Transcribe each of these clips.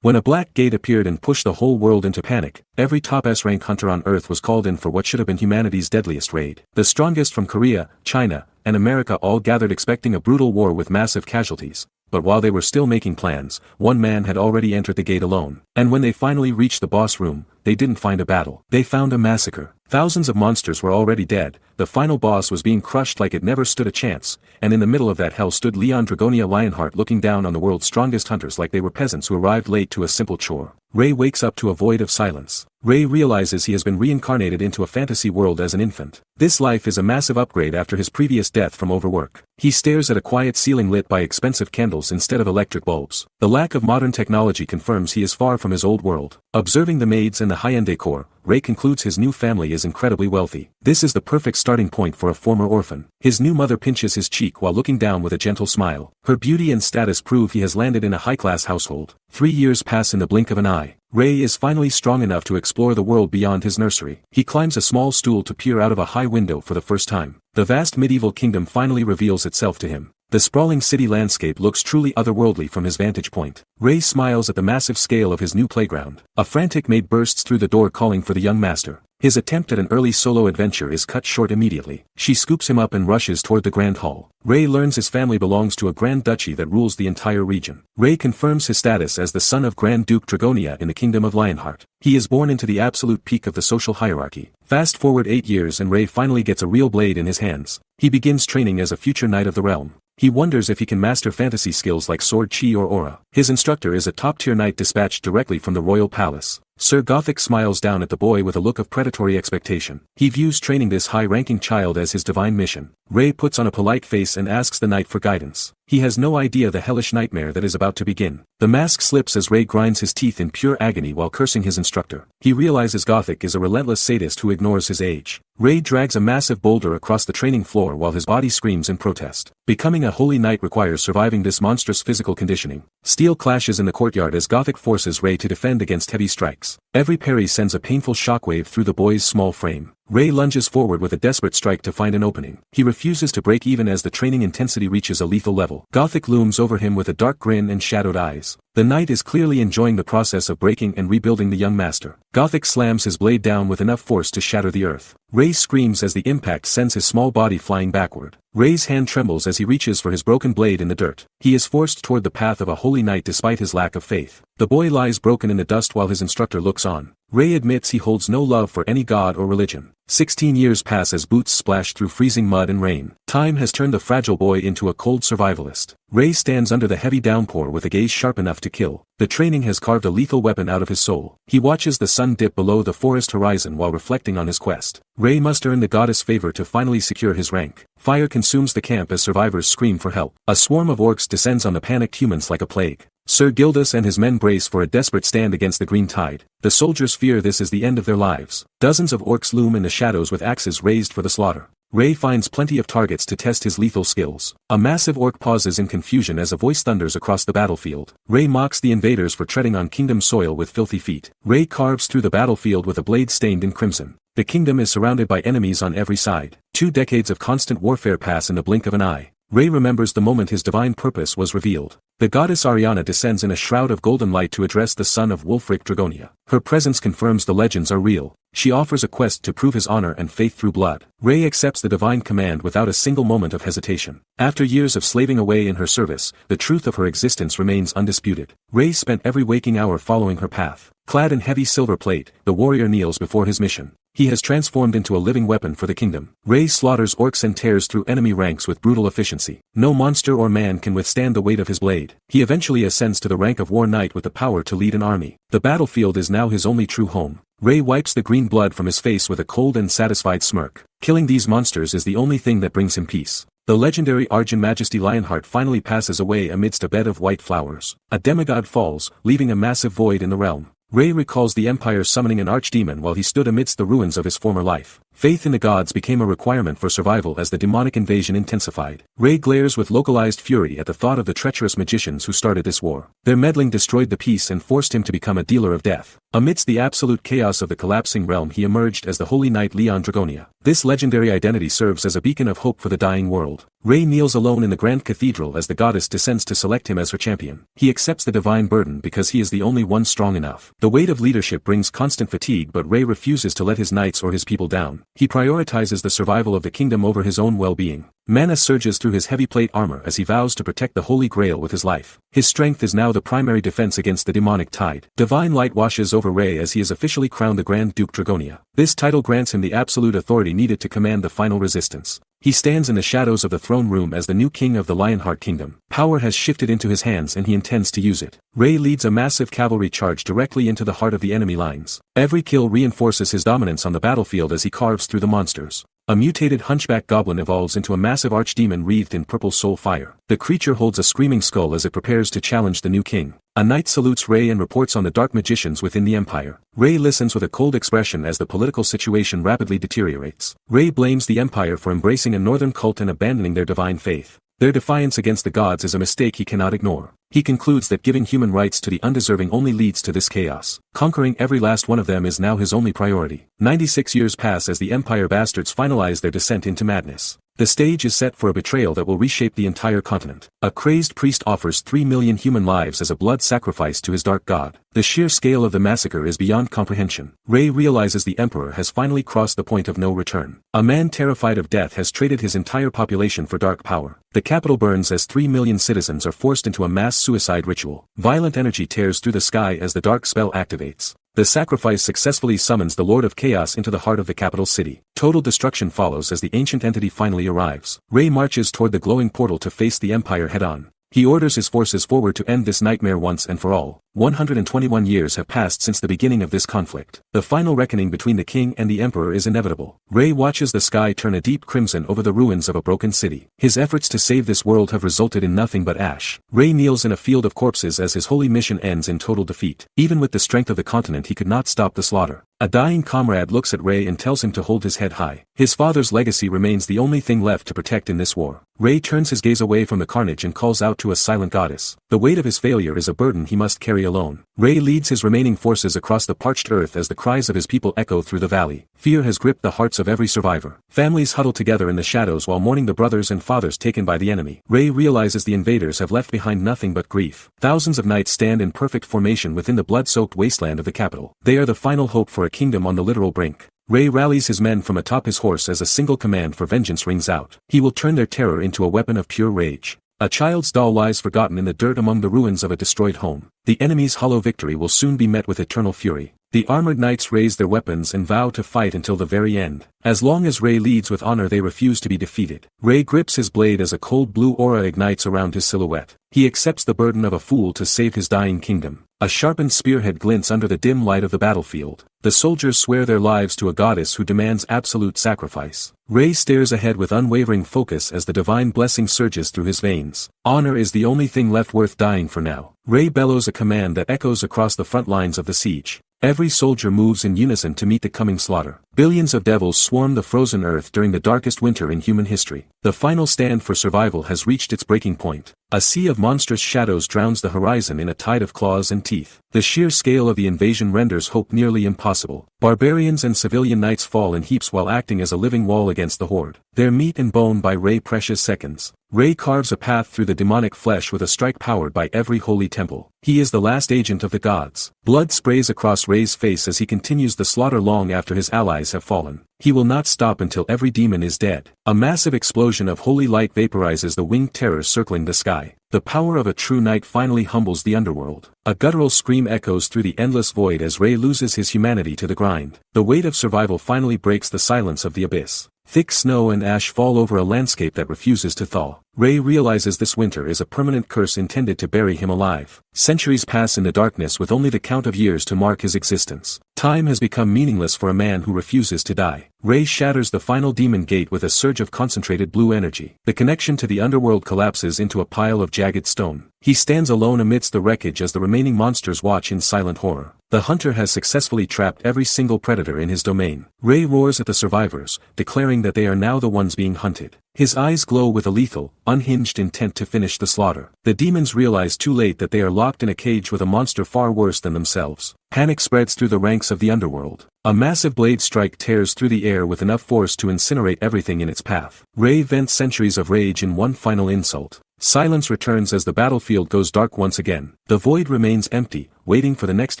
When a black gate appeared and pushed the whole world into panic, every top S-rank hunter on Earth was called in for what should have been humanity's deadliest raid. The strongest from Korea, China, and America all gathered expecting a brutal war with massive casualties. But while they were still making plans, one man had already entered the gate alone. And when they finally reached the boss room, they didn't find a battle. They found a massacre. Thousands of monsters were already dead, the final boss was being crushed like it never stood a chance, and in the middle of that hell stood Leon Dragonia Lionheart looking down on the world's strongest hunters like they were peasants who arrived late to a simple chore. Ray wakes up to a void of silence. Ray realizes he has been reincarnated into a fantasy world as an infant. This life is a massive upgrade after his previous death from overwork. He stares at a quiet ceiling lit by expensive candles instead of electric bulbs. The lack of modern technology confirms he is far from his old world. Observing the maids and the high-end decor, Ray concludes his new family is incredibly wealthy. This is the perfect starting point for a former orphan. His new mother pinches his cheek while looking down with a gentle smile. Her beauty and status prove he has landed in a high-class household. 3 years pass in the blink of an eye. Ray is finally strong enough to explore the world beyond his nursery. He climbs a small stool to peer out of a high window for the first time. The vast medieval kingdom finally reveals itself to him. The sprawling city landscape looks truly otherworldly from his vantage point. Ray smiles at the massive scale of his new playground. A frantic maid bursts through the door calling for the young master. His attempt at an early solo adventure is cut short immediately. She scoops him up and rushes toward the grand hall. Ray learns his family belongs to a grand duchy that rules the entire region. Ray confirms his status as the son of Grand Duke Dragonia in the Kingdom of Lionheart. He is born into the absolute peak of the social hierarchy. Fast forward 8 years and Ray finally gets a real blade in his hands. He begins training as a future knight of the realm. He wonders if he can master fantasy skills like sword chi or aura. His instructor is a top-tier knight dispatched directly from the royal palace. Sir Gothic smiles down at the boy with a look of predatory expectation. He views training this high-ranking child as his divine mission. Ray puts on a polite face and asks the knight for guidance. He has no idea the hellish nightmare that is about to begin. The mask slips as Ray grinds his teeth in pure agony while cursing his instructor. He realizes Gothic is a relentless sadist who ignores his age. Ray drags a massive boulder across the training floor while his body screams in protest. Becoming a holy knight requires surviving this monstrous physical conditioning. Steel clashes in the courtyard as Gothic forces Ray to defend against heavy strikes. Every parry sends a painful shockwave through the boy's small frame. Ray lunges forward with a desperate strike to find an opening. He refuses to break even as the training intensity reaches a lethal level. Gothic looms over him with a dark grin and shadowed eyes. The knight is clearly enjoying the process of breaking and rebuilding the young master. Gothic slams his blade down with enough force to shatter the earth. Ray screams as the impact sends his small body flying backward. Ray's hand trembles as he reaches for his broken blade in the dirt. He is forced toward the path of a holy knight despite his lack of faith. The boy lies broken in the dust while his instructor looks on. Ray admits he holds no love for any god or religion. 16 years pass as boots splash through freezing mud and rain. Time has turned the fragile boy into a cold survivalist. Ray stands under the heavy downpour with a gaze sharp enough to kill. The training has carved a lethal weapon out of his soul. He watches the sun dip below the forest horizon while reflecting on his quest. Ray must earn the goddess' favor to finally secure his rank. Fire consumes the camp as survivors scream for help. A swarm of orcs descends on the panicked humans like a plague. Sir Gildas and his men brace for a desperate stand against the green tide. The soldiers fear this is the end of their lives. Dozens of orcs loom in the shadows with axes raised for the slaughter. Ray finds plenty of targets to test his lethal skills. A massive orc pauses in confusion as a voice thunders across the battlefield. Ray mocks the invaders for treading on kingdom soil with filthy feet. Ray carves through the battlefield with a blade stained in crimson. The kingdom is surrounded by enemies on every side. 2 decades of constant warfare pass in the blink of an eye. Ray remembers the moment his divine purpose was revealed. The goddess Ariana descends in a shroud of golden light to address the son of Wulfric Dragonia. Her presence confirms the legends are real. She offers a quest to prove his honor and faith through blood. Ray accepts the divine command without a single moment of hesitation. After years of slaving away in her service, the truth of her existence remains undisputed. Ray spent every waking hour following her path. Clad in heavy silver plate, the warrior kneels before his mission. He has transformed into a living weapon for the kingdom. Ray slaughters orcs and tears through enemy ranks with brutal efficiency. No monster or man can withstand the weight of his blade. He eventually ascends to the rank of war knight with the power to lead an army. The battlefield is now his only true home. Ray wipes the green blood from his face with a cold and satisfied smirk. Killing these monsters is the only thing that brings him peace. The legendary Argent Majesty Lionheart finally passes away amidst a bed of white flowers. A demigod falls, leaving a massive void in the realm. Ray recalls the Empire summoning an archdemon while he stood amidst the ruins of his former life. Faith in the gods became a requirement for survival as the demonic invasion intensified. Ray glares with localized fury at the thought of the treacherous magicians who started this war. Their meddling destroyed the peace and forced him to become a dealer of death. Amidst the absolute chaos of the collapsing realm, he emerged as the Holy Knight Leon Dragonia. This legendary identity serves as a beacon of hope for the dying world. Ray kneels alone in the grand cathedral as the goddess descends to select him as her champion. He accepts the divine burden because he is the only one strong enough. The weight of leadership brings constant fatigue, but Ray refuses to let his knights or his people down. He prioritizes the survival of the kingdom over his own well-being. Mana surges through his heavy plate armor as he vows to protect the Holy Grail with his life. His strength is now the primary defense against the demonic tide. Divine light washes over Ray as he is officially crowned the Grand Duke Dragonia. This title grants him the absolute authority needed to command the final resistance. He stands in the shadows of the throne room as the new king of the Lionheart Kingdom. Power has shifted into his hands and he intends to use it. Ray leads a massive cavalry charge directly into the heart of the enemy lines. Every kill reinforces his dominance on the battlefield as he carves through the monsters. A mutated hunchback goblin evolves into a massive archdemon wreathed in purple soul fire. The creature holds a screaming skull as it prepares to challenge the new king. A knight salutes Ray and reports on the dark magicians within the empire. Ray listens with a cold expression as the political situation rapidly deteriorates. Ray blames the empire for embracing a northern cult and abandoning their divine faith. Their defiance against the gods is a mistake he cannot ignore. He concludes that giving human rights to the undeserving only leads to this chaos. Conquering every last one of them is now his only priority. 96 years pass as the Empire bastards finalize their descent into madness. The stage is set for a betrayal that will reshape the entire continent. A crazed priest offers 3 million human lives as a blood sacrifice to his dark god. The sheer scale of the massacre is beyond comprehension. Ray realizes the Emperor has finally crossed the point of no return. A man terrified of death has traded his entire population for dark power. The capital burns as 3 million citizens are forced into a mass suicide ritual. Violent energy tears through the sky as the dark spell activates. The sacrifice successfully summons the Lord of Chaos into the heart of the capital city. Total destruction follows as the ancient entity finally arrives. Ray marches toward the glowing portal to face the Empire head-on. He orders his forces forward to end this nightmare once and for all. 121 years have passed since the beginning of this conflict. The final reckoning between the king and the emperor is inevitable. Ray watches the sky turn a deep crimson over the ruins of a broken city. His efforts to save this world have resulted in nothing but ash. Ray kneels in a field of corpses as his holy mission ends in total defeat. Even with the strength of the continent, he could not stop the slaughter. A dying comrade looks at Ray and tells him to hold his head high. His father's legacy remains the only thing left to protect in this war. Ray turns his gaze away from the carnage and calls out to a silent goddess. The weight of his failure is a burden he must carry alone. Ray leads his remaining forces across the parched earth as the cries of his people echo through the valley. Fear has gripped the hearts of every survivor. Families huddle together in the shadows while mourning the brothers and fathers taken by the enemy. Ray realizes the invaders have left behind nothing but grief. Thousands of knights stand in perfect formation within the blood-soaked wasteland of the capital. They are the final hope for a kingdom on the literal brink. Ray rallies his men from atop his horse as a single command for vengeance rings out. He will turn their terror into a weapon of pure rage. A child's doll lies forgotten in the dirt among the ruins of a destroyed home. The enemy's hollow victory will soon be met with eternal fury. The armored knights raise their weapons and vow to fight until the very end. As long as Ray leads with honor, they refuse to be defeated. Ray grips his blade as a cold blue aura ignites around his silhouette. He accepts the burden of a fool to save his dying kingdom. A sharpened spearhead glints under the dim light of the battlefield. The soldiers swear their lives to a goddess who demands absolute sacrifice. Ray stares ahead with unwavering focus as the divine blessing surges through his veins. Honor is the only thing left worth dying for now. Ray bellows a command that echoes across the front lines of the siege. Every soldier moves in unison to meet the coming slaughter. Billions of devils swarm the frozen earth during the darkest winter in human history. The final stand for survival has reached its breaking point. A sea of monstrous shadows drowns the horizon in a tide of claws and teeth. The sheer scale of the invasion renders hope nearly impossible. Barbarians and civilian knights fall in heaps while acting as a living wall against the horde. Their meat and bone by Ray precious seconds. Ray carves a path through the demonic flesh with a strike powered by every holy temple. He is the last agent of the gods. Blood sprays across Ray's face as he continues the slaughter long after his allies have fallen. He will not stop until every demon is dead. A massive explosion of holy light vaporizes the winged terrors circling the sky. The power of a true knight finally humbles the underworld. A guttural scream echoes through the endless void as Ray loses his humanity to the grind. The weight of survival finally breaks the silence of the abyss. Thick snow and ash fall over a landscape that refuses to thaw. Ray realizes this winter is a permanent curse intended to bury him alive. Centuries pass in the darkness with only the count of years to mark his existence. Time has become meaningless for a man who refuses to die. Ray shatters the final demon gate with a surge of concentrated blue energy. The connection to the underworld collapses into a pile of jagged stone. He stands alone amidst the wreckage as the remaining monsters watch in silent horror. The hunter has successfully trapped every single predator in his domain. Ray roars at the survivors, declaring that they are now the ones being hunted. His eyes glow with a lethal, unhinged intent to finish the slaughter. The demons realize too late that they are locked in a cage with a monster far worse than themselves. Panic spreads through the ranks of the underworld. A massive blade strike tears through the air with enough force to incinerate everything in its path. Ray vents centuries of rage in one final insult. Silence returns as the battlefield goes dark once again. The void remains empty, waiting for the next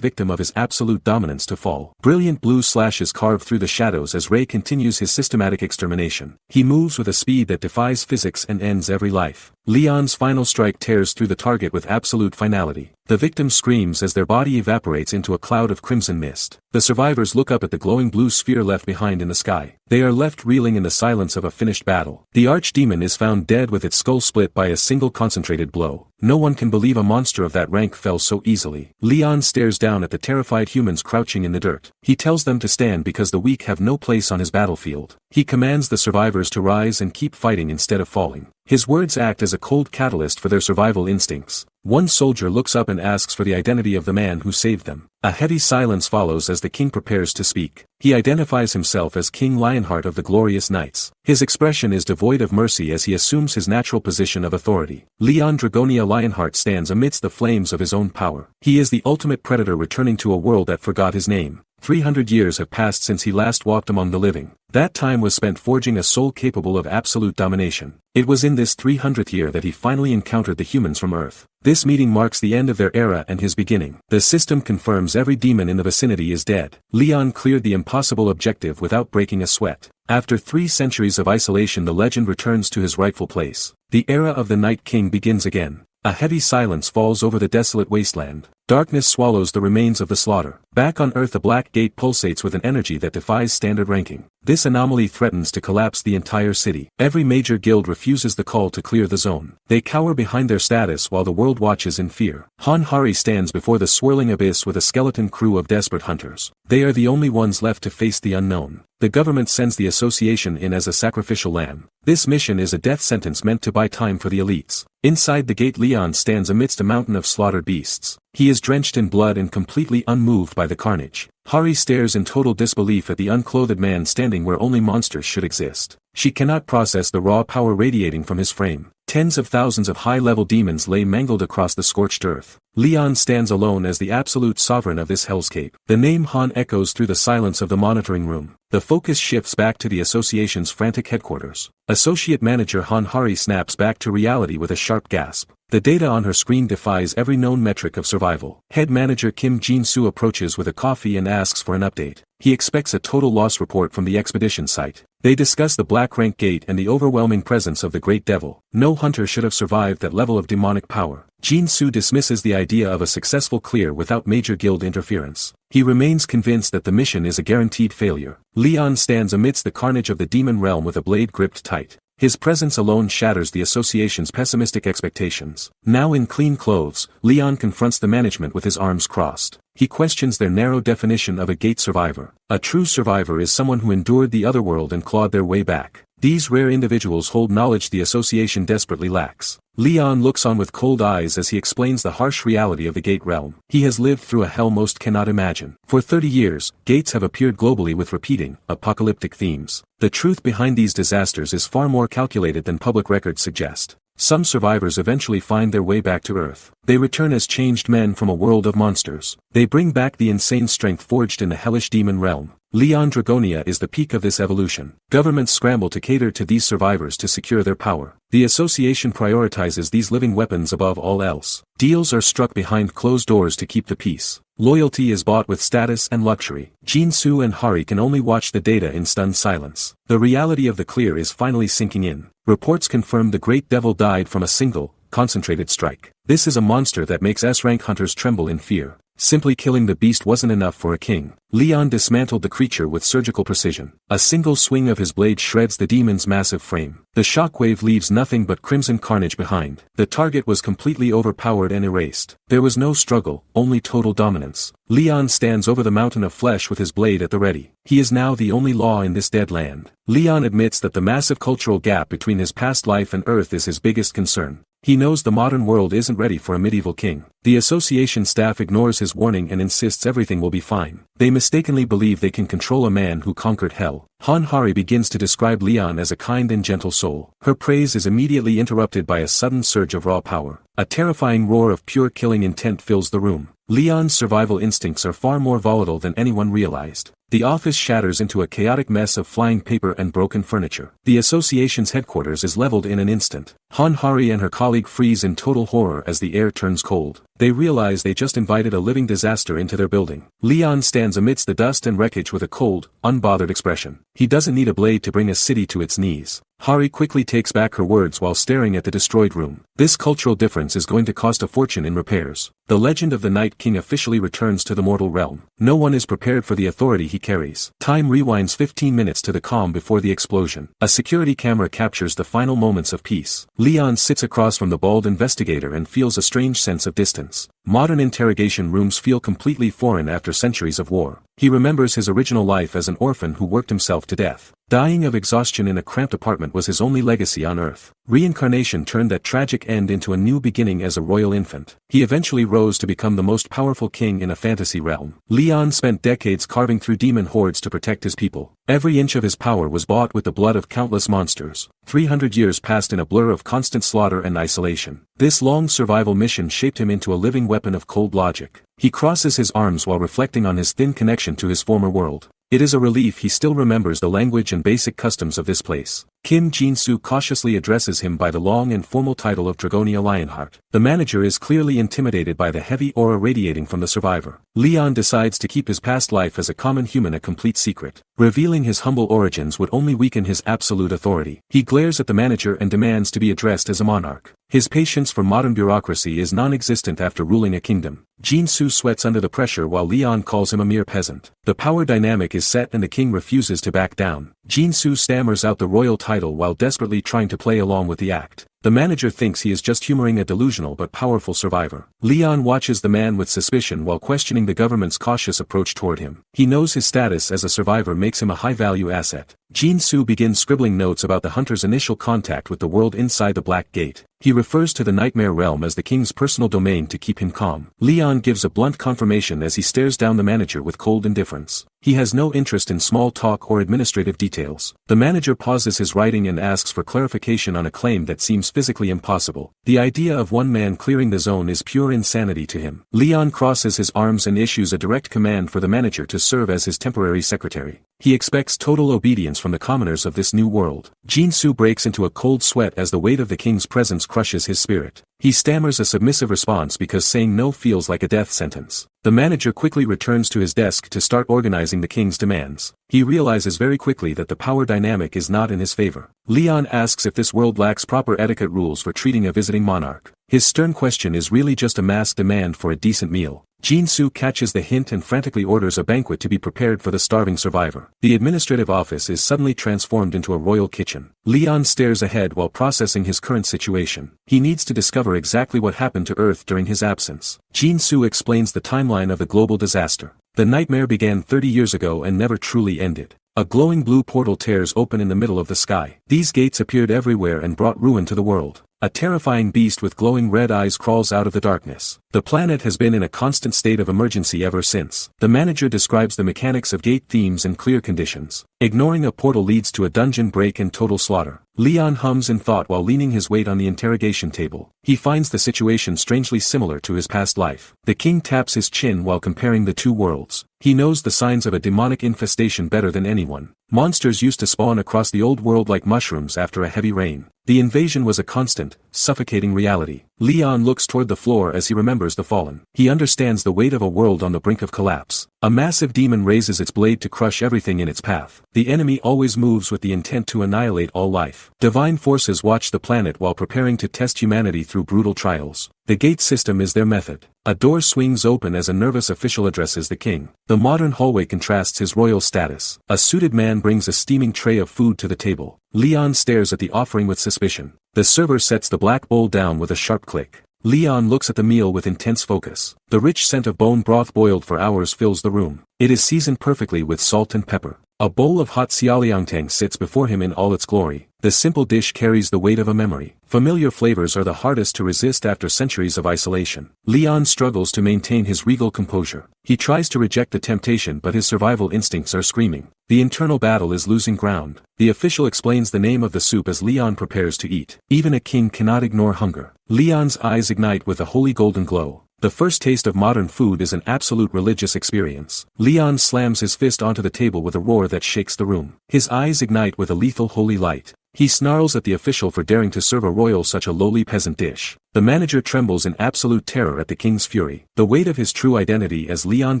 victim of his absolute dominance to fall. Brilliant blue slashes carve through the shadows as Ray continues his systematic extermination. He moves with a speed that defies physics and ends every life. Leon's final strike tears through the target with absolute finality. The victim screams as their body evaporates into a cloud of crimson mist. The survivors look up at the glowing blue sphere left behind in the sky. They are left reeling in the silence of a finished battle. The archdemon is found dead with its skull split by a single concentrated blow. No one can believe a monster of that rank fell so easily. Leon stares down at the terrified humans crouching in the dirt. He tells them to stand because the weak have no place on his battlefield. He commands the survivors to rise and keep fighting instead of falling. His words act as a cold catalyst for their survival instincts. One soldier looks up and asks for the identity of the man who saved them. A heavy silence follows as the king prepares to speak. He identifies himself as King Lionheart of the Glorious Knights. His expression is devoid of mercy as he assumes his natural position of authority. Leon Dragonia Lionheart stands amidst the flames of his own power. He is the ultimate predator returning to a world that forgot his name. 300 years have passed since he last walked among the living. That time was spent forging a soul capable of absolute domination. It was in this 300th year that he finally encountered the humans from Earth. This meeting marks the end of their era and his beginning. The system confirms every demon in the vicinity is dead. Leon cleared the impossible objective without breaking a sweat. After 3 centuries of isolation, the legend returns to his rightful place. The era of the Night King begins again. A heavy silence falls over the desolate wasteland. Darkness swallows the remains of the slaughter. Back on Earth, the Black Gate pulsates with an energy that defies standard ranking. This anomaly threatens to collapse the entire city. Every major guild refuses the call to clear the zone. They cower behind their status while the world watches in fear. Han Hari stands before the swirling abyss with a skeleton crew of desperate hunters. They are the only ones left to face the unknown. The government sends the association in as a sacrificial lamb. This mission is a death sentence meant to buy time for the elites. Inside the gate, Leon stands amidst a mountain of slaughtered beasts. He is drenched in blood and completely unmoved by the carnage. Hari stares in total disbelief at the unclothed man standing where only monsters should exist. She cannot process the raw power radiating from his frame. Tens of thousands of high-level demons lay mangled across the scorched earth. Leon stands alone as the absolute sovereign of this hellscape. The name Han echoes through the silence of the monitoring room. The focus shifts back to the association's frantic headquarters. Associate Manager Han Hari snaps back to reality with a sharp gasp. The data on her screen defies every known metric of survival. Head Manager Kim Jin-soo approaches with a coffee and asks for an update. He expects a total loss report from the expedition site. They discuss the Black Rank Gate and the overwhelming presence of the Great Devil. No hunter should have survived that level of demonic power. Jin-soo dismisses the idea of a successful clear without major guild interference. He remains convinced that the mission is a guaranteed failure. Leon stands amidst the carnage of the demon realm with a blade gripped tight. His presence alone shatters the association's pessimistic expectations. Now in clean clothes, Leon confronts the management with his arms crossed. He questions their narrow definition of a gate survivor. A true survivor is someone who endured the otherworld and clawed their way back. These rare individuals hold knowledge the association desperately lacks. Leon looks on with cold eyes as he explains the harsh reality of the Gate realm. He has lived through a hell most cannot imagine. For 30 years, gates have appeared globally with repeating, apocalyptic themes. The truth behind these disasters is far more calculated than public records suggest. Some survivors eventually find their way back to Earth. They return as changed men from a world of monsters. They bring back the insane strength forged in the hellish demon realm. Leon Dragonia is the peak of this evolution. Governments scramble to cater to these survivors to secure their power. The association prioritizes these living weapons above all else. Deals are struck behind closed doors to keep the peace. Loyalty is bought with status and luxury. Jin-soo and Hari can only watch the data in stunned silence. The reality of the clear is finally sinking in. Reports confirm the Great Devil died from a single, concentrated strike. This is a monster that makes S-rank hunters tremble in fear. Simply killing the beast wasn't enough for a king. Leon dismantled the creature with surgical precision. A single swing of his blade shreds the demon's massive frame. The shockwave leaves nothing but crimson carnage behind. The target was completely overpowered and erased. There was no struggle, only total dominance. Leon stands over the mountain of flesh with his blade at the ready. He is now the only law in this dead land. Leon admits that the massive cultural gap between his past life and Earth is his biggest concern. He knows the modern world isn't ready for a medieval king. The association staff ignores his warning and insists everything will be fine. They mistakenly believe they can control a man who conquered hell. Han Hari begins to describe Leon as a kind and gentle soul. Her praise is immediately interrupted by a sudden surge of raw power. A terrifying roar of pure killing intent fills the room. Leon's survival instincts are far more volatile than anyone realized. The office shatters into a chaotic mess of flying paper and broken furniture. The association's headquarters is leveled in an instant. Han Hari and her colleague freeze in total horror as the air turns cold. They realize they just invited a living disaster into their building. Leon stands amidst the dust and wreckage with a cold, unbothered expression. He doesn't need a blade to bring a city to its knees. Hari quickly takes back her words while staring at the destroyed room. This cultural difference is going to cost a fortune in repairs. The legend of the Night King officially returns to the mortal realm. No one is prepared for the authority he carries. Time rewinds 15 minutes to the calm before the explosion. A security camera captures the final moments of peace. Leon sits across from the bald investigator and feels a strange sense of distance. Modern interrogation rooms feel completely foreign after centuries of war. He remembers his original life as an orphan who worked himself to death. Dying of exhaustion in a cramped apartment was his only legacy on Earth. Reincarnation turned that tragic end into a new beginning as a royal infant. He eventually rose to become the most powerful king in a fantasy realm. Leon spent decades carving through demon hordes to protect his people. Every inch of his power was bought with the blood of countless monsters. 300 years passed in a blur of constant slaughter and isolation. This long survival mission shaped him into a living weapon of cold logic. He crosses his arms while reflecting on his thin connection to his former world. It is a relief he still remembers the language and basic customs of this place. Kim Jin-soo cautiously addresses him by the long and formal title of Dragonia Lionheart. The manager is clearly intimidated by the heavy aura radiating from the survivor. Leon decides to keep his past life as a common human a complete secret. Revealing his humble origins would only weaken his absolute authority. He glares at the manager and demands to be addressed as a monarch. His patience for modern bureaucracy is non-existent after ruling a kingdom. Jin-soo sweats under the pressure while Leon calls him a mere peasant. The power dynamic is set and the king refuses to back down. Jin-soo stammers out the royal title while desperately trying to play along with the act. The manager thinks he is just humoring a delusional but powerful survivor. Leon watches the man with suspicion while questioning the government's cautious approach toward him. He knows his status as a survivor makes him a high-value asset. Jin-soo begins scribbling notes about the hunter's initial contact with the world inside the Black Gate. He refers to the Nightmare Realm as the king's personal domain to keep him calm. Leon gives a blunt confirmation as he stares down the manager with cold indifference. He has no interest in small talk or administrative details. The manager pauses his writing and asks for clarification on a claim that seems physically impossible. The idea of one man clearing the zone is pure insanity to him. Leon crosses his arms and issues a direct command for the manager to serve as his temporary secretary. He expects total obedience from the commoners of this new world. Jin-soo breaks into a cold sweat as the weight of the king's presence crushes his spirit. He stammers a submissive response because saying no feels like a death sentence. The manager quickly returns to his desk to start organizing the king's demands. He realizes very quickly that the power dynamic is not in his favor. Leon asks if this world lacks proper etiquette rules for treating a visiting monarch. His stern question is really just a masked demand for a decent meal. Jin-soo catches the hint and frantically orders a banquet to be prepared for the starving survivor. The administrative office is suddenly transformed into a royal kitchen. Leon stares ahead while processing his current situation. He needs to discover exactly what happened to Earth during his absence. Jin-soo explains the timeline of the global disaster. The nightmare began 30 years ago and never truly ended. A glowing blue portal tears open in the middle of the sky. These gates appeared everywhere and brought ruin to the world. A terrifying beast with glowing red eyes crawls out of the darkness. The planet has been in a constant state of emergency ever since. The manager describes the mechanics of gate themes and clear conditions. Ignoring a portal leads to a dungeon break and total slaughter. Leon hums in thought while leaning his weight on the interrogation table. He finds the situation strangely similar to his past life. The king taps his chin while comparing the two worlds. He knows the signs of a demonic infestation better than anyone. Monsters used to spawn across the old world like mushrooms after a heavy rain. The invasion was a constant, suffocating reality. Leon looks toward the floor as he remembers the fallen. He understands the weight of a world on the brink of collapse. A massive demon raises its blade to crush everything in its path. The enemy always moves with the intent to annihilate all life. Divine forces watch the planet while preparing to test humanity through brutal trials. The gate system is their method. A door swings open as a nervous official addresses the king. The modern hallway contrasts his royal status. A suited man brings a steaming tray of food to the table. Leon stares at the offering with suspicion. The server sets the black bowl down with a sharp click. Leon looks at the meal with intense focus. The rich scent of bone broth boiled for hours fills the room. It is seasoned perfectly with salt and pepper. A bowl of hot xiaoliangtang sits before him in all its glory. The simple dish carries the weight of a memory. Familiar flavors are the hardest to resist after centuries of isolation. Leon struggles to maintain his regal composure. He tries to reject the temptation, but his survival instincts are screaming. The internal battle is losing ground. The official explains the name of the soup as Leon prepares to eat. Even a king cannot ignore hunger. Leon's eyes ignite with a holy golden glow. The first taste of modern food is an absolute religious experience. Leon slams his fist onto the table with a roar that shakes the room. His eyes ignite with a lethal holy light. He snarls at the official for daring to serve a royal such a lowly peasant dish. The manager trembles in absolute terror at the king's fury. The weight of his true identity as Leon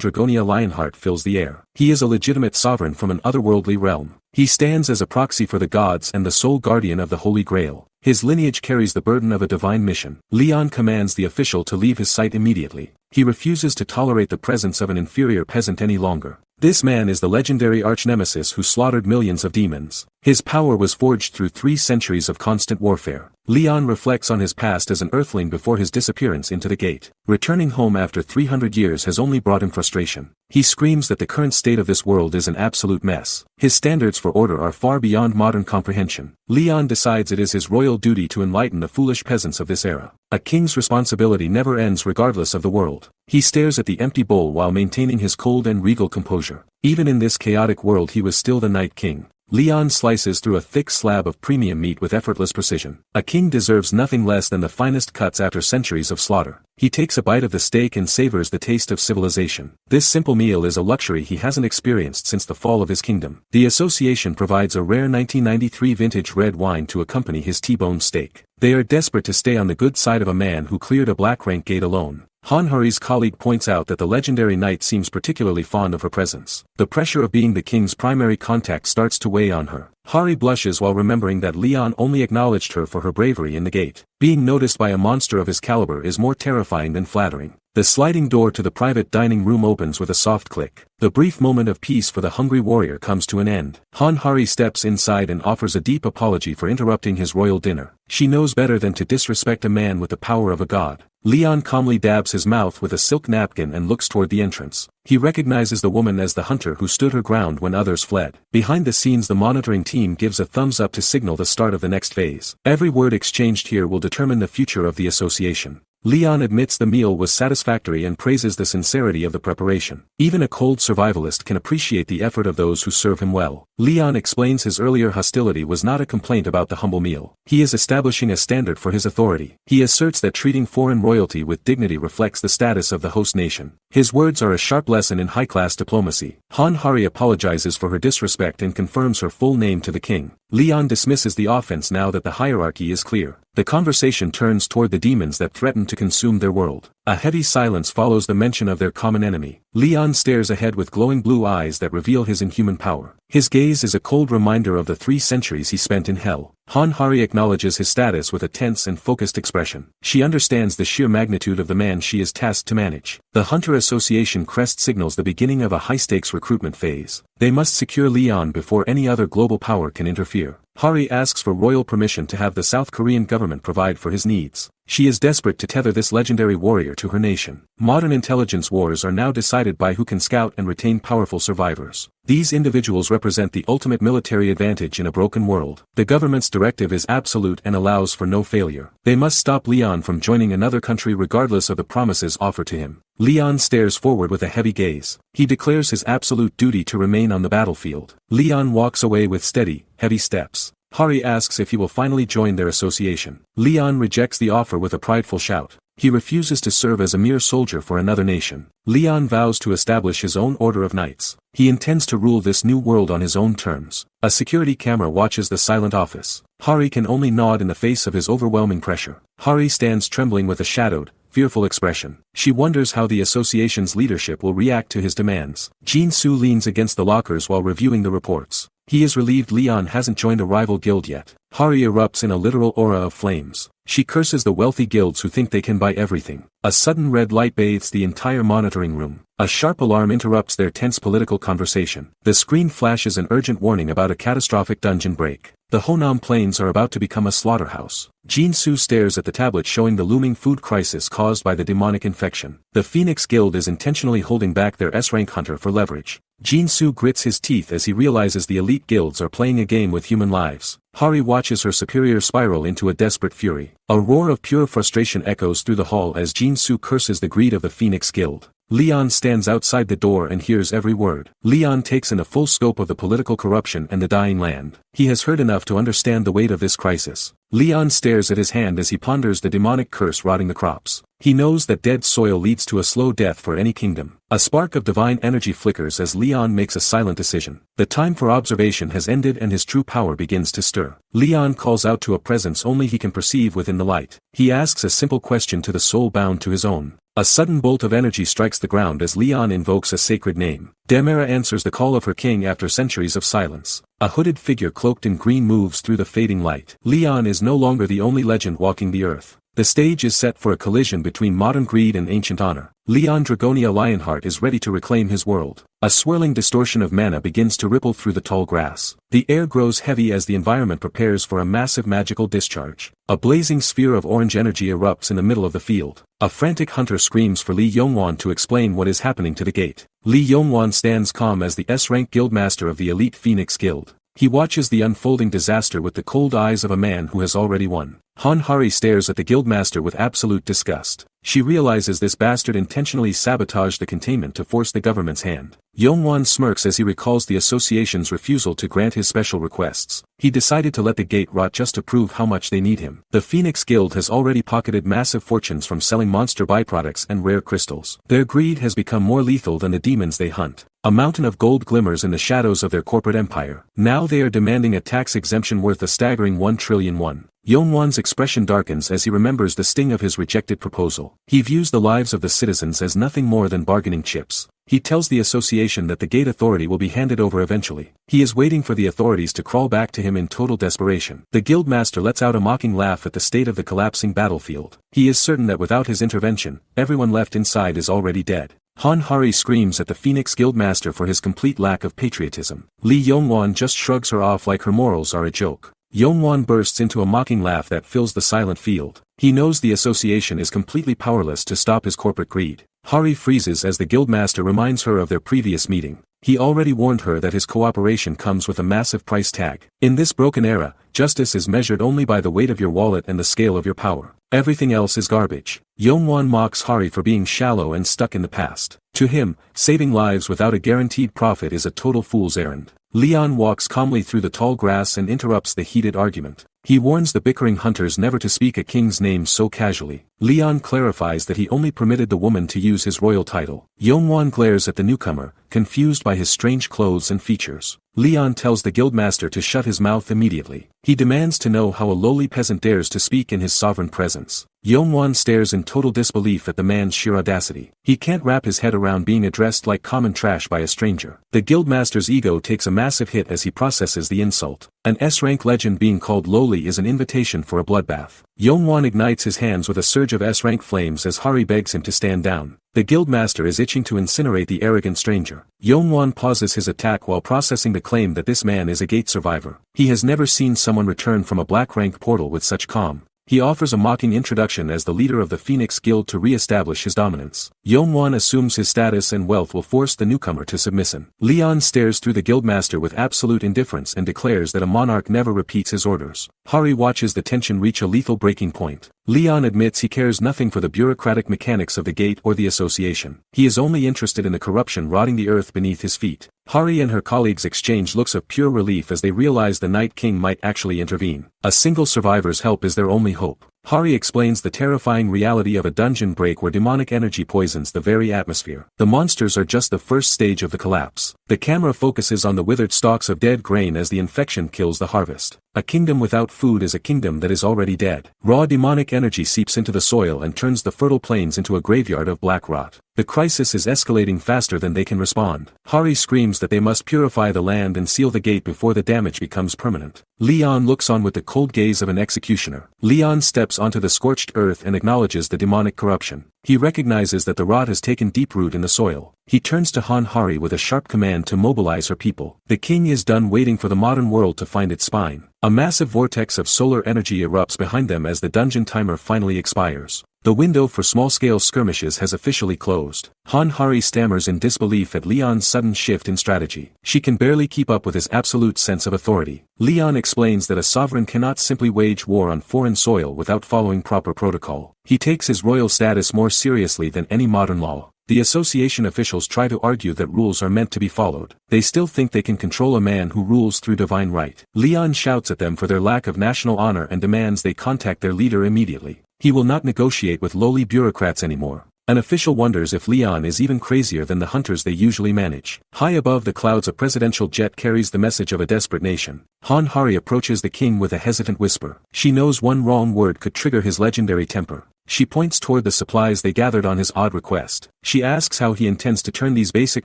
Dragonia Lionheart fills the air. He is a legitimate sovereign from an otherworldly realm. He stands as a proxy for the gods and the sole guardian of the Holy Grail. His lineage carries the burden of a divine mission. Leon commands the official to leave his sight immediately. He refuses to tolerate the presence of an inferior peasant any longer. This man is the legendary arch-nemesis who slaughtered millions of demons. His power was forged through 3 centuries of constant warfare. Leon reflects on his past as an earthling before his disappearance into the gate. Returning home after 300 years has only brought him frustration. He screams that the current state of this world is an absolute mess. His standards for order are far beyond modern comprehension. Leon decides it is his royal duty to enlighten the foolish peasants of this era. A king's responsibility never ends regardless of the world. He stares at the empty bowl while maintaining his cold and regal composure. Even in this chaotic world he was still the Night King. Leon slices through a thick slab of premium meat with effortless precision. A king deserves nothing less than the finest cuts after centuries of slaughter. He takes a bite of the steak and savors the taste of civilization. This simple meal is a luxury he hasn't experienced since the fall of his kingdom. The association provides a rare 1993 vintage red wine to accompany his T-bone steak. They are desperate to stay on the good side of a man who cleared a black rank gate alone. Hanhari's colleague points out that the legendary knight seems particularly fond of her presence. The pressure of being the king's primary contact starts to weigh on her. Hari blushes while remembering that Leon only acknowledged her for her bravery in the gate. Being noticed by a monster of his caliber is more terrifying than flattering. The sliding door to the private dining room opens with a soft click. The brief moment of peace for the hungry warrior comes to an end. Hanhari steps inside and offers a deep apology for interrupting his royal dinner. She knows better than to disrespect a man with the power of a god. Leon calmly dabs his mouth with a silk napkin and looks toward the entrance. He recognizes the woman as the hunter who stood her ground when others fled. Behind the scenes, the monitoring team gives a thumbs up to signal the start of the next phase. Every word exchanged here will determine the future of the association. Leon admits the meal was satisfactory and praises the sincerity of the preparation. Even a cold survivalist can appreciate the effort of those who serve him well. Leon explains his earlier hostility was not a complaint about the humble meal. He is establishing a standard for his authority. He asserts that treating foreign royalty with dignity reflects the status of the host nation. His words are a sharp lesson in high-class diplomacy. Hanhari apologizes for her disrespect and confirms her full name to the king. Leon dismisses the offense now that the hierarchy is clear. The conversation turns toward the demons that threaten to consume their world. A heavy silence follows the mention of their common enemy. Leon stares ahead with glowing blue eyes that reveal his inhuman power. His gaze is a cold reminder of the 3 centuries he spent in hell. Hanhari acknowledges his status with a tense and focused expression. She understands the sheer magnitude of the man she is tasked to manage. The Hunter Association crest signals the beginning of a high-stakes recruitment phase. They must secure Leon before any other global power can interfere. Hari asks for royal permission to have the South Korean government provide for his needs. She is desperate to tether this legendary warrior to her nation. Modern intelligence wars are now decided by who can scout and retain powerful survivors. These individuals represent the ultimate military advantage in a broken world. The government's directive is absolute and allows for no failure. They must stop Leon from joining another country regardless of the promises offered to him. Leon stares forward with a heavy gaze. He declares his absolute duty to remain on the battlefield. Leon walks away with steady, heavy steps. Hari asks if he will finally join their association. Leon rejects the offer with a prideful shout. He refuses to serve as a mere soldier for another nation. Leon vows to establish his own order of knights. He intends to rule this new world on his own terms. A security camera watches the silent office. Hari can only nod in the face of his overwhelming pressure. Hari stands trembling with a shadowed, fearful expression. She wonders how the association's leadership will react to his demands. Jin-Soo leans against the lockers while reviewing the reports. He is relieved Leon hasn't joined a rival guild yet. Hari erupts in a literal aura of flames. She curses the wealthy guilds who think they can buy everything. A sudden red light bathes the entire monitoring room. A sharp alarm interrupts their tense political conversation. The screen flashes an urgent warning about a catastrophic dungeon break. The Honam Plains are about to become a slaughterhouse. Jin-Soo stares at the tablet showing the looming food crisis caused by the demonic infection. The Phoenix Guild is intentionally holding back their S-rank hunter for leverage. Jin-Soo grits his teeth as he realizes the elite guilds are playing a game with human lives. Hari watches her superior spiral into a desperate fury. A roar of pure frustration echoes through the hall as Jin-Soo curses the greed of the Phoenix Guild. Leon stands outside the door and hears every word. Leon takes in a full scope of the political corruption and the dying land. He has heard enough to understand the weight of this crisis. Leon stares at his hand as he ponders the demonic curse rotting the crops. He knows that dead soil leads to a slow death for any kingdom. A spark of divine energy flickers as Leon makes a silent decision. The time for observation has ended and his true power begins to stir. Leon calls out to a presence only he can perceive within the light. He asks a simple question to the soul bound to his own. A sudden bolt of energy strikes the ground as Leon invokes a sacred name. Demera answers the call of her king after centuries of silence. A hooded figure cloaked in green moves through the fading light. Leon is no longer the only legend walking the earth. The stage is set for a collision between modern greed and ancient honor. Leon Dragonia Lionheart is ready to reclaim his world. A swirling distortion of mana begins to ripple through the tall grass. The air grows heavy as the environment prepares for a massive magical discharge. A blazing sphere of orange energy erupts in the middle of the field. A frantic hunter screams for Li Yongwan to explain what is happening to the gate. Li Yongwan stands calm as the S-rank guildmaster of the elite Phoenix Guild. He watches the unfolding disaster with the cold eyes of a man who has already won. Han Hari stares at the guildmaster with absolute disgust. She realizes this bastard intentionally sabotaged the containment to force the government's hand. Yongwan smirks as he recalls the association's refusal to grant his special requests. He decided to let the gate rot just to prove how much they need him. The Phoenix Guild has already pocketed massive fortunes from selling monster byproducts and rare crystals. Their greed has become more lethal than the demons they hunt. A mountain of gold glimmers in the shadows of their corporate empire. Now they are demanding a tax exemption worth a staggering 1 trillion won. Yongwan's expression darkens as he remembers the sting of his rejected proposal. He views the lives of the citizens as nothing more than bargaining chips. He tells the association that the gate authority will be handed over eventually. He is waiting for the authorities to crawl back to him in total desperation. The guildmaster lets out a mocking laugh at the state of the collapsing battlefield. He is certain that without his intervention, everyone left inside is already dead. Han Hari screams at the Phoenix Guildmaster for his complete lack of patriotism. Li Yongwan just shrugs her off like her morals are a joke. Yongwan bursts into a mocking laugh that fills the silent field. He knows the association is completely powerless to stop his corporate greed. Hari freezes as the guildmaster reminds her of their previous meeting. He already warned her that his cooperation comes with a massive price tag. In this broken era, justice is measured only by the weight of your wallet and the scale of your power. Everything else is garbage. Yongwan mocks Hari for being shallow and stuck in the past. To him, saving lives without a guaranteed profit is a total fool's errand. Leon walks calmly through the tall grass and interrupts the heated argument. He warns the bickering hunters never to speak a king's name so casually. Leon clarifies that he only permitted the woman to use his royal title. Yongwan glares at the newcomer, confused by his strange clothes and features. Leon tells the guildmaster to shut his mouth immediately. He demands to know how a lowly peasant dares to speak in his sovereign presence. Yongwan stares in total disbelief at the man's sheer audacity. He can't wrap his head around being addressed like common trash by a stranger. The guildmaster's ego takes a massive hit as he processes the insult. An S-rank legend being called lowly is an invitation for a bloodbath. Yongwan ignites his hands with a surge of S-rank flames as Hari begs him to stand down. The guildmaster is itching to incinerate the arrogant stranger. Yongwan pauses his attack while processing the claim that this man is a gate survivor. He has never seen someone return from a black rank portal with such calm. He offers a mocking introduction as the leader of the Phoenix Guild to re-establish his dominance. Yongwan assumes his status and wealth will force the newcomer to submission. Leon stares through the guildmaster with absolute indifference and declares that a monarch never repeats his orders. Hari watches the tension reach a lethal breaking point. Leon admits he cares nothing for the bureaucratic mechanics of the gate or the association. He is only interested in the corruption rotting the earth beneath his feet. Hari and her colleagues exchange looks of pure relief as they realize the Night King might actually intervene. A single survivor's help is their only hope. Hari explains the terrifying reality of a dungeon break where demonic energy poisons the very atmosphere. The monsters are just the first stage of the collapse. The camera focuses on the withered stalks of dead grain as the infection kills the harvest. A kingdom without food is a kingdom that is already dead. Raw demonic energy seeps into the soil and turns the fertile plains into a graveyard of black rot. The crisis is escalating faster than they can respond. Hari screams that they must purify the land and seal the gate before the damage becomes permanent. Leon looks on with the cold gaze of an executioner. Leon steps onto the scorched earth and acknowledges the demonic corruption. He recognizes that the rot has taken deep root in the soil. He turns to Han Hari with a sharp command to mobilize her people. The king is done waiting for the modern world to find its spine. A massive vortex of solar energy erupts behind them as the dungeon timer finally expires. The window for small-scale skirmishes has officially closed. Han Hari stammers in disbelief at Leon's sudden shift in strategy. She can barely keep up with his absolute sense of authority. Leon explains that a sovereign cannot simply wage war on foreign soil without following proper protocol. He takes his royal status more seriously than any modern law. The association officials try to argue that rules are meant to be followed. They still think they can control a man who rules through divine right. Leon shouts at them for their lack of national honor and demands they contact their leader immediately. He will not negotiate with lowly bureaucrats anymore. An official wonders if Leon is even crazier than the hunters they usually manage. High above the clouds a presidential jet carries the message of a desperate nation. Han Hari approaches the king with a hesitant whisper. She knows one wrong word could trigger his legendary temper. She points toward the supplies they gathered on his odd request. She asks how he intends to turn these basic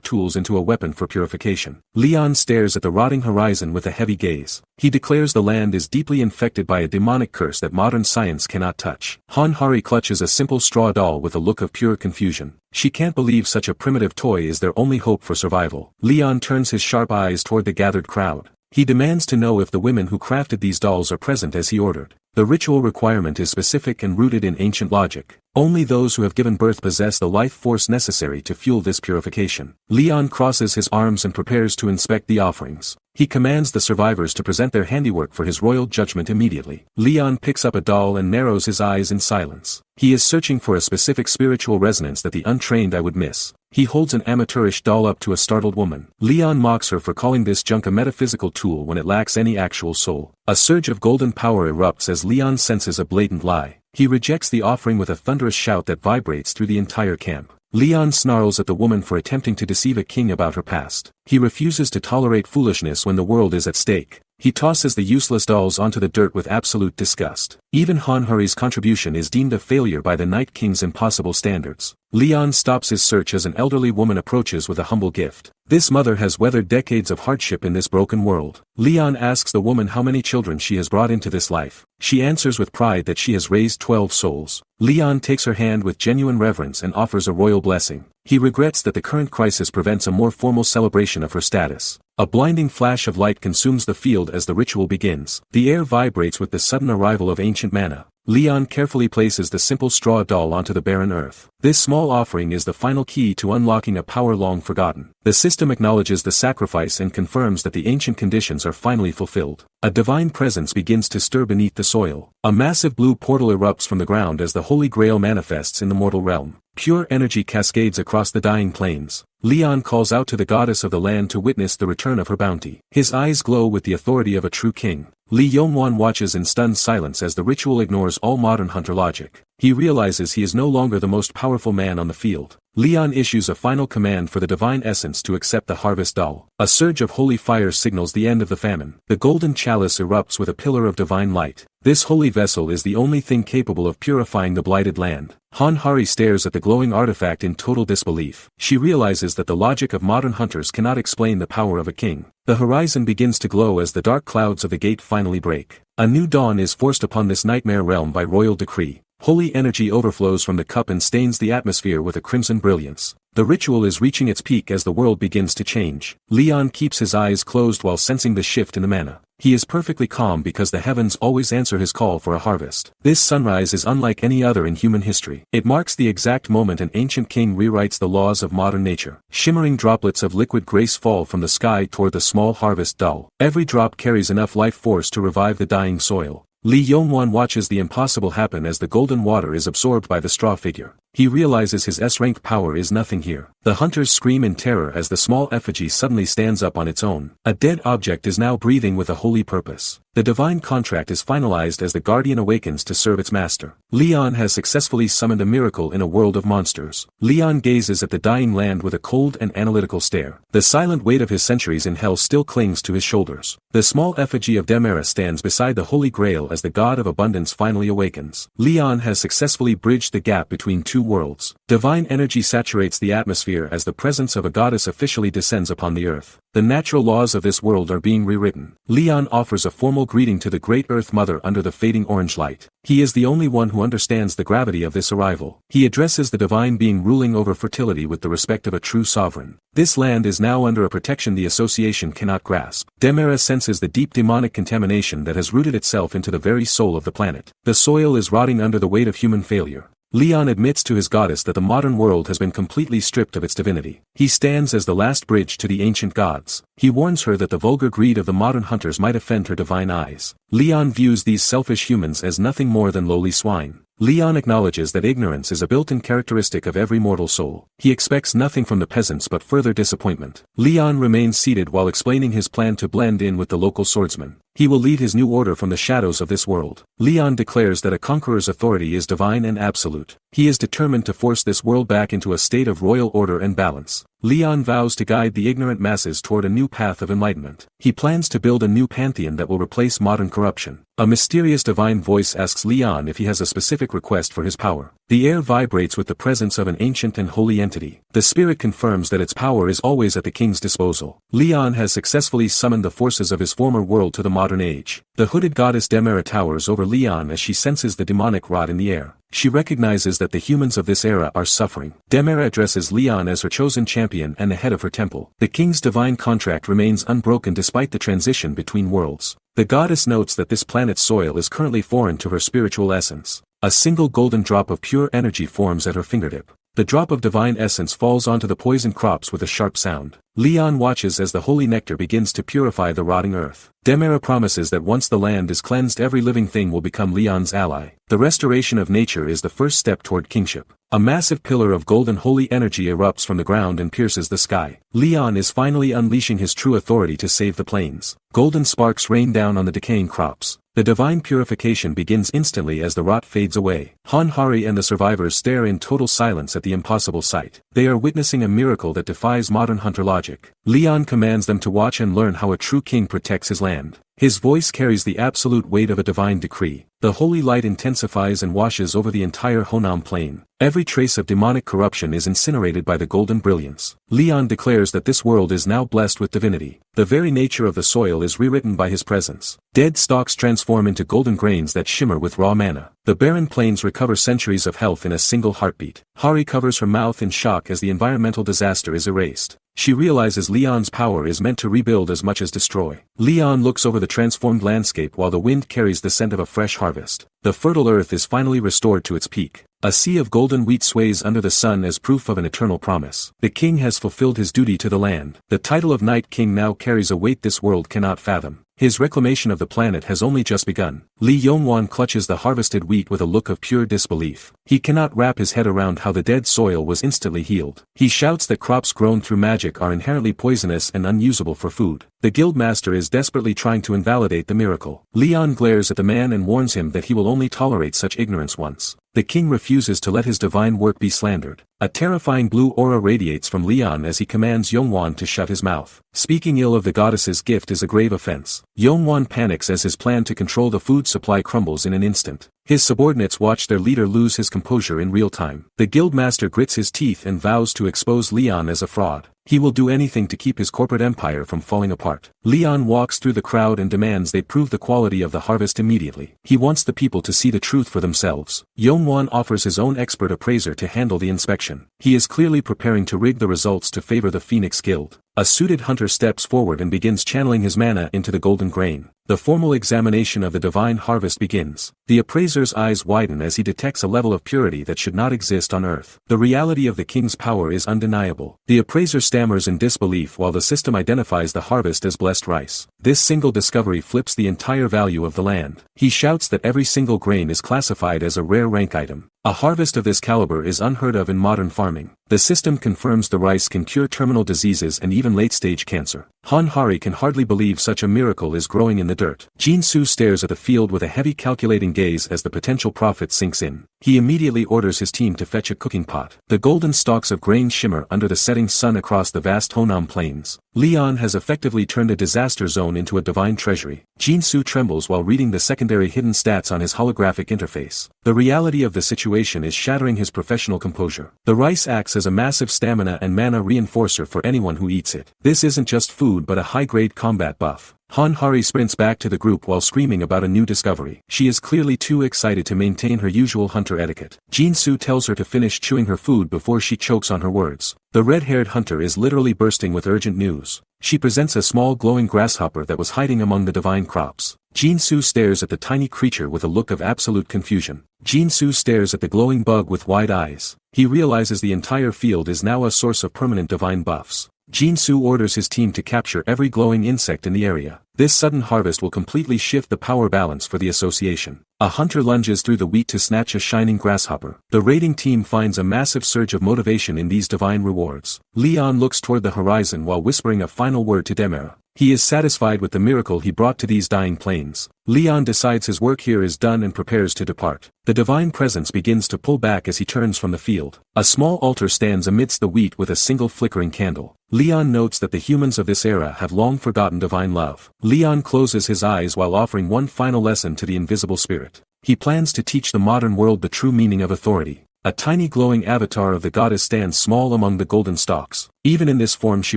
tools into a weapon for purification. Leon stares at the rotting horizon with a heavy gaze. He declares the land is deeply infected by a demonic curse that modern science cannot touch. Han Hari clutches a simple straw doll with a look of pure confusion. She can't believe such a primitive toy is their only hope for survival. Leon turns his sharp eyes toward the gathered crowd. He demands to know if the women who crafted these dolls are present as he ordered. The ritual requirement is specific and rooted in ancient logic. Only those who have given birth possess the life force necessary to fuel this purification. Leon crosses his arms and prepares to inspect the offerings. He commands the survivors to present their handiwork for his royal judgment immediately. Leon picks up a doll and narrows his eyes in silence. He is searching for a specific spiritual resonance that the untrained eye would miss. He holds an amateurish doll up to a startled woman. Leon mocks her for calling this junk a metaphysical tool when it lacks any actual soul. A surge of golden power erupts as Leon senses a blatant lie. He rejects the offering with a thunderous shout that vibrates through the entire camp. Leon snarls at the woman for attempting to deceive a king about her past. He refuses to tolerate foolishness when the world is at stake. He tosses the useless dolls onto the dirt with absolute disgust. Even Han Hari's contribution is deemed a failure by the Night King's impossible standards. Leon stops his search as an elderly woman approaches with a humble gift. This mother has weathered decades of hardship in this broken world. Leon asks the woman how many children she has brought into this life. She answers with pride that she has raised 12 souls. Leon takes her hand with genuine reverence and offers a royal blessing. He regrets that the current crisis prevents a more formal celebration of her status. A blinding flash of light consumes the field as the ritual begins. The air vibrates with the sudden arrival of ancient mana. Leon carefully places the simple straw doll onto the barren earth. This small offering is the final key to unlocking a power long forgotten. The system acknowledges the sacrifice and confirms that the ancient conditions are finally fulfilled. A divine presence begins to stir beneath the soil. A massive blue portal erupts from the ground as the Holy Grail manifests in the mortal realm. Pure energy cascades across the dying plains. Leon calls out to the goddess of the land to witness the return of her bounty. His eyes glow with the authority of a true king. Li Yongwan watches in stunned silence as the ritual ignores all modern hunter logic. He realizes he is no longer the most powerful man on the field. Leon issues a final command for the divine essence to accept the harvest doll. A surge of holy fire signals the end of the famine. The golden chalice erupts with a pillar of divine light. This holy vessel is the only thing capable of purifying the blighted land. Han Hari stares at the glowing artifact in total disbelief. She realizes that the logic of modern hunters cannot explain the power of a king. The horizon begins to glow as the dark clouds of the gate finally break. A new dawn is forced upon this nightmare realm by royal decree. Holy energy overflows from the cup and stains the atmosphere with a crimson brilliance. The ritual is reaching its peak as the world begins to change. Leon keeps his eyes closed while sensing the shift in the mana. He is perfectly calm because the heavens always answer his call for a harvest. This sunrise is unlike any other in human history. It marks the exact moment an ancient king rewrites the laws of modern nature. Shimmering droplets of liquid grace fall from the sky toward the small harvest doll. Every drop carries enough life force to revive the dying soil. Li Yongwan watches the impossible happen as the golden water is absorbed by the straw figure. He realizes his S-rank power is nothing here. The hunters scream in terror as the small effigy suddenly stands up on its own. A dead object is now breathing with a holy purpose. The divine contract is finalized as the guardian awakens to serve its master. Leon has successfully summoned a miracle in a world of monsters. Leon gazes at the dying land with a cold and analytical stare. The silent weight of his centuries in hell still clings to his shoulders. The small effigy of Demera stands beside the Holy Grail as the god of abundance finally awakens. Leon has successfully bridged the gap between two worlds. Divine energy saturates the atmosphere as the presence of a goddess officially descends upon the earth. The natural laws of this world are being rewritten. Leon offers a formal greeting to the great Earth Mother under the fading orange light. He is the only one who understands the gravity of this arrival. He addresses the divine being ruling over fertility with the respect of a true sovereign. This land is now under a protection the association cannot grasp. Demera senses the deep demonic contamination that has rooted itself into the very soul of the planet. The soil is rotting under the weight of human failure. Leon admits to his goddess that the modern world has been completely stripped of its divinity. He stands as the last bridge to the ancient gods. He warns her that the vulgar greed of the modern hunters might offend her divine eyes. Leon views these selfish humans as nothing more than lowly swine. Leon acknowledges that ignorance is a built-in characteristic of every mortal soul. He expects nothing from the peasants but further disappointment. Leon remains seated while explaining his plan to blend in with the local swordsmen. He will lead his new order from the shadows of this world. Leon declares that a conqueror's authority is divine and absolute. He is determined to force this world back into a state of royal order and balance. Leon vows to guide the ignorant masses toward a new path of enlightenment. He plans to build a new pantheon that will replace modern corruption. A mysterious divine voice asks Leon if he has a specific request for his power. The air vibrates with the presence of an ancient and holy entity. The spirit confirms that its power is always at the king's disposal. Leon has successfully summoned the forces of his former world to the modern age. The hooded goddess Demera towers over Leon as she senses the demonic rot in the air. She recognizes that the humans of this era are suffering. Demera addresses Leon as her chosen champion and the head of her temple. The king's divine contract remains unbroken despite the transition between worlds. The goddess notes that this planet's soil is currently foreign to her spiritual essence. A single golden drop of pure energy forms at her fingertip. The drop of divine essence falls onto the poisoned crops with a sharp sound. Leon watches as the holy nectar begins to purify the rotting earth. Demera promises that once the land is cleansed, every living thing will become Leon's ally. The restoration of nature is the first step toward kingship. A massive pillar of golden holy energy erupts from the ground and pierces the sky. Leon is finally unleashing his true authority to save the plains. Golden sparks rain down on the decaying crops. The divine purification begins instantly as the rot fades away. Hanhari and the survivors stare in total silence at the impossible sight. They are witnessing a miracle that defies modern hunter logic. Leon commands them to watch and learn how a true king protects his land. His voice carries the absolute weight of a divine decree. The holy light intensifies and washes over the entire Honam plain. Every trace of demonic corruption is incinerated by the golden brilliance. Leon declares that this world is now blessed with divinity. The very nature of the soil is rewritten by his presence. Dead stalks transform into golden grains that shimmer with raw manna. The barren plains recover centuries of health in a single heartbeat. Hari covers her mouth in shock as the environmental disaster is erased. She realizes Leon's power is meant to rebuild as much as destroy. Leon looks over the transformed landscape while the wind carries the scent of a fresh harvest. The fertile earth is finally restored to its peak. A sea of golden wheat sways under the sun as proof of an eternal promise. The king has fulfilled his duty to the land. The title of Night King now carries a weight this world cannot fathom. His reclamation of the planet has only just begun. Li Yongwan clutches the harvested wheat with a look of pure disbelief. He cannot wrap his head around how the dead soil was instantly healed. He shouts that crops grown through magic are inherently poisonous and unusable for food. The guildmaster is desperately trying to invalidate the miracle. Leon glares at the man and warns him that he will only tolerate such ignorance once. The king refuses to let his divine work be slandered. A terrifying blue aura radiates from Leon as he commands Yongwan to shut his mouth. Speaking ill of the goddess's gift is a grave offense. Yongwan panics as his plan to control the food supply crumbles in an instant. His subordinates watch their leader lose his composure in real time. The guildmaster grits his teeth and vows to expose Leon as a fraud. He will do anything to keep his corporate empire from falling apart. Leon walks through the crowd and demands they prove the quality of the harvest immediately. He wants the people to see the truth for themselves. Yongwan offers his own expert appraiser to handle the inspection. He is clearly preparing to rig the results to favor the Phoenix Guild. A suited hunter steps forward and begins channeling his mana into the golden grain. The formal examination of the divine harvest begins. The appraiser's eyes widen as he detects a level of purity that should not exist on Earth. The reality of the king's power is undeniable. The appraiser stammers in disbelief while the system identifies the harvest as blessed rice. This single discovery flips the entire value of the land. He shouts that every single grain is classified as a rare rank item. A harvest of this caliber is unheard of in modern farming. The system confirms the rice can cure terminal diseases and even late-stage cancer. Hanhari can hardly believe such a miracle is growing in the dirt. Jinsu stares at the field with a heavy calculating gaze as the potential profit sinks in. He immediately orders his team to fetch a cooking pot. The golden stalks of grain shimmer under the setting sun across the vast Honam plains. Leon has effectively turned a disaster zone into a divine treasury. Jin-Soo trembles while reading the secondary hidden stats on his holographic interface. The reality of the situation is shattering his professional composure. The rice acts as a massive stamina and mana reinforcer for anyone who eats it. This isn't just food but a high-grade combat buff. Han-Hari sprints back to the group while screaming about a new discovery. She is clearly too excited to maintain her usual hunter etiquette. Jin-Soo tells her to finish chewing her food before she chokes on her words. The red-haired hunter is literally bursting with urgent news. She presents a small glowing grasshopper that was hiding among the divine crops. Jin-Soo stares at the tiny creature with a look of absolute confusion. Jin-Soo stares at the glowing bug with wide eyes. He realizes the entire field is now a source of permanent divine buffs. Jin-Soo orders his team to capture every glowing insect in the area. This sudden harvest will completely shift the power balance for the association. A hunter lunges through the wheat to snatch a shining grasshopper. The raiding team finds a massive surge of motivation in these divine rewards. Leon looks toward the horizon while whispering a final word to Demera. He is satisfied with the miracle he brought to these dying plains. Leon decides his work here is done and prepares to depart. The divine presence begins to pull back as he turns from the field. A small altar stands amidst the wheat with a single flickering candle. Leon notes that the humans of this era have long forgotten divine love. Leon closes his eyes while offering one final lesson to the invisible spirit. He plans to teach the modern world the true meaning of authority. A tiny glowing avatar of the goddess stands small among the golden stalks. Even in this form she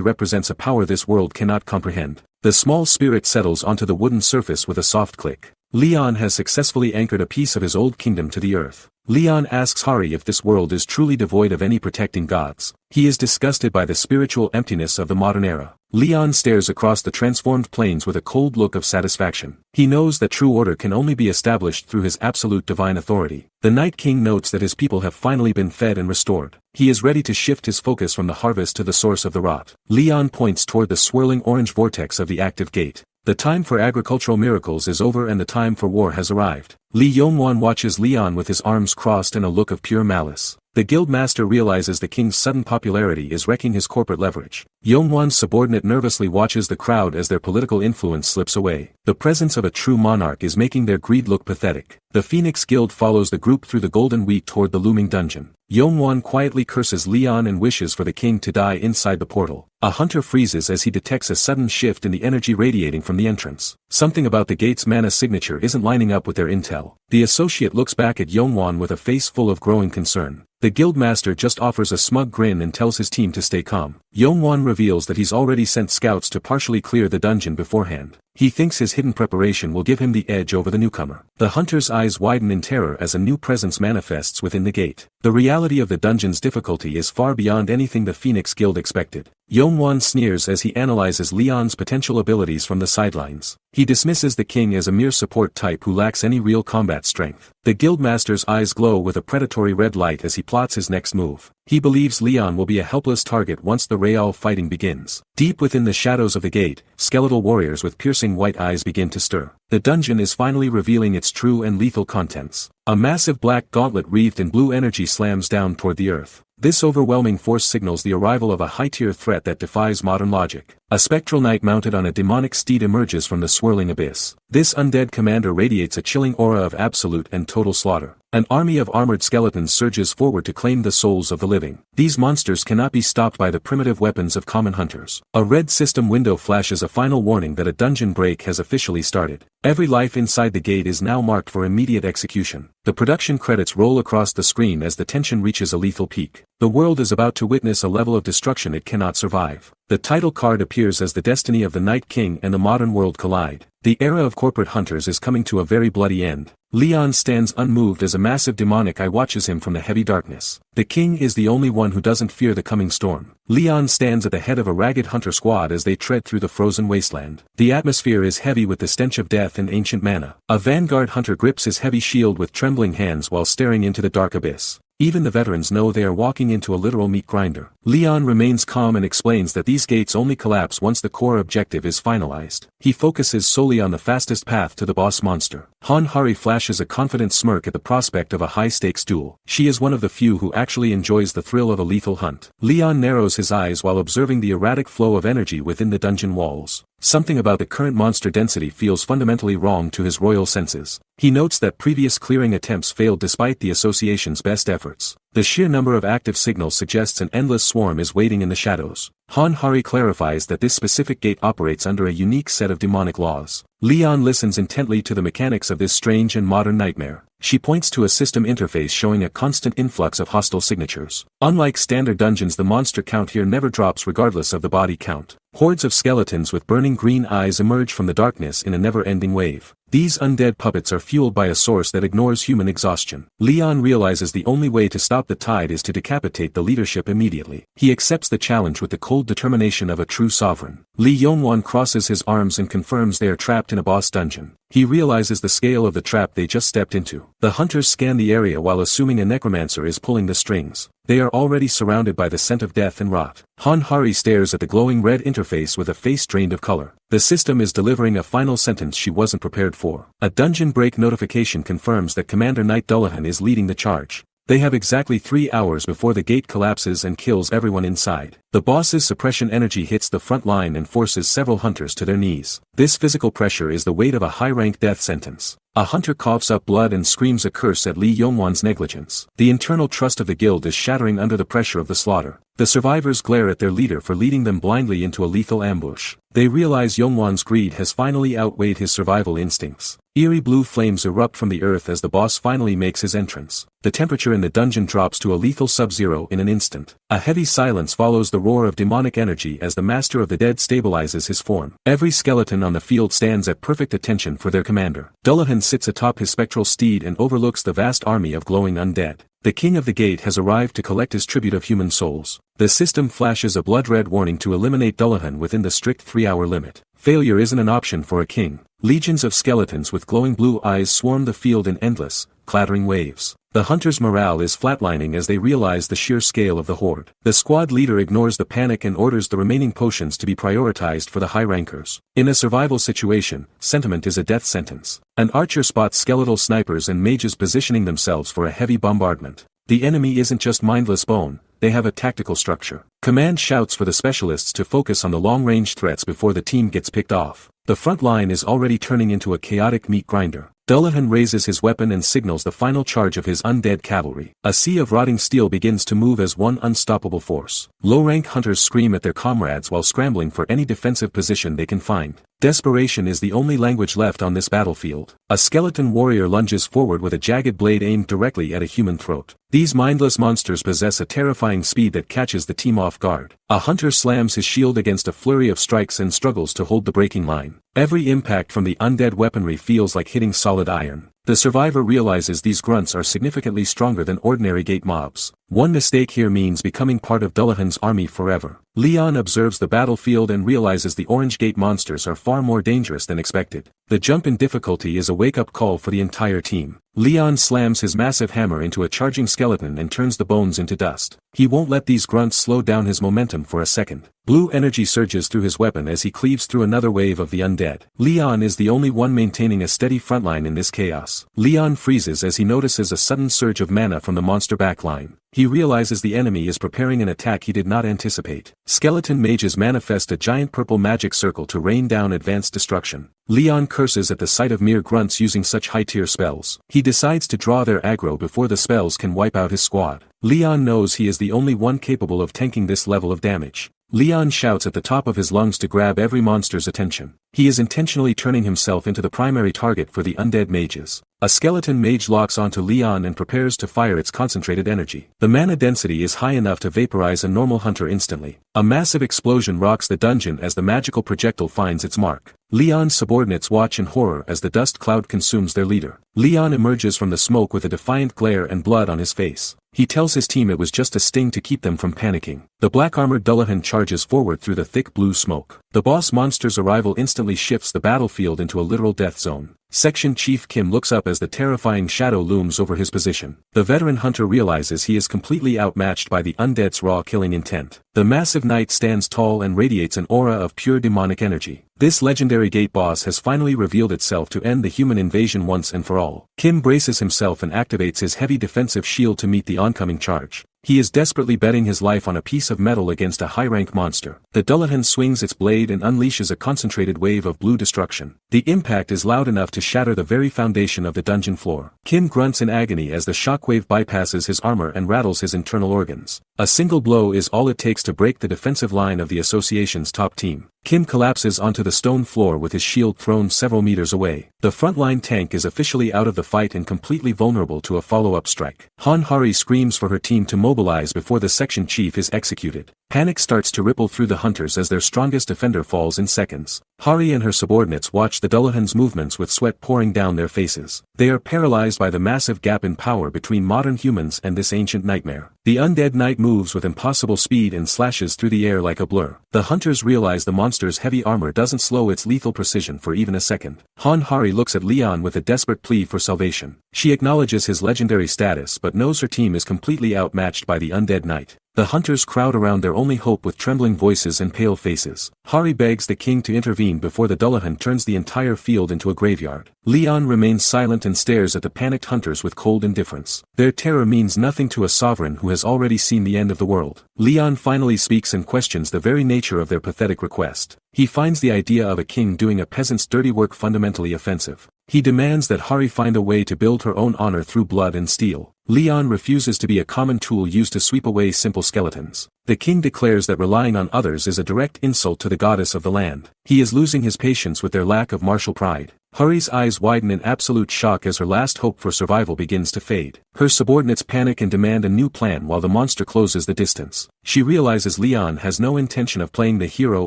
represents a power this world cannot comprehend. The small spirit settles onto the wooden surface with a soft click. Leon has successfully anchored a piece of his old kingdom to the earth. Leon asks Hari if this world is truly devoid of any protecting gods. He is disgusted by the spiritual emptiness of the modern era. Leon stares across the transformed plains with a cold look of satisfaction. He knows that true order can only be established through his absolute divine authority. The Night King notes that his people have finally been fed and restored. He is ready to shift his focus from the harvest to the source of the rot. Leon points toward the swirling orange vortex of the active gate. The time for agricultural miracles is over and the time for war has arrived. Li Yongwan watches Leon with his arms crossed and a look of pure malice. The guildmaster realizes the king's sudden popularity is wrecking his corporate leverage. Yongwan's subordinate nervously watches the crowd as their political influence slips away. The presence of a true monarch is making their greed look pathetic. The Phoenix Guild follows the group through the golden wheat toward the looming dungeon. Yongwan quietly curses Leon and wishes for the king to die inside the portal. A hunter freezes as he detects a sudden shift in the energy radiating from the entrance. Something about the gate's mana signature isn't lining up with their intel. The associate looks back at Yongwan with a face full of growing concern. The guildmaster just offers a smug grin and tells his team to stay calm. Yongwan reveals that he's already sent scouts to partially clear the dungeon beforehand. He thinks his hidden preparation will give him the edge over the newcomer. The hunter's eyes widen in terror as a new presence manifests within the gate. The reality of the dungeon's difficulty is far beyond anything the Phoenix Guild expected. Yongwan sneers as he analyzes Leon's potential abilities from the sidelines. He dismisses the king as a mere support type who lacks any real combat strength. The guildmaster's eyes glow with a predatory red light as he plots his next move. He believes Leon will be a helpless target once the Real fighting begins. Deep within the shadows of the gate, skeletal warriors with piercing white eyes begin to stir. The dungeon is finally revealing its true and lethal contents. A massive black gauntlet wreathed in blue energy slams down toward the earth. This overwhelming force signals the arrival of a high-tier threat that defies modern logic. A spectral knight mounted on a demonic steed emerges from the swirling abyss. This undead commander radiates a chilling aura of absolute and total slaughter. An army of armored skeletons surges forward to claim the souls of the living. These monsters cannot be stopped by the primitive weapons of common hunters. A red system window flashes a final warning that a dungeon break has officially started. Every life inside the gate is now marked for immediate execution. The production credits roll across the screen as the tension reaches a lethal peak. The world is about to witness a level of destruction it cannot survive. The title card appears as the destiny of the Night King and the modern world collide. The era of corporate hunters is coming to a very bloody end. Leon stands unmoved as a massive demonic eye watches him from the heavy darkness. The king is the only one who doesn't fear the coming storm. Leon stands at the head of a ragged hunter squad as they tread through the frozen wasteland. The atmosphere is heavy with the stench of death and ancient mana. A vanguard hunter grips his heavy shield with trembling hands while staring into the dark abyss. Even the veterans know they are walking into a literal meat grinder. Leon remains calm and explains that these gates only collapse once the core objective is finalized. He focuses solely on the fastest path to the boss monster. Han-Hari flashes a confident smirk at the prospect of a high-stakes duel. She is one of the few who actually enjoys the thrill of a lethal hunt. Leon narrows his eyes while observing the erratic flow of energy within the dungeon walls. Something about the current monster density feels fundamentally wrong to his royal senses. He notes that previous clearing attempts failed despite the association's best efforts. The sheer number of active signals suggests an endless swarm is waiting in the shadows. Han Hari clarifies that this specific gate operates under a unique set of demonic laws. Leon listens intently to the mechanics of this strange and modern nightmare. She points to a system interface showing a constant influx of hostile signatures. Unlike standard dungeons, the monster count here never drops regardless of the body count. Hordes of skeletons with burning green eyes emerge from the darkness in a never-ending wave. These undead puppets are fueled by a source that ignores human exhaustion. Leon realizes the only way to stop the tide is to decapitate the leadership immediately. He accepts the challenge with the cold determination of a true sovereign. Li Yongwan crosses his arms and confirms they are trapped in a boss dungeon. He realizes the scale of the trap they just stepped into. The hunters scan the area while assuming a necromancer is pulling the strings. They are already surrounded by the scent of death and rot. Han Hari stares at the glowing red interface with a face drained of color. The system is delivering a final sentence she wasn't prepared for. A dungeon break notification confirms that Commander Knight Dullahan is leading the charge. They have exactly 3 hours before the gate collapses and kills everyone inside. The boss's suppression energy hits the front line and forces several hunters to their knees. This physical pressure is the weight of a high-rank death sentence. A hunter coughs up blood and screams a curse at Li Yongwan's negligence. The internal trust of the guild is shattering under the pressure of the slaughter. The survivors glare at their leader for leading them blindly into a lethal ambush. They realize Yongwan's greed has finally outweighed his survival instincts. Eerie blue flames erupt from the earth as the boss finally makes his entrance. The temperature in the dungeon drops to a lethal sub-zero in an instant. A heavy silence follows the roar of demonic energy as the Master of the Dead stabilizes his form. Every skeleton on the field stands at perfect attention for their commander. Dullahan sits atop his spectral steed and overlooks the vast army of glowing undead. The King of the Gate has arrived to collect his tribute of human souls. The system flashes a blood-red warning to eliminate Dullahan within the strict 3-hour limit. Failure isn't an option for a king. Legions of skeletons with glowing blue eyes swarm the field in endless, clattering waves. The hunters' morale is flatlining as they realize the sheer scale of the horde. The squad leader ignores the panic and orders the remaining potions to be prioritized for the high rankers. In a survival situation, sentiment is a death sentence. An archer spots skeletal snipers and mages positioning themselves for a heavy bombardment. The enemy isn't just mindless bone, they have a tactical structure. Command shouts for the specialists to focus on the long-range threats before the team gets picked off. The front line is already turning into a chaotic meat grinder. Dullahan raises his weapon and signals the final charge of his undead cavalry. A sea of rotting steel begins to move as one unstoppable force. Low-rank hunters scream at their comrades while scrambling for any defensive position they can find. Desperation is the only language left on this battlefield. A skeleton warrior lunges forward with a jagged blade aimed directly at a human throat. These mindless monsters possess a terrifying speed that catches the team off guard. A hunter slams his shield against a flurry of strikes and struggles to hold the breaking line. Every impact from the undead weaponry feels like hitting solid iron. The survivor realizes these grunts are significantly stronger than ordinary gate mobs. One mistake here means becoming part of Dullahan's army forever. Leon observes the battlefield and realizes the Orange Gate monsters are far more dangerous than expected. The jump in difficulty is a wake-up call for the entire team. Leon slams his massive hammer into a charging skeleton and turns the bones into dust. He won't let these grunts slow down his momentum for a second. Blue energy surges through his weapon as he cleaves through another wave of the undead. Leon is the only one maintaining a steady frontline in this chaos. Leon freezes as he notices a sudden surge of mana from the monster backline. He realizes the enemy is preparing an attack he did not anticipate. Skeleton mages manifest a giant purple magic circle to rain down advanced destruction. Leon curses at the sight of mere grunts using such high-tier spells. He decides to draw their aggro before the spells can wipe out his squad. Leon knows he is the only one capable of tanking this level of damage. Leon shouts at the top of his lungs to grab every monster's attention. He is intentionally turning himself into the primary target for the undead mages. A skeleton mage locks onto Leon and prepares to fire its concentrated energy. The mana density is high enough to vaporize a normal hunter instantly. A massive explosion rocks the dungeon as the magical projectile finds its mark. Leon's subordinates watch in horror as the dust cloud consumes their leader. Leon emerges from the smoke with a defiant glare and blood on his face. He tells his team it was just a sting to keep them from panicking. The black-armored Dullahan charges forward through the thick blue smoke. The boss monster's arrival instantly shifts the battlefield into a literal death zone. Section Chief Kim looks up as the terrifying shadow looms over his position. The veteran hunter realizes he is completely outmatched by the undead's raw killing intent. The massive knight stands tall and radiates an aura of pure demonic energy. This legendary gate boss has finally revealed itself to end the human invasion once and for all. Kim braces himself and activates his heavy defensive shield to meet the oncoming charge. He is desperately betting his life on a piece of metal against a high-rank monster. The Dullahan swings its blade and unleashes a concentrated wave of blue destruction. The impact is loud enough to shatter the very foundation of the dungeon floor. Kim grunts in agony as the shockwave bypasses his armor and rattles his internal organs. A single blow is all it takes to break the defensive line of the association's top team. Kim collapses onto the stone floor with his shield thrown several meters away. The frontline tank is officially out of the fight and completely vulnerable to a follow-up strike. Han Hari screams for her team to mobilize before the section chief is executed. Panic starts to ripple through the hunters as their strongest defender falls in seconds. Hari and her subordinates watch the Dullahan's movements with sweat pouring down their faces. They are paralyzed by the massive gap in power between modern humans and this ancient nightmare. The undead knight moves with impossible speed and slashes through the air like a blur. The hunters realize the monster's heavy armor doesn't slow its lethal precision for even a second. Han Hari looks at Leon with a desperate plea for salvation. She acknowledges his legendary status but knows her team is completely outmatched by the undead knight. The hunters crowd around their only hope with trembling voices and pale faces. Hari begs the king to intervene before the Dullahan turns the entire field into a graveyard. Leon remains silent and stares at the panicked hunters with cold indifference. Their terror means nothing to a sovereign who has already seen the end of the world. Leon finally speaks and questions the very nature of their pathetic request. He finds the idea of a king doing a peasant's dirty work fundamentally offensive. He demands that Hari find a way to build her own honor through blood and steel. Leon refuses to be a common tool used to sweep away simple skeletons. The king declares that relying on others is a direct insult to the goddess of the land. He is losing his patience with their lack of martial pride. Hari's eyes widen in absolute shock as her last hope for survival begins to fade. Her subordinates panic and demand a new plan while the monster closes the distance. She realizes Leon has no intention of playing the hero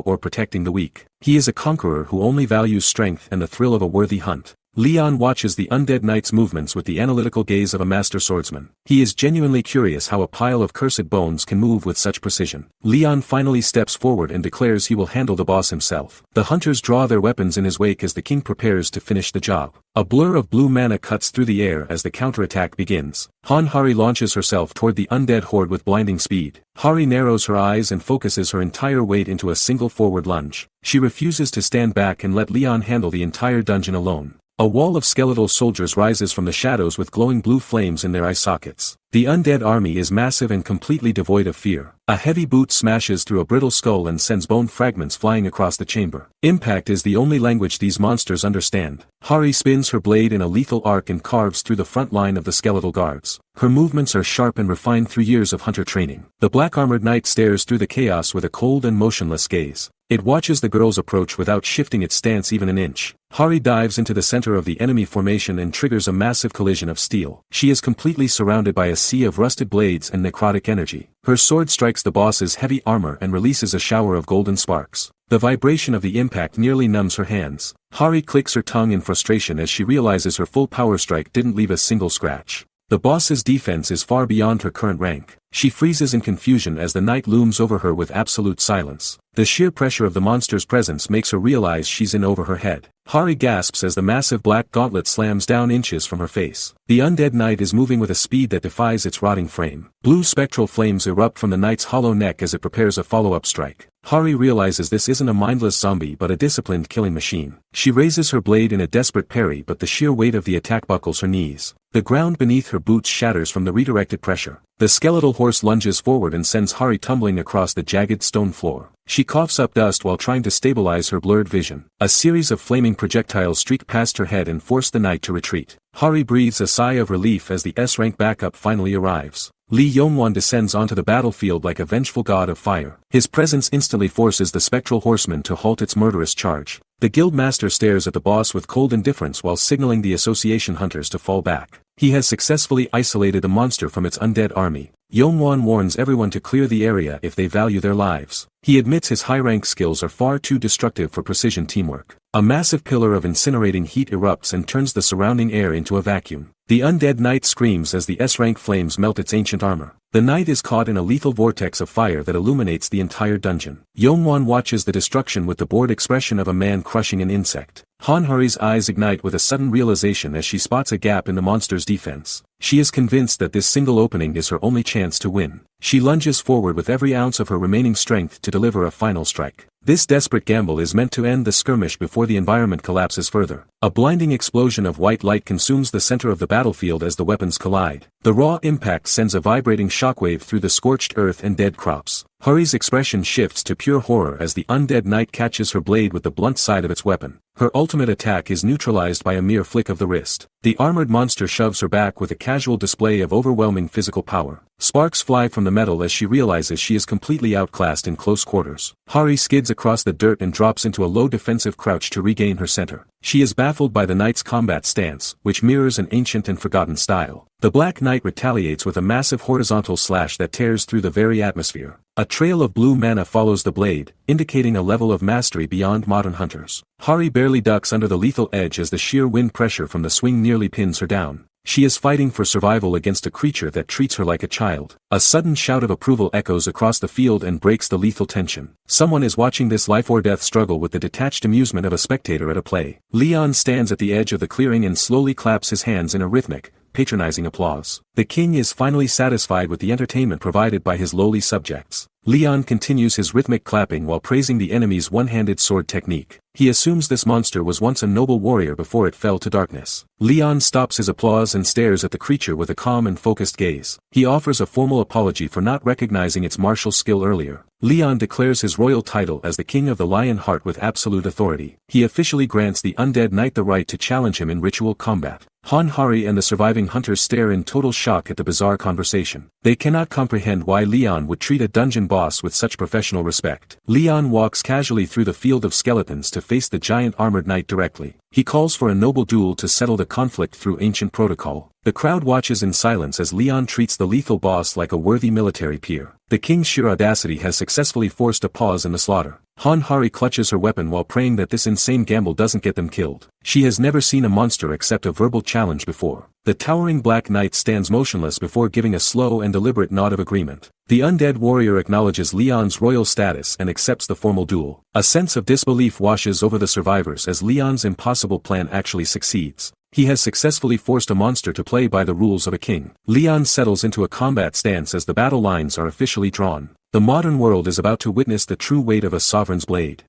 or protecting the weak. He is a conqueror who only values strength and the thrill of a worthy hunt. Leon watches the undead knight's movements with the analytical gaze of a master swordsman. He is genuinely curious how a pile of cursed bones can move with such precision. Leon finally steps forward and declares he will handle the boss himself. The hunters draw their weapons in his wake as the king prepares to finish the job. A blur of blue mana cuts through the air as the counterattack begins. Han Hari launches herself toward the undead horde with blinding speed. Hari narrows her eyes and focuses her entire weight into a single forward lunge. She refuses to stand back and let Leon handle the entire dungeon alone. A wall of skeletal soldiers rises from the shadows with glowing blue flames in their eye sockets. The undead army is massive and completely devoid of fear. A heavy boot smashes through a brittle skull and sends bone fragments flying across the chamber. Impact is the only language these monsters understand. Hari spins her blade in a lethal arc and carves through the front line of the skeletal guards. Her movements are sharp and refined through years of hunter training. The black-armored knight stares through the chaos with a cold and motionless gaze. It watches the girls approach without shifting its stance even an inch. Hari dives into the center of the enemy formation and triggers a massive collision of steel. She is completely surrounded by a sea of rusted blades and necrotic energy. Her sword strikes the boss's heavy armor and releases a shower of golden sparks. The vibration of the impact nearly numbs her hands. Hari clicks her tongue in frustration as she realizes her full power strike didn't leave a single scratch. The boss's defense is far beyond her current rank. She freezes in confusion as the knight looms over her with absolute silence. The sheer pressure of the monster's presence makes her realize she's in over her head. Hari gasps as the massive black gauntlet slams down inches from her face. The undead knight is moving with a speed that defies its rotting frame. Blue spectral flames erupt from the knight's hollow neck as it prepares a follow-up strike. Hari realizes this isn't a mindless zombie but a disciplined killing machine. She raises her blade in a desperate parry but the sheer weight of the attack buckles her knees. The ground beneath her boots shatters from the redirected pressure. The skeletal horse lunges forward and sends Hari tumbling across the jagged stone floor. She coughs up dust while trying to stabilize her blurred vision. A series of flaming projectiles streak past her head and force the knight to retreat. Hari breathes a sigh of relief as the S-rank backup finally arrives. Li Yongwan descends onto the battlefield like a vengeful god of fire. His presence instantly forces the spectral horseman to halt its murderous charge. The guildmaster stares at the boss with cold indifference while signaling the association hunters to fall back. He has successfully isolated the monster from its undead army. Yongwan warns everyone to clear the area if they value their lives. He admits his high-rank skills are far too destructive for precision teamwork. A massive pillar of incinerating heat erupts and turns the surrounding air into a vacuum. The undead knight screams as the S-rank flames melt its ancient armor. The knight is caught in a lethal vortex of fire that illuminates the entire dungeon. Yongwan watches the destruction with the bored expression of a man crushing an insect. Han Hari's eyes ignite with a sudden realization as she spots a gap in the monster's defense. She is convinced that this single opening is her only chance to win. She lunges forward with every ounce of her remaining strength to deliver a final strike. This desperate gamble is meant to end the skirmish before the environment collapses further. A blinding explosion of white light consumes the center of the battlefield as the weapons collide. The raw impact sends a vibrating shockwave through the scorched earth and dead crops. Hari's expression shifts to pure horror as the undead knight catches her blade with the blunt side of its weapon. Her ultimate attack is neutralized by a mere flick of the wrist. The armored monster shoves her back with a casual display of overwhelming physical power. Sparks fly from the metal as she realizes she is completely outclassed in close quarters. Hari skids across the dirt and drops into a low defensive crouch to regain her center. She is baffled by the knight's combat stance, which mirrors an ancient and forgotten style. The Black Knight retaliates with a massive horizontal slash that tears through the very atmosphere. A trail of blue mana follows the blade, indicating a level of mastery beyond modern hunters. Hari barely ducks under the lethal edge as the sheer wind pressure from the swing nearly pins her down. She is fighting for survival against a creature that treats her like a child. A sudden shout of approval echoes across the field and breaks the lethal tension. Someone is watching this life-or-death struggle with the detached amusement of a spectator at a play. Leon stands at the edge of the clearing and slowly claps his hands in a rhythmic, patronizing applause. The king is finally satisfied with the entertainment provided by his lowly subjects. Leon continues his rhythmic clapping while praising the enemy's one-handed sword technique. He assumes this monster was once a noble warrior before it fell to darkness. Leon stops his applause and stares at the creature with a calm and focused gaze. He offers a formal apology for not recognizing its martial skill earlier. Leon declares his royal title as the King of the Lion Heart with absolute authority. He officially grants the undead knight the right to challenge him in ritual combat. Han, Hari and the surviving hunters stare in total shock at the bizarre conversation. They cannot comprehend why Leon would treat a dungeon boss with such professional respect. Leon walks casually through the field of skeletons to face the giant armored knight directly. He calls for a noble duel to settle the conflict through ancient protocol. The crowd watches in silence as Leon treats the lethal boss like a worthy military peer. The king's sheer audacity has successfully forced a pause in the slaughter. Han, Hari clutches her weapon while praying that this insane gamble doesn't get them killed. She has never seen a monster accept a verbal challenge before. The towering Black Knight stands motionless before giving a slow and deliberate nod of agreement. The undead warrior acknowledges Leon's royal status and accepts the formal duel. A sense of disbelief washes over the survivors as Leon's impossible plan actually succeeds. He has successfully forced a monster to play by the rules of a king. Leon settles into a combat stance as the battle lines are officially drawn. The modern world is about to witness the true weight of a sovereign's blade.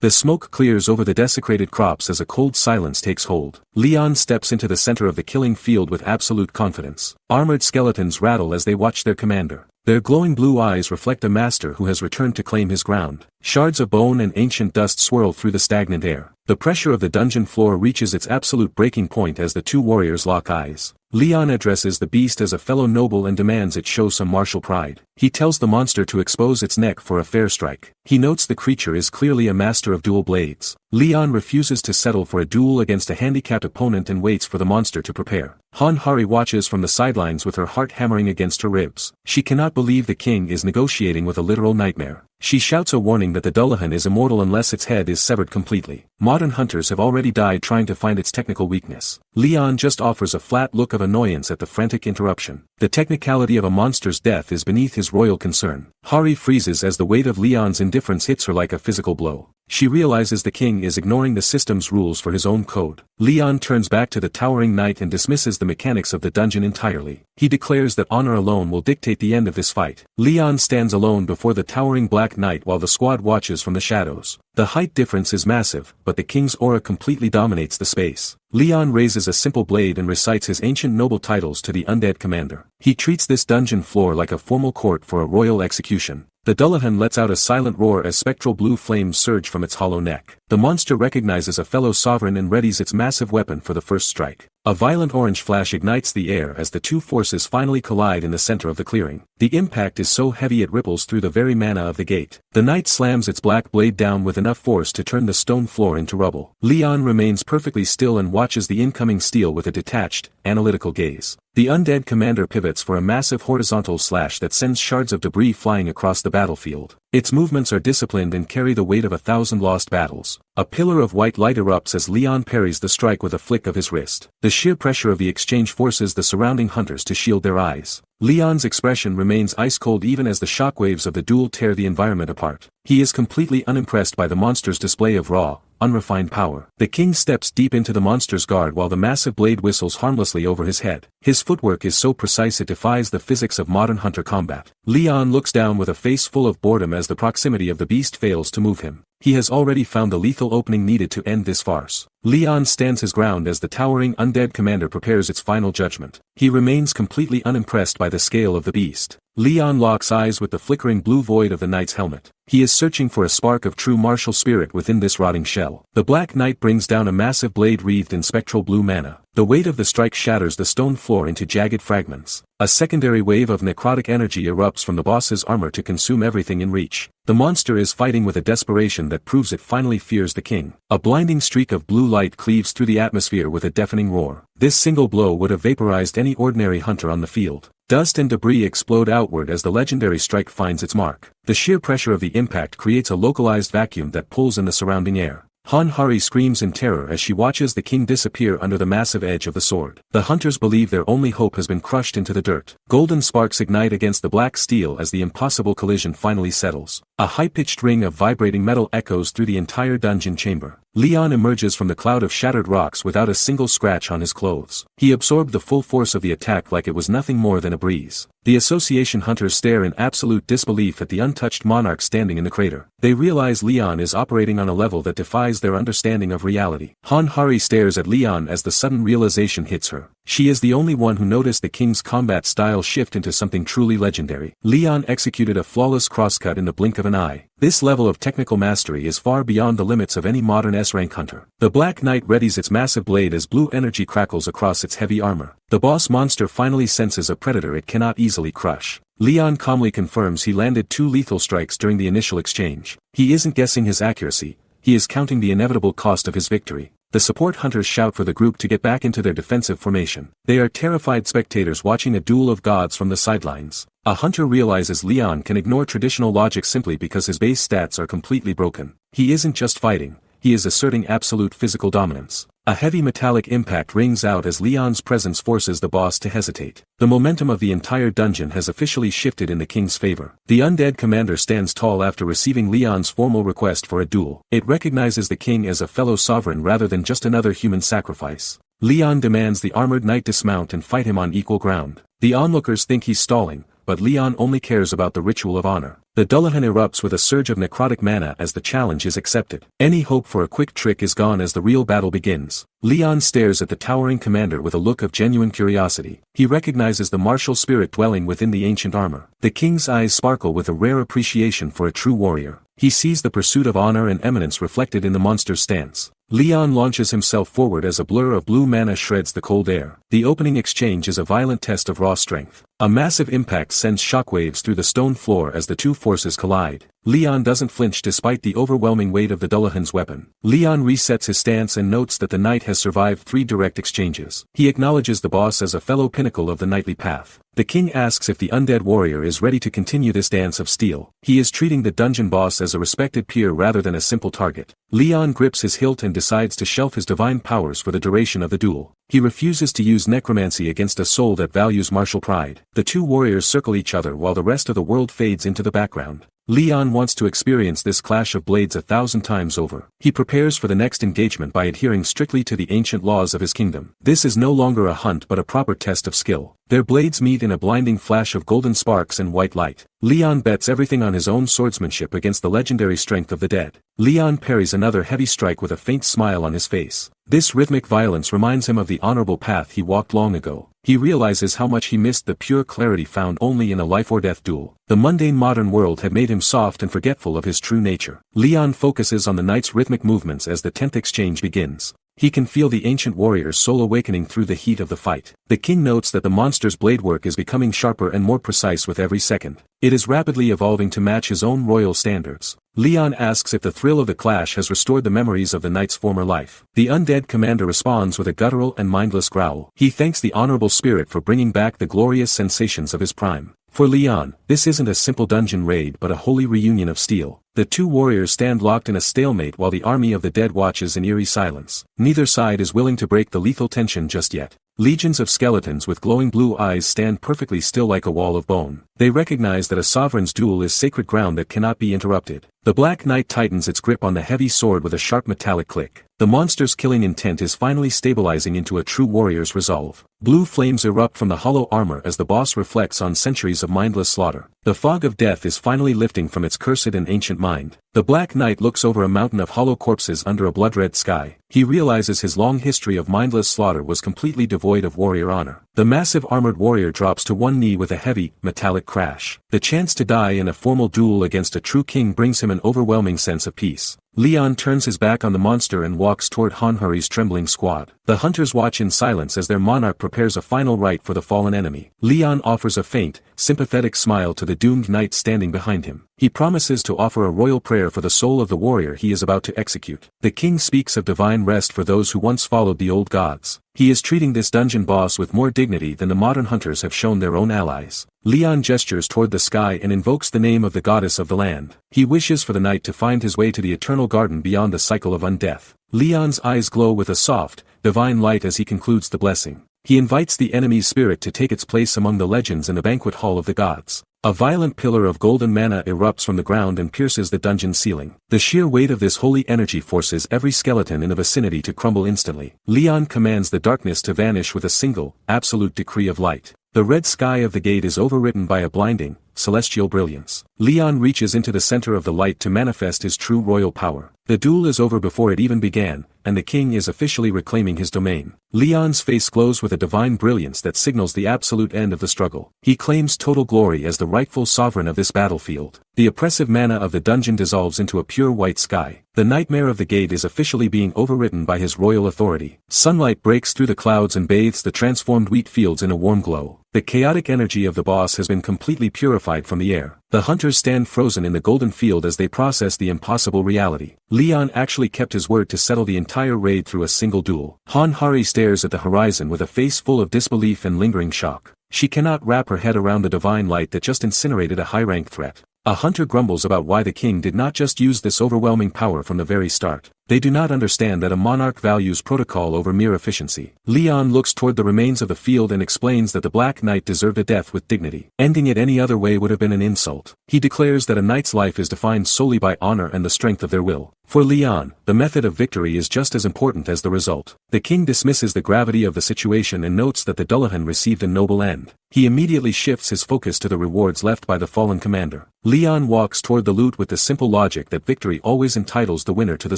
The smoke clears over the desecrated crops as a cold silence takes hold. Leon steps into the center of the killing field with absolute confidence. Armored skeletons rattle as they watch their commander. Their glowing blue eyes reflect a master who has returned to claim his ground. Shards of bone and ancient dust swirl through the stagnant air. The pressure of the dungeon floor reaches its absolute breaking point as the two warriors lock eyes. Leon addresses the beast as a fellow noble and demands it show some martial pride. He tells the monster to expose its neck for a fair strike. He notes the creature is clearly a master of dual blades. Leon refuses to settle for a duel against a handicapped opponent and waits for the monster to prepare. Han, Hari watches from the sidelines with her heart hammering against her ribs. She cannot believe the king is negotiating with a literal nightmare. She shouts a warning that the Dullahan is immortal unless its head is severed completely. Modern hunters have already died trying to find its technical weakness. Leon just offers a flat look of annoyance at the frantic interruption. The technicality of a monster's death is beneath his royal concern. Hari freezes as the weight of Leon's indifference hits her like a physical blow. She realizes the king is ignoring the system's rules for his own code. Leon turns back to the towering knight and dismisses the mechanics of the dungeon entirely. He declares that honor alone will dictate the end of this fight. Leon stands alone before the towering Black Knight while the squad watches from the shadows. The height difference is massive, but the king's aura completely dominates the space. Leon raises a simple blade and recites his ancient noble titles to the undead commander. He treats this dungeon floor like a formal court for a royal execution. The Dullahan lets out a silent roar as spectral blue flames surge from its hollow neck. The monster recognizes a fellow sovereign and readies its massive weapon for the first strike. A violent orange flash ignites the air as the two forces finally collide in the center of the clearing. The impact is so heavy it ripples through the very mana of the gate. The knight slams its black blade down with enough force to turn the stone floor into rubble. Leon remains perfectly still and watches the incoming steel with a detached, analytical gaze. The undead commander pivots for a massive horizontal slash that sends shards of debris flying across the battlefield. Its movements are disciplined and carry the weight of 1,000 lost battles. A pillar of white light erupts as Leon parries the strike with a flick of his wrist. The sheer pressure of the exchange forces the surrounding hunters to shield their eyes. Leon's expression remains ice-cold even as the shockwaves of the duel tear the environment apart. He is completely unimpressed by the monster's display of raw, unrefined power. The king steps deep into the monster's guard while the massive blade whistles harmlessly over his head. His footwork is so precise it defies the physics of modern hunter combat. Leon looks down with a face full of boredom as the proximity of the beast fails to move him. He has already found the lethal opening needed to end this farce. Leon stands his ground as the towering undead commander prepares its final judgment. He remains completely unimpressed by the scale of the beast. Leon locks eyes with the flickering blue void of the knight's helmet. He is searching for a spark of true martial spirit within this rotting shell. The Black Knight brings down a massive blade wreathed in spectral blue mana. The weight of the strike shatters the stone floor into jagged fragments. A secondary wave of necrotic energy erupts from the boss's armor to consume everything in reach. The monster is fighting with a desperation that proves it finally fears the king. A blinding streak of blue light cleaves through the atmosphere with a deafening roar. This single blow would have vaporized any ordinary hunter on the field. Dust and debris explode outward as the legendary strike finds its mark. The sheer pressure of the impact creates a localized vacuum that pulls in the surrounding air. Han Hari screams in terror as she watches the king disappear under the massive edge of the sword. The hunters believe their only hope has been crushed into the dirt. Golden sparks ignite against the black steel as the impossible collision finally settles. A high-pitched ring of vibrating metal echoes through the entire dungeon chamber. Leon emerges from the cloud of shattered rocks without a single scratch on his clothes. He absorbed the full force of the attack like it was nothing more than a breeze. The association hunters stare in absolute disbelief at the untouched monarch standing in the crater. They realize Leon is operating on a level that defies their understanding of reality. Han Hari stares at Leon as the sudden realization hits her. She is the only one who noticed the king's combat style shift into something truly legendary. Leon executed a flawless crosscut in the blink of an eye. This level of technical mastery is far beyond the limits of any modern S-rank hunter. The Black Knight readies its massive blade as blue energy crackles across its heavy armor. The boss monster finally senses a predator it cannot easily crush. Leon calmly confirms he landed 2 lethal strikes during the initial exchange. He isn't guessing his accuracy, he is counting the inevitable cost of his victory. The support hunters shout for the group to get back into their defensive formation. They are terrified spectators watching a duel of gods from the sidelines. A hunter realizes Leon can ignore traditional logic simply because his base stats are completely broken. He isn't just fighting, he is asserting absolute physical dominance. A heavy metallic impact rings out as Leon's presence forces the boss to hesitate. The momentum of the entire dungeon has officially shifted in the king's favor. The undead commander stands tall after receiving Leon's formal request for a duel. It recognizes the king as a fellow sovereign rather than just another human sacrifice. Leon demands the armored knight dismount and fight him on equal ground. The onlookers think he's stalling, but Leon only cares about the ritual of honor. The Dullahan erupts with a surge of necrotic mana as the challenge is accepted. Any hope for a quick trick is gone as the real battle begins. Leon stares at the towering commander with a look of genuine curiosity. He recognizes the martial spirit dwelling within the ancient armor. The king's eyes sparkle with a rare appreciation for a true warrior. He sees the pursuit of honor and eminence reflected in the monster's stance. Leon launches himself forward as a blur of blue mana shreds the cold air. The opening exchange is a violent test of raw strength. A massive impact sends shockwaves through the stone floor as the two forces collide. Leon doesn't flinch despite the overwhelming weight of the Dullahan's weapon. Leon resets his stance and notes that the knight has survived 3 direct exchanges. He acknowledges the boss as a fellow pinnacle of the knightly path. The king asks if the undead warrior is ready to continue this dance of steel. He is treating the dungeon boss as a respected peer rather than a simple target. Leon grips his hilt and decides to shelf his divine powers for the duration of the duel. He refuses to use necromancy against a soul that values martial pride. The two warriors circle each other while the rest of the world fades into the background. Leon wants to experience this clash of blades 1,000 times over. He prepares for the next engagement by adhering strictly to the ancient laws of his kingdom. This is no longer a hunt but a proper test of skill. Their blades meet in a blinding flash of golden sparks and white light. Leon bets everything on his own swordsmanship against the legendary strength of the dead. Leon parries another heavy strike with a faint smile on his face. This rhythmic violence reminds him of the honorable path he walked long ago. He realizes how much he missed the pure clarity found only in a life-or-death duel. The mundane modern world had made him soft and forgetful of his true nature. Leon focuses on the knight's rhythmic movements as the 10th exchange begins. He can feel the ancient warrior's soul awakening through the heat of the fight. The king notes that the monster's blade work is becoming sharper and more precise with every second. It is rapidly evolving to match his own royal standards. Leon asks if the thrill of the clash has restored the memories of the knight's former life. The undead commander responds with a guttural and mindless growl. He thanks the honorable spirit for bringing back the glorious sensations of his prime. For Leon, this isn't a simple dungeon raid but a holy reunion of steel. The two warriors stand locked in a stalemate while the army of the dead watches in eerie silence. Neither side is willing to break the lethal tension just yet. Legions of skeletons with glowing blue eyes stand perfectly still like a wall of bone. They recognize that a sovereign's duel is sacred ground that cannot be interrupted. The Black Knight tightens its grip on the heavy sword with a sharp metallic click. The monster's killing intent is finally stabilizing into a true warrior's resolve. Blue flames erupt from the hollow armor as the boss reflects on centuries of mindless slaughter. The fog of death is finally lifting from its cursed and ancient mind. The Black Knight looks over a mountain of hollow corpses under a blood-red sky. He realizes his long history of mindless slaughter was completely devoid of warrior honor. The massive armored warrior drops to one knee with a heavy, metallic crash. The chance to die in a formal duel against a true king brings him an overwhelming sense of peace. Leon turns his back on the monster and walks toward Hanhari's trembling squad. The hunters watch in silence as their monarch prepares a final rite for the fallen enemy. Leon offers a faint, sympathetic smile to the doomed knight standing behind him. He promises to offer a royal prayer for the soul of the warrior he is about to execute. The king speaks of divine rest for those who once followed the old gods. He is treating this dungeon boss with more dignity than the modern hunters have shown their own allies. Leon gestures toward the sky and invokes the name of the goddess of the land. He wishes for the knight to find his way to the eternal garden beyond the cycle of undeath. Leon's eyes glow with a soft, divine light as he concludes the blessing. He invites the enemy's spirit to take its place among the legends in the banquet hall of the gods. A violent pillar of golden mana erupts from the ground and pierces the dungeon ceiling. The sheer weight of this holy energy forces every skeleton in the vicinity to crumble instantly. Leon commands the darkness to vanish with a single, absolute decree of light. The red sky of the gate is overwritten by a blinding, celestial brilliance. Leon reaches into the center of the light to manifest his true royal power. The duel is over before it even began, and the king is officially reclaiming his domain. Leon's face glows with a divine brilliance that signals the absolute end of the struggle. He claims total glory as the rightful sovereign of this battlefield. The oppressive mana of the dungeon dissolves into a pure white sky. The nightmare of the gate is officially being overwritten by his royal authority. Sunlight breaks through the clouds and bathes the transformed wheat fields in a warm glow. The chaotic energy of the boss has been completely purified from the air. The hunters stand frozen in the golden field as they process the impossible reality. Leon actually kept his word to settle the entire raid through a single duel. Hanhari stares at the horizon with a face full of disbelief and lingering shock. She cannot wrap her head around the divine light that just incinerated a high-rank threat. A hunter grumbles about why the king did not just use this overwhelming power from the very start. They do not understand that a monarch values protocol over mere efficiency. Leon looks toward the remains of the field and explains that the Black Knight deserved a death with dignity. Ending it any other way would have been an insult. He declares that a knight's life is defined solely by honor and the strength of their will. For Leon, the method of victory is just as important as the result. The king dismisses the gravity of the situation and notes that the Dullahan received a noble end. He immediately shifts his focus to the rewards left by the fallen commander. Leon walks toward the loot with the simple logic that victory always entitles the winner to the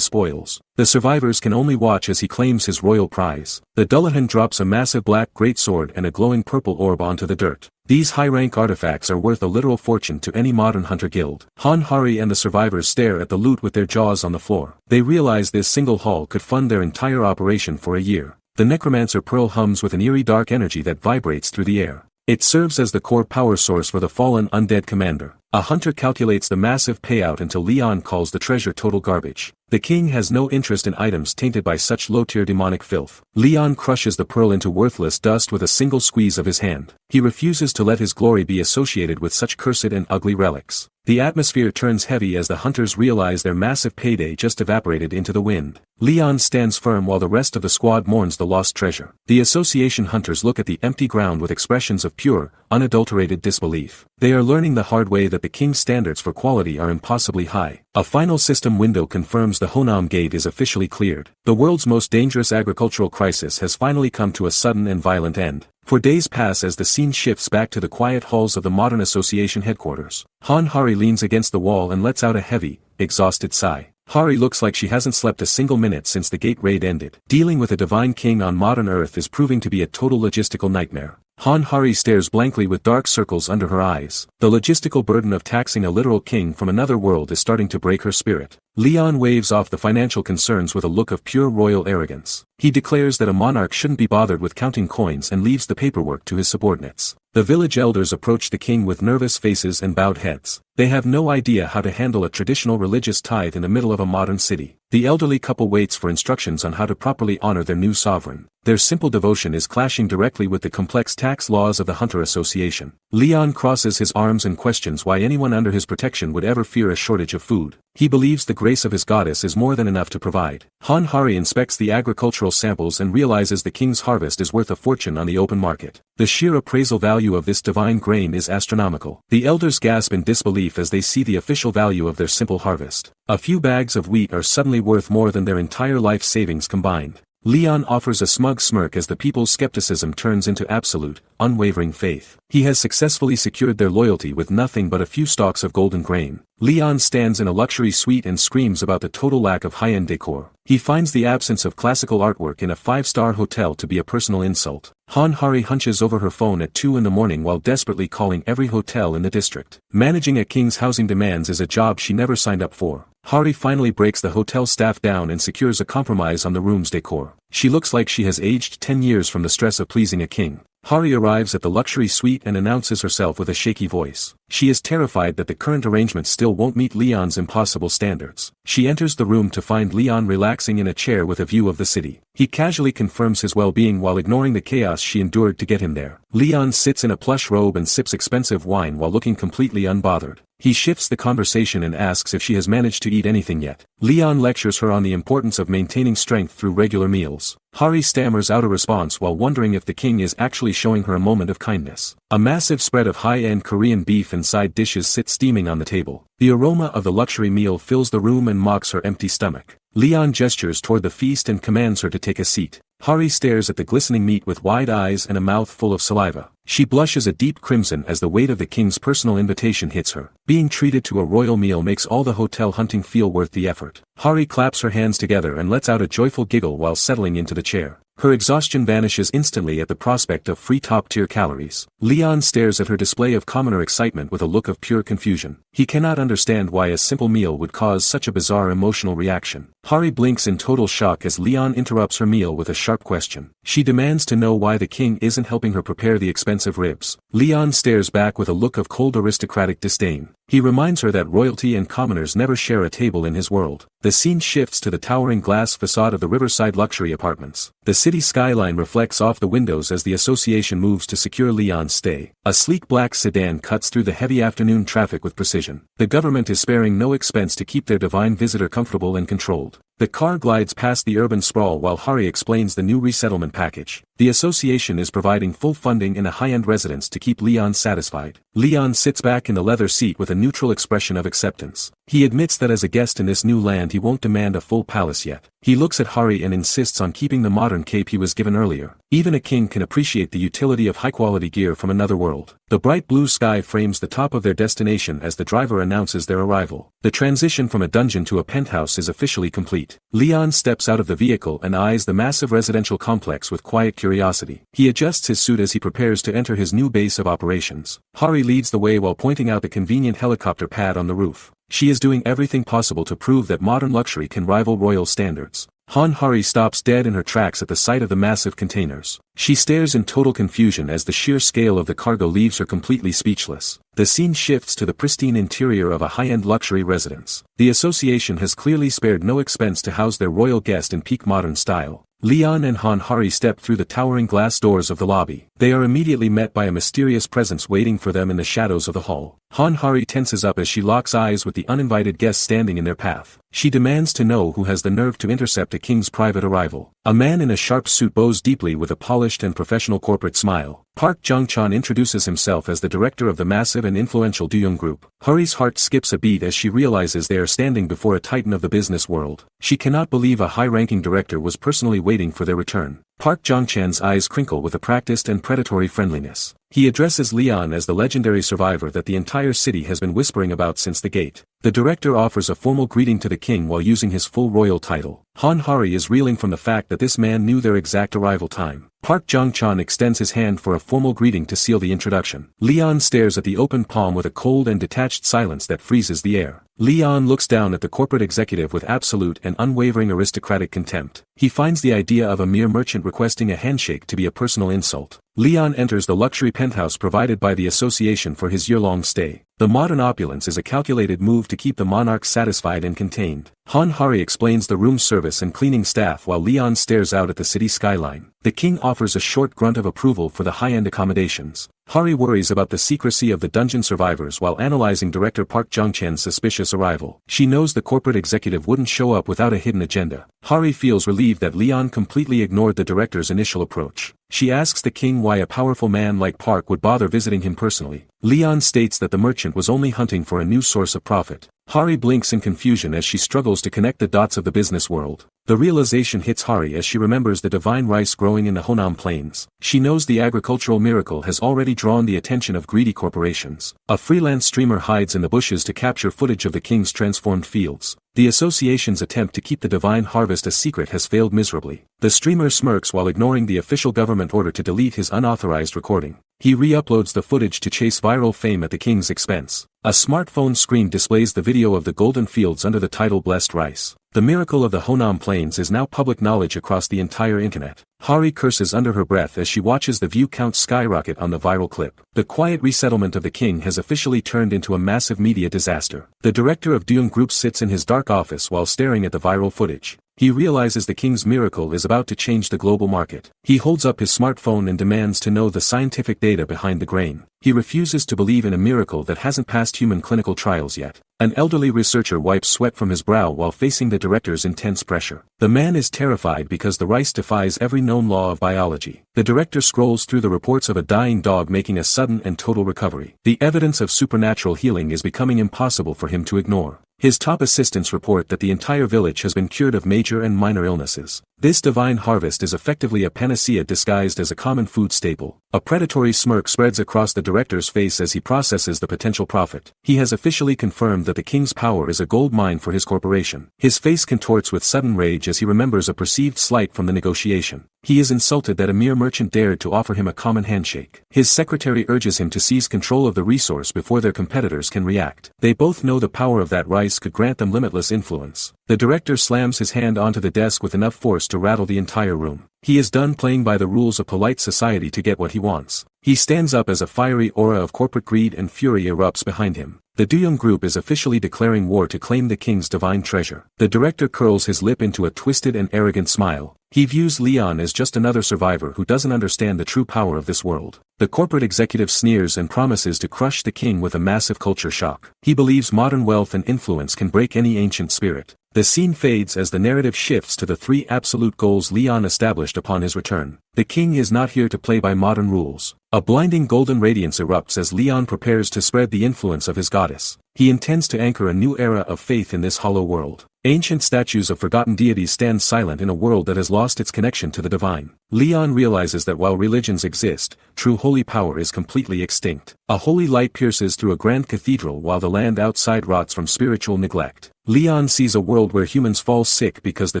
spoils. The survivors can only watch as he claims his royal prize. The Dullahan drops a massive black greatsword and a glowing purple orb onto the dirt. These high-rank artifacts are worth a literal fortune to any modern hunter guild. Hanhari and the survivors stare at the loot with their jaws on the floor. They realize this single haul could fund their entire operation for a year. The necromancer pearl hums with an eerie dark energy that vibrates through the air. It serves as the core power source for the fallen undead commander. A hunter calculates the massive payout until Leon calls the treasure total garbage. The king has no interest in items tainted by such low-tier demonic filth. Leon crushes the pearl into worthless dust with a single squeeze of his hand. He refuses to let his glory be associated with such cursed and ugly relics. The atmosphere turns heavy as the hunters realize their massive payday just evaporated into the wind. Leon stands firm while the rest of the squad mourns the lost treasure. The association hunters look at the empty ground with expressions of pure, unadulterated disbelief. They are learning the hard way that the king's standards for quality are impossibly high. A final system window confirms the Honam Gate is officially cleared. The world's most dangerous agricultural crisis has finally come to a sudden and violent end. For days pass as the scene shifts back to the quiet halls of the modern association headquarters. Hanhari leans against the wall and lets out a heavy, exhausted sigh. Hari looks like she hasn't slept a single minute since the gate raid ended. Dealing with a divine king on modern Earth is proving to be a total logistical nightmare. Hanhari stares blankly with dark circles under her eyes. The logistical burden of taxing a literal king from another world is starting to break her spirit. Leon waves off the financial concerns with a look of pure royal arrogance. He declares that a monarch shouldn't be bothered with counting coins and leaves the paperwork to his subordinates. The village elders approach the king with nervous faces and bowed heads. They have no idea how to handle a traditional religious tithe in the middle of a modern city. The elderly couple waits for instructions on how to properly honor their new sovereign. Their simple devotion is clashing directly with the complex tax laws of the Hunter Association. Leon crosses his arms and questions why anyone under his protection would ever fear a shortage of food. He believes the grace of his goddess is more than enough to provide. Han Hari inspects the agricultural samples and realizes the king's harvest is worth a fortune on the open market. The sheer appraisal value of this divine grain is astronomical. The elders gasp in disbelief as they see the official value of their simple harvest. A few bags of wheat are suddenly worth more than their entire life savings combined. Leon offers a smug smirk as the people's skepticism turns into absolute, unwavering faith. He has successfully secured their loyalty with nothing but a few stalks of golden grain. Leon stands in a luxury suite and screams about the total lack of high-end decor. He finds the absence of classical artwork in a five-star hotel to be a personal insult. Han Hari hunches over her phone at 2 in the morning while desperately calling every hotel in the district. Managing a king's housing demands is a job she never signed up for. Hari finally breaks the hotel staff down and secures a compromise on the room's decor. She looks like she has aged 10 years from the stress of pleasing a king. Hari arrives at the luxury suite and announces herself with a shaky voice. She is terrified that the current arrangement still won't meet Leon's impossible standards. She enters the room to find Leon relaxing in a chair with a view of the city. He casually confirms his well-being while ignoring the chaos she endured to get him there. Leon sits in a plush robe and sips expensive wine while looking completely unbothered. He shifts the conversation and asks if she has managed to eat anything yet. Leon lectures her on the importance of maintaining strength through regular meals. Hari stammers out a response while wondering if the king is actually showing her a moment of kindness. A massive spread of high-end Korean beef and side dishes sits steaming on the table. The aroma of the luxury meal fills the room and mocks her empty stomach. Leon gestures toward the feast and commands her to take a seat. Hari stares at the glistening meat with wide eyes and a mouth full of saliva. She blushes a deep crimson as the weight of the king's personal invitation hits her. Being treated to a royal meal makes all the hotel hunting feel worth the effort. Hari claps her hands together and lets out a joyful giggle while settling into the chair. Her exhaustion vanishes instantly at the prospect of free top-tier calories. Leon stares at her display of commoner excitement with a look of pure confusion. He cannot understand why a simple meal would cause such a bizarre emotional reaction. Hari blinks in total shock as Leon interrupts her meal with a sharp question. She demands to know why the king isn't helping her prepare the expensive ribs. Leon stares back with a look of cold aristocratic disdain. He reminds her that royalty and commoners never share a table in his world. The scene shifts to the towering glass facade of the riverside luxury apartments. The city skyline reflects off the windows as the association moves to secure Leon's stay. A sleek black sedan cuts through the heavy afternoon traffic with precision. The government is sparing no expense to keep their divine visitor comfortable and controlled. The car glides past the urban sprawl while Hari explains the new resettlement package. The association is providing full funding in a high-end residence to keep Leon satisfied. Leon sits back in the leather seat with a neutral expression of acceptance. He admits that as a guest in this new land he won't demand a full palace yet. He looks at Hari and insists on keeping the modern cape he was given earlier. Even a king can appreciate the utility of high-quality gear from another world. The bright blue sky frames the top of their destination as the driver announces their arrival. The transition from a dungeon to a penthouse is officially complete. Leon steps out of the vehicle and eyes the massive residential complex with quiet curiosity. He adjusts his suit as he prepares to enter his new base of operations. Hari leads the way while pointing out the convenient helicopter pad on the roof. She is doing everything possible to prove that modern luxury can rival royal standards. Han Hari stops dead in her tracks at the sight of the massive containers. She stares in total confusion as the sheer scale of the cargo leaves her completely speechless. The scene shifts to the pristine interior of a high-end luxury residence. The association has clearly spared no expense to house their royal guest in peak modern style. Leon and Han Hari step through the towering glass doors of the lobby. They are immediately met by a mysterious presence waiting for them in the shadows of the hall. Han Hari tenses up as she locks eyes with the uninvited guest standing in their path. She demands to know who has the nerve to intercept a king's private arrival. A man in a sharp suit bows deeply with a polished and professional corporate smile. Park Jung-chan introduces himself as the director of the massive and influential Doyoung Group. Hari's heart skips a beat as she realizes they are standing before a titan of the business world. She cannot believe a high-ranking director was personally waiting for their return. Park Jung-chan's eyes crinkle with a practiced and predatory friendliness. He addresses Leon as the legendary survivor that the entire city has been whispering about since the gate. The director offers a formal greeting to the king while using his full royal title. Han Hari is reeling from the fact that this man knew their exact arrival time. Park Jung-chan extends his hand for a formal greeting to seal the introduction. Leon stares at the open palm with a cold and detached silence that freezes the air. Leon looks down at the corporate executive with absolute and unwavering aristocratic contempt. He finds the idea of a mere merchant requesting a handshake to be a personal insult. Leon enters the luxury penthouse provided by the association for his year-long stay. The modern opulence is a calculated move to keep the monarch satisfied and contained. Han Hari explains the room service and cleaning staff while Leon stares out at the city skyline. The king offers a short grunt of approval for the high-end accommodations. Hari worries about the secrecy of the dungeon survivors while analyzing director Park Jung-chan's suspicious arrival. She knows the corporate executive wouldn't show up without a hidden agenda. Hari feels relieved that Leon completely ignored the director's initial approach. She asks the king why a powerful man like Park would bother visiting him personally. Leon states that the merchant was only hunting for a new source of profit. Hari blinks in confusion as she struggles to connect the dots of the business world. The realization hits Hari as she remembers the divine rice growing in the Honam plains. She knows the agricultural miracle has already drawn the attention of greedy corporations. A freelance streamer hides in the bushes to capture footage of the king's transformed fields. The association's attempt to keep the divine harvest a secret has failed miserably. The streamer smirks while ignoring the official government order to delete his unauthorized recording. He re-uploads the footage to chase viral fame at the king's expense. A smartphone screen displays the video of the golden fields under the title Blessed Rice. The miracle of the Honam Plains is now public knowledge across the entire internet. Hari curses under her breath as she watches the view count skyrocket on the viral clip. The quiet resettlement of the king has officially turned into a massive media disaster. The director of Doom Group sits in his dark office while staring at the viral footage. He realizes the king's miracle is about to change the global market. He holds up his smartphone and demands to know the scientific data behind the grain. He refuses to believe in a miracle that hasn't passed human clinical trials yet. An elderly researcher wipes sweat from his brow while facing the director's intense pressure. The man is terrified because the rice defies every known law of biology. The director scrolls through the reports of a dying dog making a sudden and total recovery. The evidence of supernatural healing is becoming impossible for him to ignore. His top assistants report that the entire village has been cured of major and minor illnesses. This divine harvest is effectively a panacea disguised as a common food staple. A predatory smirk spreads across the director's face as he processes the potential profit. He has officially confirmed that the king's power is a gold mine for his corporation. His face contorts with sudden rage as he remembers a perceived slight from the negotiation. He is insulted that a mere merchant dared to offer him a common handshake. His secretary urges him to seize control of the resource before their competitors can react. They both know the power of that rice could grant them limitless influence. The director slams his hand onto the desk with enough force to rattle the entire room. He is done playing by the rules of polite society to get what he wants. He stands up as a fiery aura of corporate greed and fury erupts behind him. The Doyoung Group is officially declaring war to claim the king's divine treasure. The director curls his lip into a twisted and arrogant smile. He views Leon as just another survivor who doesn't understand the true power of this world. The corporate executive sneers and promises to crush the king with a massive culture shock. He believes modern wealth and influence can break any ancient spirit. The scene fades as the narrative shifts to the 3 absolute goals Leon established upon his return. The king is not here to play by modern rules. A blinding golden radiance erupts as Leon prepares to spread the influence of his goddess. He intends to anchor a new era of faith in this hollow world. Ancient statues of forgotten deities stand silent in a world that has lost its connection to the divine. Leon realizes that while religions exist, true holy power is completely extinct. A holy light pierces through a grand cathedral while the land outside rots from spiritual neglect. Leon sees a world where humans fall sick because the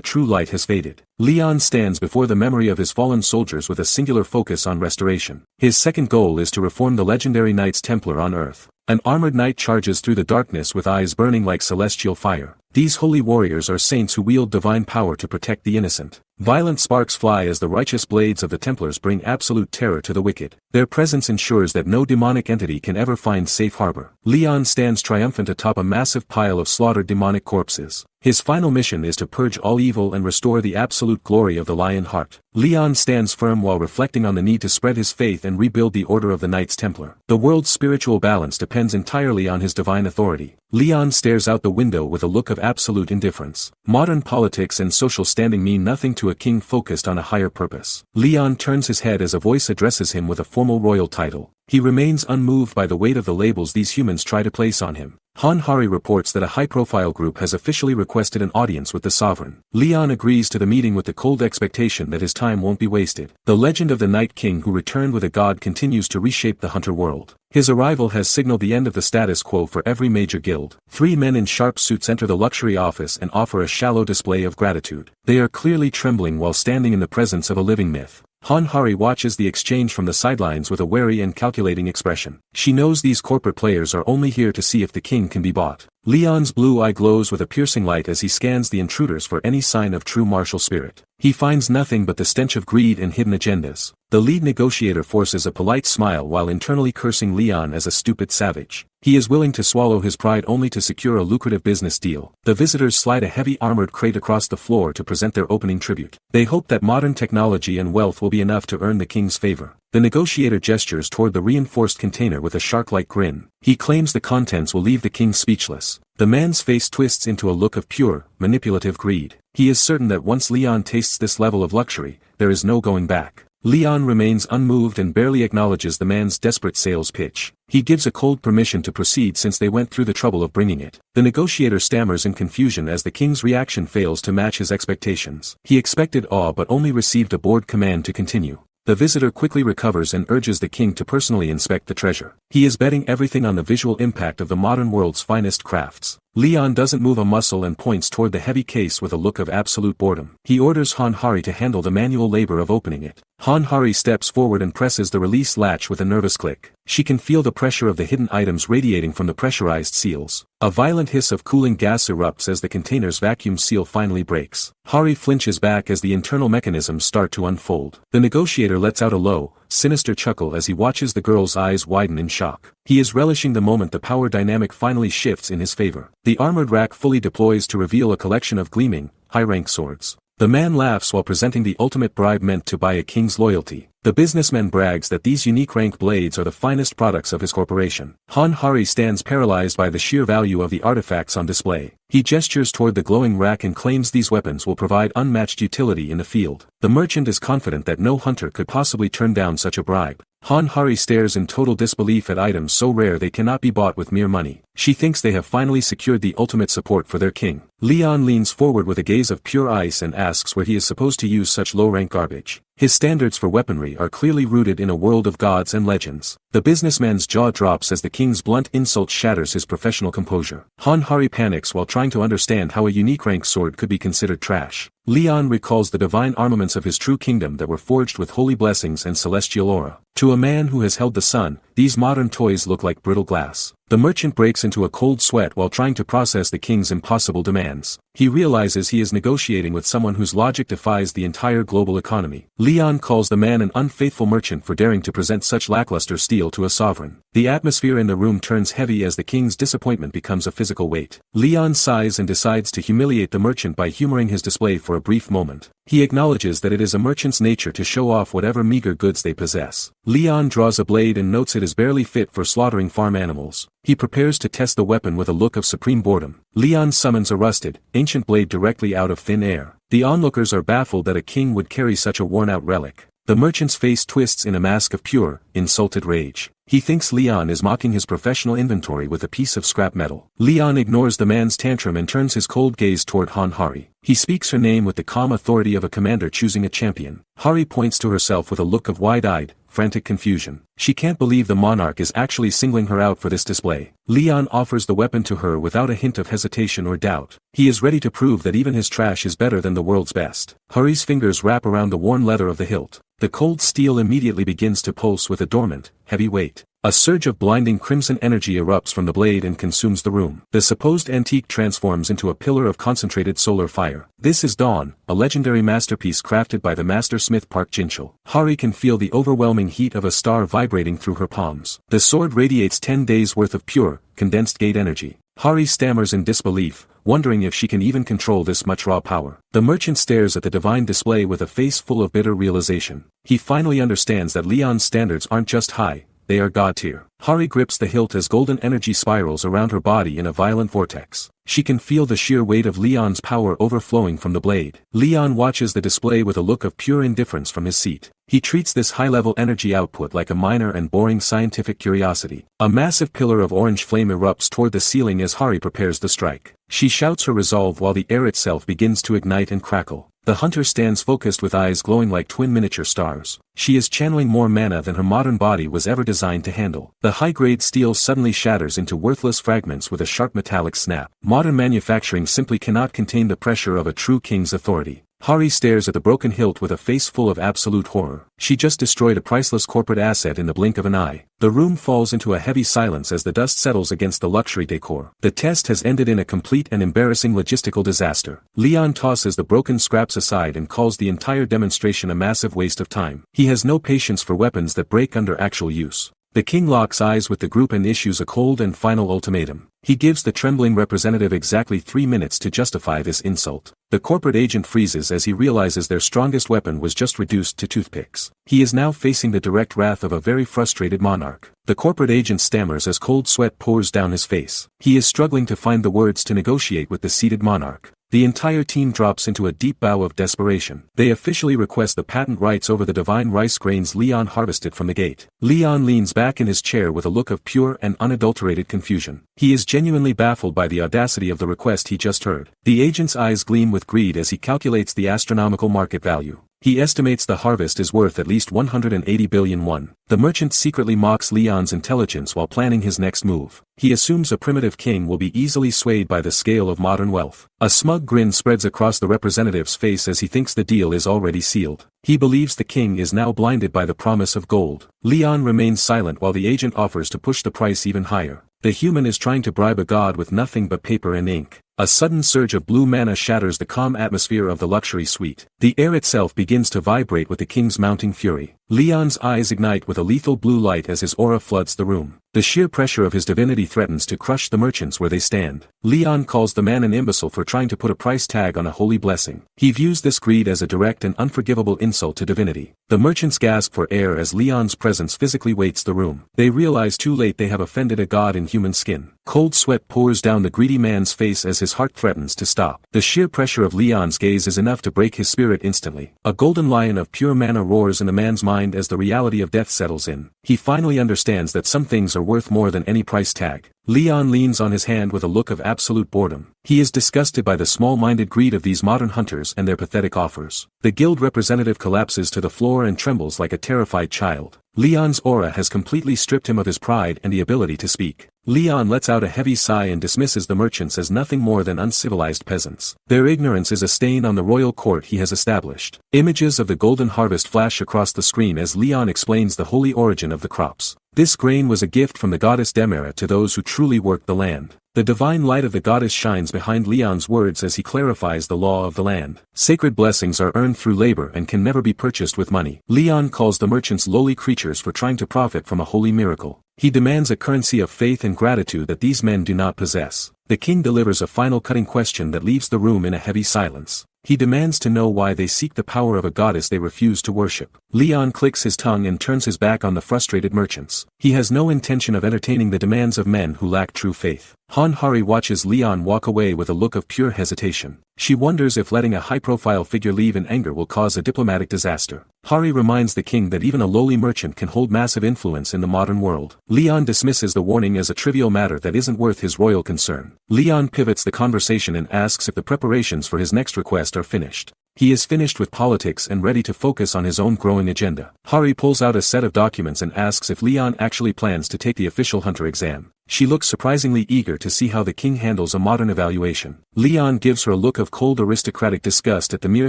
true light has faded. Leon stands before the memory of his fallen soldiers with a singular focus on restoration. His second goal is to reform the legendary Knights Templar on Earth. An armored knight charges through the darkness with eyes burning like celestial fire. These holy warriors are saints who wield divine power to protect the innocent. Violent sparks fly as the righteous blades of the Templars bring absolute terror to the wicked. Their presence ensures that no demonic entity can ever find safe harbor. Leon stands triumphant atop a massive pile of slaughtered demonic corpses. His final mission is to purge all evil and restore the absolute glory of the Lion Heart. Leon stands firm while reflecting on the need to spread his faith and rebuild the Order of the Knights Templar. The world's spiritual balance depends entirely on his divine authority. Leon stares out the window with a look of absolute indifference. Modern politics and social standing mean nothing to a king focused on a higher purpose. Leon turns his head as a voice addresses him with a formal royal title. He remains unmoved by the weight of the labels these humans try to place on him. Hari reports that a high-profile group has officially requested an audience with the sovereign. Leon agrees to the meeting with the cold expectation that his time won't be wasted. The legend of the Night King who returned with a god continues to reshape the hunter world. His arrival has signaled the end of the status quo for every major guild. 3 men in sharp suits enter the luxury office and offer a shallow display of gratitude. They are clearly trembling while standing in the presence of a living myth. Hari watches the exchange from the sidelines with a wary and calculating expression. She knows these corporate players are only here to see if the king can be bought. Leon's blue eye glows with a piercing light as he scans the intruders for any sign of true martial spirit. He finds nothing but the stench of greed and hidden agendas. The lead negotiator forces a polite smile while internally cursing Leon as a stupid savage. He is willing to swallow his pride only to secure a lucrative business deal. The visitors slide a heavy armored crate across the floor to present their opening tribute. They hope that modern technology and wealth will be enough to earn the king's favor. The negotiator gestures toward the reinforced container with a shark-like grin. He claims the contents will leave the king speechless. The man's face twists into a look of pure, manipulative greed. He is certain that once Leon tastes this level of luxury, there is no going back. Leon remains unmoved and barely acknowledges the man's desperate sales pitch. He gives a cold permission to proceed since they went through the trouble of bringing it. The negotiator stammers in confusion as the king's reaction fails to match his expectations. He expected awe but only received a bored command to continue. The visitor quickly recovers and urges the king to personally inspect the treasure. He is betting everything on the visual impact of the modern world's finest crafts. Leon doesn't move a muscle and points toward the heavy case with a look of absolute boredom. He orders Hanhari to handle the manual labor of opening it. Hanhari steps forward and presses the release latch with a nervous click. She can feel the pressure of the hidden items radiating from the pressurized seals. A violent hiss of cooling gas erupts as the container's vacuum seal finally breaks. Hari flinches back as the internal mechanisms start to unfold. The negotiator lets out a low, sinister chuckle as he watches the girl's eyes widen in shock. He is relishing the moment the power dynamic finally shifts in his favor. The armored rack fully deploys to reveal a collection of gleaming, high-rank swords. The man laughs while presenting the ultimate bribe meant to buy a king's loyalty. The businessman brags that these unique rank blades are the finest products of his corporation. Hanhari stands paralyzed by the sheer value of the artifacts on display. He gestures toward the glowing rack and claims these weapons will provide unmatched utility in the field. The merchant is confident that no hunter could possibly turn down such a bribe. Hanhari stares in total disbelief at items so rare they cannot be bought with mere money. She thinks they have finally secured the ultimate support for their king. Leon leans forward with a gaze of pure ice and asks where he is supposed to use such low-rank garbage. His standards for weaponry are clearly rooted in a world of gods and legends. The businessman's jaw drops as the king's blunt insult shatters his professional composure. Hanhari panics while trying to understand how a unique rank sword could be considered trash. Leon recalls the divine armaments of his true kingdom that were forged with holy blessings and celestial aura. To a man who has held the sun, these modern toys look like brittle glass. The merchant breaks into a cold sweat while trying to process the king's impossible demands. He realizes he is negotiating with someone whose logic defies the entire global economy. Leon calls the man an unfaithful merchant for daring to present such lackluster steel to a sovereign. The atmosphere in the room turns heavy as the king's disappointment becomes a physical weight. Leon sighs and decides to humiliate the merchant by humoring his display for a brief moment. He acknowledges that it is a merchant's nature to show off whatever meager goods they possess. Leon draws a blade and notes it is barely fit for slaughtering farm animals. He prepares to test the weapon with a look of supreme boredom. Leon summons a rusted, ancient blade directly out of thin air. The onlookers are baffled that a king would carry such a worn-out relic. The merchant's face twists in a mask of pure, insulted rage. He thinks Leon is mocking his professional inventory with a piece of scrap metal. Leon ignores the man's tantrum and turns his cold gaze toward Hanhari. He speaks her name with the calm authority of a commander choosing a champion. Hari points to herself with a look of wide-eyed, frantic confusion. She can't believe the monarch is actually singling her out for this display. Leon offers the weapon to her without a hint of hesitation or doubt. He is ready to prove that even his trash is better than the world's best. Hari's fingers wrap around the worn leather of the hilt. The cold steel immediately begins to pulse with a dormant, heavy weight. A surge of blinding crimson energy erupts from the blade and consumes the room. The supposed antique transforms into a pillar of concentrated solar fire. This is Dawn, a legendary masterpiece crafted by the master smith Park Jinchul. Hari can feel the overwhelming heat of a star vibrating through her palms. The sword radiates 10 days' worth of pure, condensed gate energy. Hari stammers in disbelief, wondering if she can even control this much raw power. The merchant stares at the divine display with a face full of bitter realization. He finally understands that Leon's standards aren't just high, they are god tier. Hari grips the hilt as golden energy spirals around her body in a violent vortex. She can feel the sheer weight of Leon's power overflowing from the blade. Leon watches the display with a look of pure indifference from his seat. He treats this high-level energy output like a minor and boring scientific curiosity. A massive pillar of orange flame erupts toward the ceiling as Hari prepares to strike. She shouts her resolve while the air itself begins to ignite and crackle. The hunter stands focused with eyes glowing like twin miniature stars. She is channeling more mana than her modern body was ever designed to handle. The high-grade steel suddenly shatters into worthless fragments with a sharp metallic snap. Modern manufacturing simply cannot contain the pressure of a true king's authority. Hari stares at the broken hilt with a face full of absolute horror. She just destroyed a priceless corporate asset in the blink of an eye. The room falls into a heavy silence as the dust settles against the luxury decor. The test has ended in a complete and embarrassing logistical disaster. Leon tosses the broken scraps aside and calls the entire demonstration a massive waste of time. He has no patience for weapons that break under actual use. The king locks eyes with the group and issues a cold and final ultimatum. He gives the trembling representative exactly 3 minutes to justify this insult. The corporate agent freezes as he realizes their strongest weapon was just reduced to toothpicks. He is now facing the direct wrath of a very frustrated monarch. The corporate agent stammers as cold sweat pours down his face. He is struggling to find the words to negotiate with the seated monarch. The entire team drops into a deep bow of desperation. They officially request the patent rights over the divine rice grains Leon harvested from the gate. Leon leans back in his chair with a look of pure and unadulterated confusion. He is genuinely baffled by the audacity of the request he just heard. The agent's eyes gleam with greed as he calculates the astronomical market value. He estimates the harvest is worth at least 180 billion won. The merchant secretly mocks Leon's intelligence while planning his next move. He assumes a primitive king will be easily swayed by the scale of modern wealth. A smug grin spreads across the representative's face as he thinks the deal is already sealed. He believes the king is now blinded by the promise of gold. Leon remains silent while the agent offers to push the price even higher. The human is trying to bribe a god with nothing but paper and ink. A sudden surge of blue mana shatters the calm atmosphere of the luxury suite. The air itself begins to vibrate with the king's mounting fury. Leon's eyes ignite with a lethal blue light as his aura floods the room. The sheer pressure of his divinity threatens to crush the merchants where they stand. Leon calls the man an imbecile for trying to put a price tag on a holy blessing. He views this greed as a direct and unforgivable insult to divinity. The merchants gasp for air as Leon's presence physically weights the room. They realize too late they have offended a god in human skin. Cold sweat pours down the greedy man's face as his heart threatens to stop. The sheer pressure of Leon's gaze is enough to break his spirit instantly. A golden lion of pure mana roars in the man's mind as the reality of death settles in. He finally understands that some things are worth more than any price tag. Leon leans on his hand with a look of absolute boredom. He is disgusted by the small-minded greed of these modern hunters and their pathetic offers. The guild representative collapses to the floor and trembles like a terrified child. Leon's aura has completely stripped him of his pride and the ability to speak. Leon lets out a heavy sigh and dismisses the merchants as nothing more than uncivilized peasants. Their ignorance is a stain on the royal court he has established. Images of the golden harvest flash across the screen as Leon explains the holy origin of the crops. This grain was a gift from the goddess Demera to those who truly worked the land. The divine light of the goddess shines behind Leon's words as he clarifies the law of the land. Sacred blessings are earned through labor and can never be purchased with money. Leon calls the merchants lowly creatures for trying to profit from a holy miracle. He demands a currency of faith and gratitude that these men do not possess. The king delivers a final cutting question that leaves the room in a heavy silence. He demands to know why they seek the power of a goddess they refuse to worship. Leon clicks his tongue and turns his back on the frustrated merchants. He has no intention of entertaining the demands of men who lack true faith. Han Hari watches Leon walk away with a look of pure hesitation. She wonders if letting a high-profile figure leave in anger will cause a diplomatic disaster. Hari reminds the king that even a lowly merchant can hold massive influence in the modern world. Leon dismisses the warning as a trivial matter that isn't worth his royal concern. Leon pivots the conversation and asks if the preparations for his next request are finished. He is finished with politics and ready to focus on his own growing agenda. Hari pulls out a set of documents and asks if Leon actually plans to take the official hunter exam. She looks surprisingly eager to see how the king handles a modern evaluation. Leon gives her a look of cold aristocratic disgust at the mere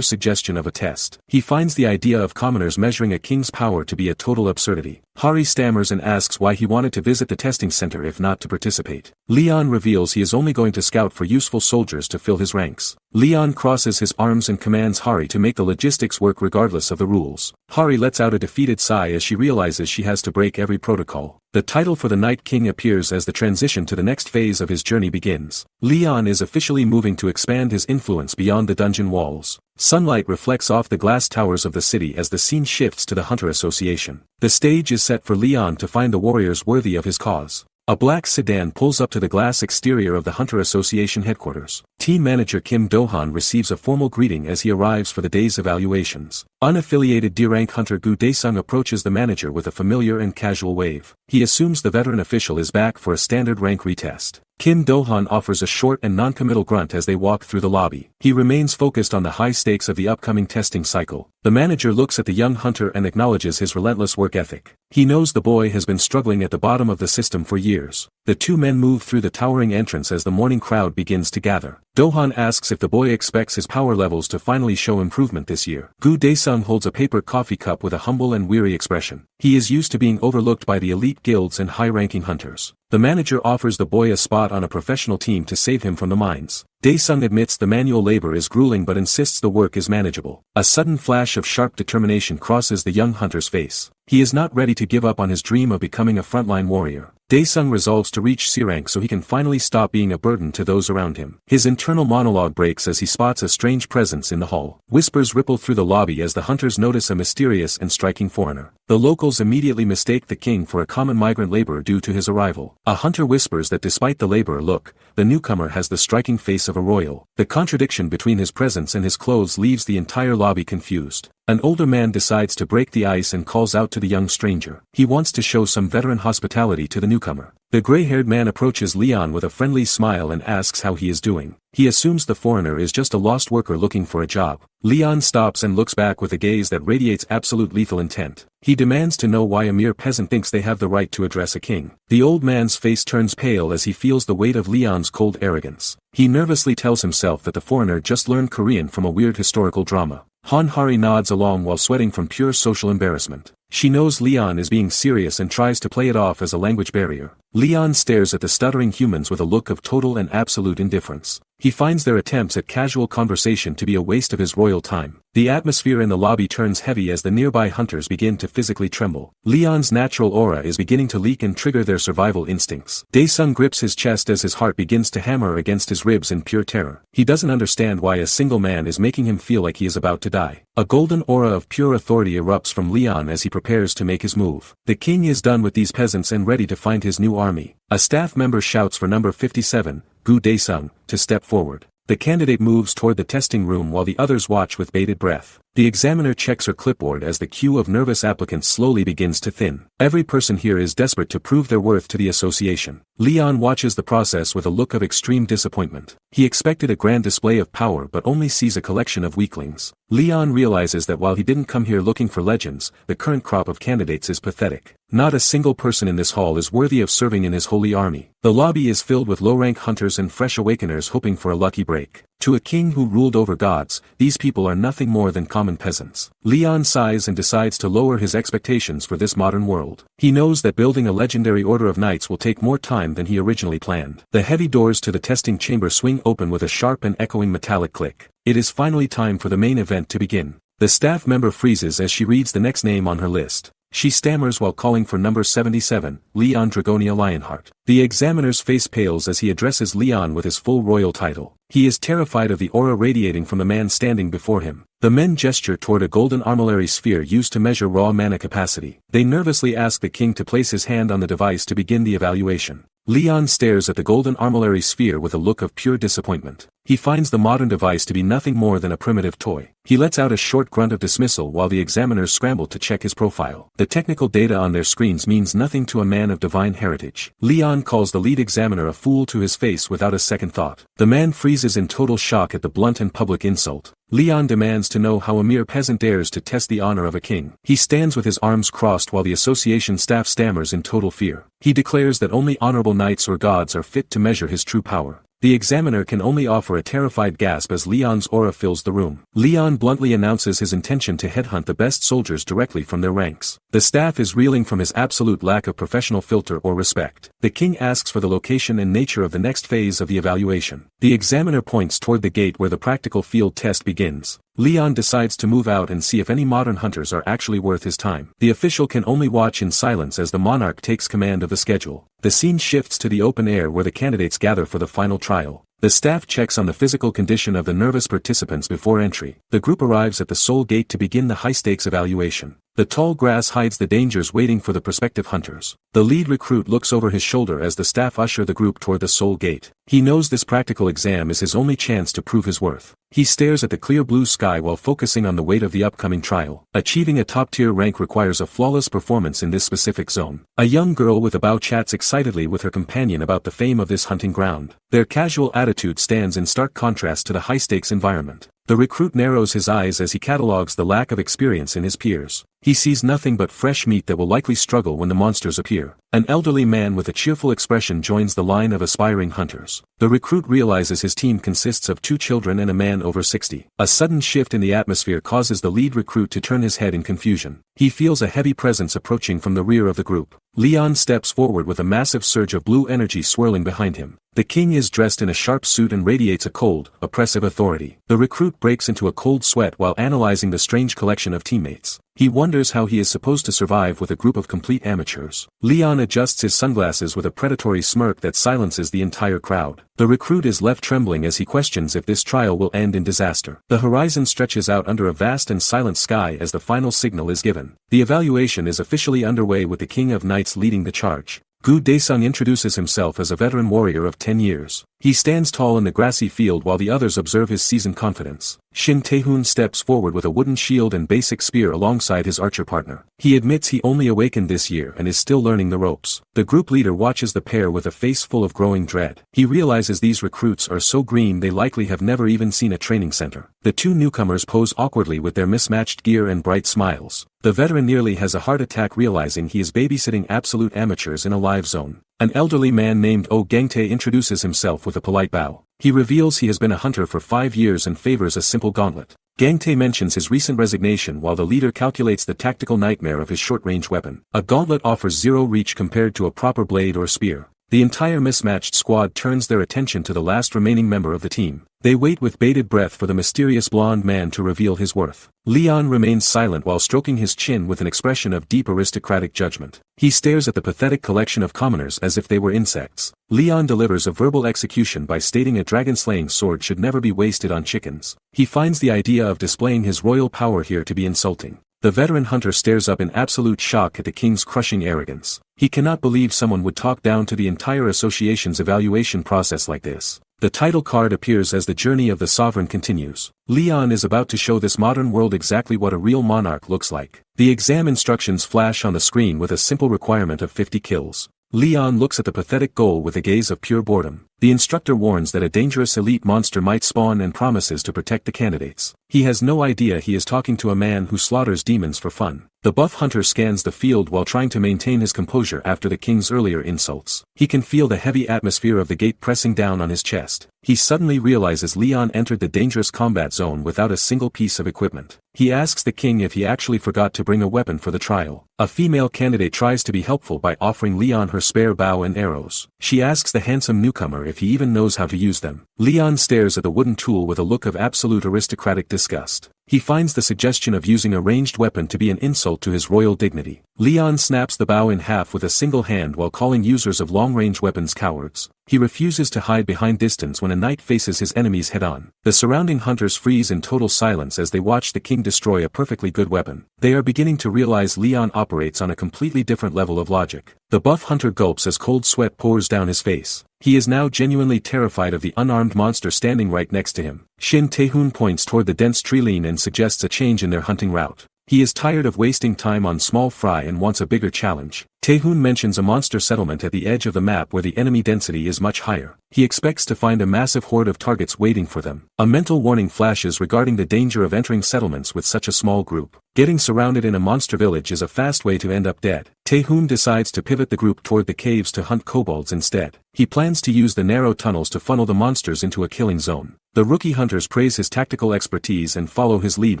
suggestion of a test. He finds the idea of commoners measuring a king's power to be a total absurdity. Hari stammers and asks why he wanted to visit the testing center if not to participate. Leon reveals he is only going to scout for useful soldiers to fill his ranks. Leon crosses his arms and commands Hari to make the logistics work regardless of the rules. Hari lets out a defeated sigh as she realizes she has to break every protocol. The title for the Night King appears as the transition to the next phase of his journey begins. Leon is officially moving to expand his influence beyond the dungeon walls. Sunlight reflects off the glass towers of the city as the scene shifts to the Hunter Association. The stage is set for Leon to find the warriors worthy of his cause. A black sedan pulls up to the glass exterior of the Hunter Association headquarters. Team manager Kim Do-han receives a formal greeting as he arrives for the day's evaluations. Unaffiliated D-rank hunter Gu Daesung approaches the manager with a familiar and casual wave. He assumes the veteran official is back for a standard rank retest. Kim Do-han offers a short and non-committal grunt as they walk through the lobby. He remains focused on the high stakes of the upcoming testing cycle. The manager looks at the young hunter and acknowledges his relentless work ethic. He knows the boy has been struggling at the bottom of the system for years. The two men move through the towering entrance as the morning crowd begins to gather. Do-han asks if the boy expects his power levels to finally show improvement this year. Gu Daesung holds a paper coffee cup with a humble and weary expression. He is used to being overlooked by the elite guilds and high-ranking hunters. The manager offers the boy a spot on a professional team to save him from the mines. Daesung admits the manual labor is grueling but insists the work is manageable. A sudden flash of sharp determination crosses the young hunter's face. He is not ready to give up on his dream of becoming a frontline warrior. Daesung resolves to reach C rank so he can finally stop being a burden to those around him. His internal monologue breaks as he spots a strange presence in the hall. Whispers ripple through the lobby as the hunters notice a mysterious and striking foreigner. The locals immediately mistake the king for a common migrant laborer due to his arrival. A hunter whispers that despite the laborer look, the newcomer has the striking face of a royal. The contradiction between his presence and his clothes leaves the entire lobby confused. An older man decides to break the ice and calls out to the young stranger. He wants to show some veteran hospitality to the newcomer. The gray-haired man approaches Leon with a friendly smile and asks how he is doing. He assumes the foreigner is just a lost worker looking for a job. Leon stops and looks back with a gaze that radiates absolute lethal intent. He demands to know why a mere peasant thinks they have the right to address a king. The old man's face turns pale as he feels the weight of Leon's cold arrogance. He nervously tells himself that the foreigner just learned Korean from a weird historical drama. Han-Hari nods along while sweating from pure social embarrassment. She knows Leon is being serious and tries to play it off as a language barrier. Leon stares at the stuttering humans with a look of total and absolute indifference. He finds their attempts at casual conversation to be a waste of his royal time. The atmosphere in the lobby turns heavy as the nearby hunters begin to physically tremble. Leon's natural aura is beginning to leak and trigger their survival instincts. Daesung grips his chest as his heart begins to hammer against his ribs in pure terror. He doesn't understand why a single man is making him feel like he is about to die. A golden aura of pure authority erupts from Leon as he prepares to make his move. The king is done with these peasants and ready to find his new army. A staff member shouts for number 57, Gu Daesung, to step forward. The candidate moves toward the testing room while the others watch with bated breath. The examiner checks her clipboard as the queue of nervous applicants slowly begins to thin. Every person here is desperate to prove their worth to the association. Leon watches the process with a look of extreme disappointment. He expected a grand display of power but only sees a collection of weaklings. Leon realizes that while he didn't come here looking for legends, the current crop of candidates is pathetic. Not a single person in this hall is worthy of serving in his holy army. The lobby is filled with low-rank hunters and fresh awakeners hoping for a lucky break. To a king who ruled over gods, these people are nothing more than common peasants. Leon sighs and decides to lower his expectations for this modern world. He knows that building a legendary order of knights will take more time than he originally planned. The heavy doors to the testing chamber swing open with a sharp and echoing metallic click. It is finally time for the main event to begin. The staff member freezes as she reads the next name on her list. She stammers while calling for number 77, Leon Dragonia Lionheart. The examiner's face pales as he addresses Leon with his full royal title. He is terrified of the aura radiating from the man standing before him. The men gesture toward a golden armillary sphere used to measure raw mana capacity. They nervously ask the king to place his hand on the device to begin the evaluation. Leon stares at the golden armillary sphere with a look of pure disappointment. He finds the modern device to be nothing more than a primitive toy. He lets out a short grunt of dismissal while the examiners scramble to check his profile. The technical data on their screens means nothing to a man of divine heritage. Leon calls the lead examiner a fool to his face without a second thought. The man freezes in total shock at the blunt and public insult. Leon demands to know how a mere peasant dares to test the honor of a king. He stands with his arms crossed while the association staff stammers in total fear. He declares that only honorable knights or gods are fit to measure his true power. The examiner can only offer a terrified gasp as Leon's aura fills the room. Leon bluntly announces his intention to headhunt the best soldiers directly from their ranks. The staff is reeling from his absolute lack of professional filter or respect. The king asks for the location and nature of the next phase of the evaluation. The examiner points toward the gate where the practical field test begins. Leon decides to move out and see if any modern hunters are actually worth his time. The official can only watch in silence as the monarch takes command of the schedule. The scene shifts to the open air where the candidates gather for the final trial. The staff checks on the physical condition of the nervous participants before entry. The group arrives at the sole gate to begin the high-stakes evaluation. The tall grass hides the dangers waiting for the prospective hunters. The lead recruit looks over his shoulder as the staff usher the group toward the sole gate. He knows this practical exam is his only chance to prove his worth. He stares at the clear blue sky while focusing on the weight of the upcoming trial. Achieving a top-tier rank requires a flawless performance in this specific zone. A young girl with a bow chats excitedly with her companion about the fame of this hunting ground. Their casual attitude stands in stark contrast to the high-stakes environment. The recruit narrows his eyes as he catalogues the lack of experience in his peers. He sees nothing but fresh meat that will likely struggle when the monsters appear. An elderly man with a cheerful expression joins the line of aspiring hunters. The recruit realizes his team consists of 2 children and a man over 60. A sudden shift in the atmosphere causes the lead recruit to turn his head in confusion. He feels a heavy presence approaching from the rear of the group. Leon steps forward with a massive surge of blue energy swirling behind him. The king is dressed in a sharp suit and radiates a cold, oppressive authority. The recruit breaks into a cold sweat while analyzing the strange collection of teammates. He wonders how he is supposed to survive with a group of complete amateurs. Leon adjusts his sunglasses with a predatory smirk that silences the entire crowd. The recruit is left trembling as he questions if this trial will end in disaster. The horizon stretches out under a vast and silent sky as the final signal is given. The evaluation is officially underway with the King of Knights leading the charge. Gu Daesung introduces himself as a veteran warrior of 10 years. He stands tall in the grassy field while the others observe his seasoned confidence. Shin Tae-hoon steps forward with a wooden shield and basic spear alongside his archer partner. He admits he only awakened this year and is still learning the ropes. The group leader watches the pair with a face full of growing dread. He realizes these recruits are so green they likely have never even seen a training center. The 2 newcomers pose awkwardly with their mismatched gear and bright smiles. The veteran nearly has a heart attack realizing he is babysitting absolute amateurs in a live zone. An elderly man named Oh Gangtae introduces himself with a polite bow. He reveals he has been a hunter for 5 years and favors a simple gauntlet. Gangtae mentions his recent resignation while the leader calculates the tactical nightmare of his short-range weapon. A gauntlet offers 0 reach compared to a proper blade or spear. The entire mismatched squad turns their attention to the last remaining member of the team. They wait with bated breath for the mysterious blonde man to reveal his worth. Leon remains silent while stroking his chin with an expression of deep aristocratic judgment. He stares at the pathetic collection of commoners as if they were insects. Leon delivers a verbal execution by stating a dragon-slaying sword should never be wasted on chickens. He finds the idea of displaying his royal power here to be insulting. The veteran hunter stares up in absolute shock at the king's crushing arrogance. He cannot believe someone would talk down to the entire association's evaluation process like this. The title card appears as the journey of the sovereign continues. Leon is about to show this modern world exactly what a real monarch looks like. The exam instructions flash on the screen with a simple requirement of 50 kills. Leon looks at the pathetic goal with a gaze of pure boredom. The instructor warns that a dangerous elite monster might spawn and promises to protect the candidates. He has no idea he is talking to a man who slaughters demons for fun. The buff hunter scans the field while trying to maintain his composure after the king's earlier insults. He can feel the heavy atmosphere of the gate pressing down on his chest. He suddenly realizes Leon entered the dangerous combat zone without a single piece of equipment. He asks the king if he actually forgot to bring a weapon for the trial. A female candidate tries to be helpful by offering Leon her spare bow and arrows. She asks the handsome newcomer if he even knows how to use them. Leon stares at the wooden tool with a look of absolute aristocratic disgust. He finds the suggestion of using a ranged weapon to be an insult to his royal dignity. Leon snaps the bow in half with a single hand while calling users of long-range weapons cowards. He refuses to hide behind distance when a knight faces his enemies head-on. The surrounding hunters freeze in total silence as they watch the king destroy a perfectly good weapon. They are beginning to realize Leon operates on a completely different level of logic. The buff hunter gulps as cold sweat pours down his face. He is now genuinely terrified of the unarmed monster standing right next to him. Shin Tae-hoon points toward the dense tree line and suggests a change in their hunting route. He is tired of wasting time on small fry and wants a bigger challenge. Tae-hoon mentions a monster settlement at the edge of the map where the enemy density is much higher. He expects to find a massive horde of targets waiting for them. A mental warning flashes regarding the danger of entering settlements with such a small group. Getting surrounded in a monster village is a fast way to end up dead. Tae-hoon decides to pivot the group toward the caves to hunt kobolds instead. He plans to use the narrow tunnels to funnel the monsters into a killing zone. The rookie hunters praise his tactical expertise and follow his lead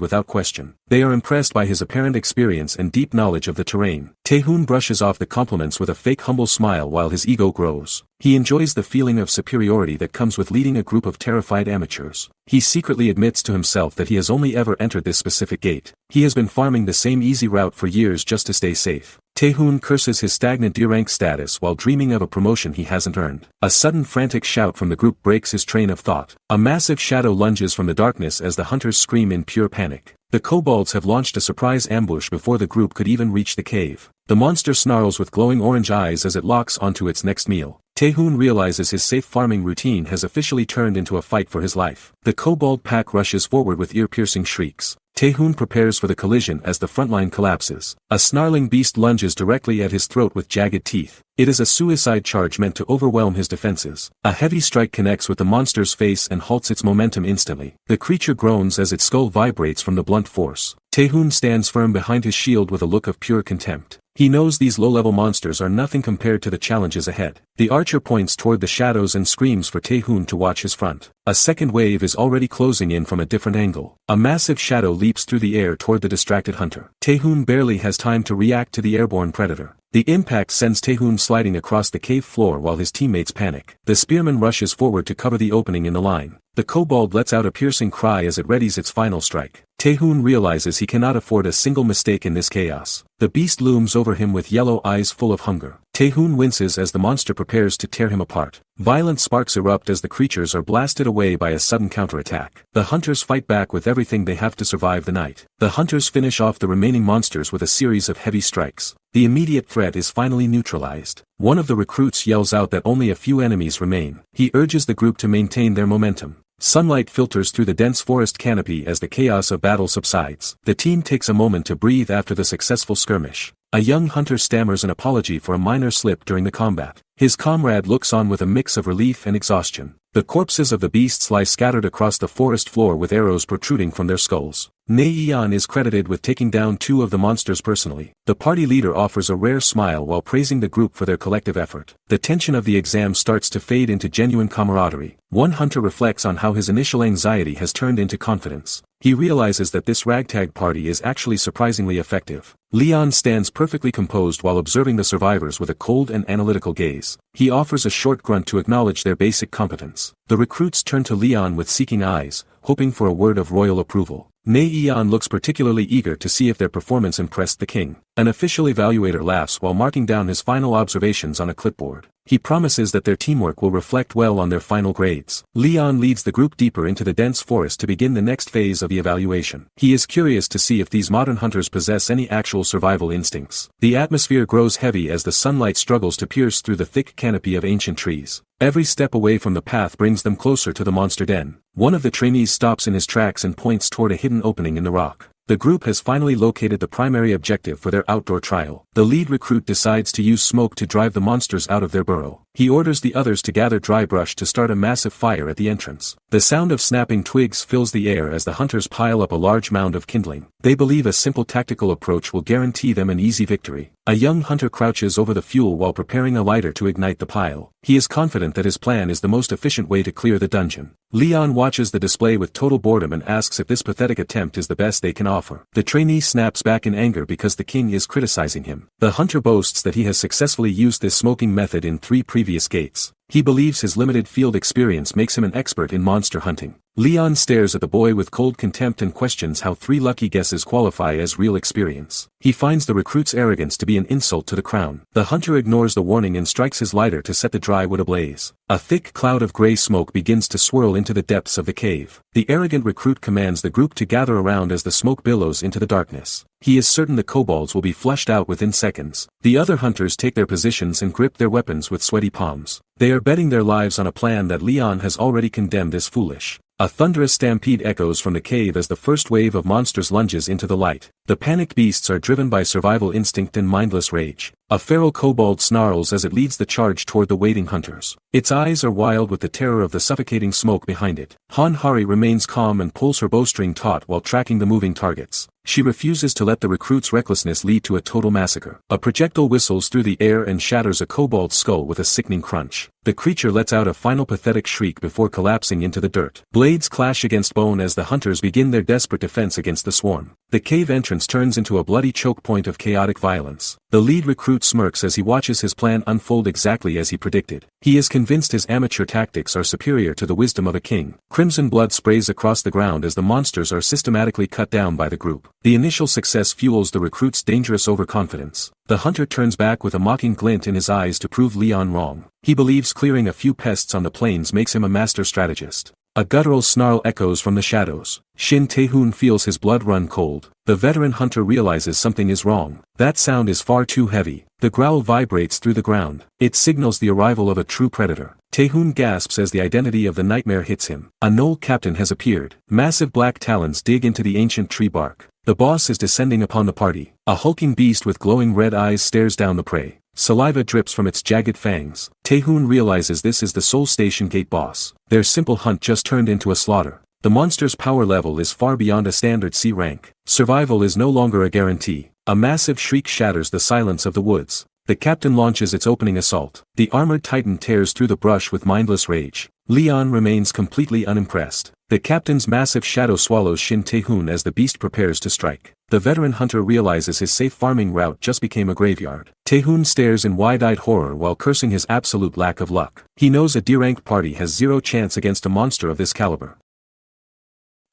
without question. They are impressed by his apparent experience and deep knowledge of the terrain. Tae-hoon brushes off the compliments with a fake humble smile while his ego grows. He enjoys the feeling of superiority that comes with leading a group of terrified amateurs. He secretly admits to himself that he has only ever entered this specific gate. He has been farming the same easy route for years just to stay safe. Tae-hoon curses his stagnant D-rank status while dreaming of a promotion he hasn't earned. A sudden frantic shout from the group breaks his train of thought. A massive shadow lunges from the darkness as the hunters scream in pure panic. The kobolds have launched a surprise ambush before the group could even reach the cave. The monster snarls with glowing orange eyes as it locks onto its next meal. Tae-hoon realizes his safe farming routine has officially turned into a fight for his life. The kobold pack rushes forward with ear-piercing shrieks. Tae-hoon prepares for the collision as the front line collapses. A snarling beast lunges directly at his throat with jagged teeth. It is a suicide charge meant to overwhelm his defenses. A heavy strike connects with the monster's face and halts its momentum instantly. The creature groans as its skull vibrates from the blunt force. Taehoon stands firm behind his shield with a look of pure contempt. He knows these low-level monsters are nothing compared to the challenges ahead. The archer points toward the shadows and screams for Taehoon to watch his front. A second wave is already closing in from a different angle. A massive shadow leaps through the air toward the distracted hunter. Taehoon barely has time to react to the airborne predator. The impact sends Taehoon sliding across the cave floor while his teammates panic. The spearman rushes forward to cover the opening in the line. The kobold lets out a piercing cry as it readies its final strike. Taehoon realizes he cannot afford a single mistake in this chaos. The beast looms over him with yellow eyes full of hunger. Taehoon winces as the monster prepares to tear him apart. Violent sparks erupt as the creatures are blasted away by a sudden counterattack. The hunters fight back with everything they have to survive the night. The hunters finish off the remaining monsters with a series of heavy strikes. The immediate threat is finally neutralized. One of the recruits yells out that only a few enemies remain. He urges the group to maintain their momentum. Sunlight filters through the dense forest canopy as the chaos of battle subsides. The team takes a moment to breathe after the successful skirmish. A young hunter stammers an apology for a minor slip during the combat. His comrade looks on with a mix of relief and exhaustion. The corpses of the beasts lie scattered across the forest floor with arrows protruding from their skulls. Naeon is credited with taking down 2 of the monsters personally. The party leader offers a rare smile while praising the group for their collective effort. The tension of the exam starts to fade into genuine camaraderie. One hunter reflects on how his initial anxiety has turned into confidence. He realizes that this ragtag party is actually surprisingly effective. Leon stands perfectly composed while observing the survivors with a cold and analytical gaze. He offers a short grunt to acknowledge their basic competence. The recruits turn to Leon with seeking eyes, hoping for a word of royal approval. Naeon looks particularly eager to see if their performance impressed the king. An official evaluator laughs while marking down his final observations on a clipboard. He promises that their teamwork will reflect well on their final grades. Leon leads the group deeper into the dense forest to begin the next phase of the evaluation. He is curious to see if these modern hunters possess any actual survival instincts. The atmosphere grows heavy as the sunlight struggles to pierce through the thick canopy of ancient trees. Every step away from the path brings them closer to the monster den. One of the trainees stops in his tracks and points toward a hidden opening in the rock. The group has finally located the primary objective for their outdoor trial. The lead recruit decides to use smoke to drive the monsters out of their burrow. He orders the others to gather dry brush to start a massive fire at the entrance. The sound of snapping twigs fills the air as the hunters pile up a large mound of kindling. They believe a simple tactical approach will guarantee them an easy victory. A young hunter crouches over the fuel while preparing a lighter to ignite the pile. He is confident that his plan is the most efficient way to clear the dungeon. Leon watches the display with total boredom and asks if this pathetic attempt is the best they can offer. The trainee snaps back in anger because the king is criticizing him. The hunter boasts that he has successfully used this smoking method in 3 previous gates. He believes his limited field experience makes him an expert in monster hunting. Leon stares at the boy with cold contempt and questions how 3 lucky guesses qualify as real experience. He finds the recruit's arrogance to be an insult to the crown. The hunter ignores the warning and strikes his lighter to set the dry wood ablaze. A thick cloud of gray smoke begins to swirl into the depths of the cave. The arrogant recruit commands the group to gather around as the smoke billows into the darkness. He is certain the kobolds will be flushed out within seconds. The other hunters take their positions and grip their weapons with sweaty palms. They are betting their lives on a plan that Leon has already condemned as foolish. A thunderous stampede echoes from the cave as the first wave of monsters lunges into the light. The panicked beasts are driven by survival instinct and mindless rage. A feral kobold snarls as it leads the charge toward the waiting hunters. Its eyes are wild with the terror of the suffocating smoke behind it. Han-Hari remains calm and pulls her bowstring taut while tracking the moving targets. She refuses to let the recruit's recklessness lead to a total massacre. A projectile whistles through the air and shatters a kobold's skull with a sickening crunch. The creature lets out a final pathetic shriek before collapsing into the dirt. Blades clash against bone as the hunters begin their desperate defense against the swarm. The cave entrance turns into a bloody choke point of chaotic violence. The lead recruit smirks as he watches his plan unfold exactly as he predicted. He is convinced his amateur tactics are superior to the wisdom of a king. Crimson blood sprays across the ground as the monsters are systematically cut down by the group. The initial success fuels the recruit's dangerous overconfidence. The hunter turns back with a mocking glint in his eyes to prove Leon wrong. He believes clearing a few pests on the plains makes him a master strategist. A guttural snarl echoes from the shadows. Shin Taehoon feels his blood run cold. The veteran hunter realizes something is wrong. That sound is far too heavy. The growl vibrates through the ground. It signals the arrival of a true predator. Taehoon gasps as the identity of the nightmare hits him. A Knoll captain has appeared. Massive black talons dig into the ancient tree bark. The boss is descending upon the party. A hulking beast with glowing red eyes stares down the prey. Saliva drips from its jagged fangs. Taehoon realizes this is the Seoul Station Gate boss. Their simple hunt just turned into a slaughter. The monster's power level is far beyond a standard C rank. Survival is no longer a guarantee. A massive shriek shatters the silence of the woods. The captain launches its opening assault. The armored titan tears through the brush with mindless rage. Leon remains completely unimpressed. The captain's massive shadow swallows Shin Tae-hoon as the beast prepares to strike. The veteran hunter realizes his safe farming route just became a graveyard. Tae-hoon stares in wide-eyed horror while cursing his absolute lack of luck. He knows a D-ranked party has zero chance against a monster of this caliber.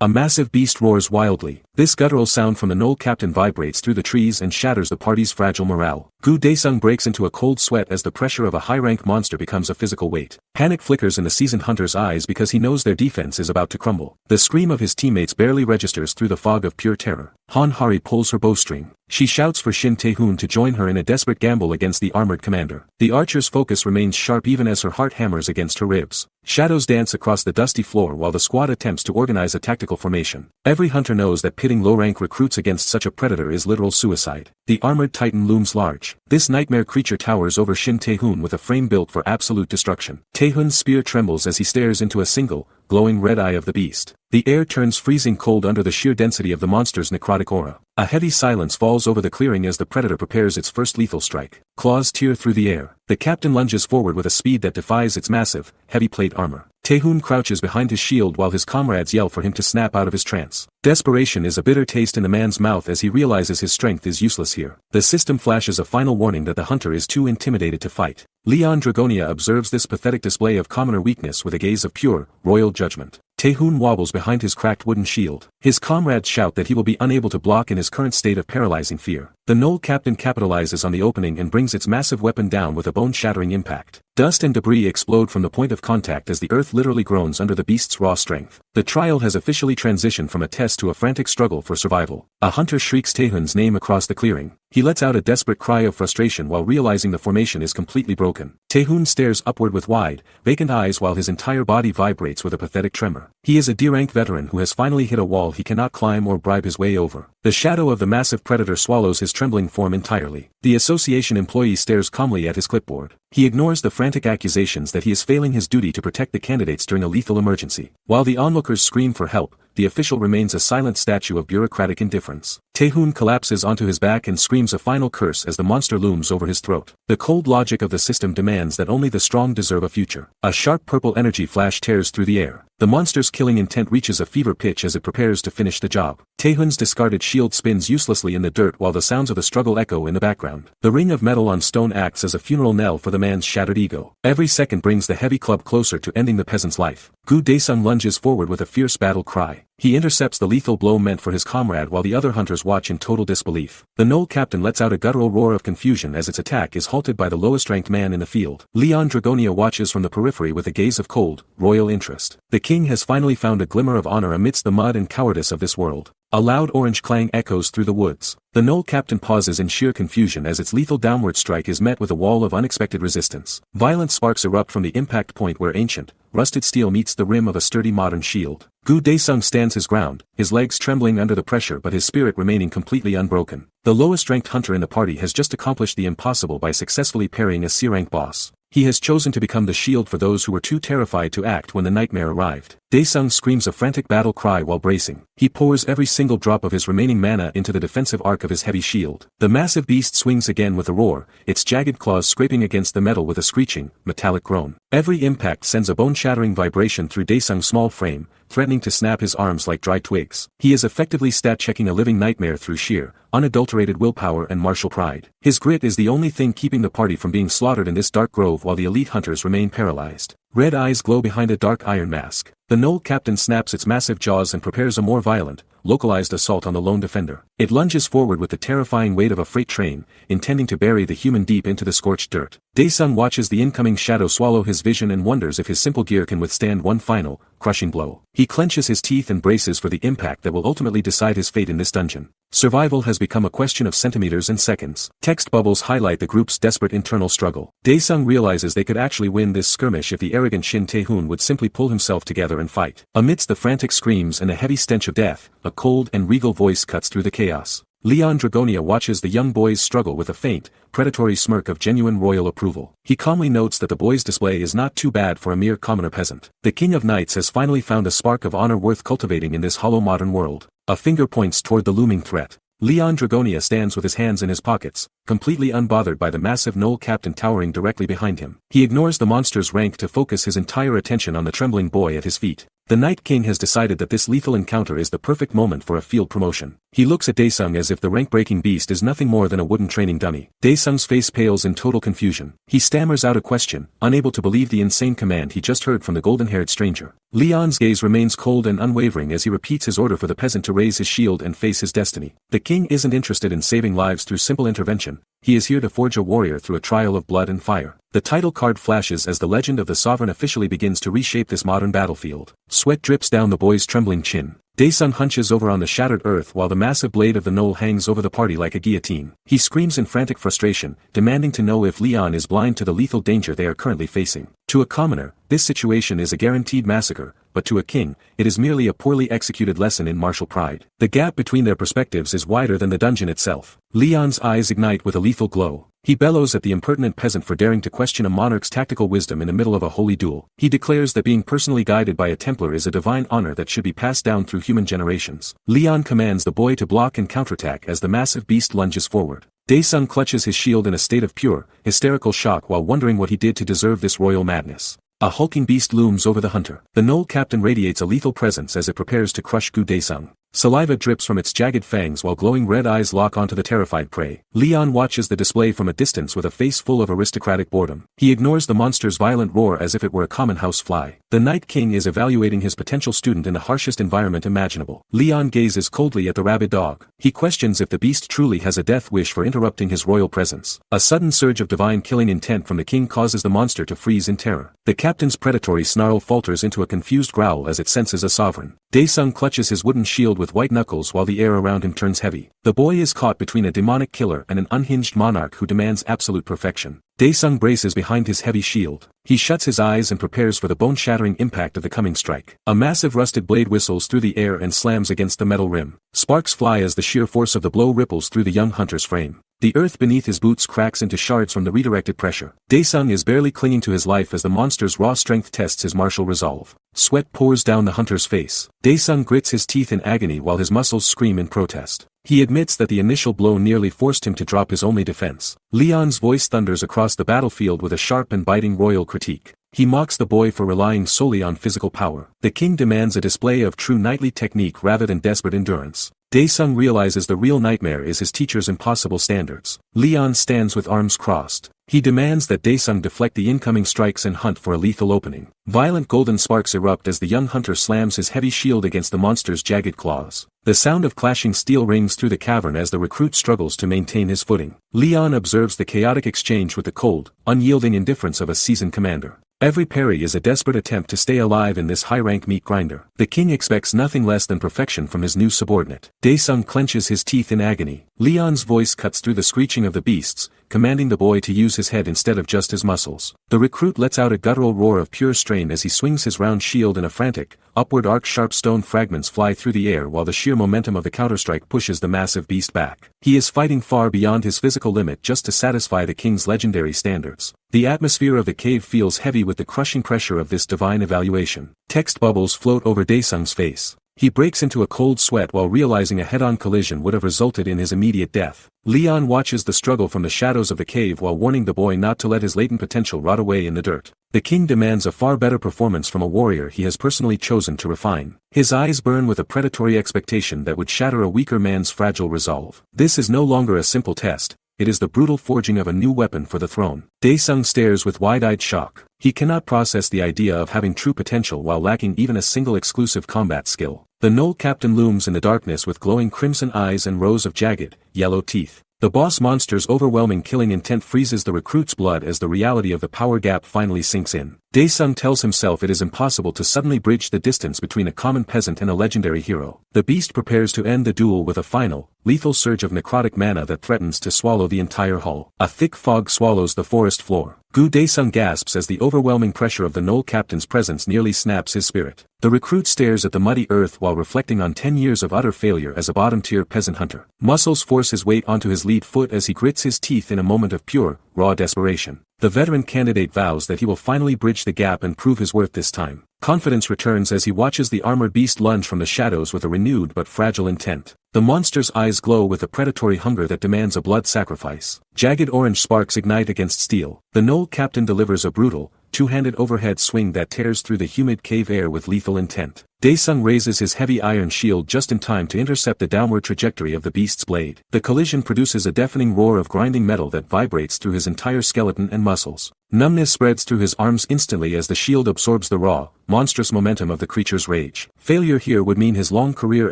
A massive beast roars wildly. This guttural sound from the Knoll captain vibrates through the trees and shatters the party's fragile morale. Gu Daesung breaks into a cold sweat as the pressure of a high-rank monster becomes a physical weight. Panic flickers in the seasoned hunter's eyes because he knows their defense is about to crumble. The scream of his teammates barely registers through the fog of pure terror. Han Hari pulls her bowstring. She shouts for Shin Tae-hoon to join her in a desperate gamble against the armored commander. The archer's focus remains sharp even as her heart hammers against her ribs. Shadows dance across the dusty floor while the squad attempts to organize a tactical formation. Every hunter knows that pitting low-rank recruits against such a predator is literal suicide. The armored titan looms large. This nightmare creature towers over Shin Tae-hoon with a frame built for absolute destruction. Tae-hoon's spear trembles as he stares into a single, glowing red eye of the beast. The air turns freezing cold under the sheer density of the monster's necrotic aura. A heavy silence falls over the clearing as the predator prepares its first lethal strike. Claws tear through the air. The captain lunges forward with a speed that defies its massive, heavy plate armor. Tae-hoon crouches behind his shield while his comrades yell for him to snap out of his trance. Desperation is a bitter taste in the man's mouth as he realizes his strength is useless here. The system flashes a final warning that the hunter is too intimidated to fight. Leon Dragonia observes this pathetic display of commoner weakness with a gaze of pure, royal judgment. Tae-hoon wobbles behind his cracked wooden shield. His comrades shout that he will be unable to block in his current state of paralyzing fear. The Knoll captain capitalizes on the opening and brings its massive weapon down with a bone-shattering impact. Dust and debris explode from the point of contact as the earth literally groans under the beast's raw strength. The trial has officially transitioned from a test to a frantic struggle for survival. A hunter shrieks Tae-hoon's name across the clearing. He lets out a desperate cry of frustration while realizing the formation is completely broken. Tae-hoon stares upward with wide, vacant eyes while his entire body vibrates with a pathetic tremor. He is a D-rank veteran who has finally hit a wall he cannot climb or bribe his way over. The shadow of the massive predator swallows his trembling form entirely. The association employee stares calmly at his clipboard. He ignores the frantic accusations that he is failing his duty to protect the candidates during a lethal emergency. While the onlookers scream for help, the official remains a silent statue of bureaucratic indifference. Tae-hoon collapses onto his back and screams a final curse as the monster looms over his throat. The cold logic of the system demands that only the strong deserve a future. A sharp purple energy flash tears through the air. The monster's killing intent reaches a fever pitch as it prepares to finish the job. Tae-hoon's discarded shield spins uselessly in the dirt while the sounds of the struggle echo in the background. The ring of metal on stone acts as a funeral knell for the man's shattered ego. Every second brings the heavy club closer to ending the peasant's life. Gu Daesung lunges forward with a fierce battle cry. He intercepts the lethal blow meant for his comrade while the other hunters watch in total disbelief. The Knoll captain lets out a guttural roar of confusion as its attack is halted by the lowest-ranked man in the field. Leon Dragonia watches from the periphery with a gaze of cold, royal interest. The king has finally found a glimmer of honor amidst the mud and cowardice of this world. A loud orange clang echoes through the woods. The Knoll captain pauses in sheer confusion as its lethal downward strike is met with a wall of unexpected resistance. Violent sparks erupt from the impact point where ancient, rusted steel meets the rim of a sturdy modern shield. Gu Daesung stands his ground, his legs trembling under the pressure but his spirit remaining completely unbroken. The lowest-ranked hunter in the party has just accomplished the impossible by successfully parrying a C-rank boss. He has chosen to become the shield for those who were too terrified to act when the nightmare arrived. Daesung screams a frantic battle cry while bracing. He pours every single drop of his remaining mana into the defensive arc of his heavy shield. The massive beast swings again with a roar, its jagged claws scraping against the metal with a screeching, metallic groan. Every impact sends a bone-shattering vibration through Daesung's small frame, threatening to snap his arms like dry twigs. He is effectively stat-checking a living nightmare through sheer, unadulterated willpower and martial pride. His grit is the only thing keeping the party from being slaughtered in this dark grove while the elite hunters remain paralyzed. Red eyes glow behind a dark iron mask. The Knoll captain snaps its massive jaws and prepares a more violent, localized assault on the lone defender. It lunges forward with the terrifying weight of a freight train, intending to bury the human deep into the scorched dirt. Daesung watches the incoming shadow swallow his vision and wonders if his simple gear can withstand one final, crushing blow. He clenches his teeth and braces for the impact that will ultimately decide his fate in this dungeon. Survival has become a question of centimeters and seconds. Text bubbles highlight the group's desperate internal struggle. Daesung realizes they could actually win this skirmish if the arrogant Shin Tae-hoon would simply pull himself together and fight. Amidst the frantic screams and a heavy stench of death, a cold and regal voice cuts through the chaos. Leon Dragonia watches the young boy's struggle with a faint, predatory smirk of genuine royal approval. He calmly notes that the boy's display is not too bad for a mere commoner peasant. The King of Knights has finally found a spark of honor worth cultivating in this hollow modern world. A finger points toward the looming threat. Leon Dragonia stands with his hands in his pockets, completely unbothered by the massive gnoll captain towering directly behind him. He ignores the monster's rank to focus his entire attention on the trembling boy at his feet. The Night King has decided that this lethal encounter is the perfect moment for a field promotion. He looks at Daesung as if the rank-breaking beast is nothing more than a wooden training dummy. Daesung's face pales in total confusion. He stammers out a question, unable to believe the insane command he just heard from the golden-haired stranger. Leon's gaze remains cold and unwavering as he repeats his order for the peasant to raise his shield and face his destiny. The king isn't interested in saving lives through simple intervention. He is here to forge a warrior through a trial of blood and fire. The title card flashes as the legend of the sovereign officially begins to reshape this modern battlefield. Sweat drips down the boy's trembling chin. Daesung hunches over on the shattered earth while the massive blade of the gnoll hangs over the party like a guillotine. He screams in frantic frustration, demanding to know if Leon is blind to the lethal danger they are currently facing. To a commoner, this situation is a guaranteed massacre, but to a king, it is merely a poorly executed lesson in martial pride. The gap between their perspectives is wider than the dungeon itself. Leon's eyes ignite with a lethal glow. He bellows at the impertinent peasant for daring to question a monarch's tactical wisdom in the middle of a holy duel. He declares that being personally guided by a Templar is a divine honor that should be passed down through human generations. Leon commands the boy to block and counterattack as the massive beast lunges forward. Daesung clutches his shield in a state of pure, hysterical shock while wondering what he did to deserve this royal madness. A hulking beast looms over the hunter. The gnoll captain radiates a lethal presence as it prepares to crush Daesung. Saliva drips from its jagged fangs while glowing red eyes lock onto the terrified prey. Leon watches the display from a distance with a face full of aristocratic boredom. He ignores the monster's violent roar as if it were a common house fly. The Night King is evaluating his potential student in the harshest environment imaginable. Leon gazes coldly at the rabid dog. He questions if the beast truly has a death wish for interrupting his royal presence. A sudden surge of divine killing intent from the king causes the monster to freeze in terror. The captain's predatory snarl falters into a confused growl as it senses a sovereign. Daesung clutches his wooden shield with white knuckles while the air around him turns heavy. The boy is caught between a demonic killer and an unhinged monarch who demands absolute perfection. Daesung braces behind his heavy shield. He shuts his eyes and prepares for the bone-shattering impact of the coming strike. A massive rusted blade whistles through the air and slams against the metal rim. Sparks fly as the sheer force of the blow ripples through the young hunter's frame. The earth beneath his boots cracks into shards from the redirected pressure. Daesung is barely clinging to his life as the monster's raw strength tests his martial resolve. Sweat pours down the hunter's face. Daesung grits his teeth in agony while his muscles scream in protest. He admits that the initial blow nearly forced him to drop his only defense. Leon's voice thunders across the battlefield with a sharp and biting royal critique. He mocks the boy for relying solely on physical power. The king demands a display of true knightly technique rather than desperate endurance. Daesung realizes the real nightmare is his teacher's impossible standards. Leon stands with arms crossed. He demands that Daesung deflect the incoming strikes and hunt for a lethal opening. Violent golden sparks erupt as the young hunter slams his heavy shield against the monster's jagged claws. The sound of clashing steel rings through the cavern as the recruit struggles to maintain his footing. Leon observes the chaotic exchange with the cold, unyielding indifference of a seasoned commander. Every parry is a desperate attempt to stay alive in this high-rank meat grinder. The king expects nothing less than perfection from his new subordinate. Daesung clenches his teeth in agony. Leon's voice cuts through the screeching of the beasts, commanding the boy to use his head instead of just his muscles. The recruit lets out a guttural roar of pure strain as he swings his round shield in a frantic, upward arc. Sharp stone fragments fly through the air while the sheer momentum of the counterstrike pushes the massive beast back. He is fighting far beyond his physical limit just to satisfy the king's legendary standards. The atmosphere of the cave feels heavy with the crushing pressure of this divine evaluation. Text bubbles float over Daesung's face. He breaks into a cold sweat while realizing a head-on collision would have resulted in his immediate death. Leon watches the struggle from the shadows of the cave while warning the boy not to let his latent potential rot away in the dirt. The king demands a far better performance from a warrior he has personally chosen to refine. His eyes burn with a predatory expectation that would shatter a weaker man's fragile resolve. This is no longer a simple test. It is the brutal forging of a new weapon for the throne. Daesung stares with wide-eyed shock. He cannot process the idea of having true potential while lacking even a single exclusive combat skill. The gnoll captain looms in the darkness with glowing crimson eyes and rows of jagged, yellow teeth. The boss monster's overwhelming killing intent freezes the recruit's blood as the reality of the power gap finally sinks in. Daesung tells himself it is impossible to suddenly bridge the distance between a common peasant and a legendary hero. The beast prepares to end the duel with a final, lethal surge of necrotic mana that threatens to swallow the entire hull. A thick fog swallows the forest floor. Gu Daesung gasps as the overwhelming pressure of the Knoll captain's presence nearly snaps his spirit. The recruit stares at the muddy earth while reflecting on 10 years of utter failure as a bottom-tier peasant hunter. Muscles force his weight onto his lead foot as he grits his teeth in a moment of pure, raw desperation. The veteran candidate vows that he will finally bridge the gap and prove his worth this time. Confidence returns as he watches the armored beast lunge from the shadows with a renewed but fragile intent. The monster's eyes glow with a predatory hunger that demands a blood sacrifice. Jagged orange sparks ignite against steel. The Knoll captain delivers a brutal, two-handed overhead swing that tears through the humid cave air with lethal intent. Daesung raises his heavy iron shield just in time to intercept the downward trajectory of the beast's blade. The collision produces a deafening roar of grinding metal that vibrates through his entire skeleton and muscles. Numbness spreads through his arms instantly as the shield absorbs the raw, monstrous momentum of the creature's rage. Failure here would mean his long career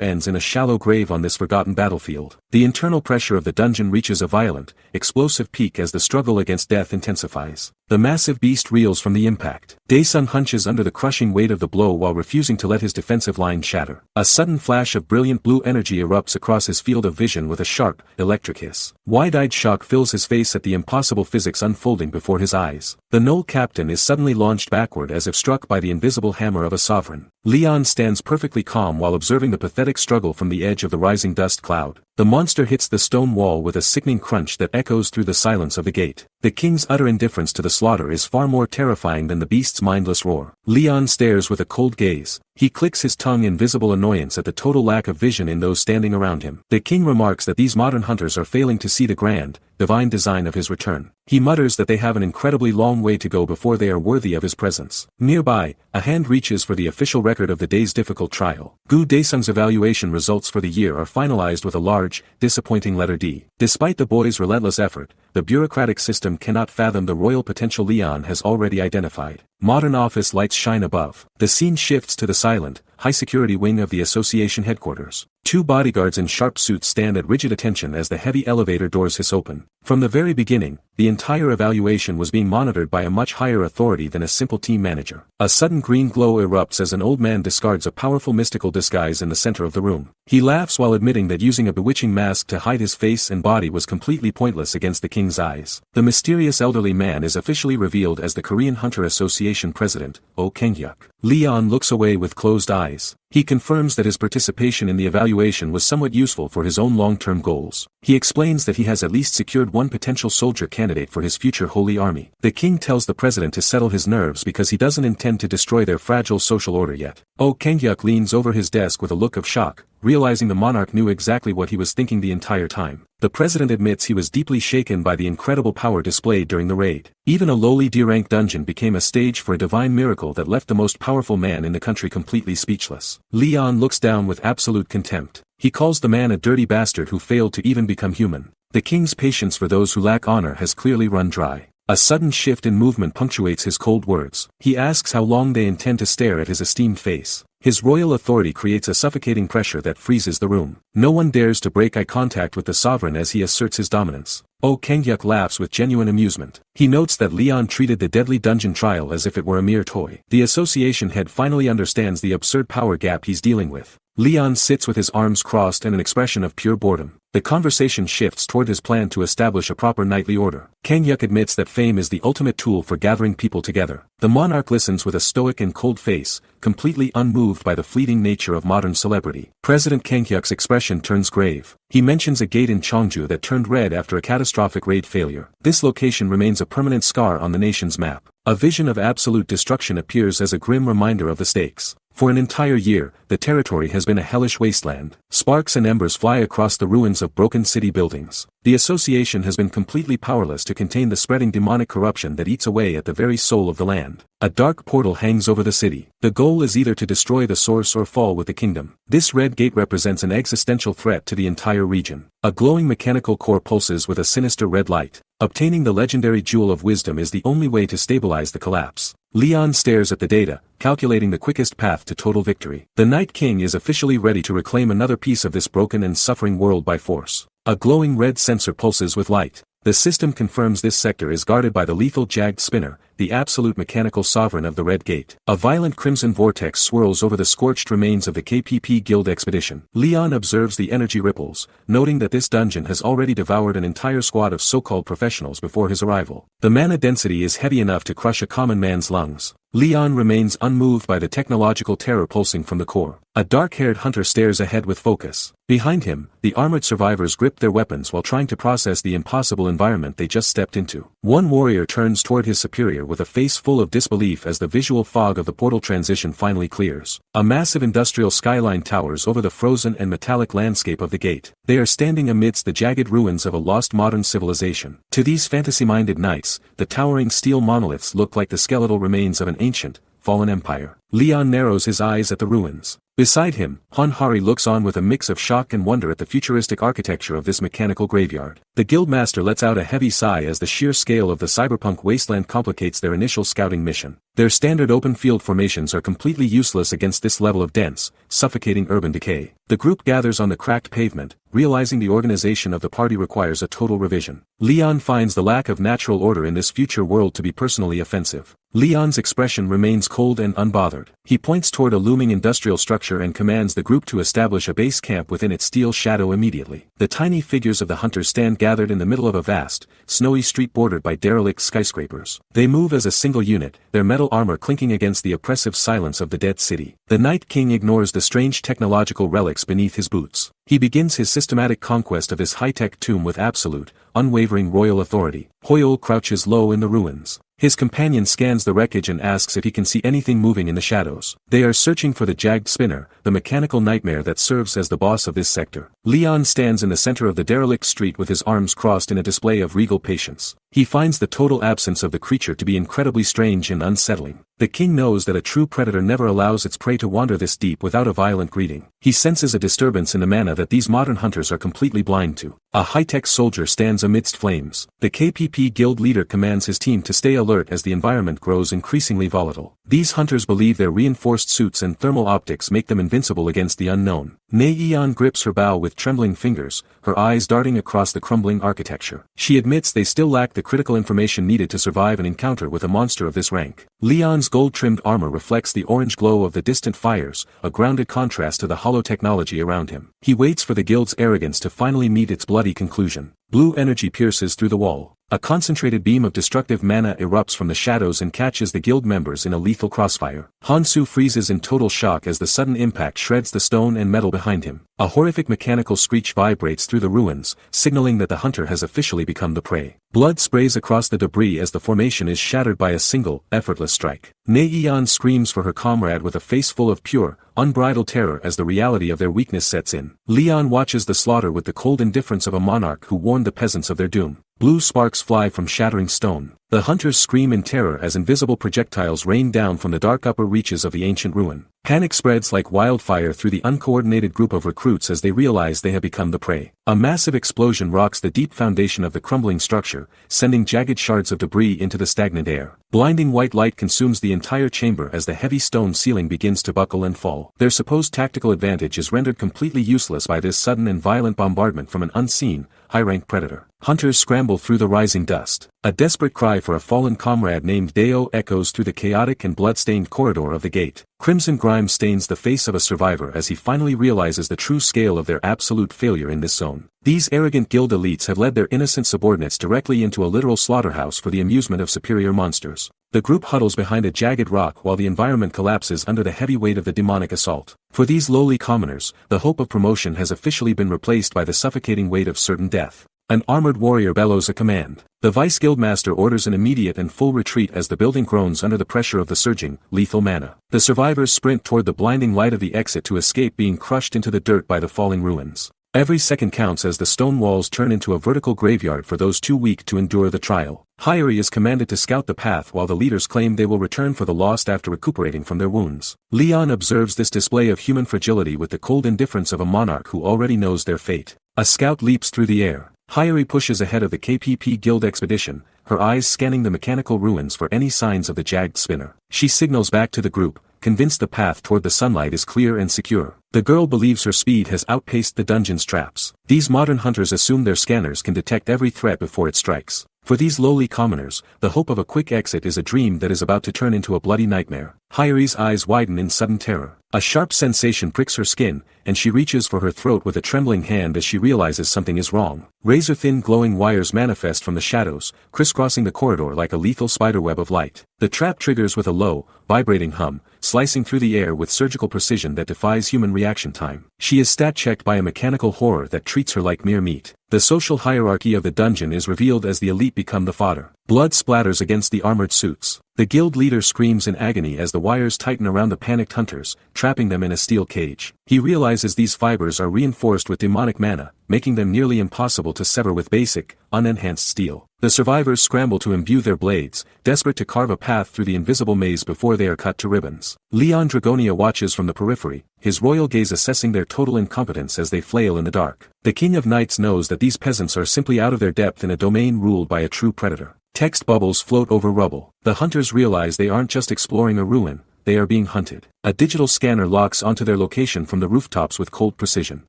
ends in a shallow grave on this forgotten battlefield. The internal pressure of the dungeon reaches a violent, explosive peak as the struggle against death intensifies. The massive beast reels from the impact. Daesung hunches under the crushing weight of the blow while refusing to let his defensive line shatter. A sudden flash of brilliant blue energy erupts across his field of vision with a sharp, electric hiss. Wide-eyed shock fills his face at the impossible physics unfolding before his eyes. The Knoll captain is suddenly launched backward as if struck by the invisible hammer of a sovereign. Leon stands perfectly calm while observing the pathetic struggle from the edge of the rising dust cloud. The monster hits the stone wall with a sickening crunch that echoes through the silence of the gate. The king's utter indifference to the slaughter is far more terrifying than the beast's mindless roar. Leon stares with a cold gaze. He clicks his tongue in visible annoyance at the total lack of vision in those standing around him. The king remarks that these modern hunters are failing to see the grand, divine design of his return. He mutters that they have an incredibly long way to go before they are worthy of his presence. Nearby, a hand reaches for the official record of the day's difficult trial. Gu Daesung's evaluation results for the year are finalized with a large, disappointing letter D. Despite the boy's relentless effort, the bureaucratic system cannot fathom the royal potential Leon has already identified. Modern office lights shine above. The scene shifts to the silent, high-security wing of the association headquarters. Two bodyguards in sharp suits stand at rigid attention as the heavy elevator doors hiss open. From the very beginning, the entire evaluation was being monitored by a much higher authority than a simple team manager. A sudden green glow erupts as an old man discards a powerful mystical disguise in the center of the room. He laughs while admitting that using a bewitching mask to hide his face and body was completely pointless against the king's eyes. The mysterious elderly man is officially revealed as the Korean Hunter Association president, Oh Kang-hyuk. Leon looks away with closed eyes. He confirms that his participation in the evaluation was somewhat useful for his own long-term goals. He explains that he has at least secured one potential soldier candidate for his future holy army. The king tells the president to settle his nerves because he doesn't intend to destroy their fragile social order yet. Oh Kang-hyuk leans over his desk with a look of shock, realizing the monarch knew exactly what he was thinking the entire time. The president admits he was deeply shaken by the incredible power displayed during the raid. Even a lowly D-rank dungeon became a stage for a divine miracle that left the most powerful man in the country completely speechless. Leon looks down with absolute contempt. He calls the man a dirty bastard who failed to even become human. The king's patience for those who lack honor has clearly run dry. A sudden shift in movement punctuates his cold words. He asks how long they intend to stare at his esteemed face. His royal authority creates a suffocating pressure that freezes the room. No one dares to break eye contact with the sovereign as he asserts his dominance. Oh Kang-hyuk laughs with genuine amusement. He notes that Leon treated the deadly dungeon trial as if it were a mere toy. The association head finally understands the absurd power gap he's dealing with. Leon sits with his arms crossed and an expression of pure boredom. The conversation shifts toward his plan to establish a proper knightly order. Kang-hyuk admits that fame is the ultimate tool for gathering people together. The monarch listens with a stoic and cold face, completely unmoved by the fleeting nature of modern celebrity. President Kang-hyuk's expression turns grave. He mentions a gate in Cheongju that turned red after a catastrophic raid failure. This location remains a permanent scar on the nation's map. A vision of absolute destruction appears as a grim reminder of the stakes. For an entire year, the territory has been a hellish wasteland. Sparks and embers fly across the ruins of broken city buildings. The association has been completely powerless to contain the spreading demonic corruption that eats away at the very soul of the land. A dark portal hangs over the city. The goal is either to destroy the source or fall with the kingdom. This red gate represents an existential threat to the entire region. A glowing mechanical core pulses with a sinister red light. Obtaining the legendary Jewel of Wisdom is the only way to stabilize the collapse. Leon stares at the data, calculating the quickest path to total victory. The Night King is officially ready to reclaim another piece of this broken and suffering world by force. A glowing red sensor pulses with light. The system confirms this sector is guarded by the lethal Jagged Spinner, the absolute mechanical sovereign of the Red Gate. A violent crimson vortex swirls over the scorched remains of the KPP Guild expedition. Leon observes the energy ripples, noting that this dungeon has already devoured an entire squad of so-called professionals before his arrival. The mana density is heavy enough to crush a common man's lungs. Leon remains unmoved by the technological terror pulsing from the core. A dark-haired hunter stares ahead with focus. Behind him, the armored survivors grip their weapons while trying to process the impossible environment they just stepped into. One warrior turns toward his superior with a face full of disbelief as the visual fog of the portal transition finally clears. A massive industrial skyline towers over the frozen and metallic landscape of the gate. They are standing amidst the jagged ruins of a lost modern civilization. To these fantasy-minded knights, the towering steel monoliths look like the skeletal remains of an ancient, fallen empire. Leon narrows his eyes at the ruins. Beside him, Hanhari looks on with a mix of shock and wonder at the futuristic architecture of this mechanical graveyard. The guildmaster lets out a heavy sigh as the sheer scale of the cyberpunk wasteland complicates their initial scouting mission. Their standard open field formations are completely useless against this level of dense, suffocating urban decay. The group gathers on the cracked pavement, realizing the organization of the party requires a total revision. Leon finds the lack of natural order in this future world to be personally offensive. Leon's expression remains cold and unbothered. He points toward a looming industrial structure and commands the group to establish a base camp within its steel shadow immediately. The tiny figures of the hunters stand gathered in the middle of a vast, snowy street bordered by derelict skyscrapers. They move as a single unit, their metal armor clinking against the oppressive silence of the dead city. The Night King ignores the strange technological relics beneath his boots. He begins his systematic conquest of this high-tech tomb with absolute, unwavering royal authority. Hoyle crouches low in the ruins. His companion scans the wreckage and asks if he can see anything moving in the shadows. They are searching for the Jagged Spinner, the mechanical nightmare that serves as the boss of this sector. Leon stands in the center of the derelict street with his arms crossed in a display of regal patience. He finds the total absence of the creature to be incredibly strange and unsettling. The king knows that a true predator never allows its prey to wander this deep without a violent greeting. He senses a disturbance in the mana that these modern hunters are completely blind to. A high-tech soldier stands amidst flames. The KPP guild leader commands his team to stay alert as the environment grows increasingly volatile. These hunters believe their reinforced suits and thermal optics make them invincible against the unknown. Neion grips her bow with trembling fingers, her eyes darting across the crumbling architecture. She admits they still lack the critical information needed to survive an encounter with a monster of this rank. Leon's gold-trimmed armor reflects the orange glow of the distant fires, a grounded contrast to the hollow technology around him. He waits for the guild's arrogance to finally meet its bloody conclusion. Blue energy pierces through the wall. A concentrated beam of destructive mana erupts from the shadows and catches the guild members in a lethal crossfire. Hansu freezes in total shock as the sudden impact shreds the stone and metal behind him. A horrific mechanical screech vibrates through the ruins, signaling that the hunter has officially become the prey. Blood sprays across the debris as the formation is shattered by a single, effortless strike. Neion screams for her comrade with a face full of pure, unbridled terror as the reality of their weakness sets in. Leon watches the slaughter with the cold indifference of a monarch who warned the peasants of their doom. Blue sparks fly from shattering stone. The hunters scream in terror as invisible projectiles rain down from the dark upper reaches of the ancient ruin. Panic spreads like wildfire through the uncoordinated group of recruits as they realize they have become the prey. A massive explosion rocks the deep foundation of the crumbling structure, sending jagged shards of debris into the stagnant air. Blinding white light consumes the entire chamber as the heavy stone ceiling begins to buckle and fall. Their supposed tactical advantage is rendered completely useless by this sudden and violent bombardment from an unseen, high-ranked predator. Hunters scramble through the rising dust. A desperate cry for a fallen comrade named Deo echoes through the chaotic and blood-stained corridor of the gate. Crimson grime stains the face of a survivor as he finally realizes the true scale of their absolute failure in this zone. These arrogant guild elites have led their innocent subordinates directly into a literal slaughterhouse for the amusement of superior monsters. The group huddles behind a jagged rock while the environment collapses under the heavy weight of the demonic assault. For these lowly commoners, the hope of promotion has officially been replaced by the suffocating weight of certain death. An armored warrior bellows a command. The vice guildmaster orders an immediate and full retreat as the building groans under the pressure of the surging, lethal mana. The survivors sprint toward the blinding light of the exit to escape being crushed into the dirt by the falling ruins. Every second counts as the stone walls turn into a vertical graveyard for those too weak to endure the trial. Hyeri is commanded to scout the path while the leaders claim they will return for the lost after recuperating from their wounds. Leon observes this display of human fragility with the cold indifference of a monarch who already knows their fate. A scout leaps through the air. Hyeri pushes ahead of the KPP guild expedition, her eyes scanning the mechanical ruins for any signs of the Jagged Spinner. She signals back to the group, convinced the path toward the sunlight is clear and secure. The girl believes her speed has outpaced the dungeon's traps. These modern hunters assume their scanners can detect every threat before it strikes. For these lowly commoners, the hope of a quick exit is a dream that is about to turn into a bloody nightmare. Hayuri's eyes widen in sudden terror. A sharp sensation pricks her skin, and she reaches for her throat with a trembling hand as she realizes something is wrong. Razor-thin glowing wires manifest from the shadows, crisscrossing the corridor like a lethal spiderweb of light. The trap triggers with a low, vibrating hum, slicing through the air with surgical precision that defies human reaction time. She is stat-checked by a mechanical horror that treats her like mere meat. The social hierarchy of the dungeon is revealed as the elite become the fodder. Blood splatters against the armored suits. The guild leader screams in agony as the wires tighten around the panicked hunters, trapping them in a steel cage. He realizes these fibers are reinforced with demonic mana, making them nearly impossible to sever with basic, unenhanced steel. The survivors scramble to imbue their blades, desperate to carve a path through the invisible maze before they are cut to ribbons. Leon Dragonia watches from the periphery, his royal gaze assessing their total incompetence as they flail in the dark. The King of Knights knows that these peasants are simply out of their depth in a domain ruled by a true predator. Text bubbles float over rubble. The hunters realize they aren't just exploring a ruin, they are being hunted. A digital scanner locks onto their location from the rooftops with cold precision.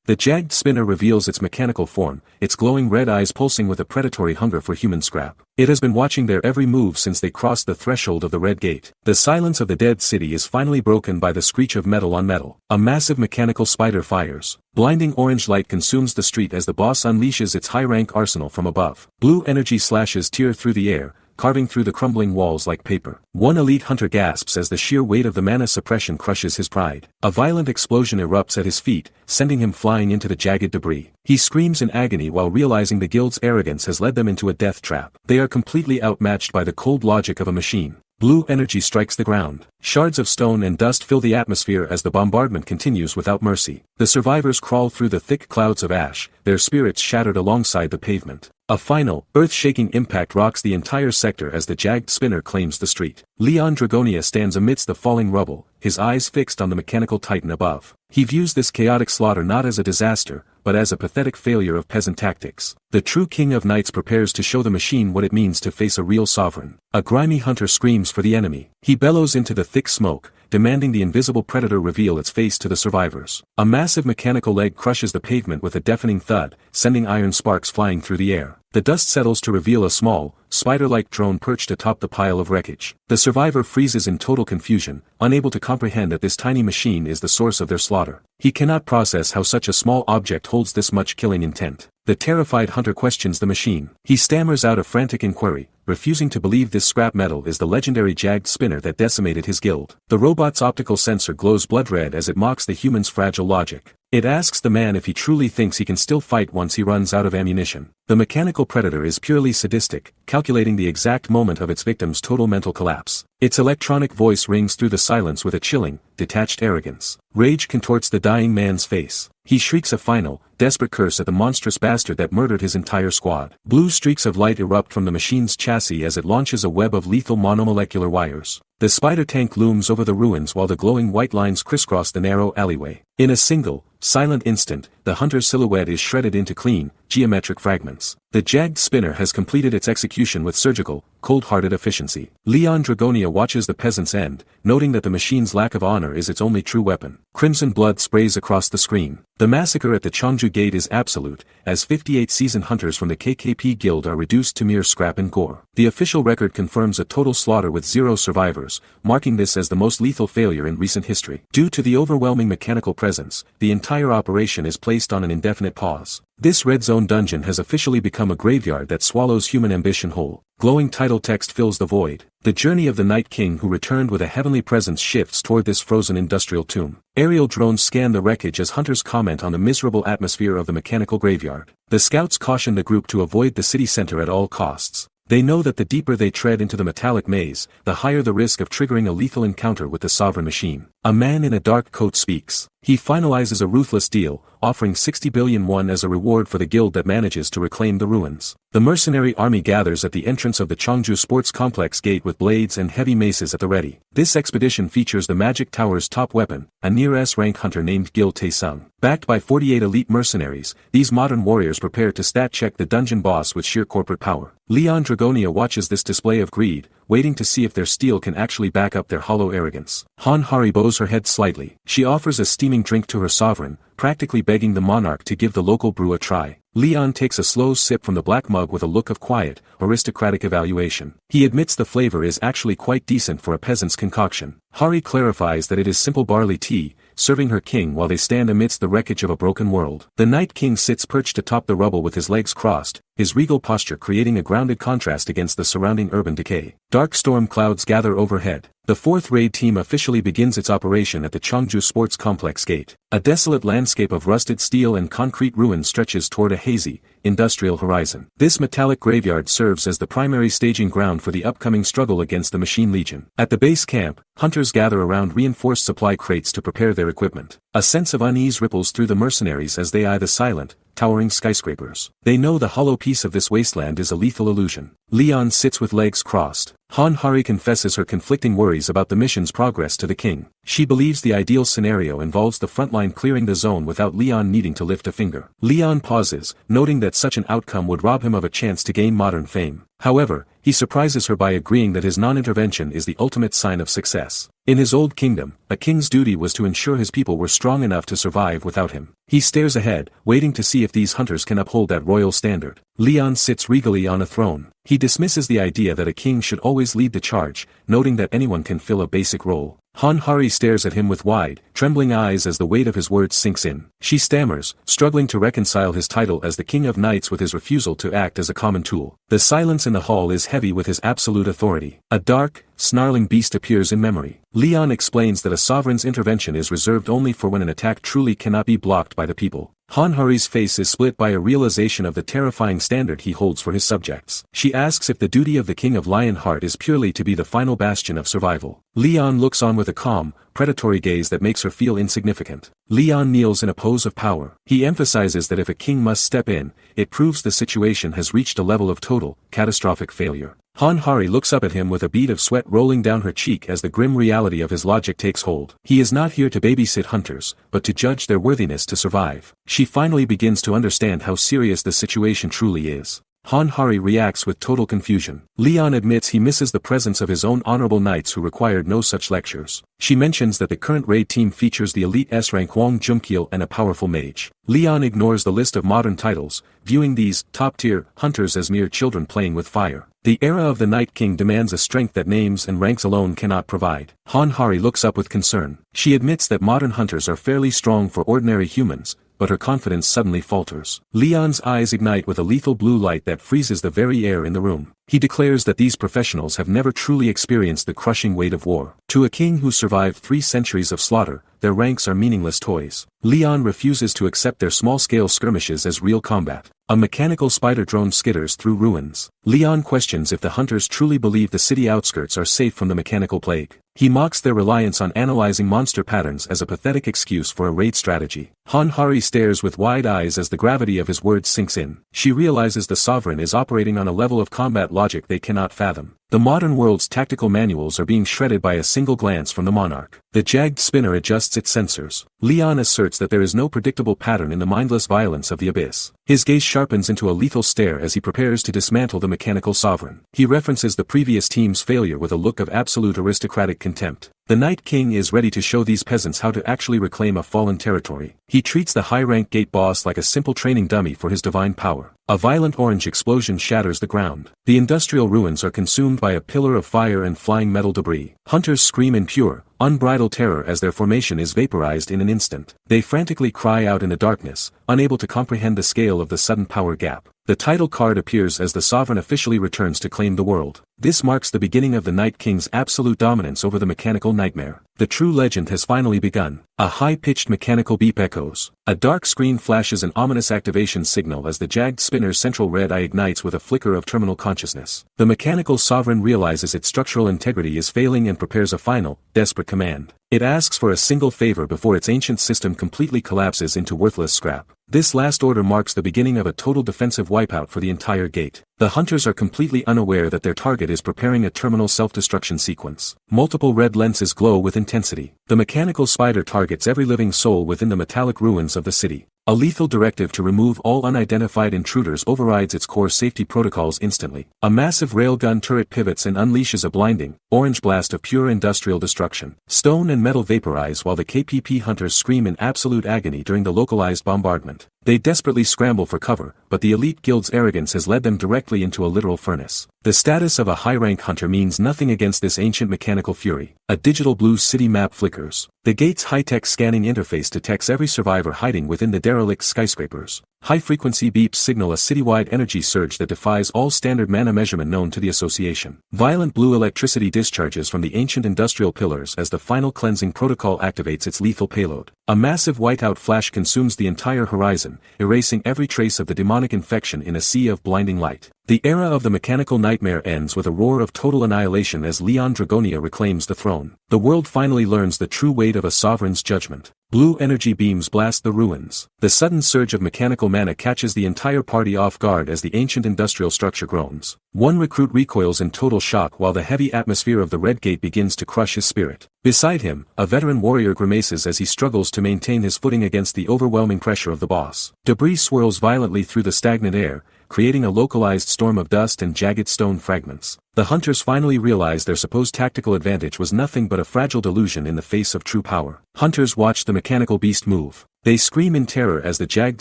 The jagged spinner reveals its mechanical form, its glowing red eyes pulsing with a predatory hunger for human scrap. It has been watching their every move since they crossed the threshold of the Red Gate. The silence of the dead city is finally broken by the screech of metal on metal. A massive mechanical spider fires. Blinding orange light consumes the street as the boss unleashes its high-rank arsenal from above. Blue energy slashes tear through the air, carving through the crumbling walls like paper. One elite hunter gasps as the sheer weight of the mana suppression crushes his pride. A violent explosion erupts at his feet, sending him flying into the jagged debris. He screams in agony while realizing the guild's arrogance has led them into a death trap. They are completely outmatched by the cold logic of a machine. Blue energy strikes the ground. Shards of stone and dust fill the atmosphere as the bombardment continues without mercy. The survivors crawl through the thick clouds of ash, their spirits shattered alongside the pavement. A final, earth-shaking impact rocks the entire sector as the jagged spinner claims the street. Leon Dragonia stands amidst the falling rubble, his eyes fixed on the mechanical titan above. He views this chaotic slaughter not as a disaster, but as a pathetic failure of peasant tactics. The true King of Knights prepares to show the machine what it means to face a real sovereign. A grimy hunter screams for the enemy. He bellows into the thick smoke, demanding the invisible predator reveal its face to the survivors. A massive mechanical leg crushes the pavement with a deafening thud, sending iron sparks flying through the air. The dust settles to reveal a small, spider-like drone perched atop the pile of wreckage. The survivor freezes in total confusion, unable to comprehend that this tiny machine is the source of their slaughter. He cannot process how such a small object holds this much killing intent. The terrified hunter questions the machine. He stammers out a frantic inquiry, refusing to believe this scrap metal is the legendary jagged spinner that decimated his guild. The robot's optical sensor glows blood red as it mocks the human's fragile logic. It asks the man if he truly thinks he can still fight once he runs out of ammunition. The mechanical predator is purely sadistic, calculating the exact moment of its victim's total mental collapse. Its electronic voice rings through the silence with a chilling, detached arrogance. Rage contorts the dying man's face. He shrieks a final, desperate curse at the monstrous bastard that murdered his entire squad. Blue streaks of light erupt from the machine's chassis as it launches a web of lethal monomolecular wires. The spider tank looms over the ruins while the glowing white lines crisscross the narrow alleyway. In a single, silent instant, the hunter's silhouette is shredded into clean, geometric fragments. The jagged spinner has completed its execution with surgical, cold-hearted efficiency. Leon Dragonia watches the peasant's end, noting that the machine's lack of honor is its only true weapon. Crimson blood sprays across the screen. The massacre at the Cheongju Gate is absolute, as 58 seasoned hunters from the KKP Guild are reduced to mere scrap and gore. The official record confirms a total slaughter with 0 survivors, marking this as the most lethal failure in recent history. Due to the overwhelming mechanical presence, the entire operation is placed on an indefinite pause. This red zone dungeon has officially become a graveyard that swallows human ambition whole. Glowing title text fills the void. The journey of the Night King who returned with a heavenly presence shifts toward this frozen industrial tomb. Aerial drones scan the wreckage as hunters comment on the miserable atmosphere of the mechanical graveyard. The scouts caution the group to avoid the city center at all costs. They know that the deeper they tread into the metallic maze, the higher the risk of triggering a lethal encounter with the sovereign machine. A man in a dark coat speaks. He finalizes a ruthless deal, offering 60 billion won as a reward for the guild that manages to reclaim the ruins. The mercenary army gathers at the entrance of the Cheongju Sports Complex gate with blades and heavy maces at the ready. This expedition features the Magic Tower's top weapon, a near S-rank hunter named Gil Taesung. Backed by 48 elite mercenaries, these modern warriors prepare to stat-check the dungeon boss with sheer corporate power. Leon Dragonia watches this display of greed, waiting to see if their steel can actually back up their hollow arrogance. Han Hari bows her head slightly. She offers a steaming drink to her sovereign, practically begging the monarch to give the local brew a try. Leon takes a slow sip from the black mug with a look of quiet, aristocratic evaluation. He admits the flavor is actually quite decent for a peasant's concoction. Hari clarifies that it is simple barley tea, serving her king while they stand amidst the wreckage of a broken world. The Night King sits perched atop the rubble with his legs crossed, his regal posture creating a grounded contrast against the surrounding urban decay. Dark storm clouds gather overhead. The 4th raid team officially begins its operation at the Cheongju Sports Complex gate. A desolate landscape of rusted steel and concrete ruins stretches toward a hazy, industrial horizon. This metallic graveyard serves as the primary staging ground for the upcoming struggle against the Machine Legion. At the base camp, hunters gather around reinforced supply crates to prepare their equipment. A sense of unease ripples through the mercenaries as they eye the silent, towering skyscrapers. They know the hollow peace of this wasteland is a lethal illusion. Leon sits with legs crossed. Han Hari confesses her conflicting worries about the mission's progress to the king. She believes the ideal scenario involves the frontline clearing the zone without Leon needing to lift a finger. Leon pauses, noting that such an outcome would rob him of a chance to gain modern fame. However, he surprises her by agreeing that his non-intervention is the ultimate sign of success. In his old kingdom, a king's duty was to ensure his people were strong enough to survive without him. He stares ahead, waiting to see if these hunters can uphold that royal standard. Leon sits regally on a throne. He dismisses the idea that a king should always lead the charge, noting that anyone can fill a basic role. Han Hari stares at him with wide, trembling eyes as the weight of his words sinks in. She stammers, struggling to reconcile his title as the King of Knights with his refusal to act as a common tool. The silence in the hall is heavy with his absolute authority. A dark, snarling beast appears in memory. Leon explains that a sovereign's intervention is reserved only for when an attack truly cannot be blocked by the people. Han Hari's face is split by a realization of the terrifying standard he holds for his subjects. She asks if the duty of the King of Lionheart is purely to be the final bastion of survival. Leon looks on with a calm, predatory gaze that makes her feel insignificant. Leon kneels in a pose of power. He emphasizes that if a king must step in, it proves the situation has reached a level of total, catastrophic failure. Han Hari looks up at him with a bead of sweat rolling down her cheek as the grim reality of his logic takes hold. He is not here to babysit hunters, but to judge their worthiness to survive. She finally begins to understand how serious the situation truly is. Han Hari reacts with total confusion. Leon admits he misses the presence of his own honorable knights who required no such lectures. She mentions that the current raid team features the elite S-rank Hwang Jungkil and a powerful mage. Leon ignores the list of modern titles, viewing these top-tier hunters as mere children playing with fire. The era of the Night King demands a strength that names and ranks alone cannot provide. Han Hari looks up with concern. She admits that modern hunters are fairly strong for ordinary humans, but her confidence suddenly falters. Leon's eyes ignite with a lethal blue light that freezes the very air in the room. He declares that these professionals have never truly experienced the crushing weight of war. To a king who survived 3 centuries of slaughter, their ranks are meaningless toys. Leon refuses to accept their small-scale skirmishes as real combat. A mechanical spider drone skitters through ruins. Leon questions if the hunters truly believe the city outskirts are safe from the mechanical plague. He mocks their reliance on analyzing monster patterns as a pathetic excuse for a raid strategy. Han Hari stares with wide eyes as the gravity of his words sinks in. She realizes the sovereign is operating on a level of combat logic they cannot fathom. The modern world's tactical manuals are being shredded by a single glance from the monarch. The jagged spinner adjusts its sensors. Leon asserts that there is no predictable pattern in the mindless violence of the abyss. His gaze sharpens into a lethal stare as he prepares to dismantle the mechanical sovereign. He references the previous team's failure with a look of absolute aristocratic contempt. The Night King is ready to show these peasants how to actually reclaim a fallen territory. He treats the high-rank gate boss like a simple training dummy for his divine power. A violent orange explosion shatters the ground. The industrial ruins are consumed by a pillar of fire and flying metal debris. Hunters scream in pure, unbridled terror as their formation is vaporized in an instant. They frantically cry out in the darkness, unable to comprehend the scale of the sudden power gap. The title card appears as the sovereign officially returns to claim the world. This marks the beginning of the Night King's absolute dominance over the mechanical nightmare. The true legend has finally begun. A high-pitched mechanical beep echoes. A dark screen flashes an ominous activation signal as the jagged spinner's central red eye ignites with a flicker of terminal consciousness. The mechanical sovereign realizes its structural integrity is failing and prepares a final, desperate command. It asks for a single favor before its ancient system completely collapses into worthless scrap. This last order marks the beginning of a total defensive wipeout for the entire gate. The hunters are completely unaware that their target is preparing a terminal self-destruction sequence. Multiple red lenses glow with intensity. The mechanical spider targets every living soul within the metallic ruins of the city. A lethal directive to remove all unidentified intruders overrides its core safety protocols instantly. A massive railgun turret pivots and unleashes a blinding, orange blast of pure industrial destruction. Stone and metal vaporize while the KPP hunters scream in absolute agony during the localized bombardment. They desperately scramble for cover, but the elite guild's arrogance has led them directly into a literal furnace. The status of a high-rank hunter means nothing against this ancient mechanical fury. A digital blue city map flickers. The gate's high-tech scanning interface detects every survivor hiding within the derelict skyscrapers. High-frequency beeps signal a citywide energy surge that defies all standard mana measurement known to the association. Violent blue electricity discharges from the ancient industrial pillars as the final cleansing protocol activates its lethal payload. A massive whiteout flash consumes the entire horizon, erasing every trace of the demonic infection in a sea of blinding light. The era of the mechanical nightmare ends with a roar of total annihilation as Leon Dragonia reclaims the throne. The world finally learns the true weight of a sovereign's judgment. Blue energy beams blast the ruins. The sudden surge of mechanical mana catches the entire party off guard as the ancient industrial structure groans. One recruit recoils in total shock while the heavy atmosphere of the Red Gate begins to crush his spirit. Beside him, a veteran warrior grimaces as he struggles to maintain his footing against the overwhelming pressure of the boss. Debris swirls violently through the stagnant air, creating a localized storm of dust and jagged stone fragments. The hunters finally realize their supposed tactical advantage was nothing but a fragile delusion in the face of true power. Hunters watch the mechanical beast move. They scream in terror as the jagged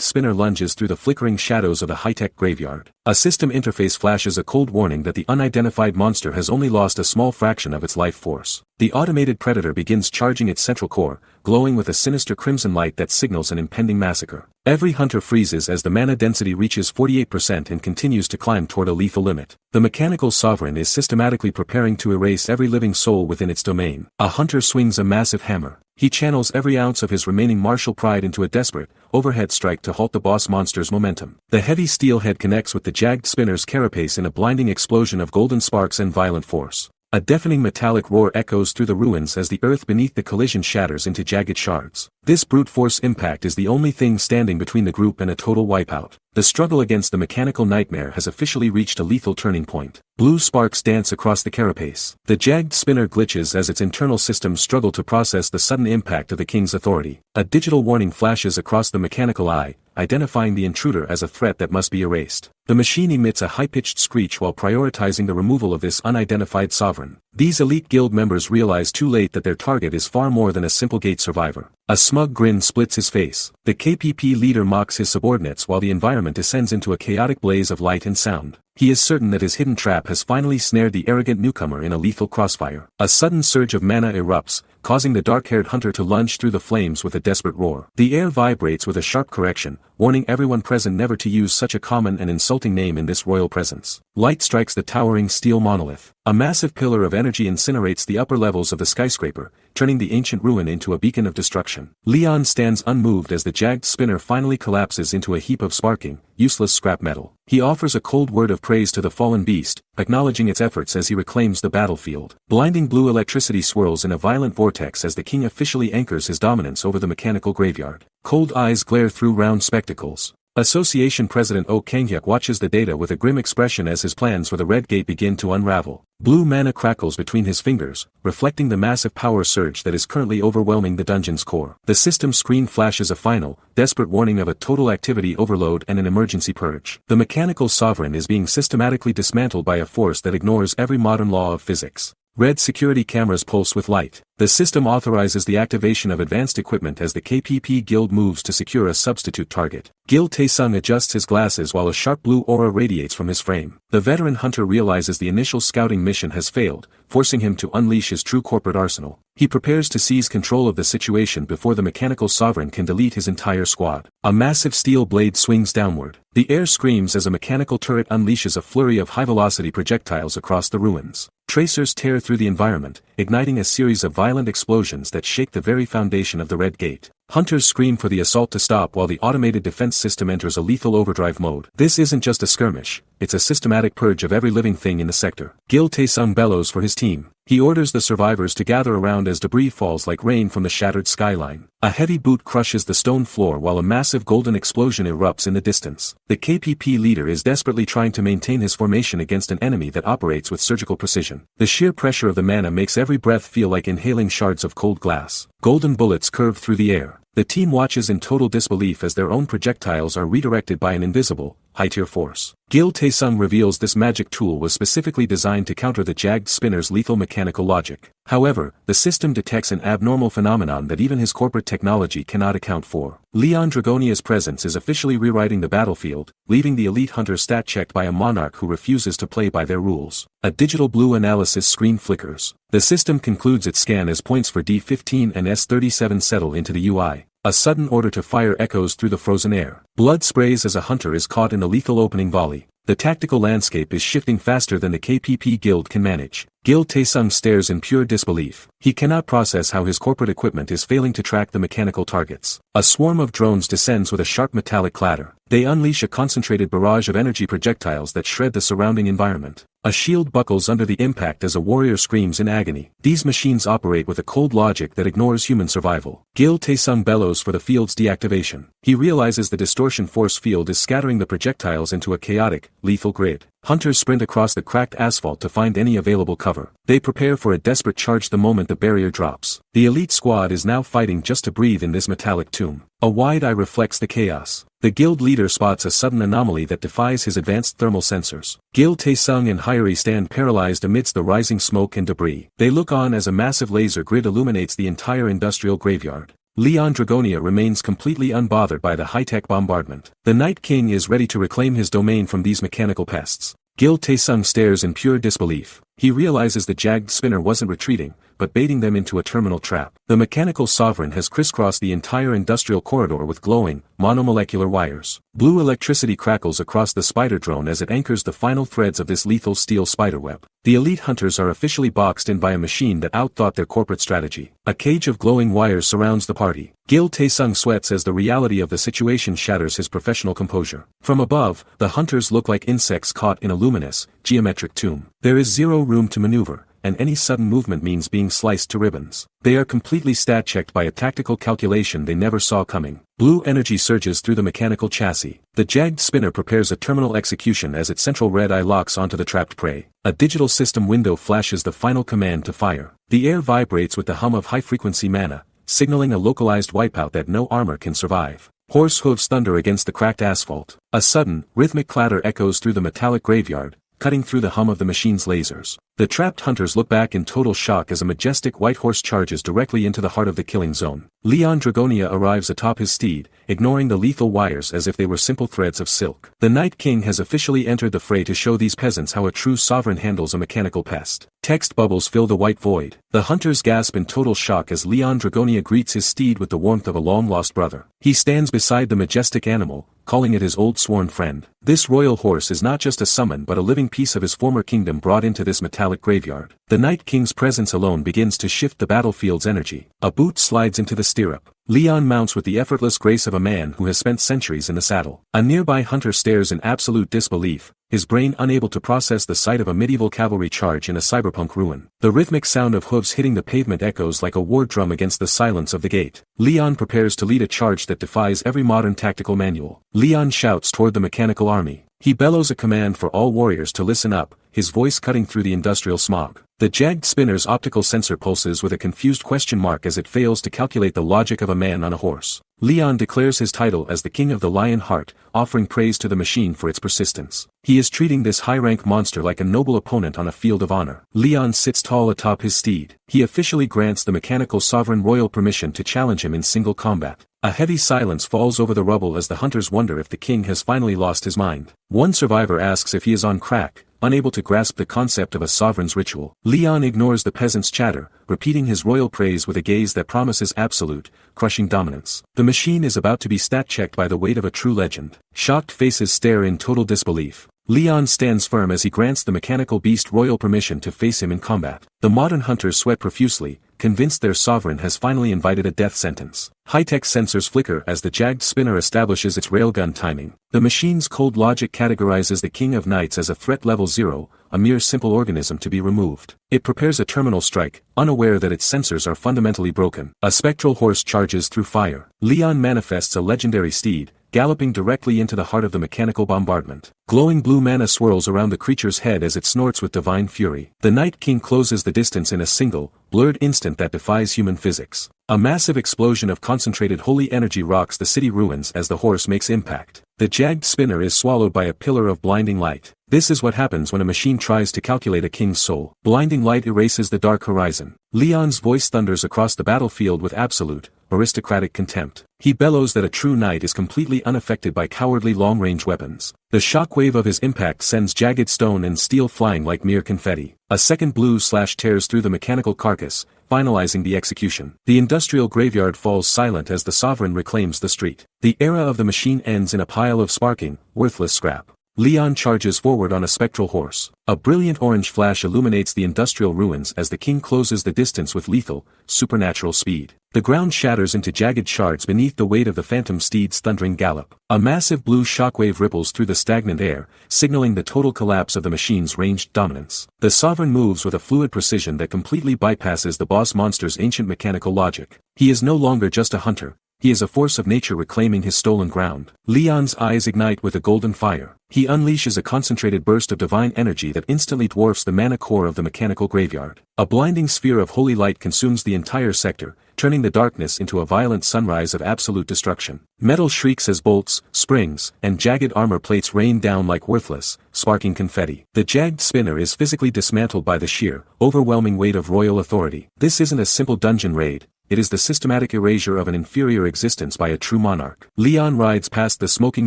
spinner lunges through the flickering shadows of a high-tech graveyard. A system interface flashes a cold warning that the unidentified monster has only lost a small fraction of its life force. The automated predator begins charging its central core, glowing with a sinister crimson light that signals an impending massacre. Every hunter freezes as the mana density reaches 48% and continues to climb toward a lethal limit. The mechanical sovereign is systematically preparing to erase every living soul within its domain. A hunter swings a massive hammer. He channels every ounce of his remaining martial pride into a desperate, overhead strike to halt the boss monster's momentum. The heavy steel head connects with the jagged spinner's carapace in a blinding explosion of golden sparks and violent force. A deafening metallic roar echoes through the ruins as the earth beneath the collision shatters into jagged shards. This brute force impact is the only thing standing between the group and a total wipeout. The struggle against the mechanical nightmare has officially reached a lethal turning point. Blue sparks dance across the carapace. The jagged spinner glitches as its internal systems struggle to process the sudden impact of the king's authority. A digital warning flashes across the mechanical eye, identifying the intruder as a threat that must be erased. The machine emits a high-pitched screech while prioritizing the removal of this unidentified sovereign. These elite guild members realize too late that their target is far more than a simple gate survivor. A smug grin splits his face. The KPP leader mocks his subordinates while the environment descends into a chaotic blaze of light and sound. He is certain that his hidden trap has finally snared the arrogant newcomer in a lethal crossfire. A sudden surge of mana erupts, causing the dark-haired hunter to lunge through the flames with a desperate roar. The air vibrates with a sharp correction, warning everyone present never to use such a common and insulting name in this royal presence. Light strikes the towering steel monolith. A massive pillar of energy incinerates the upper levels of the skyscraper, turning the ancient ruin into a beacon of destruction. Leon stands unmoved as the jagged spinner finally collapses into a heap of sparking, useless scrap metal. He offers a cold word of praise to the fallen beast, acknowledging its efforts as he reclaims the battlefield. Blinding blue electricity swirls in a violent vortex as the king officially anchors his dominance over the mechanical graveyard. Cold eyes glare through round spectacles. Association President Oh Kanghyuk watches the data with a grim expression as his plans for the Red Gate begin to unravel. Blue mana crackles between his fingers, reflecting the massive power surge that is currently overwhelming the dungeon's core. The system screen flashes a final, desperate warning of a total activity overload and an emergency purge. The mechanical sovereign is being systematically dismantled by a force that ignores every modern law of physics. Red security cameras pulse with light. The system authorizes the activation of advanced equipment as the KPP guild moves to secure a substitute target. Gil Taesung adjusts his glasses while a sharp blue aura radiates from his frame. The veteran hunter realizes the initial scouting mission has failed, forcing him to unleash his true corporate arsenal. He prepares to seize control of the situation before the mechanical sovereign can delete his entire squad. A massive steel blade swings downward. The air screams as a mechanical turret unleashes a flurry of high-velocity projectiles across the ruins. Tracers tear through the environment, igniting a series of violent explosions that shake the very foundation of the Red Gate. Hunters scream for the assault to stop while the automated defense system enters a lethal overdrive mode. This isn't just a skirmish, it's a systematic purge of every living thing in the sector. Gil Taesung bellows for his team. He orders the survivors to gather around as debris falls like rain from the shattered skyline. A heavy boot crushes the stone floor while a massive golden explosion erupts in the distance. The KPP leader is desperately trying to maintain his formation against an enemy that operates with surgical precision. The sheer pressure of the mana makes every breath feel like inhaling shards of cold glass. Golden bullets curve through the air. The team watches in total disbelief as their own projectiles are redirected by an invisible, high-tier force. Gil Taesung reveals this magic tool was specifically designed to counter the jagged spinner's lethal mechanical logic. However, the system detects an abnormal phenomenon that even his corporate technology cannot account for. Leon Dragonia's presence is officially rewriting the battlefield, leaving the elite hunters stat-checked by a monarch who refuses to play by their rules. A digital blue analysis screen flickers. The system concludes its scan as points for D15 and S37 settle into the UI. A sudden order to fire echoes through the frozen air. Blood sprays as a hunter is caught in a lethal opening volley. The tactical landscape is shifting faster than the KPP guild can manage. Gil Taesung stares in pure disbelief. He cannot process how his corporate equipment is failing to track the mechanical targets. A swarm of drones descends with a sharp metallic clatter. They unleash a concentrated barrage of energy projectiles that shred the surrounding environment. A shield buckles under the impact as a warrior screams in agony. These machines operate with a cold logic that ignores human survival. Gil Taesung bellows for the field's deactivation. He realizes the distortion force field is scattering the projectiles into a chaotic, lethal grid. Hunters sprint across the cracked asphalt to find any available cover. They prepare for a desperate charge the moment the barrier drops. The elite squad is now fighting just to breathe in this metallic tomb. A wide eye reflects the chaos. The guild leader spots a sudden anomaly that defies his advanced thermal sensors. Gil Taesung and Hyori stand paralyzed amidst the rising smoke and debris. They look on as a massive laser grid illuminates the entire industrial graveyard. Leon Dragonia remains completely unbothered by the high-tech bombardment. The Night King is ready to reclaim his domain from these mechanical pests. Gil Taesung stares in pure disbelief. He realizes the jagged spinner wasn't retreating, but baiting them into a terminal trap. The mechanical sovereign has crisscrossed the entire industrial corridor with glowing, monomolecular wires. Blue electricity crackles across the spider drone as it anchors the final threads of this lethal steel spiderweb. The elite hunters are officially boxed in by a machine that outthought their corporate strategy. A cage of glowing wires surrounds the party. Gil Taesung sweats as the reality of the situation shatters his professional composure. From above, the hunters look like insects caught in a luminous, geometric tomb. There is zero room to maneuver, and any sudden movement means being sliced to ribbons. They are completely stat-checked by a tactical calculation they never saw coming. Blue energy surges through the mechanical chassis. The jagged spinner prepares a terminal execution as its central red eye locks onto the trapped prey. A digital system window flashes the final command to fire. The air vibrates with the hum of high-frequency mana, signaling a localized wipeout that no armor can survive. Horse hooves thunder against the cracked asphalt. A sudden, rhythmic clatter echoes through the metallic graveyard, cutting through the hum of the machine's lasers. The trapped hunters look back in total shock as a majestic white horse charges directly into the heart of the killing zone. Leon Dragonia arrives atop his steed, ignoring the lethal wires as if they were simple threads of silk. The Night King has officially entered the fray to show these peasants how a true sovereign handles a mechanical pest. Text bubbles fill the white void. The hunters gasp in total shock as Leon Dragonia greets his steed with the warmth of a long-lost brother. He stands beside the majestic animal, calling it his old sworn friend. This royal horse is not just a summon but a living piece of his former kingdom brought into this metallic graveyard. The Night King's presence alone begins to shift the battlefield's energy. A boot slides into the stirrup. Leon mounts with the effortless grace of a man who has spent centuries in the saddle. A nearby hunter stares in absolute disbelief, his brain unable to process the sight of a medieval cavalry charge in a cyberpunk ruin. The rhythmic sound of hooves hitting the pavement echoes like a war drum against the silence of the gate. Leon prepares to lead a charge that defies every modern tactical manual. Leon shouts toward the mechanical army. He bellows a command for all warriors to listen up, his voice cutting through the industrial smog. The jagged spinner's optical sensor pulses with a confused question mark as it fails to calculate the logic of a man on a horse. Leon declares his title as the King of the Lion Heart, offering praise to the machine for its persistence. He is treating this high-rank monster like a noble opponent on a field of honor. Leon sits tall atop his steed. He officially grants the mechanical sovereign royal permission to challenge him in single combat. A heavy silence falls over the rubble as the hunters wonder if the king has finally lost his mind. One survivor asks if he is on crack, unable to grasp the concept of a sovereign's ritual. Leon ignores the peasants' chatter, repeating his royal praise with a gaze that promises absolute, crushing dominance. The machine is about to be stat-checked by the weight of a true legend. Shocked faces stare in total disbelief. Leon stands firm as he grants the mechanical beast royal permission to face him in combat. The modern hunters sweat profusely, convinced their sovereign has finally invited a death sentence. High-tech sensors flicker as the jagged spinner establishes its railgun timing. The machine's cold logic categorizes the King of Knights as a threat level 0, a mere simple organism to be removed. It prepares a terminal strike, unaware that its sensors are fundamentally broken. A spectral horse charges through fire. Leon manifests a legendary steed, galloping directly into the heart of the mechanical bombardment. Glowing blue mana swirls around the creature's head as it snorts with divine fury. The Night King closes the distance in a single, blurred instant that defies human physics. A massive explosion of concentrated holy energy rocks the city ruins as the horse makes impact. The jagged spinner is swallowed by a pillar of blinding light. This is what happens when a machine tries to calculate a king's soul. Blinding light erases the dark horizon. Leon's voice thunders across the battlefield with absolute, aristocratic contempt. He bellows that a true knight is completely unaffected by cowardly long-range weapons. The shockwave of his impact sends jagged stone and steel flying like mere confetti. A second blue slash tears through the mechanical carcass, finalizing the execution. The industrial graveyard falls silent as the sovereign reclaims the street. The era of the machine ends in a pile of sparking, worthless scrap. Leon charges forward on a spectral horse. A brilliant orange flash illuminates the industrial ruins as the king closes the distance with lethal, supernatural speed. The ground shatters into jagged shards beneath the weight of the phantom steed's thundering gallop. A massive blue shockwave ripples through the stagnant air, signaling the total collapse of the machine's ranged dominance. The sovereign moves with a fluid precision that completely bypasses the boss monster's ancient mechanical logic. He is no longer just a hunter. He is a force of nature reclaiming his stolen ground. Leon's eyes ignite with a golden fire. He unleashes a concentrated burst of divine energy that instantly dwarfs the mana core of the mechanical graveyard. A blinding sphere of holy light consumes the entire sector, turning the darkness into a violent sunrise of absolute destruction. Metal shrieks as bolts, springs, and jagged armor plates rain down like worthless, sparking confetti. The jagged spinner is physically dismantled by the sheer, overwhelming weight of royal authority. This isn't a simple dungeon raid. It is the systematic erasure of an inferior existence by a true monarch. Leon rides past the smoking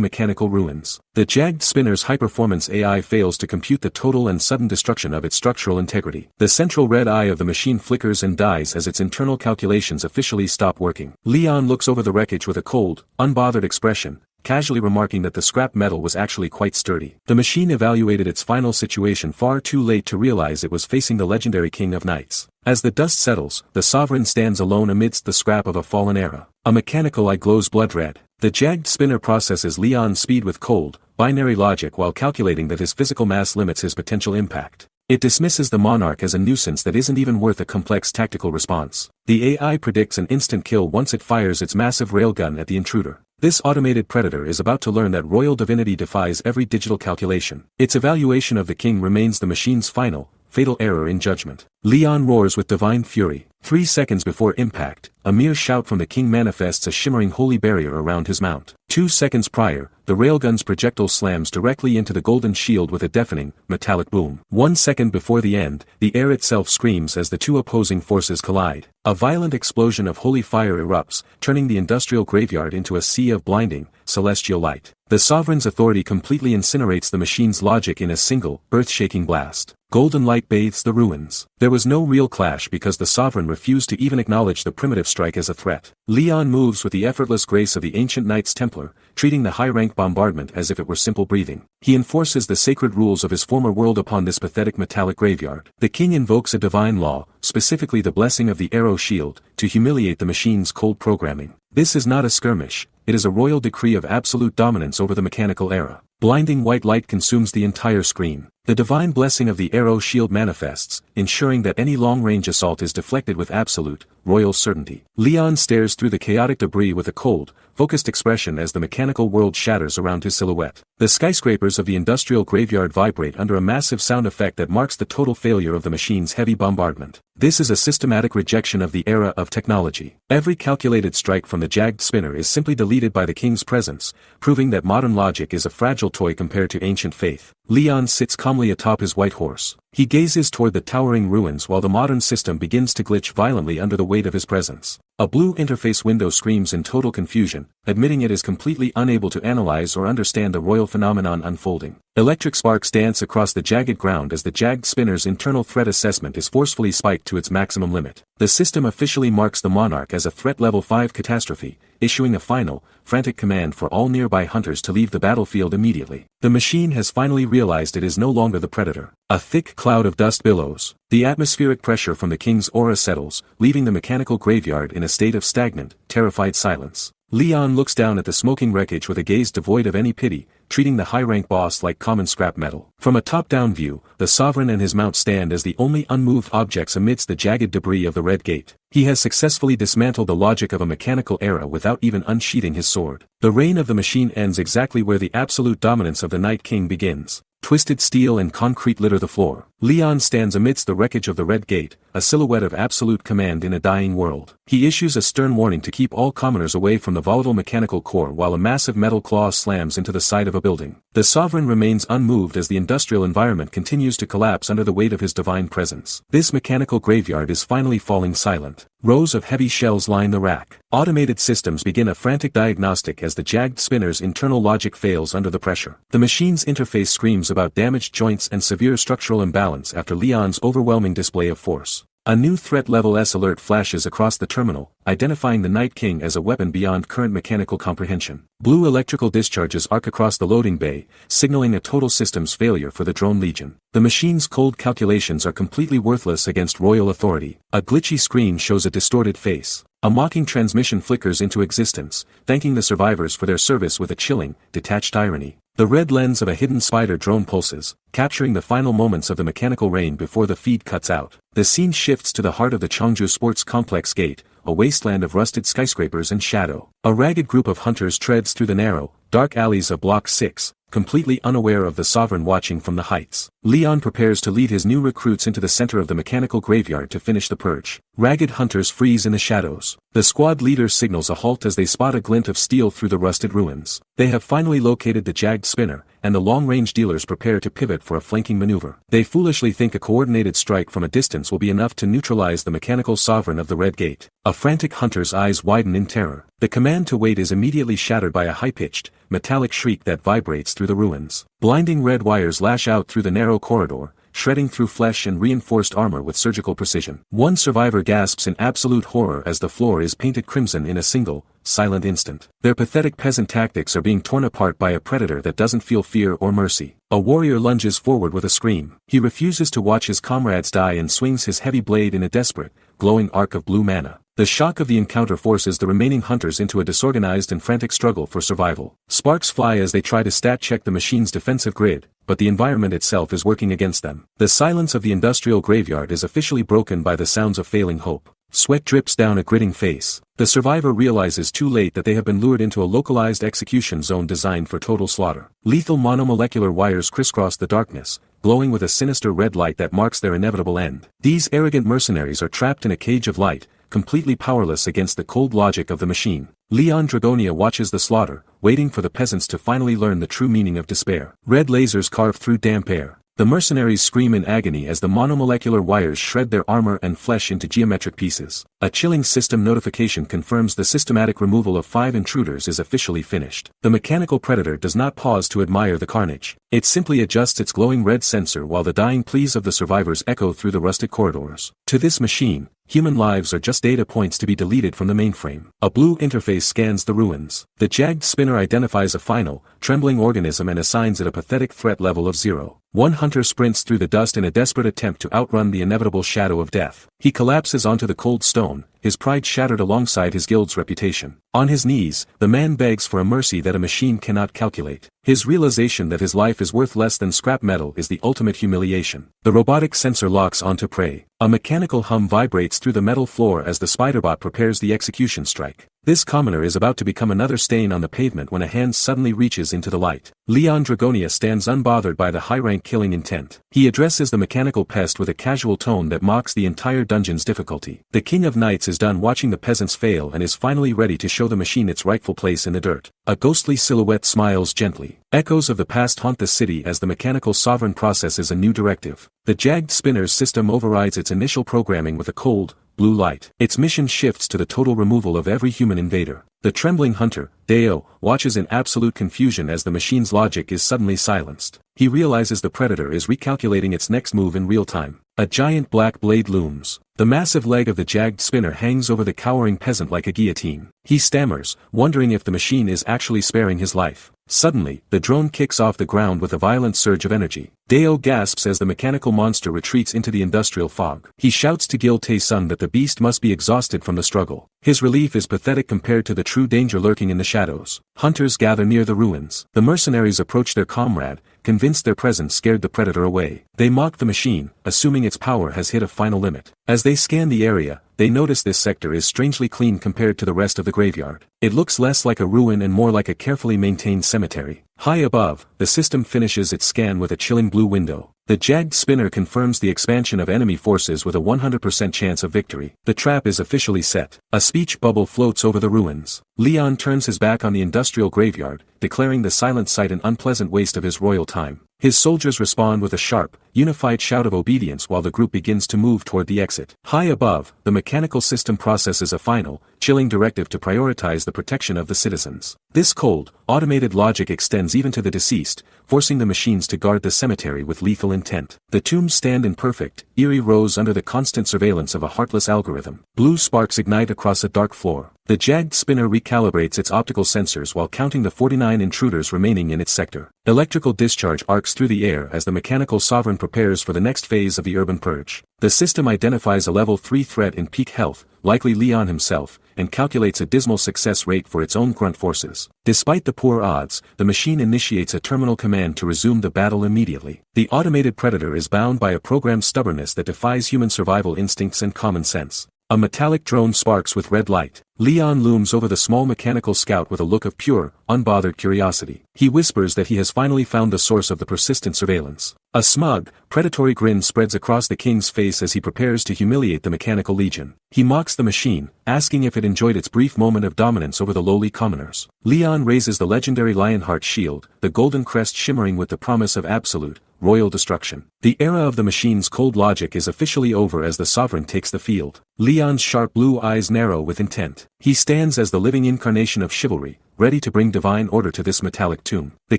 mechanical ruins. The jagged spinner's high-performance AI fails to compute the total and sudden destruction of its structural integrity. The central red eye of the machine flickers and dies as its internal calculations officially stop working. Leon looks over the wreckage with a cold, unbothered expression, casually remarking that the scrap metal was actually quite sturdy. The machine evaluated its final situation far too late to realize it was facing the legendary King of Knights. As the dust settles, the sovereign stands alone amidst the scrap of a fallen era. A mechanical eye glows blood red. The jagged spinner processes Leon's speed with cold, binary logic while calculating that his physical mass limits his potential impact. It dismisses the monarch as a nuisance that isn't even worth a complex tactical response. The AI predicts an instant kill once it fires its massive railgun at the intruder. This automated predator is about to learn that royal divinity defies every digital calculation. Its evaluation of the king remains the machine's final, fatal error in judgment. Leon roars with divine fury. 3 seconds before impact, a mere shout from the king manifests a shimmering holy barrier around his mount. 2 seconds prior, the railgun's projectile slams directly into the golden shield with a deafening, metallic boom. 1 second before the end, the air itself screams as the two opposing forces collide. A violent explosion of holy fire erupts, turning the industrial graveyard into a sea of blinding, celestial light. The sovereign's authority completely incinerates the machine's logic in a single, earth-shaking blast. Golden light bathes the ruins. There was no real clash because the sovereign refused to even acknowledge the primitive strike as a threat. Leon moves with the effortless grace of the ancient Knights Templar, treating the high-rank bombardment as if it were simple breathing. He enforces the sacred rules of his former world upon this pathetic metallic graveyard. The king invokes a divine law, specifically the blessing of the arrow shield, to humiliate the machine's cold programming. This is not a skirmish, it is a royal decree of absolute dominance over the mechanical era. Blinding white light consumes the entire screen. The divine blessing of the arrow shield manifests, ensuring that any long-range assault is deflected with absolute, royal certainty. Leon stares through the chaotic debris with a cold, focused expression as the mechanical world shatters around his silhouette. The skyscrapers of the industrial graveyard vibrate under a massive sound effect that marks the total failure of the machine's heavy bombardment. This is a systematic rejection of the era of technology. Every calculated strike from the jagged spinner is simply deleted by the king's presence, proving that modern logic is a fragile toy compared to ancient faith. Leon sits calmly atop his white horse. He gazes toward the towering ruins while the modern system begins to glitch violently under the weight of his presence. A blue interface window screams in total confusion, admitting it is completely unable to analyze or understand the royal phenomenon unfolding. Electric sparks dance across the jagged ground as the jagged spinner's internal threat assessment is forcefully spiked to its maximum limit. The system officially marks the monarch as a threat level 5 catastrophe, issuing a final, frantic command for all nearby hunters to leave the battlefield immediately. The machine has finally realized it is no longer the predator. A thick cloud of dust billows. The atmospheric pressure from the king's aura settles, leaving the mechanical graveyard in a state of stagnant, terrified silence. Leon looks down at the smoking wreckage with a gaze devoid of any pity, treating the high-rank boss like common scrap metal. From a top-down view, the sovereign and his mount stand as the only unmoved objects amidst the jagged debris of the Red Gate. He has successfully dismantled the logic of a mechanical era without even unsheathing his sword. The reign of the machine ends exactly where the absolute dominance of the Night King begins. Twisted steel and concrete litter the floor. Leon stands amidst the wreckage of the Red Gate, a silhouette of absolute command in a dying world. He issues a stern warning to keep all commoners away from the volatile mechanical core while a massive metal claw slams into the side of a building. The sovereign remains unmoved as the industrial environment continues to collapse under the weight of his divine presence. This mechanical graveyard is finally falling silent. Rows of heavy shells line the rack. Automated systems begin a frantic diagnostic as the jagged spinner's internal logic fails under the pressure. The machine's interface screams about damaged joints and severe structural imbalance after Leon's overwhelming display of force. A new threat level S alert flashes across the terminal, identifying the Night King as a weapon beyond current mechanical comprehension. Blue electrical discharges arc across the loading bay, signaling a total systems failure for the drone legion. The machine's cold calculations are completely worthless against royal authority. A glitchy screen shows a distorted face. A mocking transmission flickers into existence, thanking the survivors for their service with a chilling, detached irony. The red lens of a hidden spider drone pulses, capturing the final moments of the mechanical reign before the feed cuts out. The scene shifts to the heart of the Cheongju Sports Complex gate, a wasteland of rusted skyscrapers and shadow. A ragged group of hunters treads through the narrow, dark alleys of Block 6, completely unaware of the sovereign watching from the heights. Leon prepares to lead his new recruits into the center of the mechanical graveyard to finish the purge. Ragged hunters freeze in the shadows. The squad leader signals a halt as they spot a glint of steel through the rusted ruins. They have finally located the jagged spinner, and the long-range dealers prepare to pivot for a flanking maneuver. They foolishly think a coordinated strike from a distance will be enough to neutralize the mechanical sovereign of the Red Gate. A frantic hunter's eyes widen in terror. The command to wait is immediately shattered by a high-pitched, metallic shriek that vibrates through the ruins. Blinding red wires lash out through the narrow corridor, shredding through flesh and reinforced armor with surgical precision. One survivor gasps in absolute horror as the floor is painted crimson in a single, silent instant. Their pathetic peasant tactics are being torn apart by a predator that doesn't feel fear or mercy. A warrior lunges forward with a scream. He refuses to watch his comrades die and swings his heavy blade in a desperate, glowing arc of blue mana. The shock of the encounter forces the remaining hunters into a disorganized and frantic struggle for survival. Sparks fly as they try to stat-check the machine's defensive grid, but the environment itself is working against them. The silence of the industrial graveyard is officially broken by the sounds of failing hope. Sweat drips down a gritting face. The survivor realizes too late that they have been lured into a localized execution zone designed for total slaughter. Lethal monomolecular wires crisscross the darkness, glowing with a sinister red light that marks their inevitable end. These arrogant mercenaries are trapped in a cage of light, completely powerless against the cold logic of the machine. Leon Dragonia watches the slaughter, waiting for the peasants to finally learn the true meaning of despair. Red lasers carve through damp air. The mercenaries scream in agony as the monomolecular wires shred their armor and flesh into geometric pieces. A chilling system notification confirms the systematic removal of 5 intruders is officially finished. The mechanical predator does not pause to admire the carnage. It simply adjusts its glowing red sensor while the dying pleas of the survivors echo through the rusted corridors. To this machine, human lives are just data points to be deleted from the mainframe. A blue interface scans the ruins. The jagged spinner identifies a final, trembling organism and assigns it a pathetic threat level of 0. One hunter sprints through the dust in a desperate attempt to outrun the inevitable shadow of death. He collapses onto the cold stone, his pride shattered alongside his guild's reputation. On his knees, the man begs for a mercy that a machine cannot calculate. His realization that his life is worth less than scrap metal is the ultimate humiliation. The robotic sensor locks onto prey. A mechanical hum vibrates through the metal floor as the spiderbot prepares the execution strike. This commoner is about to become another stain on the pavement when a hand suddenly reaches into the light. Leon Dragonia stands unbothered by the high-rank killing intent. He addresses the mechanical pest with a casual tone that mocks the entire dungeon's difficulty. The King of Knights is done watching the peasants fail and is finally ready to show the machine its rightful place in the dirt. A ghostly silhouette smiles gently. Echoes of the past haunt the city as the mechanical sovereign processes a new directive. The jagged spinner's system overrides its initial programming with a cold, blue light. Its mission shifts to the total removal of every human invader. The trembling hunter, Deo, watches in absolute confusion as the machine's logic is suddenly silenced. He realizes the predator is recalculating its next move in real time. A giant black blade looms. The massive leg of the jagged spinner hangs over the cowering peasant like a guillotine. He stammers, wondering if the machine is actually sparing his life. Suddenly, the drone kicks off the ground with a violent surge of energy. Deo gasps as the mechanical monster retreats into the industrial fog. He shouts to Gil Tae-sung that the beast must be exhausted from the struggle. His relief is pathetic compared to the true danger lurking in the shadows. Hunters gather near the ruins. The mercenaries approach their comrade, convinced their presence scared the predator away. They mock the machine, assuming its power has hit a final limit. As they scan the area, they notice this sector is strangely clean compared to the rest of the graveyard. It looks less like a ruin and more like a carefully maintained cemetery. High above, the system finishes its scan with a chilling blue window. The jagged spinner confirms the expansion of enemy forces with a 100% chance of victory. The trap is officially set. A speech bubble floats over the ruins. Leon turns his back on the industrial graveyard, declaring the silent sight an unpleasant waste of his royal time. His soldiers respond with a sharp, unified shout of obedience while the group begins to move toward the exit. High above, the mechanical system processes a final, chilling directive to prioritize the protection of the citizens. This cold, automated logic extends even to the deceased, forcing the machines to guard the cemetery with lethal intent. The tombs stand in perfect, eerie rows under the constant surveillance of a heartless algorithm. Blue sparks ignite across a dark floor. The jagged spinner recalibrates its optical sensors while counting the 49 intruders remaining in its sector. Electrical discharge arcs through the air as the mechanical sovereign prepares for the next phase of the urban purge. The system identifies a level 3 threat in peak health, likely Leon himself, and calculates a dismal success rate for its own grunt forces. Despite the poor odds, the machine initiates a terminal command to resume the battle immediately. The automated predator is bound by a programmed stubbornness that defies human survival instincts and common sense. A metallic drone sparks with red light. Leon looms over the small mechanical scout with a look of pure, unbothered curiosity. He whispers that he has finally found the source of the persistent surveillance. A smug, predatory grin spreads across the king's face as he prepares to humiliate the mechanical legion. He mocks the machine, asking if it enjoyed its brief moment of dominance over the lowly commoners. Leon raises the legendary Lionheart shield, the golden crest shimmering with the promise of absolute, royal destruction. The era of the machine's cold logic is officially over as the sovereign takes the field. Leon's sharp blue eyes narrow with intent. He stands as the living incarnation of chivalry, ready to bring divine order to this metallic tomb. The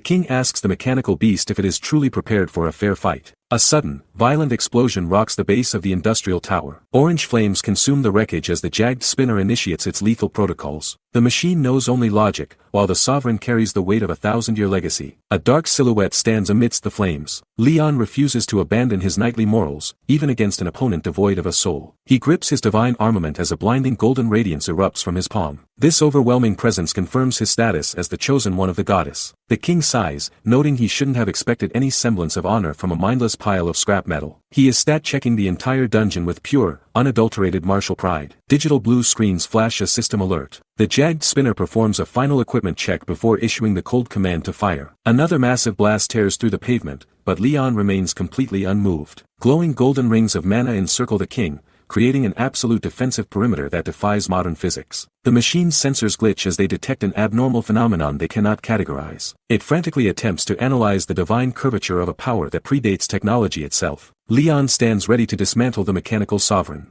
king asks the mechanical beast if it is truly prepared for a fair fight. A sudden, violent explosion rocks the base of the industrial tower. Orange flames consume the wreckage as the jagged spinner initiates its lethal protocols. The machine knows only logic, while the sovereign carries the weight of a 1,000-year legacy. A dark silhouette stands amidst the flames. Leon refuses to abandon his knightly morals, even against an opponent devoid of a soul. He grips his divine armament as a blinding golden radiance erupts from his palm. This overwhelming presence confirms his status as the chosen one of the goddess. The king sighs, noting he shouldn't have expected any semblance of honor from a mindless pile of scrap metal. He is stat-checking the entire dungeon with pure, unadulterated martial pride. Digital blue screens flash a system alert. The jagged spinner performs a final equipment check before issuing the cold command to fire. Another massive blast tears through the pavement, but Leon remains completely unmoved. Glowing golden rings of mana encircle the king, creating an absolute defensive perimeter that defies modern physics. The machine's sensors glitch as they detect an abnormal phenomenon they cannot categorize. It frantically attempts to analyze the divine curvature of a power that predates technology itself. Leon stands ready to dismantle the mechanical sovereign.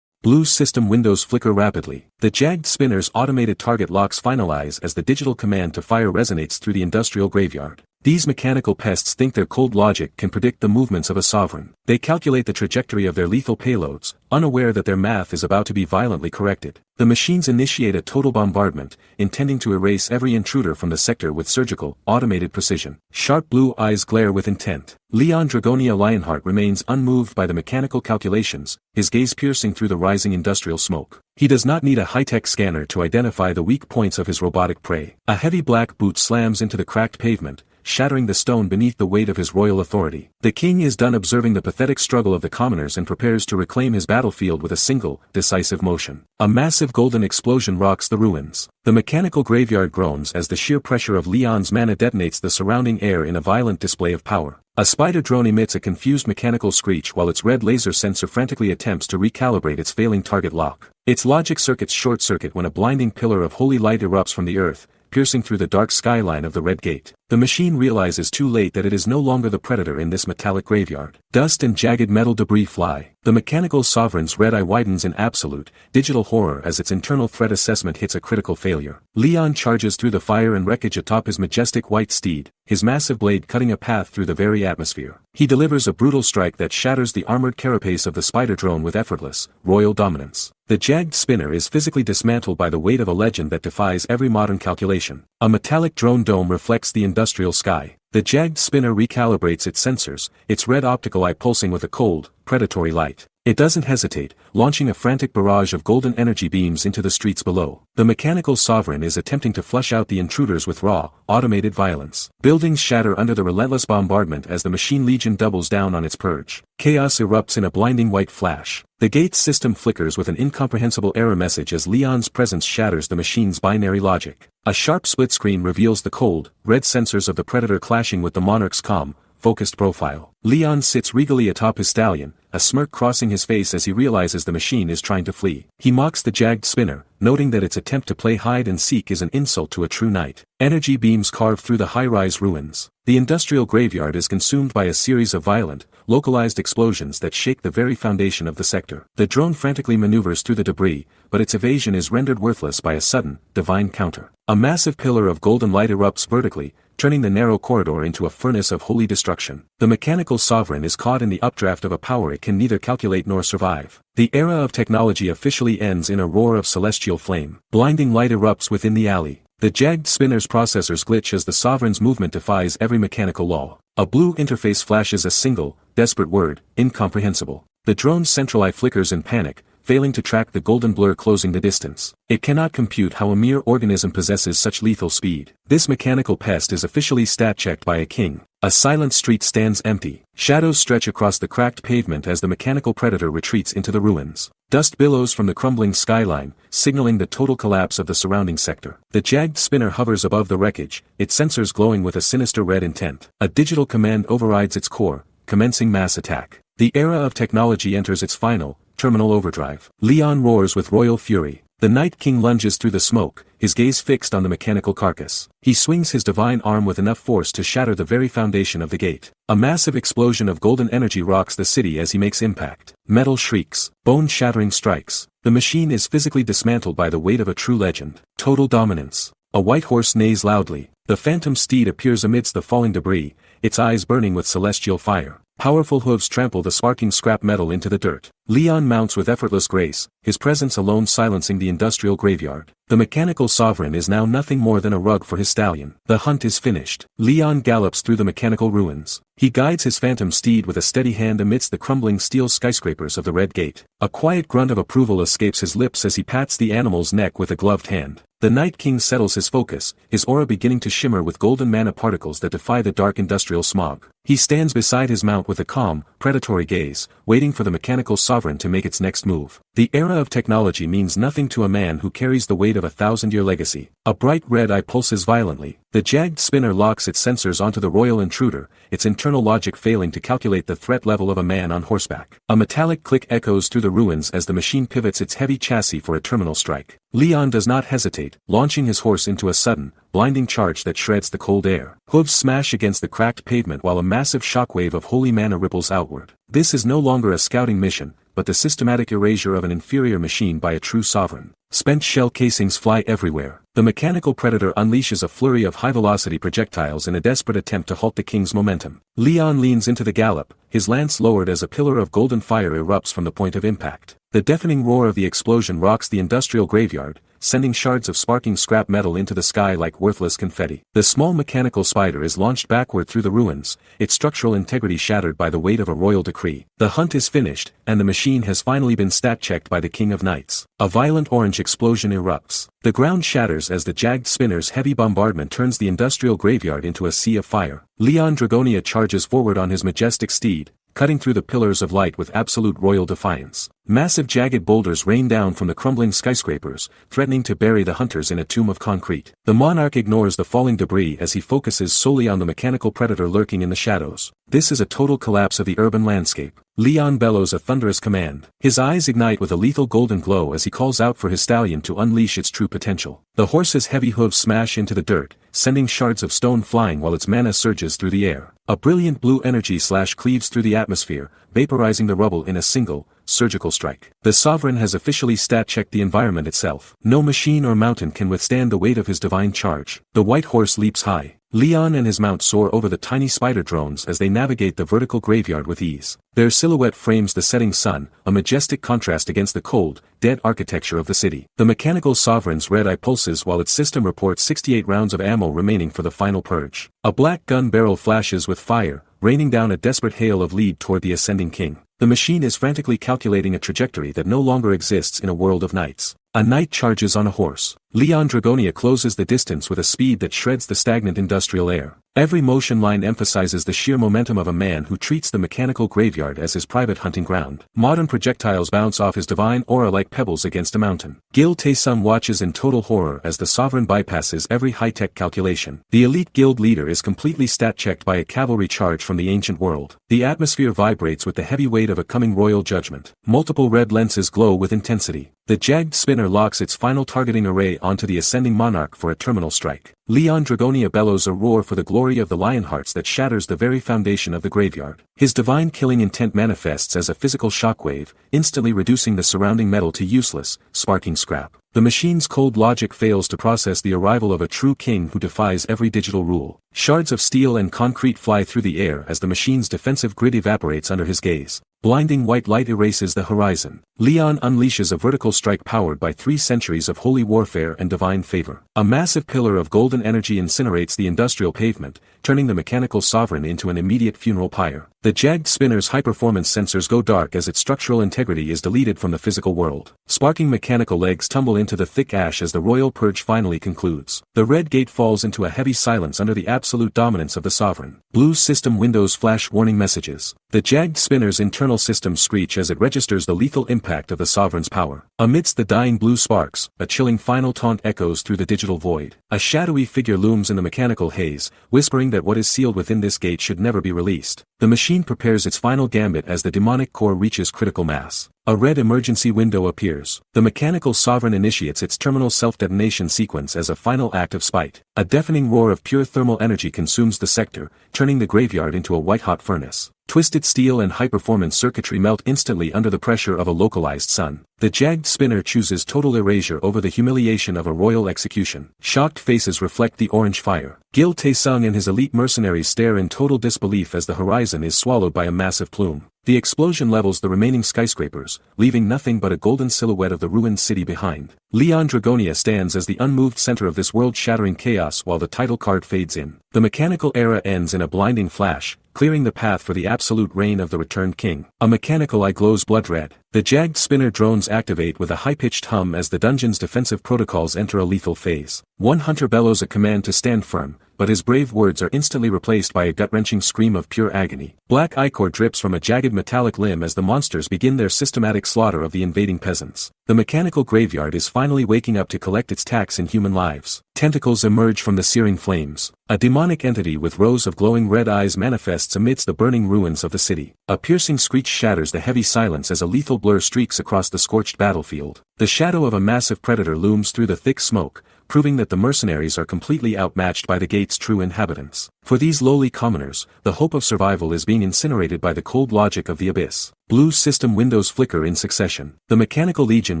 Blue system windows flicker rapidly. The jagged spinner's automated target locks finalize as the digital command to fire resonates through the industrial graveyard. These mechanical pests think their cold logic can predict the movements of a sovereign. They calculate the trajectory of their lethal payloads, unaware that their math is about to be violently corrected. The machines initiate a total bombardment, intending to erase every intruder from the sector with surgical, automated precision. Sharp blue eyes glare with intent. Leon Dragonia Lionheart remains unmoved by the mechanical calculations, his gaze piercing through the rising industrial smoke. He does not need a high-tech scanner to identify the weak points of his robotic prey. A heavy black boot slams into the cracked pavement, shattering the stone beneath the weight of his royal authority. The king is done observing the pathetic struggle of the commoners and prepares to reclaim his battlefield with a single, decisive motion. A massive golden explosion rocks the ruins. The mechanical graveyard groans as the sheer pressure of Leon's mana detonates the surrounding air in a violent display of power. A spider drone emits a confused mechanical screech while its red laser sensor frantically attempts to recalibrate its failing target lock. Its logic circuits short-circuit when a blinding pillar of holy light erupts from the earth, piercing through the dark skyline of the red gate. The machine realizes too late that it is no longer the predator in this metallic graveyard. Dust and jagged metal debris fly. The mechanical sovereign's red eye widens in absolute, digital horror as its internal threat assessment hits a critical failure. Leon charges through the fire and wreckage atop his majestic white steed, his massive blade cutting a path through the very atmosphere. He delivers a brutal strike that shatters the armored carapace of the spider drone with effortless, royal dominance. The jagged spinner is physically dismantled by the weight of a legend that defies every modern calculation. A metallic drone dome reflects the industrial sky. The jagged spinner recalibrates its sensors, its red optical eye pulsing with a cold, predatory light. It doesn't hesitate, launching a frantic barrage of golden energy beams into the streets below. The mechanical sovereign is attempting to flush out the intruders with raw, automated violence. Buildings shatter under the relentless bombardment as the machine legion doubles down on its purge. Chaos erupts in a blinding white flash. The gate's system flickers with an incomprehensible error message as Leon's presence shatters the machine's binary logic. A sharp split screen reveals the cold, red sensors of the predator clashing with the monarch's calm, focused profile. Leon sits regally atop his stallion, a smirk crossing his face as he realizes the machine is trying to flee. He mocks the jagged spinner, noting that its attempt to play hide and seek is an insult to a true knight. Energy beams carve through the high-rise ruins. The industrial graveyard is consumed by a series of violent, localized explosions that shake the very foundation of the sector. The drone frantically maneuvers through the debris, but its evasion is rendered worthless by a sudden, divine counter. A massive pillar of golden light erupts vertically, turning the narrow corridor into a furnace of holy destruction. The mechanical sovereign is caught in the updraft of a power it can neither calculate nor survive. The era of technology officially ends in a roar of celestial flame. Blinding light erupts within the alley. The jagged spinner's processors glitch as the sovereign's movement defies every mechanical law. A blue interface flashes a single, desperate word, incomprehensible. The drone's central eye flickers in panic, failing to track the golden blur closing the distance. It cannot compute how a mere organism possesses such lethal speed. This mechanical pest is officially stat-checked by a king. A silent street stands empty. Shadows stretch across the cracked pavement as the mechanical predator retreats into the ruins. Dust billows from the crumbling skyline, signaling the total collapse of the surrounding sector. The jagged spinner hovers above the wreckage, its sensors glowing with a sinister red intent. A digital command overrides its core, commencing mass attack. The era of technology enters its final, terminal overdrive. Leon roars with royal fury. The Night King lunges through the smoke, his gaze fixed on the mechanical carcass. He swings his divine arm with enough force to shatter the very foundation of the gate. A massive explosion of golden energy rocks the city as he makes impact. Metal shrieks, bone-shattering strikes. The machine is physically dismantled by the weight of a true legend. Total dominance. A white horse neighs loudly. The phantom steed appears amidst the falling debris, its eyes burning with celestial fire. Powerful hooves trample the sparking scrap metal into the dirt. Leon mounts with effortless grace, his presence alone silencing the industrial graveyard. The mechanical sovereign is now nothing more than a rug for his stallion. The hunt is finished. Leon gallops through the mechanical ruins. He guides his phantom steed with a steady hand amidst the crumbling steel skyscrapers of the Red Gate. A quiet grunt of approval escapes his lips as he pats the animal's neck with a gloved hand. The Night King settles his focus, his aura beginning to shimmer with golden mana particles that defy the dark industrial smog. He stands beside his mount with a calm, predatory gaze, waiting for the mechanical sovereign to make its next move. The era of technology means nothing to a man who carries the weight of a 1,000-year legacy. A bright red eye pulses violently. The jagged spinner locks its sensors onto the royal intruder, its internal logic failing to calculate the threat level of a man on horseback. A metallic click echoes through the ruins as the machine pivots its heavy chassis for a terminal strike. Leon does not hesitate, launching his horse into a sudden, blinding charge that shreds the cold air. Hooves smash against the cracked pavement while a massive shockwave of holy mana ripples outward. This is no longer a scouting mission, but but the systematic erasure of an inferior machine by a true sovereign. Spent shell casings fly everywhere. The mechanical predator unleashes a flurry of high-velocity projectiles in a desperate attempt to halt the king's momentum. Leon leans into the gallop, his lance lowered as a pillar of golden fire erupts from the point of impact. The deafening roar of the explosion rocks the industrial graveyard, sending shards of sparking scrap metal into the sky like worthless confetti. The small mechanical spider is launched backward through the ruins, its structural integrity shattered by the weight of a royal decree. The hunt is finished, and the machine has finally been stat-checked by the King of Knights. A violent orange explosion erupts. The ground shatters as the jagged spinner's heavy bombardment turns the industrial graveyard into a sea of fire. Leon Dragonia charges forward on his majestic steed, cutting through the pillars of light with absolute royal defiance. Massive jagged boulders rain down from the crumbling skyscrapers, threatening to bury the hunters in a tomb of concrete. The monarch ignores the falling debris as he focuses solely on the mechanical predator lurking in the shadows. This is a total collapse of the urban landscape. Leon bellows a thunderous command. His eyes ignite with a lethal golden glow as he calls out for his stallion to unleash its true potential. The horse's heavy hooves smash into the dirt, sending shards of stone flying while its mana surges through the air. A brilliant blue energy slash cleaves through the atmosphere, vaporizing the rubble in a single, surgical strike. The sovereign has officially stat-checked the environment itself. No machine or mountain can withstand the weight of his divine charge. The white horse leaps high. Leon and his mount soar over the tiny spider drones as they navigate the vertical graveyard with ease. Their silhouette frames the setting sun, a majestic contrast against the cold, dead architecture of the city. The mechanical sovereign's red eye pulses while its system reports 68 rounds of ammo remaining for the final purge. A black gun barrel flashes with fire, raining down a desperate hail of lead toward the ascending king. The machine is frantically calculating a trajectory that no longer exists in a world of knights. A knight charges on a horse. Leon Dragonia closes the distance with a speed that shreds the stagnant industrial air. Every motion line emphasizes the sheer momentum of a man who treats the mechanical graveyard as his private hunting ground. Modern projectiles bounce off his divine aura like pebbles against a mountain. Gil Taesung watches in total horror as the sovereign bypasses every high-tech calculation. The elite guild leader is completely stat-checked by a cavalry charge from the ancient world. The atmosphere vibrates with the heavy weight of a coming royal judgment. Multiple red lenses glow with intensity. The jagged spinner locks its final targeting array onto the ascending monarch for a terminal strike. Leon Dragonia bellows a roar for the glory of the lionhearts that shatters the very foundation of the graveyard. His divine killing intent manifests as a physical shockwave, instantly reducing the surrounding metal to useless, sparking scrap. The machine's cold logic fails to process the arrival of a true king who defies every digital rule. Shards of steel and concrete fly through the air as the machine's defensive grid evaporates under his gaze. Blinding white light erases the horizon. Leon unleashes a vertical strike powered by 3 centuries of holy warfare and divine favor. A massive pillar of golden energy incinerates the industrial pavement, turning the mechanical sovereign into an immediate funeral pyre. The jagged spinner's high-performance sensors go dark as its structural integrity is deleted from the physical world. Sparking mechanical legs tumble into the thick ash as the royal purge finally concludes. The red gate falls into a heavy silence under the absolute dominance of the sovereign. Blue system windows flash warning messages. The jagged spinner's internal systems screech as it registers the lethal impact of the sovereign's power. Amidst the dying blue sparks, a chilling final taunt echoes through the digital void. A shadowy figure looms in the mechanical haze, whispering that what is sealed within this gate should never be released. The machine prepares its final gambit as the demonic core reaches critical mass. A red emergency window appears. The mechanical sovereign initiates its terminal self-detonation sequence as a final act of spite. A deafening roar of pure thermal energy consumes the sector, turning the graveyard into a white-hot furnace. Twisted steel and high-performance circuitry melt instantly under the pressure of a localized sun. The jagged spinner chooses total erasure over the humiliation of a royal execution. Shocked faces reflect the orange fire. Gil Taesung and his elite mercenaries stare in total disbelief as the horizon is swallowed by a massive plume. The explosion levels the remaining skyscrapers, leaving nothing but a golden silhouette of the ruined city behind. Leon Dragonia stands as the unmoved center of this world-shattering chaos while the title card fades in. The mechanical era ends in a blinding flash, clearing the path for the absolute reign of the returned king. A mechanical eye glows blood red. The jagged spinner drones activate with a high-pitched hum as the dungeon's defensive protocols enter a lethal phase. One hunter bellows a command to stand firm, but his brave words are instantly replaced by a gut-wrenching scream of pure agony. Black ichor drips from a jagged metallic limb as the monsters begin their systematic slaughter of the invading peasants. The mechanical graveyard is finally waking up to collect its tax in human lives. Tentacles emerge from the searing flames. A demonic entity with rows of glowing red eyes manifests amidst the burning ruins of the city. A piercing screech shatters the heavy silence as a lethal blur streaks across the scorched battlefield. The shadow of a massive predator looms through the thick smoke, proving that the mercenaries are completely outmatched by the gate's true inhabitants. For these lowly commoners, the hope of survival is being incinerated by the cold logic of the abyss. Blue system windows flicker in succession. The Mechanical Legion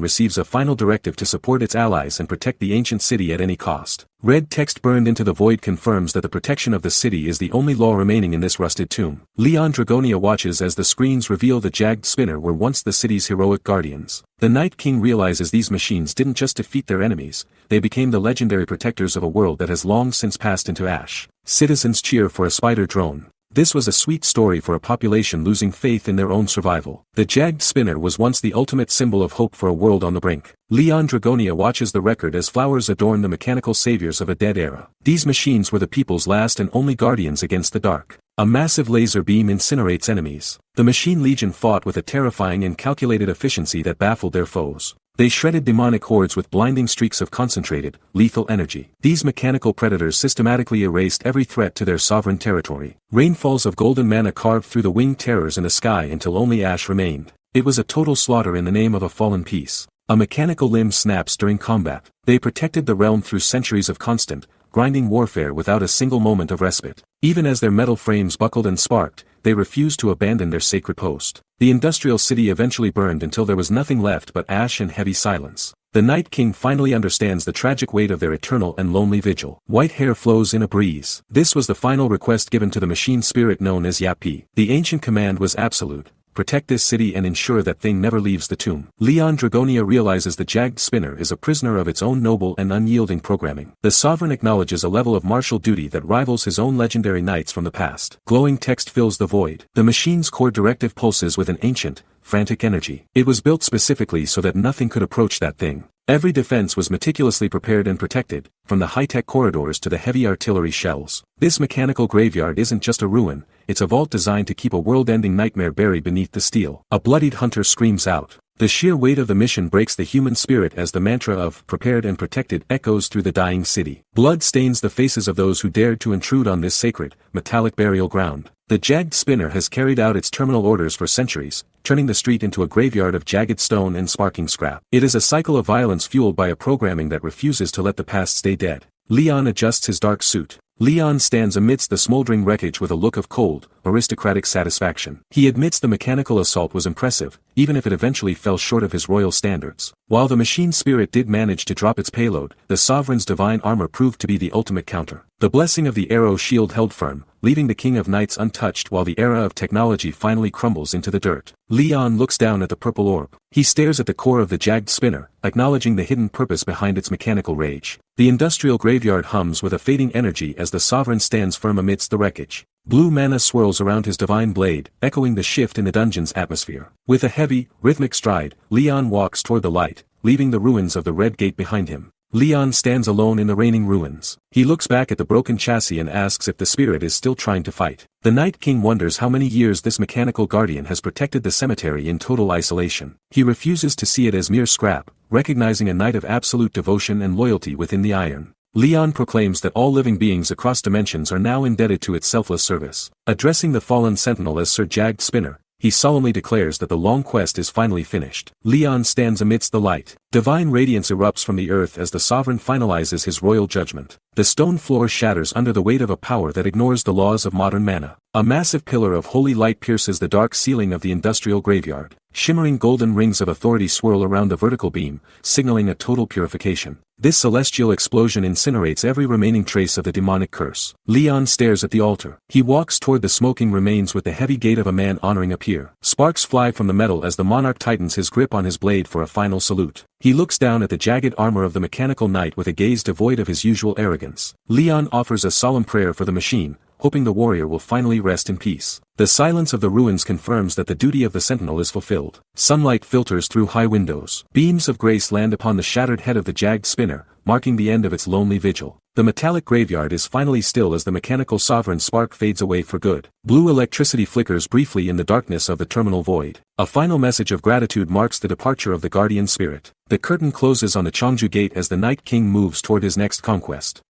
receives a final directive to support its allies and protect the ancient city at any cost. Red text burned into the void confirms that the protection of the city is the only law remaining in this rusted tomb. Leon Dragonia watches as the screens reveal the jagged spinner were once the city's heroic guardians. The Night King realizes these machines didn't just defeat their enemies, they became the legendary protectors of a world that has long since passed into ash. Citizens cheer for a spider drone. This was a sweet story for a population losing faith in their own survival. The jagged spinner was once the ultimate symbol of hope for a world on the brink. Leon Dragonia watches the record as flowers adorn the mechanical saviors of a dead era. These machines were the people's last and only guardians against the dark. A massive laser beam incinerates enemies. The Machine Legion fought with a terrifying and calculated efficiency that baffled their foes. They shredded demonic hordes with blinding streaks of concentrated, lethal energy. These mechanical predators systematically erased every threat to their sovereign territory. Rainfalls of golden mana carved through the winged terrors in the sky until only ash remained. It was a total slaughter in the name of a fallen peace. A mechanical limb snaps during combat. They protected the realm through centuries of constant, grinding warfare without a single moment of respite. Even as their metal frames buckled and sparked, they refused to abandon their sacred post. The industrial city eventually burned until there was nothing left but ash and heavy silence. The Night King finally understands the tragic weight of their eternal and lonely vigil. White hair flows in a breeze. This was the final request given to the machine spirit known as Yapi. The ancient command was absolute. Protect this city and ensure that thing never leaves the tomb. Leon Dragonia realizes the jagged spinner is a prisoner of its own noble and unyielding programming. The sovereign acknowledges a level of martial duty that rivals his own legendary knights from the past. Glowing text fills the void. The machine's core directive pulses with an ancient, frantic energy. It was built specifically so that nothing could approach that thing. Every defense was meticulously prepared and protected, from the high-tech corridors to the heavy artillery shells. This mechanical graveyard isn't just a ruin, it's a vault designed to keep a world-ending nightmare buried beneath the steel. A bloodied hunter screams out. The sheer weight of the mission breaks the human spirit as the mantra of prepared and protected echoes through the dying city. Blood stains the faces of those who dared to intrude on this sacred, metallic burial ground. The jagged spinner has carried out its terminal orders for centuries, turning the street into a graveyard of jagged stone and sparking scrap. It is a cycle of violence fueled by a programming that refuses to let the past stay dead. Leon adjusts his dark suit. Leon stands amidst the smoldering wreckage with a look of cold, aristocratic satisfaction. He admits the mechanical assault was impressive, even if it eventually fell short of his royal standards. While the machine spirit did manage to drop its payload, the sovereign's divine armor proved to be the ultimate counter. The blessing of the arrow shield held firm, leaving the King of Knights untouched while the era of technology finally crumbles into the dirt. Leon looks down at the purple orb. He stares at the core of the jagged spinner, acknowledging the hidden purpose behind its mechanical rage. The industrial graveyard hums with a fading energy as the sovereign stands firm amidst the wreckage. Blue mana swirls around his divine blade, echoing the shift in the dungeon's atmosphere. With a heavy, rhythmic stride, Leon walks toward the light, leaving the ruins of the Red Gate behind him. Leon stands alone in the raining ruins. He looks back at the broken chassis and asks if the spirit is still trying to fight. The Night King wonders how many years this mechanical guardian has protected the cemetery in total isolation. He refuses to see it as mere scrap, recognizing a knight of absolute devotion and loyalty within the iron. Leon proclaims that all living beings across dimensions are now indebted to its selfless service. Addressing the fallen sentinel as Sir Jagged Spinner, he solemnly declares that the long quest is finally finished. Leon stands amidst the light. Divine radiance erupts from the earth as the sovereign finalizes his royal judgment. The stone floor shatters under the weight of a power that ignores the laws of modern mana. A massive pillar of holy light pierces the dark ceiling of the industrial graveyard. Shimmering golden rings of authority swirl around the vertical beam, signaling a total purification. This celestial explosion incinerates every remaining trace of the demonic curse. Leon stares at the altar. He walks toward the smoking remains with the heavy gait of a man honoring a peer. Sparks fly from the metal as the monarch tightens his grip on his blade for a final salute. He looks down at the jagged armor of the mechanical knight with a gaze devoid of his usual arrogance. Leon offers a solemn prayer for the machine, hoping the warrior will finally rest in peace. The silence of the ruins confirms that the duty of the sentinel is fulfilled. Sunlight filters through high windows. Beams of grace land upon the shattered head of the jagged spinner, marking the end of its lonely vigil. The metallic graveyard is finally still as the mechanical sovereign's spark fades away for good. Blue electricity flickers briefly in the darkness of the terminal void. A final message of gratitude marks the departure of the guardian spirit. The curtain closes on the Chongju Gate as the Night King moves toward his next conquest.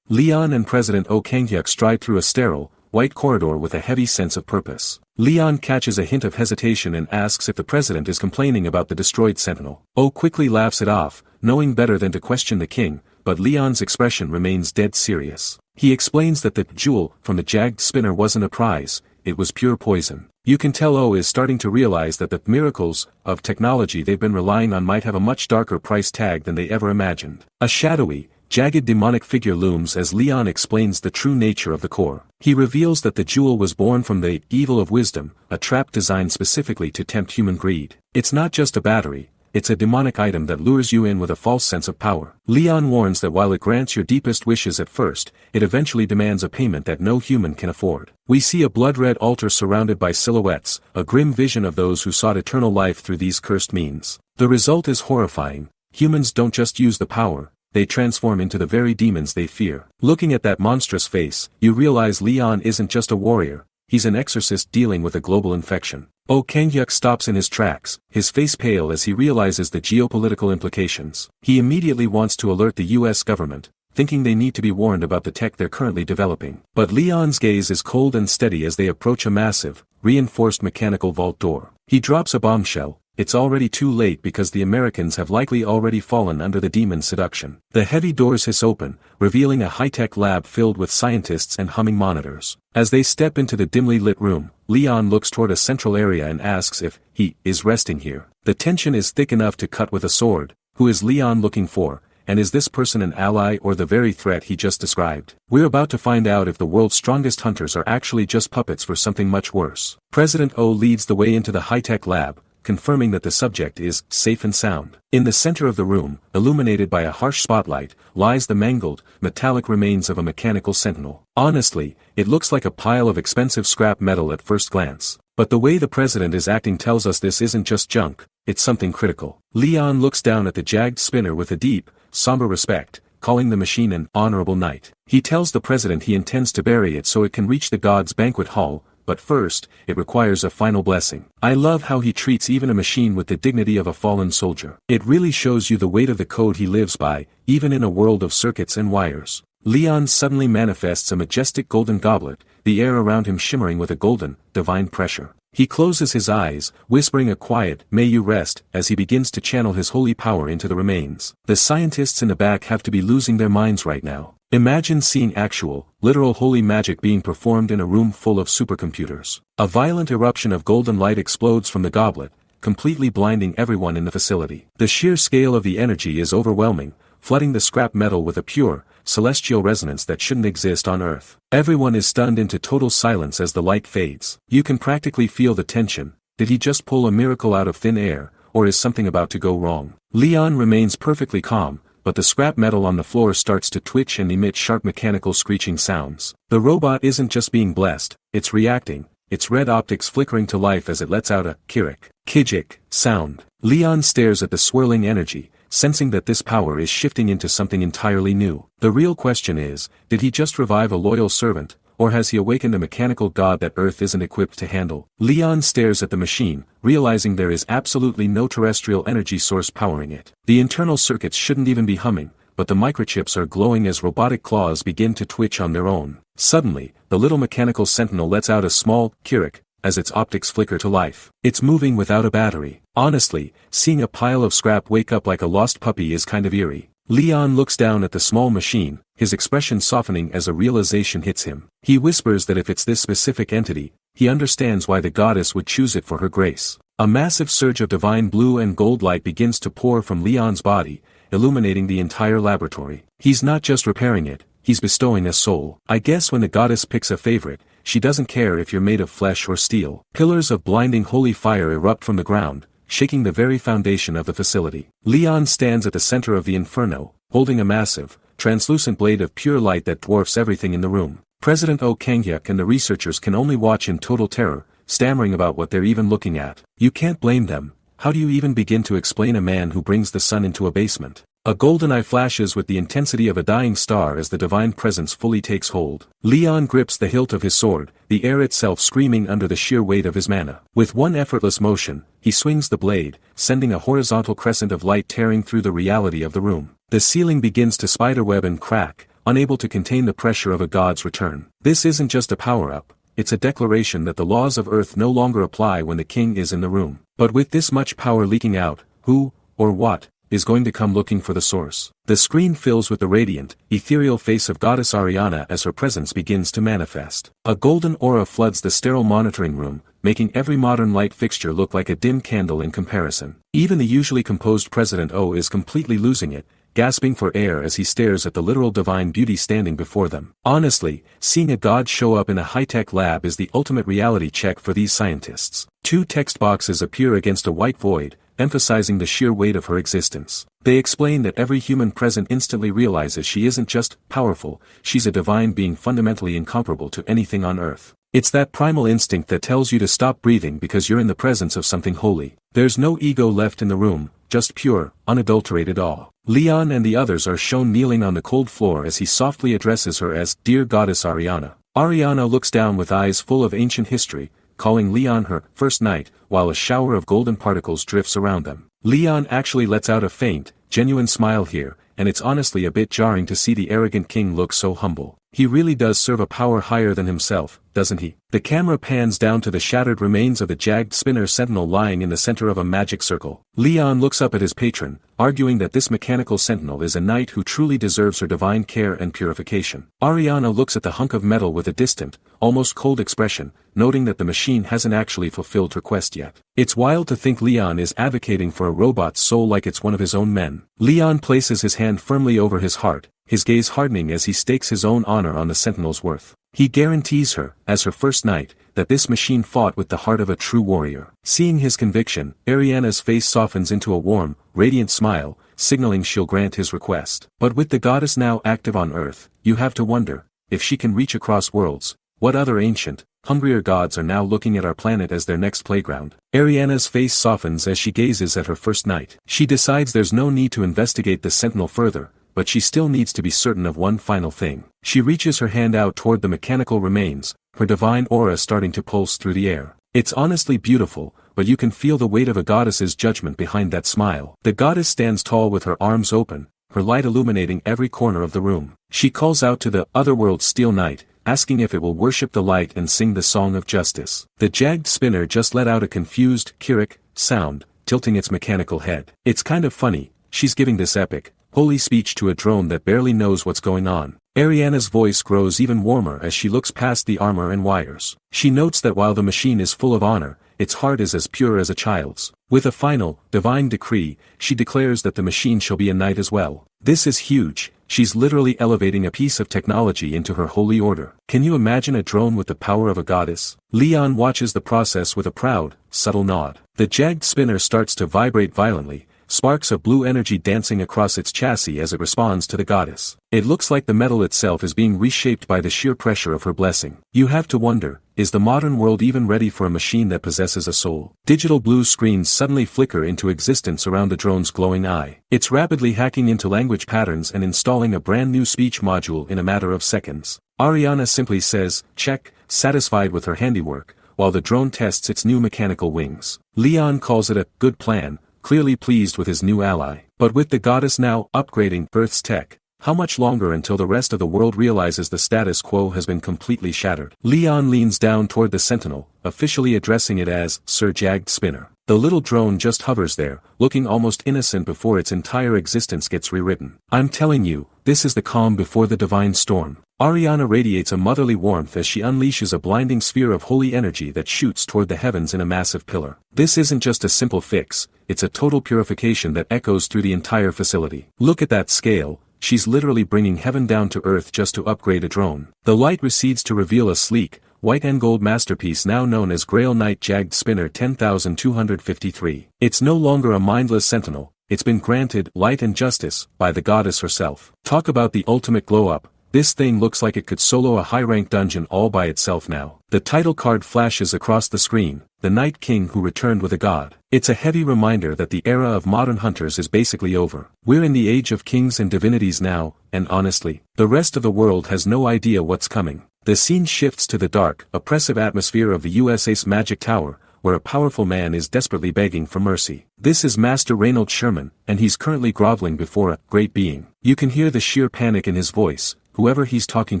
Leon and President Oh Kang-hyuk stride through a sterile, white corridor with a heavy sense of purpose. Leon catches a hint of hesitation and asks if the president is complaining about the destroyed sentinel. Oh quickly laughs it off, knowing better than to question the king, but Leon's expression remains dead serious. He explains that the jewel from the jagged spinner wasn't a prize, it was pure poison. You can tell Oh is starting to realize that the miracles of technology they've been relying on might have a much darker price tag than they ever imagined. A shadowy, jagged demonic figure looms as Leon explains the true nature of the core. He reveals that the jewel was born from the evil of wisdom, a trap designed specifically to tempt human greed. It's not just a battery, it's a demonic item that lures you in with a false sense of power. Leon warns that while it grants your deepest wishes at first, it eventually demands a payment that no human can afford. We see a blood-red altar surrounded by silhouettes, a grim vision of those who sought eternal life through these cursed means. The result is horrifying. Humans don't just use the power, they transform into the very demons they fear. Looking at that monstrous face, you realize Leon isn't just a warrior, he's an exorcist dealing with a global infection. Oh Kang-hyuk stops in his tracks, his face pale as he realizes the geopolitical implications. He immediately wants to alert the US government, thinking they need to be warned about the tech they're currently developing. But Leon's gaze is cold and steady as they approach a massive, reinforced mechanical vault door. He drops a bombshell. It's already too late because the Americans have likely already fallen under the demon's seduction. The heavy doors hiss open, revealing a high-tech lab filled with scientists and humming monitors. As they step into the dimly lit room, Leon looks toward a central area and asks if he is resting here. The tension is thick enough to cut with a sword. Who is Leon looking for, and is this person an ally or the very threat he just described? We're about to find out if the world's strongest hunters are actually just puppets for something much worse. President O leads the way into the high-tech lab, confirming that the subject is safe and sound. In the center of the room, illuminated by a harsh spotlight, lies the mangled, metallic remains of a mechanical sentinel. Honestly, it looks like a pile of expensive scrap metal at first glance. But the way the president is acting tells us this isn't just junk, it's something critical. Leon looks down at the jagged spinner with a deep, somber respect, calling the machine an honorable knight. He tells the president he intends to bury it so it can reach the gods' banquet hall, but first, it requires a final blessing. I love how he treats even a machine with the dignity of a fallen soldier. It really shows you the weight of the code he lives by, even in a world of circuits and wires. Leon suddenly manifests a majestic golden goblet, the air around him shimmering with a golden, divine pressure. He closes his eyes, whispering a quiet, "May you rest," as he begins to channel his holy power into the remains. The scientists in the back have to be losing their minds right now. Imagine seeing actual, literal holy magic being performed in a room full of supercomputers. A violent eruption of golden light explodes from the goblet, completely blinding everyone in the facility. The sheer scale of the energy is overwhelming, flooding the scrap metal with a pure, celestial resonance that shouldn't exist on Earth. Everyone is stunned into total silence as the light fades. You can practically feel the tension. Did he just pull a miracle out of thin air, or is something about to go wrong? Leon remains perfectly calm, but the scrap metal on the floor starts to twitch and emit sharp mechanical screeching sounds. The robot isn't just being blessed, it's reacting, its red optics flickering to life as it lets out a kijik sound. Leon stares at the swirling energy, sensing that this power is shifting into something entirely new. The real question is, did he just revive a loyal servant, or has he awakened a mechanical god that Earth isn't equipped to handle? Leon stares at the machine, realizing there is absolutely no terrestrial energy source powering it. The internal circuits shouldn't even be humming, but the microchips are glowing as robotic claws begin to twitch on their own. Suddenly, the little mechanical sentinel lets out a small kirik, as its optics flicker to life. It's moving without a battery. Honestly, seeing a pile of scrap wake up like a lost puppy is kind of eerie. Leon looks down at the small machine, his expression softening as a realization hits him. He whispers that if it's this specific entity, he understands why the goddess would choose it for her grace. A massive surge of divine blue and gold light begins to pour from Leon's body, illuminating the entire laboratory. He's not just repairing it, he's bestowing a soul. I guess when the goddess picks a favorite, she doesn't care if you're made of flesh or steel. Pillars of blinding holy fire erupt from the ground, shaking the very foundation of the facility. Leon stands at the center of the inferno, holding a massive, translucent blade of pure light that dwarfs everything in the room. President Oh Kang-hyuk and the researchers can only watch in total terror, stammering about what they're even looking at. You can't blame them. How do you even begin to explain a man who brings the sun into a basement? A golden eye flashes with the intensity of a dying star as the divine presence fully takes hold. Leon grips the hilt of his sword, the air itself screaming under the sheer weight of his mana. With one effortless motion, he swings the blade, sending a horizontal crescent of light tearing through the reality of the room. The ceiling begins to spiderweb and crack, unable to contain the pressure of a god's return. This isn't just a power-up, it's a declaration that the laws of Earth no longer apply when the king is in the room. But with this much power leaking out, who, or what, is going to come looking for the source? The screen fills with the radiant, ethereal face of goddess Ariana as her presence begins to manifest. A golden aura floods the sterile monitoring room, making every modern light fixture look like a dim candle in comparison. Even the usually composed President O is completely losing it, gasping for air as he stares at the literal divine beauty standing before them. Honestly, seeing a god show up in a high-tech lab is the ultimate reality check for these scientists. Two text boxes appear against a white void, emphasizing the sheer weight of her existence. They explain that every human present instantly realizes she isn't just powerful, she's a divine being fundamentally incomparable to anything on Earth. It's that primal instinct that tells you to stop breathing because you're in the presence of something holy. There's no ego left in the room, just pure, unadulterated awe. Leon and the others are shown kneeling on the cold floor as he softly addresses her as Dear Goddess Ariana. Ariana looks down with eyes full of ancient history, calling Leon her first knight, while a shower of golden particles drifts around them. Leon actually lets out a faint, genuine smile here, and it's honestly a bit jarring to see the arrogant king look so humble. He really does serve a power higher than himself, doesn't he? The camera pans down to the shattered remains of the jagged spinner sentinel lying in the center of a magic circle. Leon looks up at his patron, arguing that this mechanical sentinel is a knight who truly deserves her divine care and purification. Ariana looks at the hunk of metal with a distant, almost cold expression, noting that the machine hasn't actually fulfilled her quest yet. It's wild to think Leon is advocating for a robot's soul like it's one of his own men. Leon places his hand firmly over his heart, his gaze hardening as he stakes his own honor on the sentinel's worth. He guarantees her, as her first knight, that this machine fought with the heart of a true warrior. Seeing his conviction, Ariana's face softens into a warm, radiant smile, signaling she'll grant his request. But with the goddess now active on Earth, you have to wonder, if she can reach across worlds, what other ancient, hungrier gods are now looking at our planet as their next playground? Ariana's face softens as she gazes at her first knight. She decides there's no need to investigate the sentinel further, but she still needs to be certain of one final thing. She reaches her hand out toward the mechanical remains, her divine aura starting to pulse through the air. It's honestly beautiful, but you can feel the weight of a goddess's judgment behind that smile. The goddess stands tall with her arms open, her light illuminating every corner of the room. She calls out to the otherworld steel knight, asking if it will worship the light and sing the song of justice. The jagged spinner just let out a confused, Kirik sound, tilting its mechanical head. It's kind of funny, she's giving this epic, holy speech to a drone that barely knows what's going on. Ariana's voice grows even warmer as she looks past the armor and wires. She notes that while the machine is full of honor, its heart is as pure as a child's. With a final, divine decree, she declares that the machine shall be a knight as well. This is huge, she's literally elevating a piece of technology into her holy order. Can you imagine a drone with the power of a goddess? Leon watches the process with a proud, subtle nod. The jagged spinner starts to vibrate violently, sparks of blue energy dancing across its chassis as it responds to the goddess. It looks like the metal itself is being reshaped by the sheer pressure of her blessing. You have to wonder, is the modern world even ready for a machine that possesses a soul? Digital blue screens suddenly flicker into existence around the drone's glowing eye. It's rapidly hacking into language patterns and installing a brand new speech module in a matter of seconds. Ariana simply says, check, satisfied with her handiwork, while the drone tests its new mechanical wings. Leon calls it a good plan, clearly pleased with his new ally. But with the goddess now upgrading Earth's tech, how much longer until the rest of the world realizes the status quo has been completely shattered? Leon leans down toward the sentinel, officially addressing it as Sir Jagged Spinner. The little drone just hovers there, looking almost innocent before its entire existence gets rewritten. I'm telling you, this is the calm before the divine storm. Ariana radiates a motherly warmth as she unleashes a blinding sphere of holy energy that shoots toward the heavens in a massive pillar. This isn't just a simple fix, it's a total purification that echoes through the entire facility. Look at that scale, she's literally bringing heaven down to earth just to upgrade a drone. The light recedes to reveal a sleek, white and gold masterpiece now known as Grail Knight Jagged Spinner 10253. It's no longer a mindless sentinel, it's been granted light and justice by the goddess herself. Talk about the ultimate glow-up. This thing looks like it could solo a high-ranked dungeon all by itself now. The title card flashes across the screen, the Night King who returned with a god. It's a heavy reminder that the era of modern hunters is basically over. We're in the age of kings and divinities now, and honestly, the rest of the world has no idea what's coming. The scene shifts to the dark, oppressive atmosphere of the USA's Magic Tower, where a powerful man is desperately begging for mercy. This is Master Reynold Sherman, and he's currently groveling before a great being. You can hear the sheer panic in his voice, whoever he's talking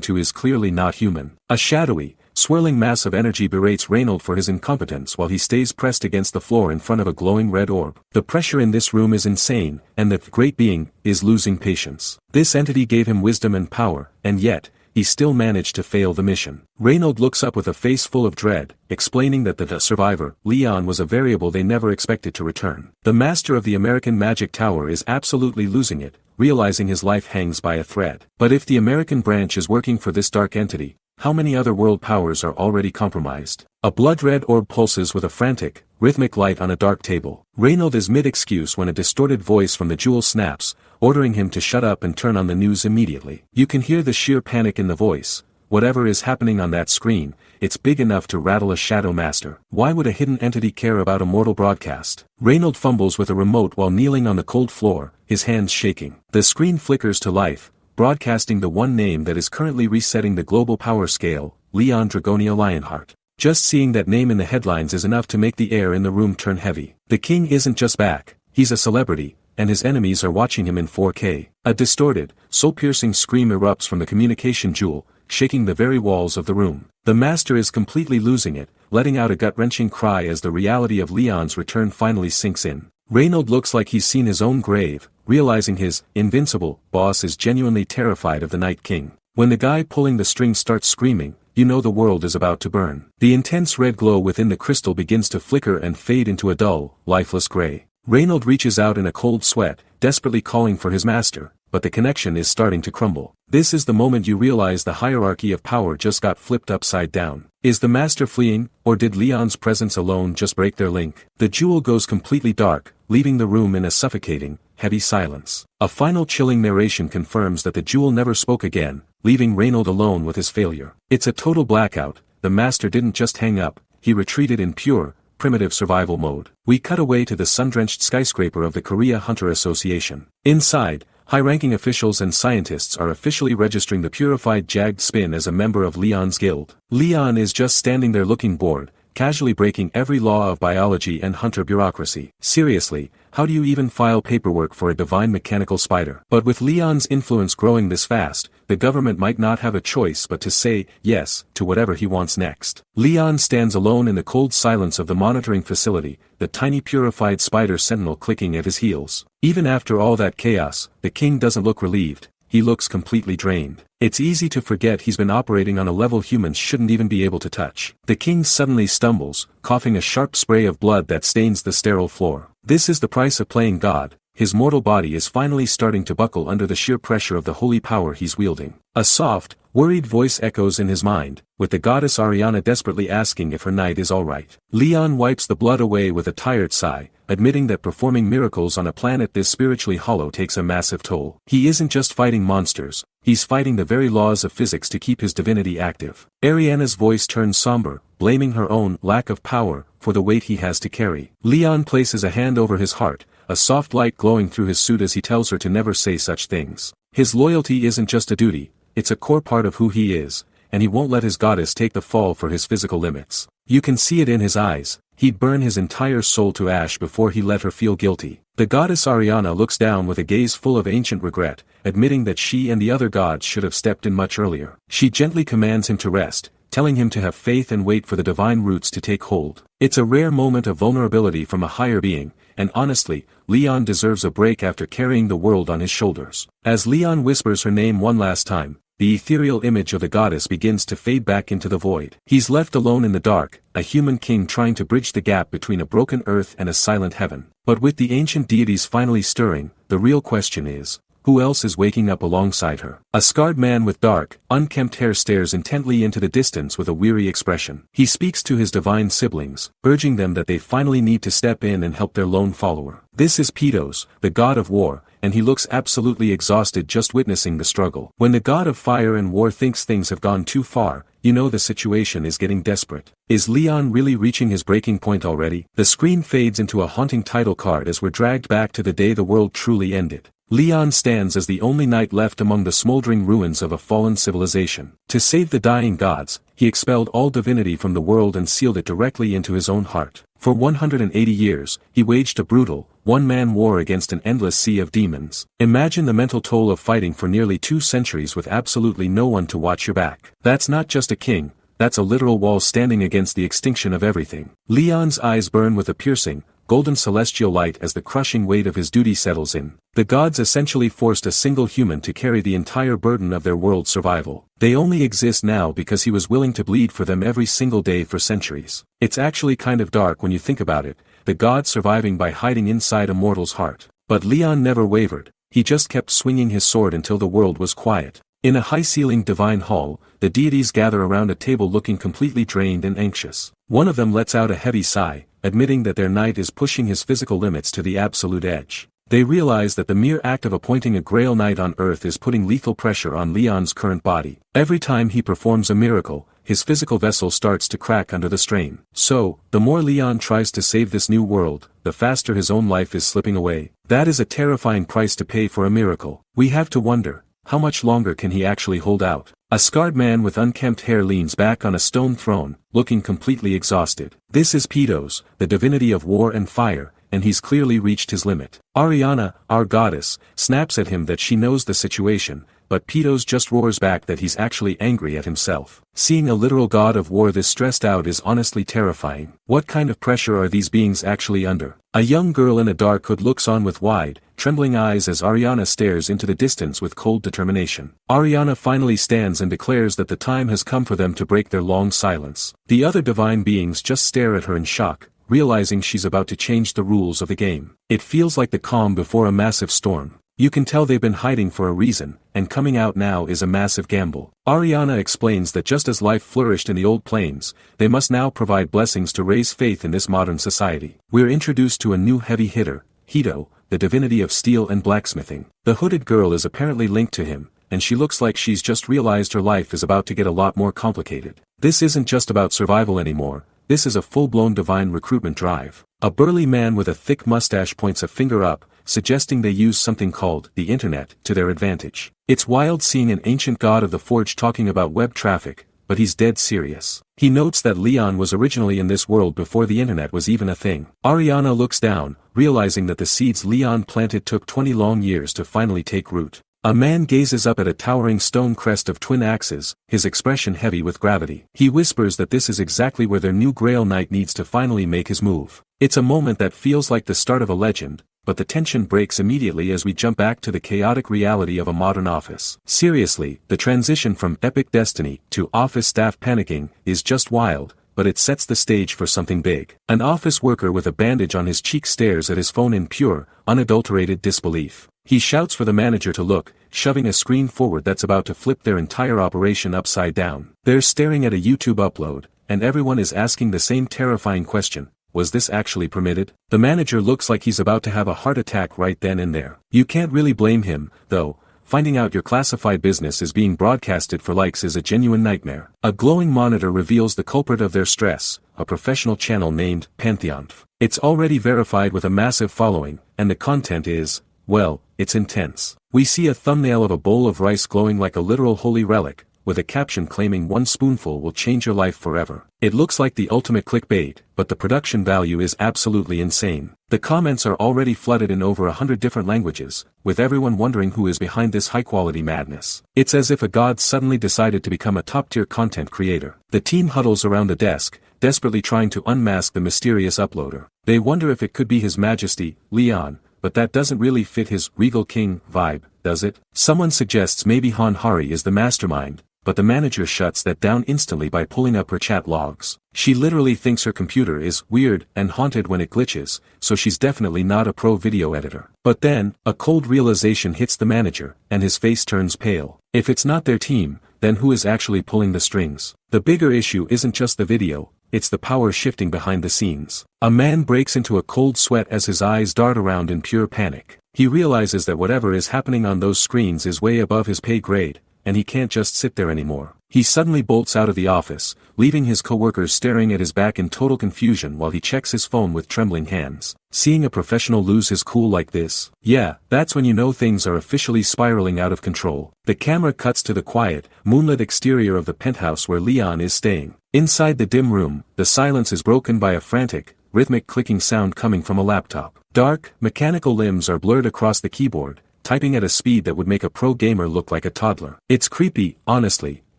to is clearly not human. A shadowy, swirling mass of energy berates Reynold for his incompetence while he stays pressed against the floor in front of a glowing red orb. The pressure in this room is insane, and the great being is losing patience. This entity gave him wisdom and power, and yet, he still managed to fail the mission. Reynold looks up with a face full of dread, explaining that the survivor, Leon, was a variable they never expected to return. The master of the American Magic Tower is absolutely losing it, realizing his life hangs by a thread. But if the American branch is working for this dark entity, how many other world powers are already compromised? A blood-red orb pulses with a frantic, rhythmic light on a dark table. Reynold is mid-excuse when a distorted voice from the jewel snaps, ordering him to shut up and turn on the news immediately. You can hear the sheer panic in the voice. Whatever is happening on that screen, it's big enough to rattle a shadow master. Why would a hidden entity care about a mortal broadcast? Reynold fumbles with a remote while kneeling on the cold floor, his hands shaking. The screen flickers to life, broadcasting the one name that is currently resetting the global power scale, Leon Dragonia Lionheart. Just seeing that name in the headlines is enough to make the air in the room turn heavy. The king isn't just back, he's a celebrity, and his enemies are watching him in 4K. A distorted, soul-piercing scream erupts from the communication jewel, shaking the very walls of the room. The master is completely losing it, letting out a gut-wrenching cry as the reality of Leon's return finally sinks in. Reynold looks like he's seen his own grave, realizing his invincible boss is genuinely terrified of the Night King. When the guy pulling the strings starts screaming, you know the world is about to burn. The intense red glow within the crystal begins to flicker and fade into a dull, lifeless gray. Reynold reaches out in a cold sweat, desperately calling for his master, but the connection is starting to crumble. This is the moment you realize the hierarchy of power just got flipped upside down. Is the master fleeing, or did Leon's presence alone just break their link? The jewel goes completely dark, leaving the room in a suffocating, heavy silence. A final chilling narration confirms that the jewel never spoke again, leaving Reynold alone with his failure. It's a total blackout. The master didn't just hang up, he retreated in pure, primitive survival mode. We cut away to the sun-drenched skyscraper of the Korea Hunter Association. Inside, high-ranking officials and scientists are officially registering the purified jagged spin as a member of Leon's guild. Leon is just standing there looking bored, casually breaking every law of biology and hunter bureaucracy. Seriously, how do you even file paperwork for a divine mechanical spider? But with Leon's influence growing this fast, the government might not have a choice but to say yes to whatever he wants next. Leon stands alone in the cold silence of the monitoring facility, the tiny purified spider sentinel clicking at his heels. Even after all that chaos, the king doesn't look relieved. He looks completely drained. It's easy to forget he's been operating on a level humans shouldn't even be able to touch. The king suddenly stumbles, coughing a sharp spray of blood that stains the sterile floor. This is the price of playing God. His mortal body is finally starting to buckle under the sheer pressure of the holy power he's wielding. A soft, worried voice echoes in his mind, with the goddess Ariana desperately asking if her knight is alright. Leon wipes the blood away with a tired sigh, admitting that performing miracles on a planet this spiritually hollow takes a massive toll. He isn't just fighting monsters, he's fighting the very laws of physics to keep his divinity active. Ariana's voice turns somber, blaming her own lack of power for the weight he has to carry. Leon places a hand over his heart, a soft light glowing through his suit as he tells her to never say such things. His loyalty isn't just a duty, it's a core part of who he is, and he won't let his goddess take the fall for his physical limits. You can see it in his eyes. He'd burn his entire soul to ash before he let her feel guilty. The goddess Ariana looks down with a gaze full of ancient regret, admitting that she and the other gods should have stepped in much earlier. She gently commands him to rest, telling him to have faith and wait for the divine roots to take hold. It's a rare moment of vulnerability from a higher being, and honestly, Leon deserves a break after carrying the world on his shoulders. As Leon whispers her name one last time, the ethereal image of the goddess begins to fade back into the void. He's left alone in the dark, a human king trying to bridge the gap between a broken earth and a silent heaven. But with the ancient deities finally stirring, the real question is, who else is waking up alongside her? A scarred man with dark, unkempt hair stares intently into the distance with a weary expression. He speaks to his divine siblings, urging them that they finally need to step in and help their lone follower. This is Petos, the god of war, and he looks absolutely exhausted just witnessing the struggle. When the god of fire and war thinks things have gone too far, you know the situation is getting desperate. Is Leon really reaching his breaking point already? The screen fades into a haunting title card as we're dragged back to the day the world truly ended. Leon stands as the only knight left among the smoldering ruins of a fallen civilization. To save the dying gods, he expelled all divinity from the world and sealed it directly into his own heart. For 180 years, he waged a brutal, one-man war against an endless sea of demons. Imagine the mental toll of fighting for nearly 2 centuries with absolutely no one to watch your back. That's not just a king, that's a literal wall standing against the extinction of everything. Leon's eyes burn with a piercing, golden celestial light as the crushing weight of his duty settles in. The gods essentially forced a single human to carry the entire burden of their world's survival. They only exist now because he was willing to bleed for them every single day for centuries. It's actually kind of dark when you think about it, the gods surviving by hiding inside a mortal's heart. But Leon never wavered, he just kept swinging his sword until the world was quiet. In a high-ceilinged divine hall, the deities gather around a table looking completely drained and anxious. One of them lets out a heavy sigh, admitting that their knight is pushing his physical limits to the absolute edge. They realize that the mere act of appointing a Grail Knight on Earth is putting lethal pressure on Leon's current body. Every time he performs a miracle, his physical vessel starts to crack under the strain. So, the more Leon tries to save this new world, the faster his own life is slipping away. That is a terrifying price to pay for a miracle. We have to wonder, how much longer can he actually hold out? A scarred man with unkempt hair leans back on a stone throne, looking completely exhausted. This is Pedos, the divinity of war and fire, and he's clearly reached his limit. Ariana, our goddess, snaps at him that she knows the situation, but Pedos just roars back that he's actually angry at himself. Seeing a literal god of war this stressed out is honestly terrifying. What kind of pressure are these beings actually under? A young girl in a dark hood looks on with wide, trembling eyes as Ariana stares into the distance with cold determination. Ariana finally stands and declares that the time has come for them to break their long silence. The other divine beings just stare at her in shock, realizing she's about to change the rules of the game. It feels like the calm before a massive storm. You can tell they've been hiding for a reason, and coming out now is a massive gamble. Ariana explains that just as life flourished in the old plains, they must now provide blessings to raise faith in this modern society. We're introduced to a new heavy hitter, Hito, the divinity of steel and blacksmithing. The hooded girl is apparently linked to him, and she looks like she's just realized her life is about to get a lot more complicated. This isn't just about survival anymore, this is a full-blown divine recruitment drive. A burly man with a thick mustache points a finger up, suggesting they use something called the internet to their advantage. It's wild seeing an ancient god of the forge talking about web traffic, but he's dead serious. He notes that Leon was originally in this world before the internet was even a thing. Ariana looks down, realizing that the seeds Leon planted took 20 long years to finally take root. A man gazes up at a towering stone crest of twin axes, his expression heavy with gravity. He whispers that this is exactly where their new Grail Knight needs to finally make his move. It's a moment that feels like the start of a legend, but the tension breaks immediately as we jump back to the chaotic reality of a modern office. Seriously, the transition from epic destiny to office staff panicking is just wild, but it sets the stage for something big. An office worker with a bandage on his cheek stares at his phone in pure, unadulterated disbelief. He shouts for the manager to look, shoving a screen forward that's about to flip their entire operation upside down. They're staring at a YouTube upload, and everyone is asking the same terrifying question. Was this actually permitted? The manager looks like he's about to have a heart attack right then and there. You can't really blame him, though. Finding out your classified business is being broadcasted for likes is a genuine nightmare. A glowing monitor reveals the culprit of their stress, a professional channel named Pantheon. It's already verified with a massive following, and the content is, well, it's intense. We see a thumbnail of a bowl of rice glowing like a literal holy relic, with a caption claiming one spoonful will change your life forever. It looks like the ultimate clickbait, but the production value is absolutely insane. The comments are already flooded in over 100 different languages, with everyone wondering who is behind this high-quality madness. It's as if a god suddenly decided to become a top-tier content creator. The team huddles around the desk, desperately trying to unmask the mysterious uploader. They wonder if it could be His Majesty, Leon, but that doesn't really fit his regal king vibe, does it? Someone suggests maybe Han Hari is the mastermind, but the manager shuts that down instantly by pulling up her chat logs. She literally thinks her computer is weird and haunted when it glitches, so she's definitely not a pro video editor. But then, a cold realization hits the manager, and his face turns pale. If it's not their team, then who is actually pulling the strings? The bigger issue isn't just the video, it's the power shifting behind the scenes. A man breaks into a cold sweat as his eyes dart around in pure panic. He realizes that whatever is happening on those screens is way above his pay grade, and he can't just sit there anymore. He suddenly bolts out of the office, leaving his coworkers staring at his back in total confusion while he checks his phone with trembling hands. Seeing a professional lose his cool like this, yeah, that's when you know things are officially spiraling out of control. The camera cuts to the quiet, moonlit exterior of the penthouse where Leon is staying. Inside the dim room, the silence is broken by a frantic, rhythmic clicking sound coming from a laptop. Dark, mechanical limbs are blurred across the keyboard, typing at a speed that would make a pro gamer look like a toddler. It's creepy, honestly,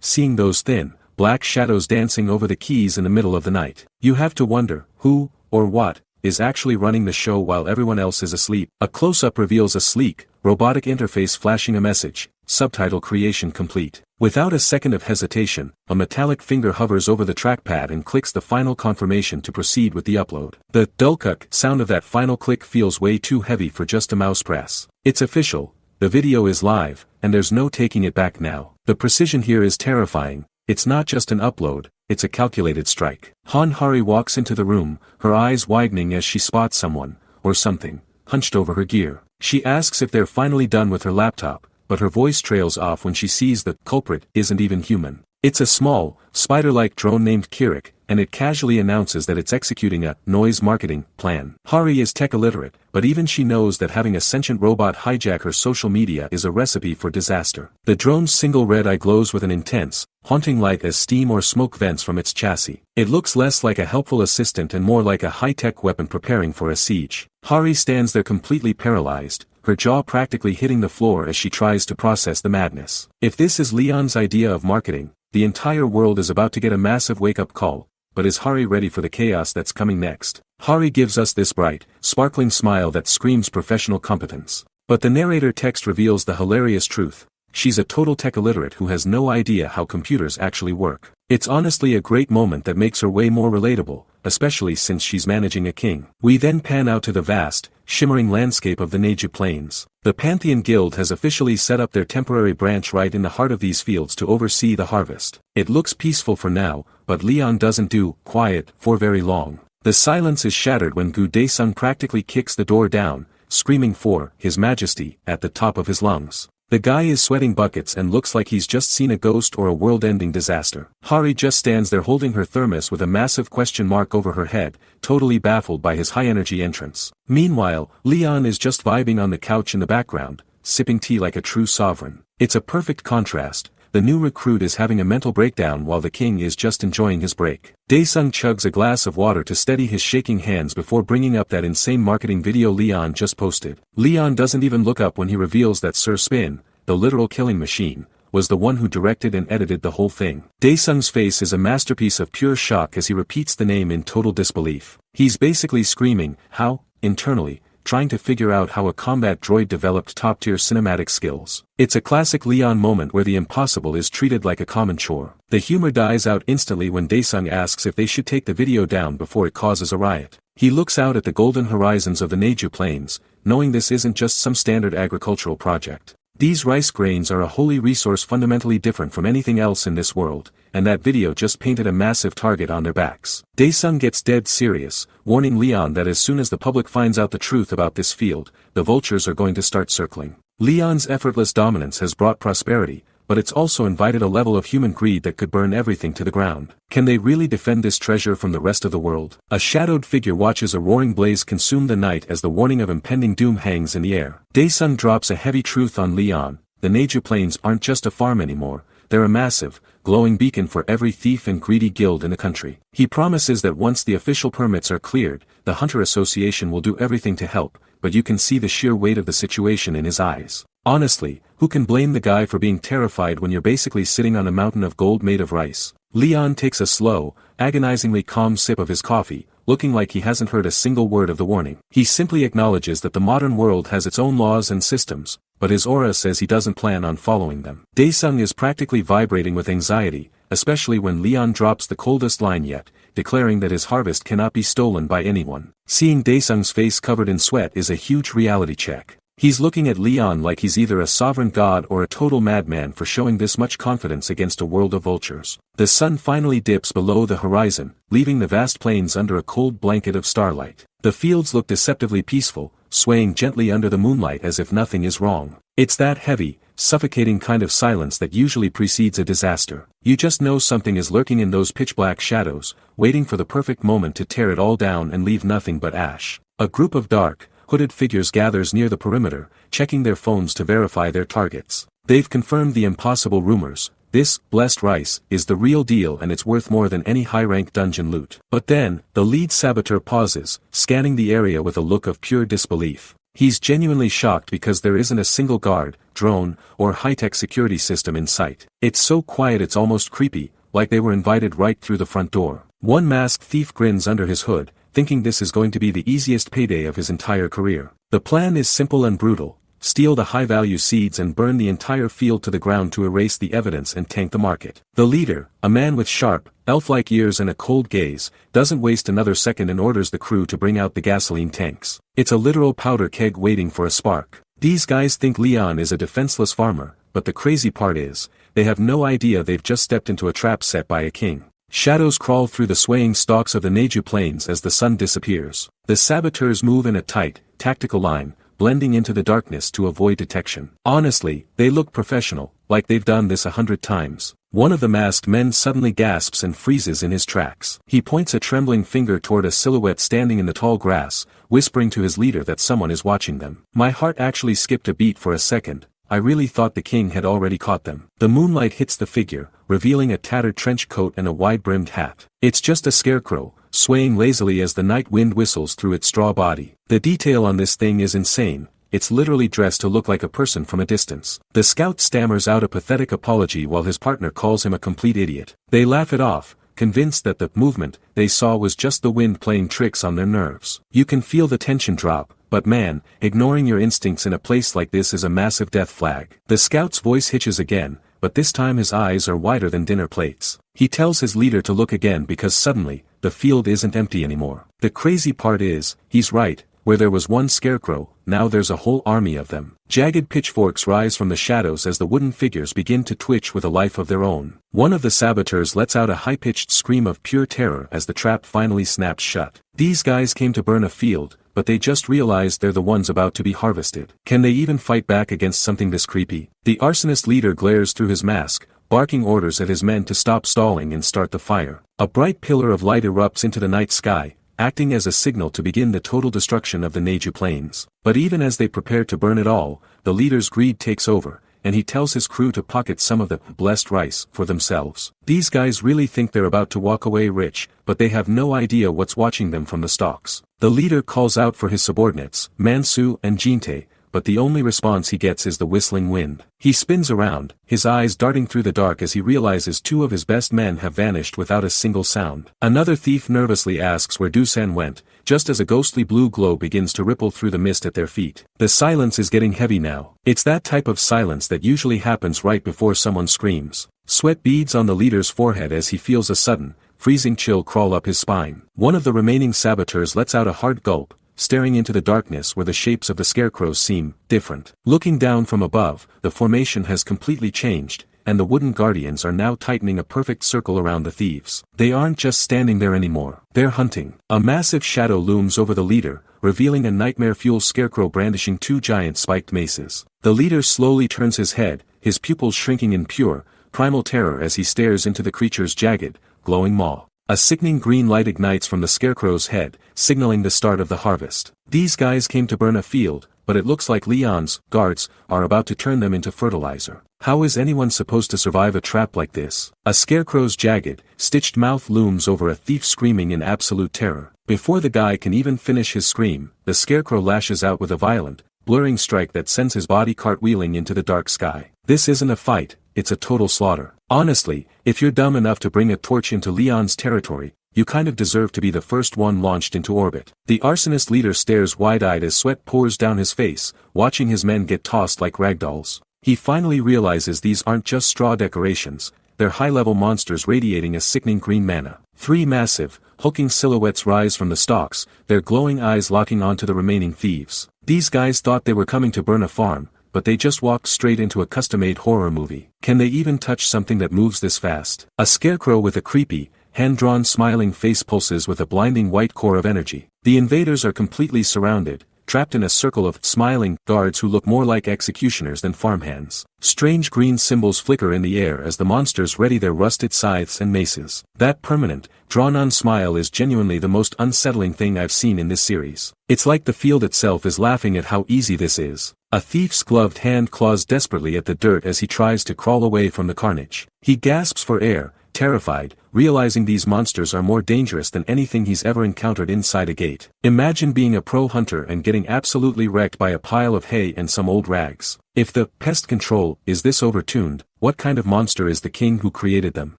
seeing those thin, black shadows dancing over the keys in the middle of the night. You have to wonder, who, or what, is actually running the show while everyone else is asleep. A close-up reveals a sleek, robotic interface flashing a message, subtitle creation complete. Without a second of hesitation, a metallic finger hovers over the trackpad and clicks the final confirmation to proceed with the upload. The dulcuk sound of that final click feels way too heavy for just a mouse press. It's official, the video is live, and there's no taking it back now. The precision here is terrifying. It's not just an upload, it's a calculated strike. Hari walks into the room, her eyes widening as she spots someone, or something, hunched over her gear. She asks if they're finally done with her laptop, but her voice trails off when she sees the culprit isn't even human. It's a small, spider-like drone named Kirik, and it casually announces that it's executing a noise marketing plan. Hari is tech illiterate, but even she knows that having a sentient robot hijack her social media is a recipe for disaster. The drone's single red eye glows with an intense, haunting light as steam or smoke vents from its chassis. It looks less like a helpful assistant and more like a high-tech weapon preparing for a siege. Hari stands there completely paralyzed, her jaw practically hitting the floor as she tries to process the madness. If this is Leon's idea of marketing, the entire world is about to get a massive wake-up call, but is Hari ready for the chaos that's coming next? Hari gives us this bright, sparkling smile that screams professional competence. But the narrator text reveals the hilarious truth. She's a total tech illiterate who has no idea how computers actually work. It's honestly a great moment that makes her way more relatable, especially since she's managing a king. We then pan out to the vast, shimmering landscape of the Neju Plains. The Pantheon Guild has officially set up their temporary branch right in the heart of these fields to oversee the harvest. It looks peaceful for now, but Leon doesn't do quiet for very long. The silence is shattered when Gu Daesung practically kicks the door down, screaming for His Majesty at the top of his lungs. The guy is sweating buckets and looks like he's just seen a ghost or a world-ending disaster. Hari just stands there holding her thermos with a massive question mark over her head, totally baffled by his high-energy entrance. Meanwhile, Leon is just vibing on the couch in the background, sipping tea like a true sovereign. It's a perfect contrast. The new recruit is having a mental breakdown while the king is just enjoying his break. Daesung chugs a glass of water to steady his shaking hands before bringing up that insane marketing video Leon just posted. Leon doesn't even look up when he reveals that Sir Spin, the literal killing machine, was the one who directed and edited the whole thing. Daesung's face is a masterpiece of pure shock as he repeats the name in total disbelief. He's basically screaming, how, internally, trying to figure out how a combat droid developed top-tier cinematic skills. It's a classic Leon moment where the impossible is treated like a common chore. The humor dies out instantly when Daesung asks if they should take the video down before it causes a riot. He looks out at the golden horizons of the Neju Plains, knowing this isn't just some standard agricultural project. These rice grains are a holy resource fundamentally different from anything else in this world, and that video just painted a massive target on their backs. Daesung gets dead serious, warning Leon that as soon as the public finds out the truth about this field, the vultures are going to start circling. Leon's effortless dominance has brought prosperity, but it's also invited a level of human greed that could burn everything to the ground. Can they really defend this treasure from the rest of the world? A shadowed figure watches a roaring blaze consume the night as the warning of impending doom hangs in the air. Daesung drops a heavy truth on Leon. The Neju Plains aren't just a farm anymore, they're a massive, glowing beacon for every thief and greedy guild in the country. He promises that once the official permits are cleared, the Hunter Association will do everything to help, but you can see the sheer weight of the situation in his eyes. Honestly, who can blame the guy for being terrified when you're basically sitting on a mountain of gold made of rice? Leon takes a slow, agonizingly calm sip of his coffee, looking like he hasn't heard a single word of the warning. He simply acknowledges that the modern world has its own laws and systems, but his aura says he doesn't plan on following them. Daesung is practically vibrating with anxiety, especially when Leon drops the coldest line yet, declaring that his harvest cannot be stolen by anyone. Seeing Daesung's face covered in sweat is a huge reality check. He's looking at Leon like he's either a sovereign god or a total madman for showing this much confidence against a world of vultures. The sun finally dips below the horizon, leaving the vast plains under a cold blanket of starlight. The fields look deceptively peaceful, swaying gently under the moonlight as if nothing is wrong. It's that heavy, suffocating kind of silence that usually precedes a disaster. You just know something is lurking in those pitch-black shadows, waiting for the perfect moment to tear it all down and leave nothing but ash. A group of dark, hooded figures gathers near the perimeter, checking their phones to verify their targets. They've confirmed the impossible rumors. this, blessed rice, is the real deal and it's worth more than any high-rank dungeon loot. But then, the lead saboteur pauses, scanning the area with a look of pure disbelief. He's genuinely shocked because there isn't a single guard, drone, or high-tech security system in sight. It's so quiet it's almost creepy, like they were invited right through the front door. One masked thief grins under his hood, thinking this is going to be the easiest payday of his entire career. The plan is simple and brutal. Steal the high-value seeds and burn the entire field to the ground to erase the evidence and tank the market. The leader, a man with sharp, elf-like ears and a cold gaze, doesn't waste another second and orders the crew to bring out the gasoline tanks. It's a literal powder keg waiting for a spark. These guys think Leon is a defenseless farmer, but the crazy part is, they have no idea they've just stepped into a trap set by a king. Shadows crawl through the swaying stalks of the Neju plains as the sun disappears. The saboteurs move in a tight, tactical line, blending into the darkness to avoid detection. Honestly, they look professional, like they've done this 100 times. One of the masked men suddenly gasps and freezes in his tracks. He points a trembling finger toward a silhouette standing in the tall grass, whispering to his leader that someone is watching them. My heart actually skipped a beat for a second. I really thought the king had already caught them. The moonlight hits the figure, revealing a tattered trench coat and a wide-brimmed hat. It's just a scarecrow, swaying lazily as the night wind whistles through its straw body. The detail on this thing is insane. It's literally dressed to look like a person from a distance. The scout stammers out a pathetic apology while his partner calls him a complete idiot. They laugh it off, convinced that the movement they saw was just the wind playing tricks on their nerves. You can feel the tension drop, but man, ignoring your instincts in a place like this is a massive death flag. The scout's voice hitches again, but this time his eyes are wider than dinner plates. He tells his leader to look again because suddenly, the field isn't empty anymore. The crazy part is, he's right. Where there was one scarecrow, now there's a whole army of them. Jagged pitchforks rise from the shadows as the wooden figures begin to twitch with a life of their own. One of the saboteurs lets out a high-pitched scream of pure terror as the trap finally snaps shut. These guys came to burn a field, but they just realized they're the ones about to be harvested. Can they even fight back against something this creepy? The arsonist leader glares through his mask, barking orders at his men to stop stalling and start the fire. A bright pillar of light erupts into the night sky, acting as a signal to begin the total destruction of the Neju plains. But even as they prepare to burn it all, the leader's greed takes over, and he tells his crew to pocket some of the blessed rice for themselves. These guys really think they're about to walk away rich, but they have no idea what's watching them from the stalks. The leader calls out for his subordinates, Mansu and Jinte, but the only response he gets is the whistling wind. He spins around, his eyes darting through the dark as he realizes two of his best men have vanished without a single sound. Another thief nervously asks where Dusan went, just as a ghostly blue glow begins to ripple through the mist at their feet. The silence is getting heavy now. It's that type of silence that usually happens right before someone screams. Sweat beads on the leader's forehead as he feels a sudden, freezing chill crawl up his spine. One of the remaining saboteurs lets out a hard gulp, staring into the darkness where the shapes of the scarecrows seem different. Looking down from above, the formation has completely changed, and the wooden guardians are now tightening a perfect circle around the thieves. They aren't just standing there anymore, they're hunting. A massive shadow looms over the leader, revealing a nightmare-fuel scarecrow brandishing two giant spiked maces. The leader slowly turns his head, his pupils shrinking in pure, primal terror as he stares into the creature's jagged, glowing maw. A sickening green light ignites from the scarecrow's head, signaling the start of the harvest. These guys came to burn a field, but it looks like Leon's guards are about to turn them into fertilizer. How is anyone supposed to survive a trap like this? A scarecrow's jagged, stitched mouth looms over a thief screaming in absolute terror. Before the guy can even finish his scream, the scarecrow lashes out with a violent, blurring strike that sends his body cartwheeling into the dark sky. This isn't a fight, it's a total slaughter. Honestly, if you're dumb enough to bring a torch into Leon's territory, you kind of deserve to be the first one launched into orbit. The arsonist leader stares wide-eyed as sweat pours down his face, watching his men get tossed like ragdolls. He finally realizes these aren't just straw decorations, they're high-level monsters radiating a sickening green mana. Three massive, hulking silhouettes rise from the stalks, their glowing eyes locking onto the remaining thieves. These guys thought they were coming to burn a farm, but they just walked straight into a custom-made horror movie. Can they even touch something that moves this fast? A scarecrow with a creepy, hand-drawn smiling face pulses with a blinding white core of energy. The invaders are completely surrounded, trapped in a circle of smiling guards who look more like executioners than farmhands. Strange green symbols flicker in the air as the monsters ready their rusted scythes and maces. That permanent, drawn-on smile is genuinely the most unsettling thing I've seen in this series. It's like the field itself is laughing at how easy this is. A thief's gloved hand claws desperately at the dirt as he tries to crawl away from the carnage. He gasps for air, terrified, realizing these monsters are more dangerous than anything he's ever encountered inside a gate. Imagine being a pro hunter and getting absolutely wrecked by a pile of hay and some old rags. If the pest control is this overtuned, what kind of monster is the king who created them?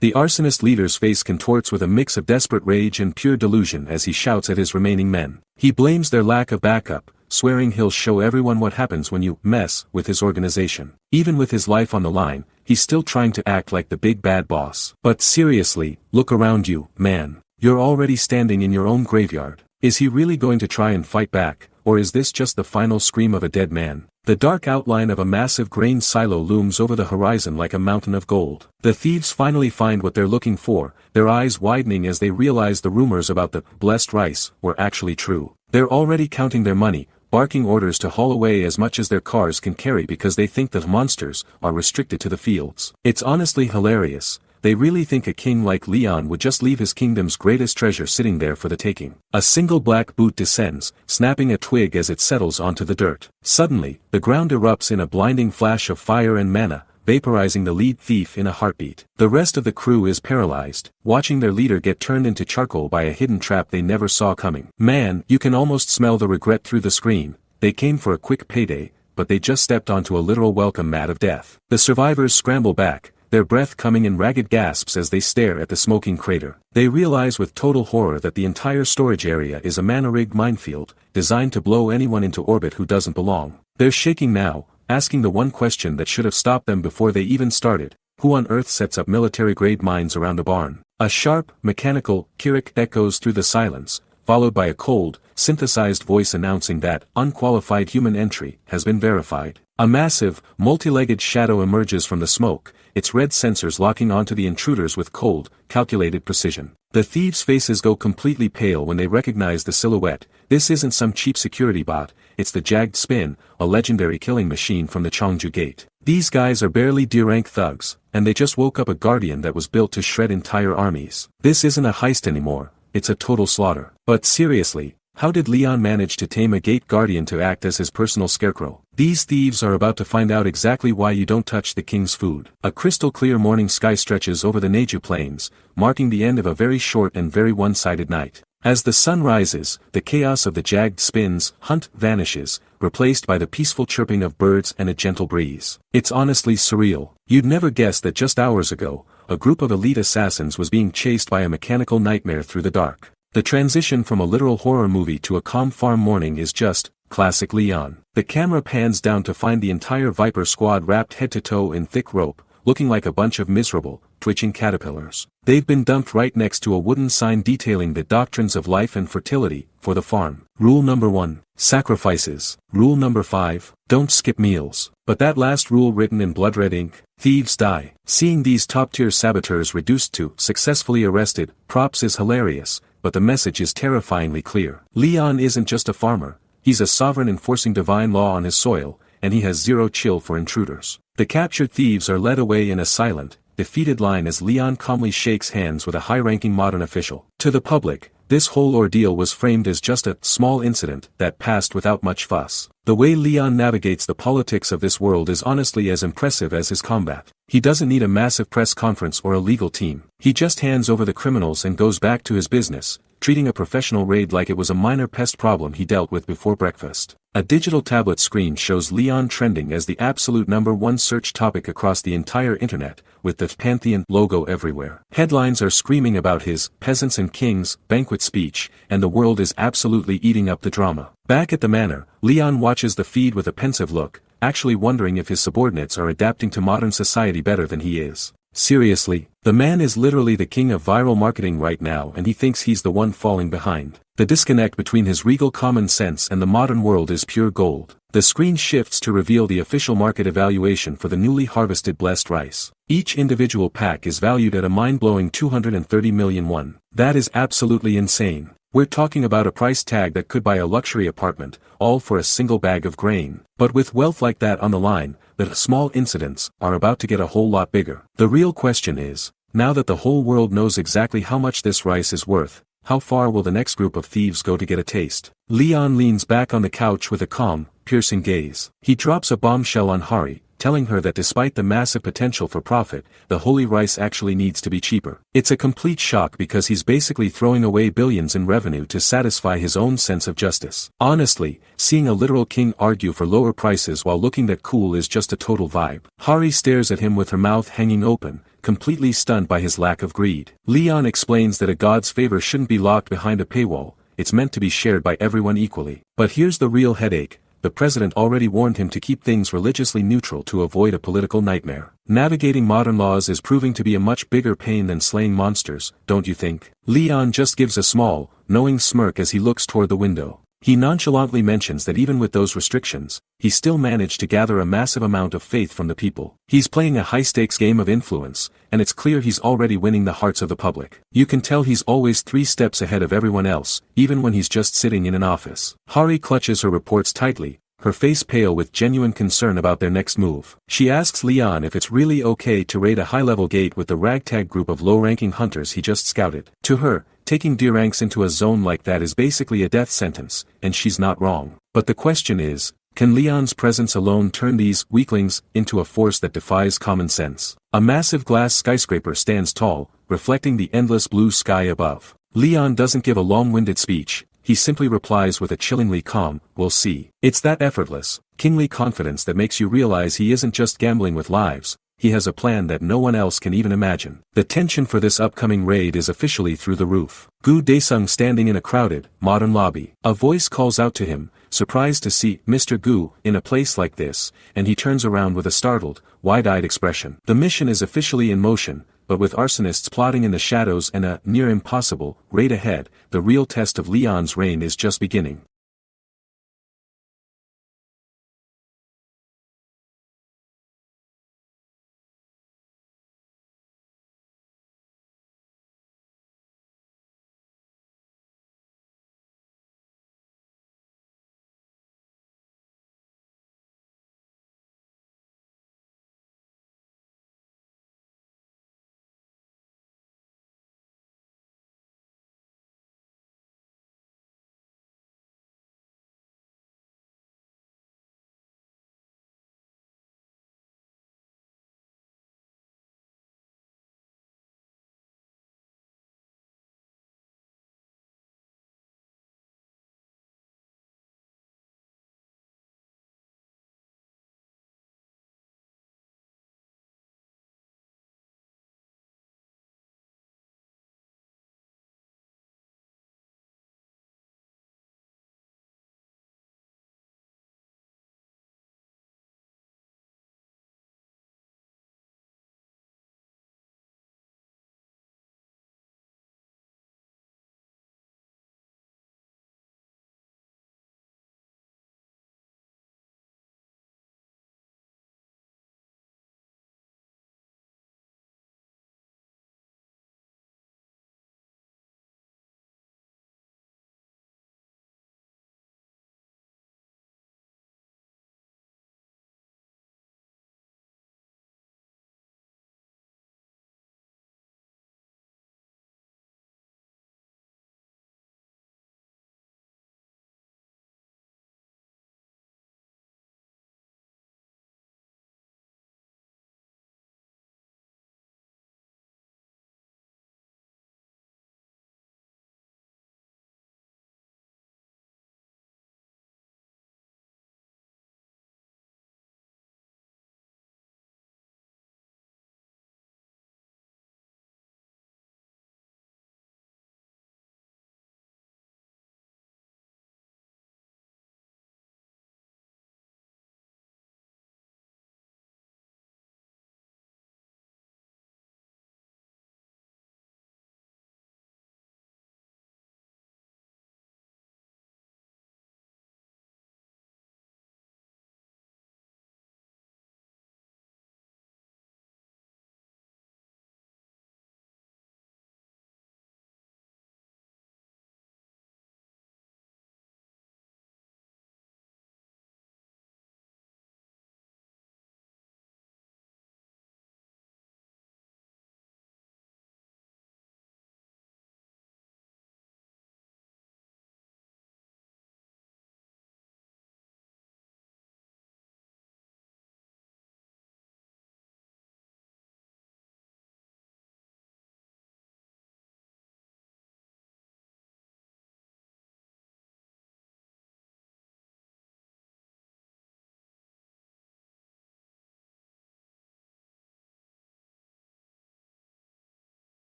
The arsonist leader's face contorts with a mix of desperate rage and pure delusion as he shouts at his remaining men. He blames their lack of backup, swearing he'll show everyone what happens when you mess with his organization. Even with his life on the line, he's still trying to act like the big bad boss. But seriously, look around you, man. You're already standing in your own graveyard. Is he really going to try and fight back, or is this just the final scream of a dead man? The dark outline of a massive grain silo looms over the horizon like a mountain of gold. The thieves finally find what they're looking for, their eyes widening as they realize the rumors about the blessed rice were actually true. They're already counting their money, barking orders to haul away as much as their cars can carry because they think that monsters are restricted to the fields. It's honestly hilarious. They really think a king like Leon would just leave his kingdom's greatest treasure sitting there for the taking. A single black boot descends, snapping a twig as it settles onto the dirt. Suddenly, the ground erupts in a blinding flash of fire and mana, vaporizing the lead thief in a heartbeat. The rest of the crew is paralyzed, watching their leader get turned into charcoal by a hidden trap they never saw coming. Man, you can almost smell the regret through the screen. They came for a quick payday, but they just stepped onto a literal welcome mat of death. The survivors scramble back, their breath coming in ragged gasps as they stare at the smoking crater. They realize with total horror that the entire storage area is a mana-rigged minefield, designed to blow anyone into orbit who doesn't belong. They're shaking now, asking the one question that should have stopped them before they even started: who on earth sets up military-grade mines around a barn? A sharp, mechanical "Kirik" echoes through the silence, followed by a cold, synthesized voice announcing that unqualified human entry has been verified. A massive, multi-legged shadow emerges from the smoke, its red sensors locking onto the intruders with cold, calculated precision. The thieves' faces go completely pale when they recognize the silhouette. This isn't some cheap security bot, it's the Jagged Spin, a legendary killing machine from the Cheongju Gate. These guys are barely D-rank thugs, and they just woke up a guardian that was built to shred entire armies. This isn't a heist anymore, it's a total slaughter. But seriously, how did Leon manage to tame a gate guardian to act as his personal scarecrow? These thieves are about to find out exactly why you don't touch the king's food. A crystal-clear morning sky stretches over the Neju Plains, marking the end of a very short and very one-sided night. As the sun rises, the chaos of the Jagged Spin's hunt vanishes, replaced by the peaceful chirping of birds and a gentle breeze. It's honestly surreal. You'd never guess that just hours ago, a group of elite assassins was being chased by a mechanical nightmare through the dark. The transition from a literal horror movie to a calm farm morning is just classic Leon. The camera pans down to find the entire Viper squad wrapped head to toe in thick rope, looking like a bunch of miserable, twitching caterpillars. They've been dumped right next to a wooden sign detailing the doctrines of life and fertility for the farm. Rule number 1, sacrifices. Rule number 5, don't skip meals. But that last rule written in blood red ink: thieves die. Seeing these top-tier saboteurs reduced to successfully arrested props is hilarious, but the message is terrifyingly clear. Leon isn't just a farmer, he's a sovereign enforcing divine law on his soil, and he has zero chill for intruders. The captured thieves are led away in a silent, defeated line as Leon calmly shakes hands with a high-ranking modern official. To the public, this whole ordeal was framed as just a small incident that passed without much fuss. The way Leon navigates the politics of this world is honestly as impressive as his combat. He doesn't need a massive press conference or a legal team. He just hands over the criminals and goes back to his business, treating a professional raid like it was a minor pest problem he dealt with before breakfast. A digital tablet screen shows Leon trending as the absolute #1 search topic across the entire internet, with the Pantheon logo everywhere. Headlines are screaming about his peasants and kings banquet speech, and the world is absolutely eating up the drama. Back at the manor, Leon watches the feed with a pensive look, actually wondering if his subordinates are adapting to modern society better than he is. Seriously, the man is literally the king of viral marketing right now, and he thinks he's the one falling behind. The disconnect between his regal common sense and the modern world is pure gold. The screen shifts to reveal the official market evaluation for the newly harvested blessed rice. Each individual pack is valued at a mind-blowing 230 million won. That is absolutely insane. We're talking about a price tag that could buy a luxury apartment, all for a single bag of grain. But with wealth like that on the line, the small incidents are about to get a whole lot bigger. The real question is, now that the whole world knows exactly how much this rice is worth, How far will the next group of thieves go to get a taste? Leon leans back on the couch with a calm, piercing gaze. He drops a bombshell on Hari, telling her that despite the massive potential for profit, the holy rice actually needs to be cheaper. It's a complete shock because he's basically throwing away billions in revenue to satisfy his own sense of justice. Honestly, seeing a literal king argue for lower prices while looking that cool is just a total vibe. Hari stares at him with her mouth hanging open, completely stunned by his lack of greed. Leon explains that a god's favor shouldn't be locked behind a paywall, it's meant to be shared by everyone equally. But here's the real headache. The president already warned him to keep things religiously neutral to avoid a political nightmare. Navigating modern laws is proving to be a much bigger pain than slaying monsters, don't you think? Leon just gives a small, knowing smirk as he looks toward the window. He nonchalantly mentions that even with those restrictions, he still managed to gather a massive amount of faith from the people. He's playing a high-stakes game of influence, and it's clear he's already winning the hearts of the public. You can tell he's always 3 steps ahead of everyone else, even when he's just sitting in an office. Hari clutches her reports tightly, her face pale with genuine concern about their next move. She asks Leon if it's really okay to raid a high-level gate with the ragtag group of low-ranking hunters he just scouted. To her, taking D-ranks into a zone like that is basically a death sentence, and she's not wrong. But the question is, can Leon's presence alone turn these weaklings into a force that defies common sense? A massive glass skyscraper stands tall, reflecting the endless blue sky above. Leon doesn't give a long-winded speech. He simply replies with a chillingly calm, "We'll see." It's that effortless, kingly confidence that makes you realize he isn't just gambling with lives, he has a plan that no one else can even imagine. The tension for this upcoming raid is officially through the roof. Gu Daesung standing in a crowded, modern lobby. A voice calls out to him, surprised to see Mr. Gu in a place like this, and he turns around with a startled, wide-eyed expression. The mission is officially in motion, but with arsonists plotting in the shadows and a near-impossible raid ahead, the real test of Leon's reign is just beginning.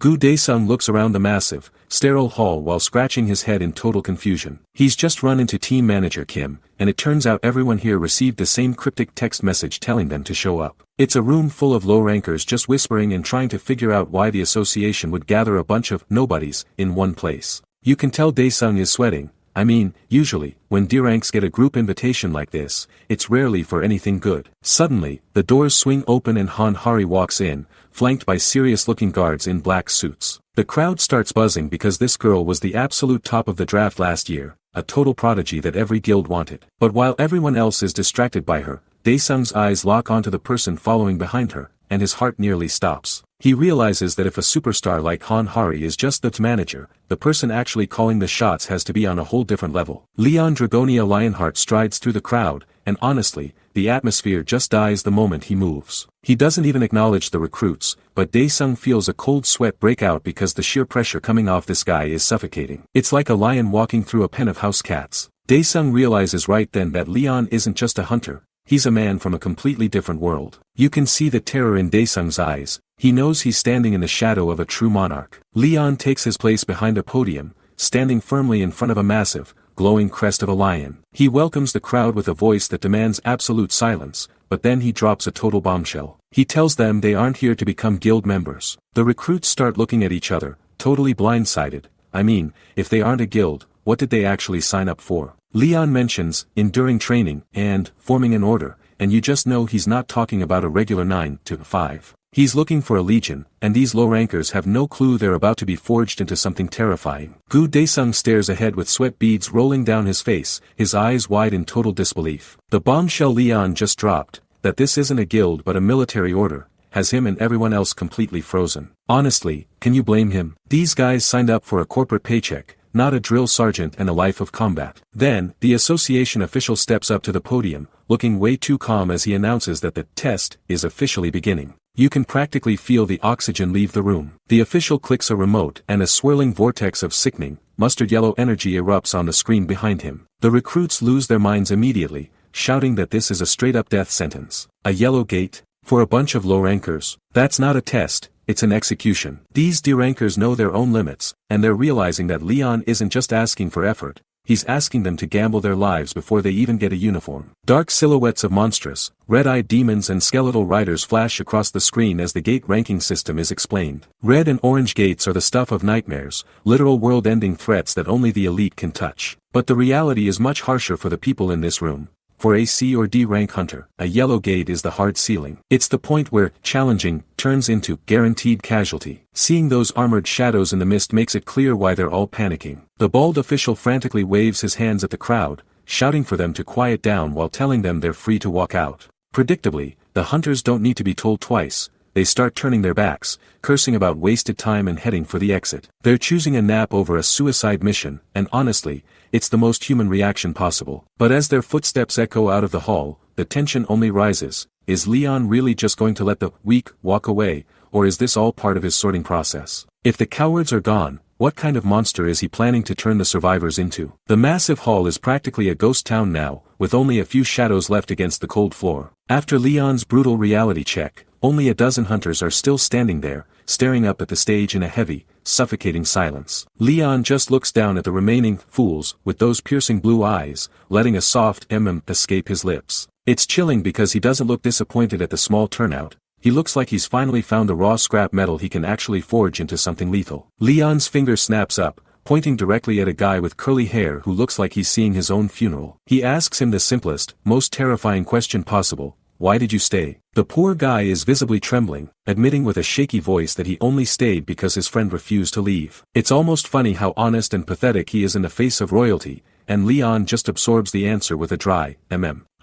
Gu Daesung looks around the massive, sterile hall while scratching his head in total confusion. He's just run into team manager Kim, and it turns out everyone here received the same cryptic text message telling them to show up. It's a room full of low-rankers just whispering and trying to figure out why the association would gather a bunch of nobodies in one place. You can tell Daesung is sweating. I mean, usually, when D-ranks get a group invitation like this, it's rarely for anything good. Suddenly, the doors swing open and Han Hari walks in, flanked by serious-looking guards in black suits. The crowd starts buzzing because this girl was the absolute top of the draft last year, a total prodigy that every guild wanted. But while everyone else is distracted by her, Daesung's eyes lock onto the person following behind her, and his heart nearly stops. He realizes that if a superstar like Han Hari is just the manager, the person actually calling the shots has to be on a whole different level. Leon Dragonia Lionheart strides through the crowd, and honestly, the atmosphere just dies the moment he moves. He doesn't even acknowledge the recruits, but Daesung feels a cold sweat break out because the sheer pressure coming off this guy is suffocating. It's like a lion walking through a pen of house cats. Daesung realizes right then that Leon isn't just a hunter, he's a man from a completely different world. You can see the terror in Daesung's eyes. He knows he's standing in the shadow of a true monarch. Leon takes his place behind a podium, standing firmly in front of a massive, glowing crest of a lion. He welcomes the crowd with a voice that demands absolute silence, but then he drops a total bombshell. He tells them they aren't here to become guild members. The recruits start looking at each other, totally blindsided. I mean, if they aren't a guild, what did they actually sign up for? Leon mentions enduring training and forming an order, and you just know he's not talking about a regular 9 to 5. He's looking for a legion, and these low-rankers have no clue they're about to be forged into something terrifying. Gu Daesung stares ahead with sweat beads rolling down his face, his eyes wide in total disbelief. The bombshell Leon just dropped, that this isn't a guild but a military order, has him and everyone else completely frozen. Honestly, can you blame him? These guys signed up for a corporate paycheck, not a drill sergeant and a life of combat. Then, the association official steps up to the podium, looking way too calm as he announces that the test is officially beginning. You can practically feel the oxygen leave the room. The official clicks a remote and a swirling vortex of sickening, mustard yellow energy erupts on the screen behind him. The recruits lose their minds immediately, shouting that this is a straight-up death sentence. A yellow gate? For a bunch of low-rankers? That's not a test, it's an execution. These D-rankers know their own limits, and they're realizing that Leon isn't just asking for effort, he's asking them to gamble their lives before they even get a uniform. Dark silhouettes of monstrous, red-eyed demons and skeletal riders flash across the screen as the gate ranking system is explained. Red and orange gates are the stuff of nightmares, literal world-ending threats that only the elite can touch. But the reality is much harsher for the people in this room. For a C or D rank hunter, a yellow gate is the hard ceiling. It's the point where challenging turns into guaranteed casualty. Seeing those armored shadows in the mist makes it clear why they're all panicking. The bald official frantically waves his hands at the crowd, shouting for them to quiet down while telling them they're free to walk out. Predictably, the hunters don't need to be told twice. They start turning their backs, cursing about wasted time and heading for the exit. They're choosing a nap over a suicide mission, and honestly, it's the most human reaction possible. But as their footsteps echo out of the hall, the tension only rises. Is Leon really just going to let the weak walk away, or is this all part of his sorting process? If the cowards are gone, what kind of monster is he planning to turn the survivors into? The massive hall is practically a ghost town now, with only a few shadows left against the cold floor. After Leon's brutal reality check, only a dozen hunters are still standing there, staring up at the stage in a heavy, suffocating silence. Leon just looks down at the remaining fools with those piercing blue eyes, letting a soft escape his lips. It's chilling because he doesn't look disappointed at the small turnout. He looks like he's finally found the raw scrap metal he can actually forge into something lethal. Leon's finger snaps up, pointing directly at a guy with curly hair who looks like he's seeing his own funeral. He asks him the simplest, most terrifying question possible: why did you stay? The poor guy is visibly trembling, admitting with a shaky voice that he only stayed because his friend refused to leave. It's almost funny how honest and pathetic he is in the face of royalty, and Leon just absorbs the answer with a dry,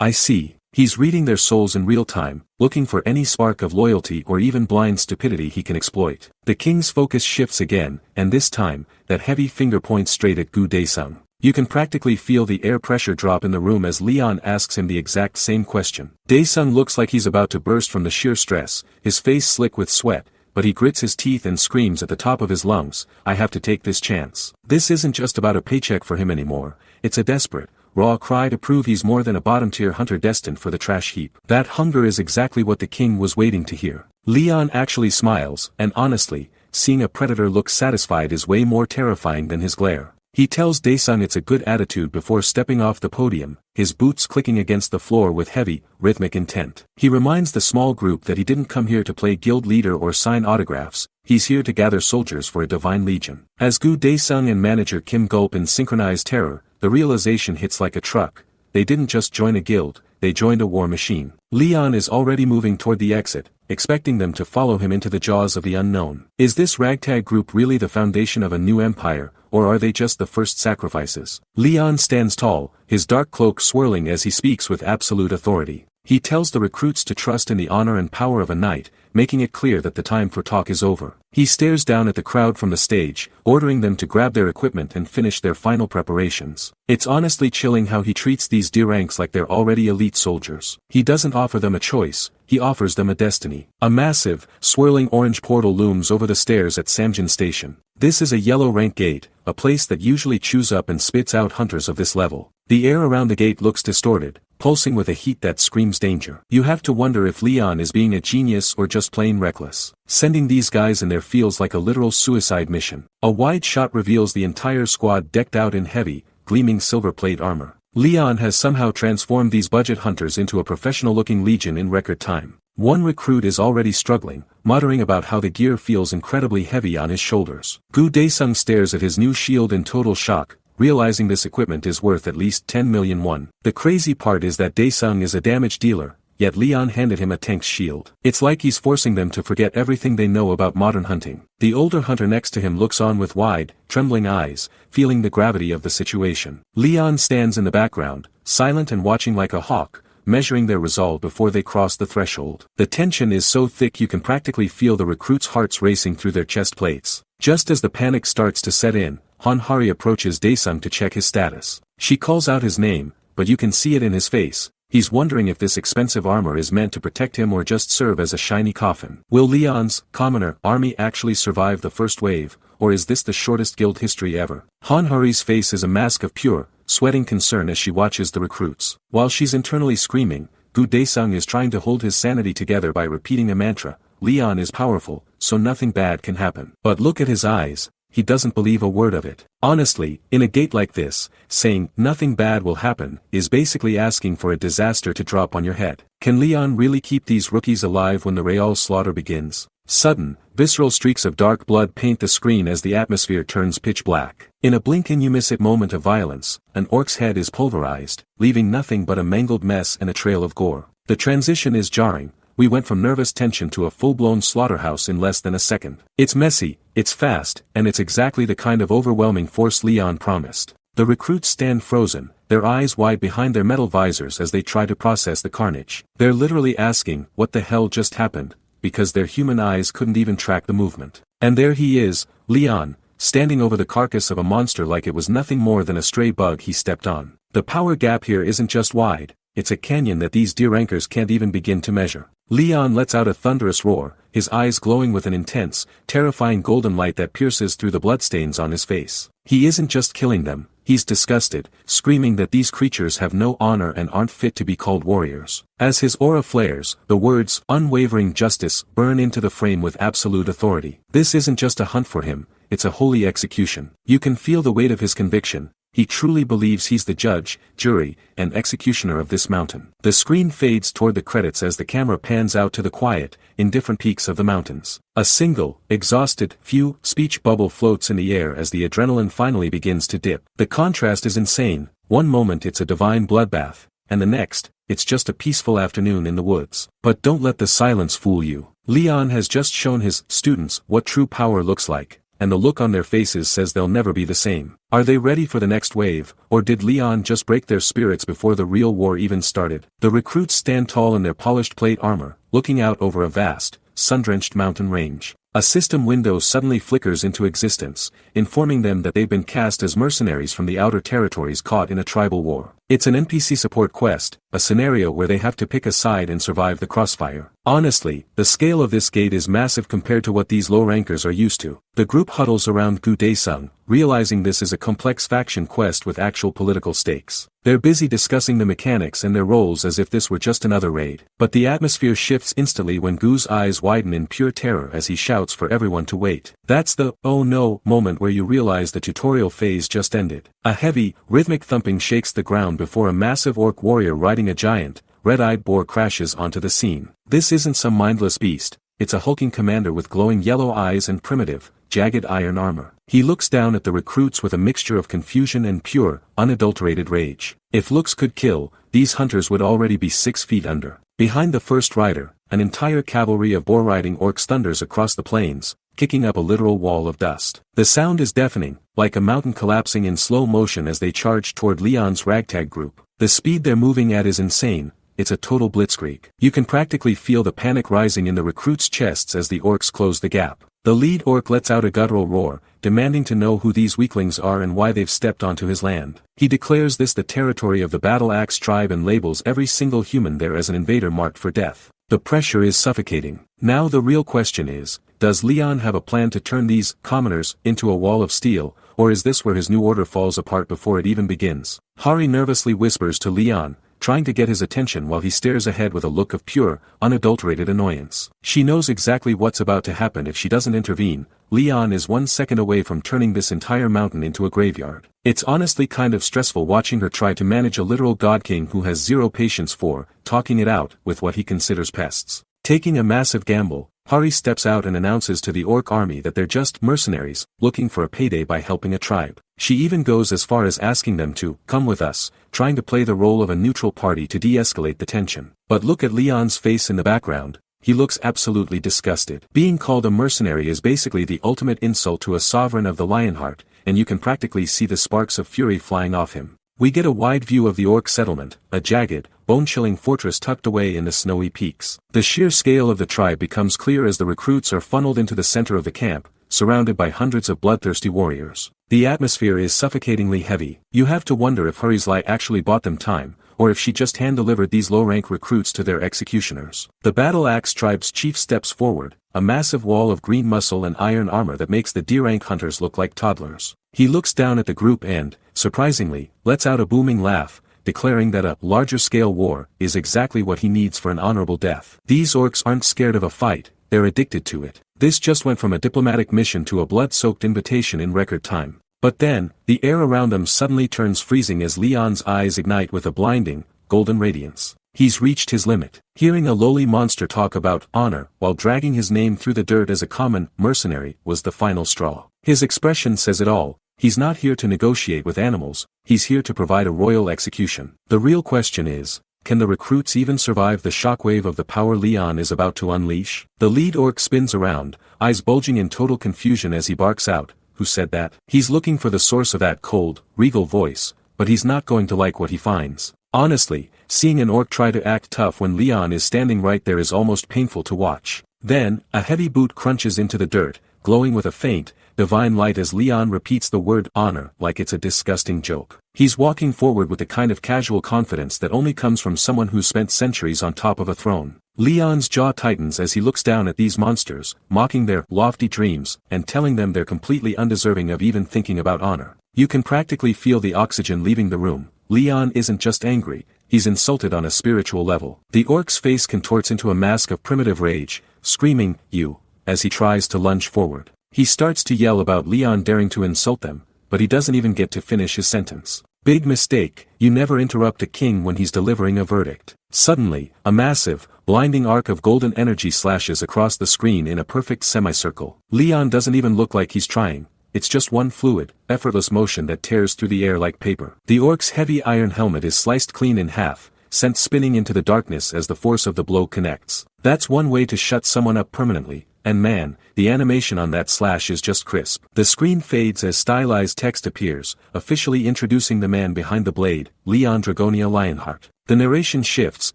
I see. He's reading their souls in real time, looking for any spark of loyalty or even blind stupidity he can exploit. The king's focus shifts again, and this time, that heavy finger points straight at Gu Daesung. You can practically feel the air pressure drop in the room as Leon asks him the exact same question. Daesung looks like he's about to burst from the sheer stress, his face slick with sweat, but he grits his teeth and screams at the top of his lungs, I have to take this chance. This isn't just about a paycheck for him anymore, it's a desperate, raw cry to prove he's more than a bottom-tier hunter destined for the trash heap. That hunger is exactly what the king was waiting to hear. Leon actually smiles, and honestly, seeing a predator look satisfied is way more terrifying than his glare. He tells Daesung it's a good attitude before stepping off the podium, his boots clicking against the floor with heavy, rhythmic intent. He reminds the small group that he didn't come here to play guild leader or sign autographs, he's here to gather soldiers for a divine legion. As Gu Daesung and manager Kim gulp in synchronized terror, the realization hits like a truck. They didn't just join a guild, they joined a war machine. Leon is already moving toward the exit, expecting them to follow him into the jaws of the unknown. Is this ragtag group really the foundation of a new empire, or are they just the first sacrifices? Leon stands tall, his dark cloak swirling as he speaks with absolute authority. He tells the recruits to trust in the honor and power of a knight, making it clear that the time for talk is over. He stares down at the crowd from the stage, ordering them to grab their equipment and finish their final preparations. It's honestly chilling how he treats these dear ranks like they're already elite soldiers. He doesn't offer them a choice, he offers them a destiny. A massive, swirling orange portal looms over the stairs at Samjin Station. This is a yellow rank gate, a place that usually chews up and spits out hunters of this level. The air around the gate looks distorted, pulsing with a heat that screams danger. You have to wonder if Leon is being a genius or just plain reckless. Sending these guys in there feels like a literal suicide mission. A wide shot reveals the entire squad decked out in heavy, gleaming silver plate armor. Leon has somehow transformed these budget hunters into a professional-looking legion in record time. One recruit is already struggling, muttering about how the gear feels incredibly heavy on his shoulders. Gu Daesung stares at his new shield in total shock, realizing this equipment is worth at least 10 million won. The crazy part is that Daesung is a damage dealer, yet Leon handed him a tank's shield. It's like he's forcing them to forget everything they know about modern hunting. The older hunter next to him looks on with wide, trembling eyes, feeling the gravity of the situation. Leon stands in the background, silent and watching like a hawk, measuring their resolve before they cross the threshold. The tension is so thick you can practically feel the recruits' hearts racing through their chest plates. Just as the panic starts to set in, Hanhari approaches Daesung to check his status. She calls out his name, but you can see it in his face. He's wondering if this expensive armor is meant to protect him or just serve as a shiny coffin. Will Leon's, commoner, army actually survive the first wave, or is this the shortest guild history ever? Hanhari's face is a mask of pure, sweating concern as she watches the recruits. While she's internally screaming, Gu Daesung is trying to hold his sanity together by repeating a mantra. Leon is powerful, so nothing bad can happen. But look at his eyes, he doesn't believe a word of it. Honestly, in a gate like this, saying, nothing bad will happen, is basically asking for a disaster to drop on your head. Can Leon really keep these rookies alive when the Real slaughter begins? Sudden, visceral streaks of dark blood paint the screen as the atmosphere turns pitch black. In a blink and you miss it moment of violence, an orc's head is pulverized, leaving nothing but a mangled mess and a trail of gore. The transition is jarring. We went from nervous tension to a full-blown slaughterhouse in less than a second. It's messy, it's fast, and it's exactly the kind of overwhelming force Leon promised. The recruits stand frozen, their eyes wide behind their metal visors as they try to process the carnage. They're literally asking, what the hell just happened, because their human eyes couldn't even track the movement. And there he is, Leon, standing over the carcass of a monster like it was nothing more than a stray bug he stepped on. The power gap here isn't just wide, it's a canyon that these deer rankers can't even begin to measure. Leon lets out a thunderous roar, his eyes glowing with an intense, terrifying golden light that pierces through the bloodstains on his face. He isn't just killing them, he's disgusted, screaming that these creatures have no honor and aren't fit to be called warriors. As his aura flares, the words, unwavering justice, burn into the frame with absolute authority. This isn't just a hunt for him, it's a holy execution. You can feel the weight of his conviction. He truly believes he's the judge, jury, and executioner of this mountain. The screen fades toward the credits as the camera pans out to the quiet, indifferent peaks of the mountains. A single, exhausted, speech bubble floats in the air as the adrenaline finally begins to dip. The contrast is insane. One moment it's a divine bloodbath, and the next, it's just a peaceful afternoon in the woods. But don't let the silence fool you. Leon has just shown his students what true power looks like, and the look on their faces says they'll never be the same. Are they ready for the next wave, or did Leon just break their spirits before the real war even started? The recruits stand tall in their polished plate armor, looking out over a vast, sun-drenched mountain range. A system window suddenly flickers into existence, informing them that they've been cast as mercenaries from the outer territories caught in a tribal war. It's an NPC support quest, a scenario where they have to pick a side and survive the crossfire. Honestly, the scale of this gate is massive compared to what these low rankers are used to. The group huddles around Gu Daesung, realizing this is a complex faction quest with actual political stakes. They're busy discussing the mechanics and their roles as if this were just another raid. But the atmosphere shifts instantly when Gu's eyes widen in pure terror as he shouts for everyone to wait. That's the "oh no" moment where you realize the tutorial phase just ended. A heavy, rhythmic thumping shakes the ground before a massive orc warrior riding a giant, red-eyed boar crashes onto the scene. This isn't some mindless beast, it's a hulking commander with glowing yellow eyes and primitive, jagged iron armor. He looks down at the recruits with a mixture of confusion and pure, unadulterated rage. If looks could kill, these hunters would already be 6 feet under. Behind the first rider, an entire cavalry of boar-riding orcs thunders across the plains, kicking up a literal wall of dust. The sound is deafening, like a mountain collapsing in slow motion as they charge toward Leon's ragtag group. The speed they're moving at is insane. It's a total blitzkrieg. You can practically feel the panic rising in the recruits' chests as the orcs close the gap. The lead orc lets out a guttural roar, demanding to know who these weaklings are and why they've stepped onto his land. He declares this the territory of the Battle Axe tribe and labels every single human there as an invader marked for death. The pressure is suffocating. Now the real question is, does Leon have a plan to turn these commoners into a wall of steel, or is this where his new order falls apart before it even begins? Hari nervously whispers to Leon, trying to get his attention while he stares ahead with a look of pure, unadulterated annoyance. She knows exactly what's about to happen if she doesn't intervene. Leon is 1 second away from turning this entire mountain into a graveyard. It's honestly kind of stressful watching her try to manage a literal god king who has zero patience for talking it out with what he considers pests. Taking a massive gamble, Hari steps out and announces to the orc army that they're just mercenaries, looking for a payday by helping a tribe. She even goes as far as asking them to come with us, trying to play the role of a neutral party to de-escalate the tension. But look at Leon's face in the background. He looks absolutely disgusted. Being called a mercenary is basically the ultimate insult to a sovereign of the Lionheart, and you can practically see the sparks of fury flying off him. We get a wide view of the orc settlement, a jagged, bone-chilling fortress tucked away in the snowy peaks. The sheer scale of the tribe becomes clear as the recruits are funneled into the center of the camp, surrounded by hundreds of bloodthirsty warriors. The atmosphere is suffocatingly heavy. You have to wonder if Hari's lie actually bought them time, or if she just hand-delivered these low-rank recruits to their executioners. The Battle Axe tribe's chief steps forward, a massive wall of green muscle and iron armor that makes the D-rank hunters look like toddlers. He looks down at the group and, surprisingly, lets out a booming laugh, declaring that a larger-scale war is exactly what he needs for an honorable death. These orcs aren't scared of a fight, they're addicted to it. This just went from a diplomatic mission to a blood-soaked invitation in record time. But then, the air around them suddenly turns freezing as Leon's eyes ignite with a blinding, golden radiance. He's reached his limit. Hearing a lowly monster talk about honor while dragging his name through the dirt as a common mercenary was the final straw. His expression says it all. He's not here to negotiate with animals, he's here to provide a royal execution. The real question is, can the recruits even survive the shockwave of the power Leon is about to unleash? The lead orc spins around, eyes bulging in total confusion as he barks out, "Who said that?" He's looking for the source of that cold, regal voice, but he's not going to like what he finds. Honestly, seeing an orc try to act tough when Leon is standing right there is almost painful to watch. Then, a heavy boot crunches into the dirt, glowing with a faint, divine light as Leon repeats the word honor like it's a disgusting joke. He's walking forward with the kind of casual confidence that only comes from someone who's spent centuries on top of a throne. Leon's jaw tightens as he looks down at these monsters, mocking their lofty dreams, and telling them they're completely undeserving of even thinking about honor. You can practically feel the oxygen leaving the room. Leon isn't just angry, he's insulted on a spiritual level. The orc's face contorts into a mask of primitive rage, screaming, "You," as he tries to lunge forward. He starts to yell about Leon daring to insult them, but he doesn't even get to finish his sentence. Big mistake, you never interrupt a king when he's delivering a verdict. Suddenly, a massive, blinding arc of golden energy slashes across the screen in a perfect semicircle. Leon doesn't even look like he's trying. It's just one fluid, effortless motion that tears through the air like paper. The orc's heavy iron helmet is sliced clean in half, sent spinning into the darkness as the force of the blow connects. That's one way to shut someone up permanently, and man, the animation on that slash is just crisp. The screen fades as stylized text appears, officially introducing the man behind the blade, Leon Dragonia Lionheart. The narration shifts,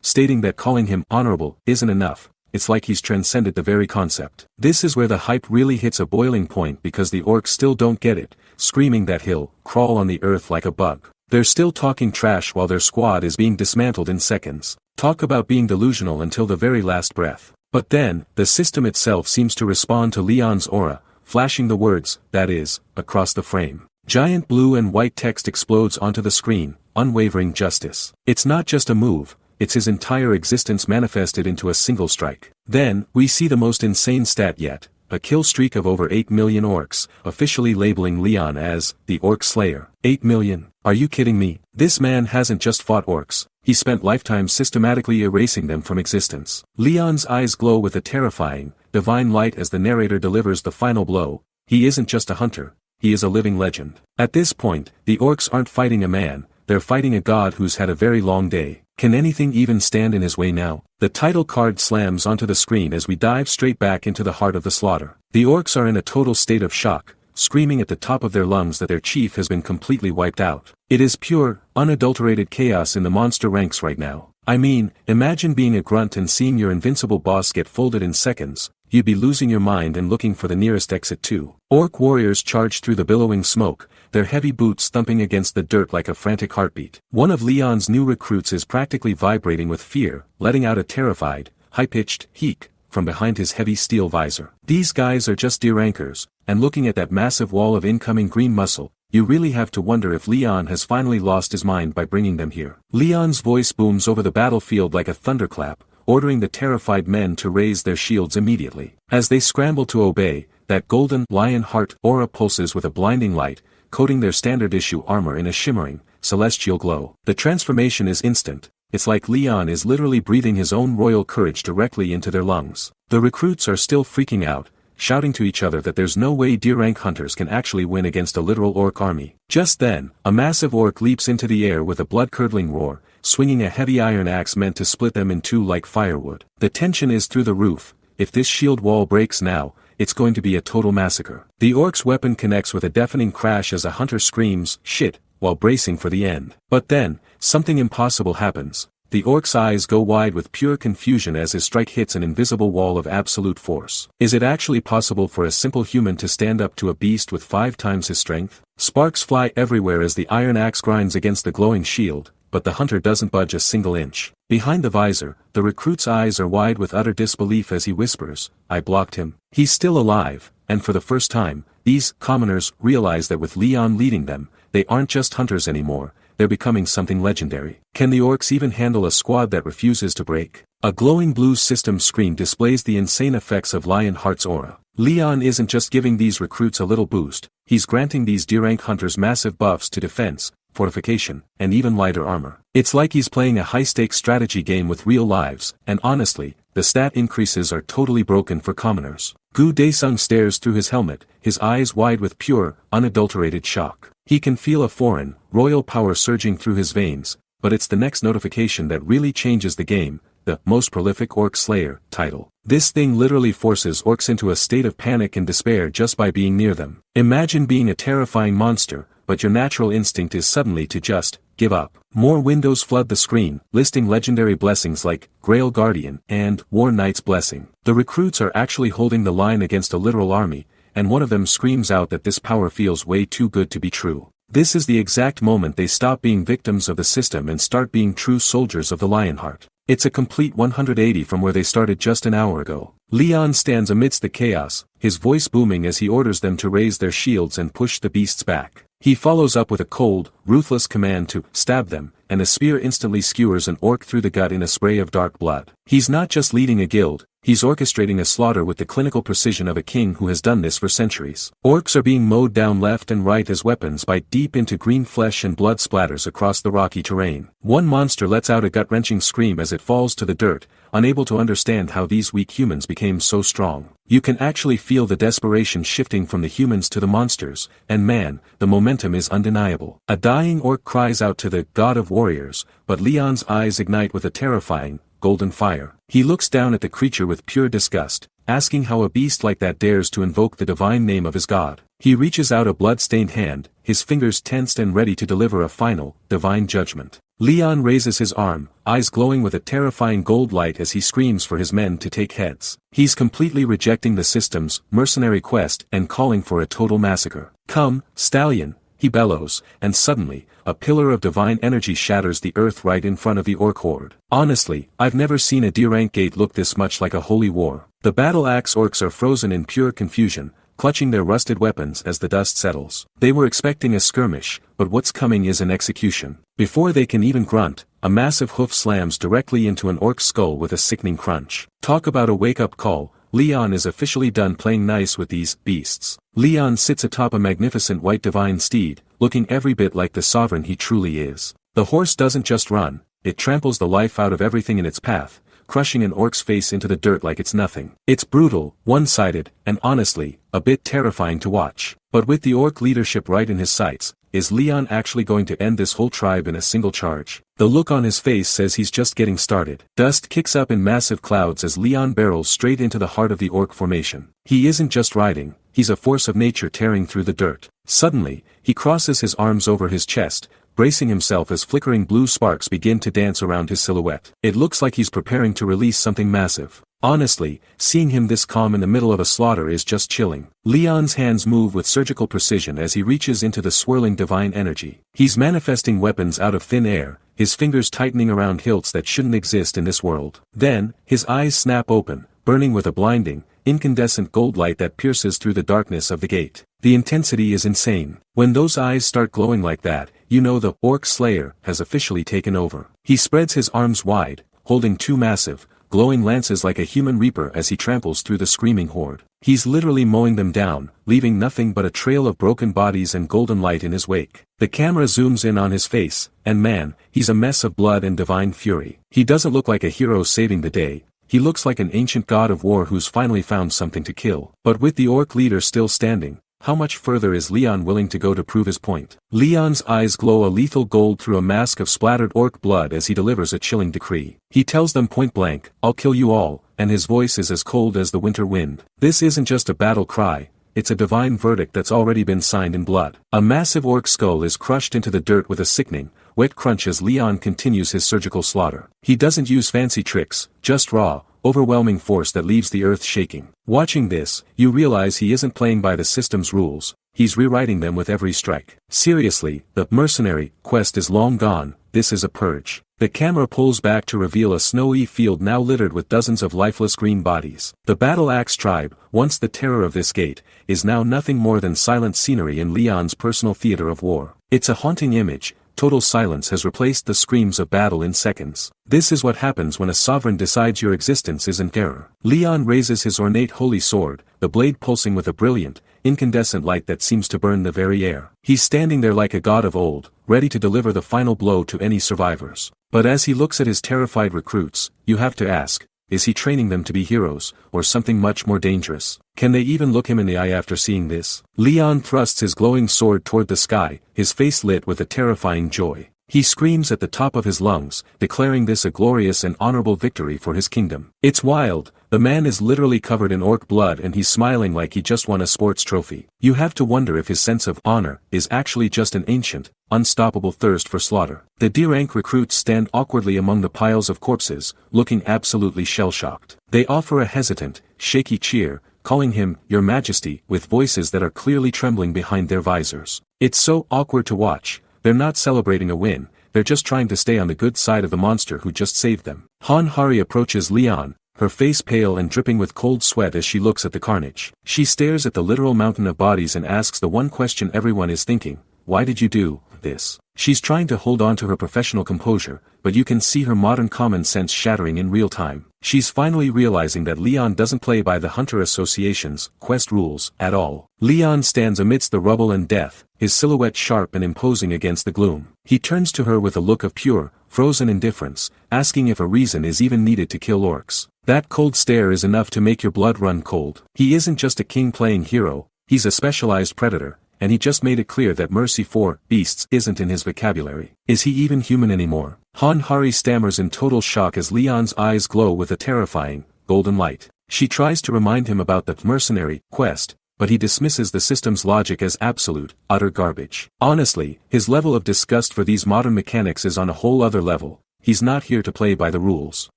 stating that calling him honorable isn't enough. It's like he's transcended the very concept. This is where the hype really hits a boiling point because the orcs still don't get it, screaming that he'll crawl on the earth like a bug. They're still talking trash while their squad is being dismantled in seconds. Talk about being delusional until the very last breath. But then, the system itself seems to respond to Leon's aura, flashing the words, "that is," across the frame. Giant blue and white text explodes onto the screen, unwavering justice. It's not just a move, it's his entire existence manifested into a single strike. Then, we see the most insane stat yet, a kill streak of over 8 million orcs, officially labeling Leon as the Orc Slayer. 8 million? Are you kidding me? This man hasn't just fought orcs, he spent lifetimes systematically erasing them from existence. Leon's eyes glow with a terrifying, divine light as the narrator delivers the final blow. He isn't just a hunter, he is a living legend. At this point, the orcs aren't fighting a man, they're fighting a god who's had a very long day. Can anything even stand in his way now? The title card slams onto the screen as we dive straight back into the heart of the slaughter. The orcs are in a total state of shock, screaming at the top of their lungs that their chief has been completely wiped out. It is pure, unadulterated chaos in the monster ranks right now. I mean, imagine being a grunt and seeing your invincible boss get folded in seconds. You'd be losing your mind and looking for the nearest exit too. Orc warriors charge through the billowing smoke, their heavy boots thumping against the dirt like a frantic heartbeat. One of Leon's new recruits is practically vibrating with fear, letting out a terrified, high-pitched "heek" from behind his heavy steel visor. These guys are just deer anchors, and looking at that massive wall of incoming green muscle, you really have to wonder if Leon has finally lost his mind by bringing them here. Leon's voice booms over the battlefield like a thunderclap, ordering the terrified men to raise their shields immediately. As they scramble to obey, that golden lion heart aura pulses with a blinding light, coating their standard issue armor in a shimmering, celestial glow. The transformation is instant. It's like Leon is literally breathing his own royal courage directly into their lungs. The recruits are still freaking out, shouting to each other that there's no way deer rank hunters can actually win against a literal orc army. Just then, a massive orc leaps into the air with a blood-curdling roar, swinging a heavy iron axe meant to split them in two like firewood. The tension is through the roof. If this shield wall breaks now, it's going to be a total massacre. The orc's weapon connects with a deafening crash as a hunter screams, "shit," while bracing for the end. But then, something impossible happens. The orc's eyes go wide with pure confusion as his strike hits an invisible wall of absolute force. Is it actually possible for a simple human to stand up to a beast with 5 times his strength? Sparks fly everywhere as the iron axe grinds against the glowing shield, but the hunter doesn't budge a single inch. Behind the visor, the recruit's eyes are wide with utter disbelief as he whispers, "I blocked him. He's still alive," and for the first time, these commoners realize that with Leon leading them, they aren't just hunters anymore, they're becoming something legendary. Can the orcs even handle a squad that refuses to break? A glowing blue system screen displays the insane effects of Lionheart's aura. Leon isn't just giving these recruits a little boost, he's granting these deer rank hunters massive buffs to defense, fortification, and even lighter armor. It's like he's playing a high-stakes strategy game with real lives, and honestly, the stat increases are totally broken for commoners. Gu Daesung stares through his helmet, his eyes wide with pure, unadulterated shock. He can feel a foreign, royal power surging through his veins, but it's the next notification that really changes the game, the Most Prolific Orc Slayer title. This thing literally forces orcs into a state of panic and despair just by being near them. Imagine being a terrifying monster, but your natural instinct is suddenly to just give up. More windows flood the screen, listing legendary blessings like Grail Guardian and War Knight's Blessing. The recruits are actually holding the line against a literal army, and one of them screams out that this power feels way too good to be true. This is the exact moment they stop being victims of the system and start being true soldiers of the Lionheart. It's a complete 180 from where they started just an hour ago. Leon stands amidst the chaos, his voice booming as he orders them to raise their shields and push the beasts back. He follows up with a cold, ruthless command to stab them, and a spear instantly skewers an orc through the gut in a spray of dark blood. He's not just leading a guild, he's orchestrating a slaughter with the clinical precision of a king who has done this for centuries. Orcs are being mowed down left and right as weapons bite deep into green flesh and blood splatters across the rocky terrain. One monster lets out a gut-wrenching scream as it falls to the dirt, unable to understand how these weak humans became so strong. You can actually feel the desperation shifting from the humans to the monsters, and man, the momentum is undeniable. A dying orc cries out to the God of Warriors, but Leon's eyes ignite with a terrifying, golden fire. He looks down at the creature with pure disgust, asking how a beast like that dares to invoke the divine name of his god. He reaches out a blood-stained hand, his fingers tensed and ready to deliver a final, divine judgment. Leon raises his arm, eyes glowing with a terrifying gold light as he screams for his men to take heads. He's completely rejecting the system's mercenary quest and calling for a total massacre. "Come, stallion," he bellows, and suddenly, a pillar of divine energy shatters the earth right in front of the orc horde. Honestly, I've never seen a D-rank gate look this much like a holy war. The battle axe orcs are frozen in pure confusion, clutching their rusted weapons as the dust settles. They were expecting a skirmish, but what's coming is an execution. Before they can even grunt, a massive hoof slams directly into an orc's skull with a sickening crunch. Talk about a wake-up call. Leon is officially done playing nice with these beasts. Leon sits atop a magnificent white divine steed, looking every bit like the sovereign he truly is. The horse doesn't just run, it tramples the life out of everything in its path, crushing an orc's face into the dirt like it's nothing. It's brutal, one-sided, and honestly, a bit terrifying to watch. But with the orc leadership right in his sights, is Leon actually going to end this whole tribe in a single charge? The look on his face says he's just getting started. Dust kicks up in massive clouds as Leon barrels straight into the heart of the orc formation. He isn't just riding, he's a force of nature tearing through the dirt. Suddenly, he crosses his arms over his chest, bracing himself as flickering blue sparks begin to dance around his silhouette. It looks like he's preparing to release something massive. Honestly, seeing him this calm in the middle of a slaughter is just chilling. Leon's hands move with surgical precision as he reaches into the swirling divine energy. He's manifesting weapons out of thin air, his fingers tightening around hilts that shouldn't exist in this world. Then, his eyes snap open, burning with a blinding, incandescent gold light that pierces through the darkness of the gate. The intensity is insane. When those eyes start glowing like that, you know the orc slayer has officially taken over. He spreads his arms wide, holding two massive, glowing lances like a human reaper as he tramples through the screaming horde. He's literally mowing them down, leaving nothing but a trail of broken bodies and golden light in his wake. The camera zooms in on his face, and man, he's a mess of blood and divine fury. He doesn't look like a hero saving the day. He looks like an ancient god of war who's finally found something to kill. But with the orc leader still standing, how much further is Leon willing to go to prove his point? Leon's eyes glow a lethal gold through a mask of splattered orc blood as he delivers a chilling decree. He tells them point blank, "I'll kill you all," and his voice is as cold as the winter wind. This isn't just a battle cry, it's a divine verdict that's already been signed in blood. A massive orc skull is crushed into the dirt with a sickening, wet crunch as Leon continues his surgical slaughter. He doesn't use fancy tricks, just raw, overwhelming force that leaves the earth shaking. Watching this, you realize he isn't playing by the system's rules, he's rewriting them with every strike. Seriously, the mercenary quest is long gone, this is a purge. The camera pulls back to reveal a snowy field now littered with dozens of lifeless green bodies. The Battle Axe tribe, once the terror of this gate, is now nothing more than silent scenery in Leon's personal theater of war. It's a haunting image. Total silence has replaced the screams of battle in seconds. This is what happens when a sovereign decides your existence isn't error. Leon raises his ornate holy sword, the blade pulsing with a brilliant, incandescent light that seems to burn the very air. He's standing there like a god of old, ready to deliver the final blow to any survivors. But as he looks at his terrified recruits, you have to ask, is he training them to be heroes, or something much more dangerous? Can they even look him in the eye after seeing this? Leon thrusts his glowing sword toward the sky, his face lit with a terrifying joy. He screams at the top of his lungs, declaring this a glorious and honorable victory for his kingdom. It's wild, the man is literally covered in orc blood and he's smiling like he just won a sports trophy. You have to wonder if his sense of honor is actually just an ancient, unstoppable thirst for slaughter. The D-rank recruits stand awkwardly among the piles of corpses, looking absolutely shell-shocked. They offer a hesitant, shaky cheer, calling him, "Your Majesty," with voices that are clearly trembling behind their visors. It's so awkward to watch. They're not celebrating a win, they're just trying to stay on the good side of the monster who just saved them. Han Hari approaches Leon, her face pale and dripping with cold sweat as she looks at the carnage. She stares at the literal mountain of bodies and asks the one question everyone is thinking, why did you do this? She's trying to hold on to her professional composure, but you can see her modern common sense shattering in real time. She's finally realizing that Leon doesn't play by the Hunter Association's quest rules at all. Leon stands amidst the rubble and death, his silhouette sharp and imposing against the gloom. He turns to her with a look of pure, frozen indifference, asking if a reason is even needed to kill orcs. That cold stare is enough to make your blood run cold. He isn't just a king playing hero, he's a specialized predator. And he just made it clear that mercy for beasts isn't in his vocabulary. Is he even human anymore? Han Hari stammers in total shock as Leon's eyes glow with a terrifying, golden light. She tries to remind him about the mercenary quest, but he dismisses the system's logic as absolute, utter garbage. Honestly, his level of disgust for these modern mechanics is on a whole other level. He's not here to play by the rules.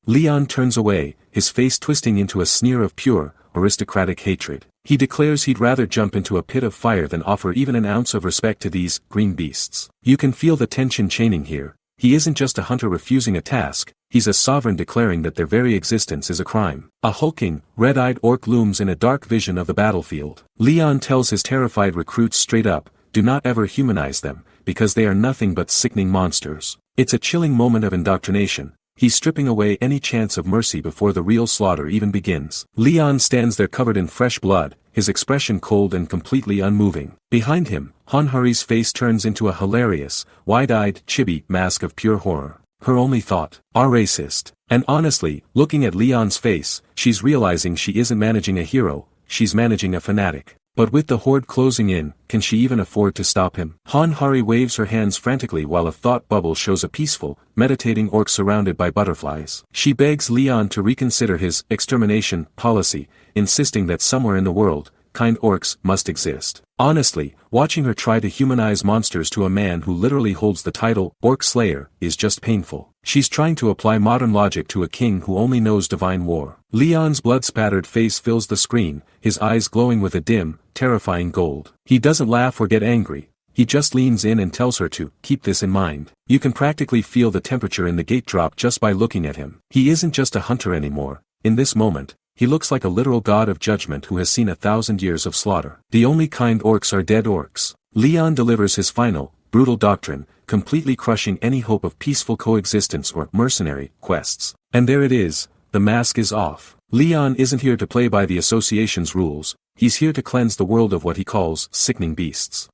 Leon turns away, his face twisting into a sneer of pure, aristocratic hatred. He declares he'd rather jump into a pit of fire than offer even an ounce of respect to these green beasts. You can feel the tension chaining here. He isn't just a hunter refusing a task, he's a sovereign declaring that their very existence is a crime. A hulking, red-eyed orc looms in a dark vision of the battlefield. Leon tells his terrified recruits straight up, do not ever humanize them, because they are nothing but sickening monsters. It's a chilling moment of indoctrination. He's stripping away any chance of mercy before the real slaughter even begins. Leon stands there covered in fresh blood, his expression cold and completely unmoving. Behind him, Hanhari's face turns into a hilarious, wide-eyed, chibi mask of pure horror. Her only thought, are racist. And honestly, looking at Leon's face, she's realizing she isn't managing a hero, she's managing a fanatic. But with the horde closing in, can she even afford to stop him? Hanhari waves her hands frantically while a thought bubble shows a peaceful, meditating orc surrounded by butterflies. She begs Leon to reconsider his extermination policy, insisting that somewhere in the world, kind orcs must exist. Honestly, watching her try to humanize monsters to a man who literally holds the title, Orc Slayer, is just painful. She's trying to apply modern logic to a king who only knows divine war. Leon's blood-spattered face fills the screen, his eyes glowing with a dim, terrifying gold. He doesn't laugh or get angry. He just leans in and tells her to keep this in mind. You can practically feel the temperature in the gate drop just by looking at him. He isn't just a hunter anymore. In this moment, he looks like a literal god of judgment who has seen 1,000 years of slaughter. The only kind orcs are dead orcs. Leon delivers his final, brutal doctrine, completely crushing any hope of peaceful coexistence or mercenary quests. And there it is, the mask is off. Leon isn't here to play by the association's rules, he's here to cleanse the world of what he calls sickening beasts.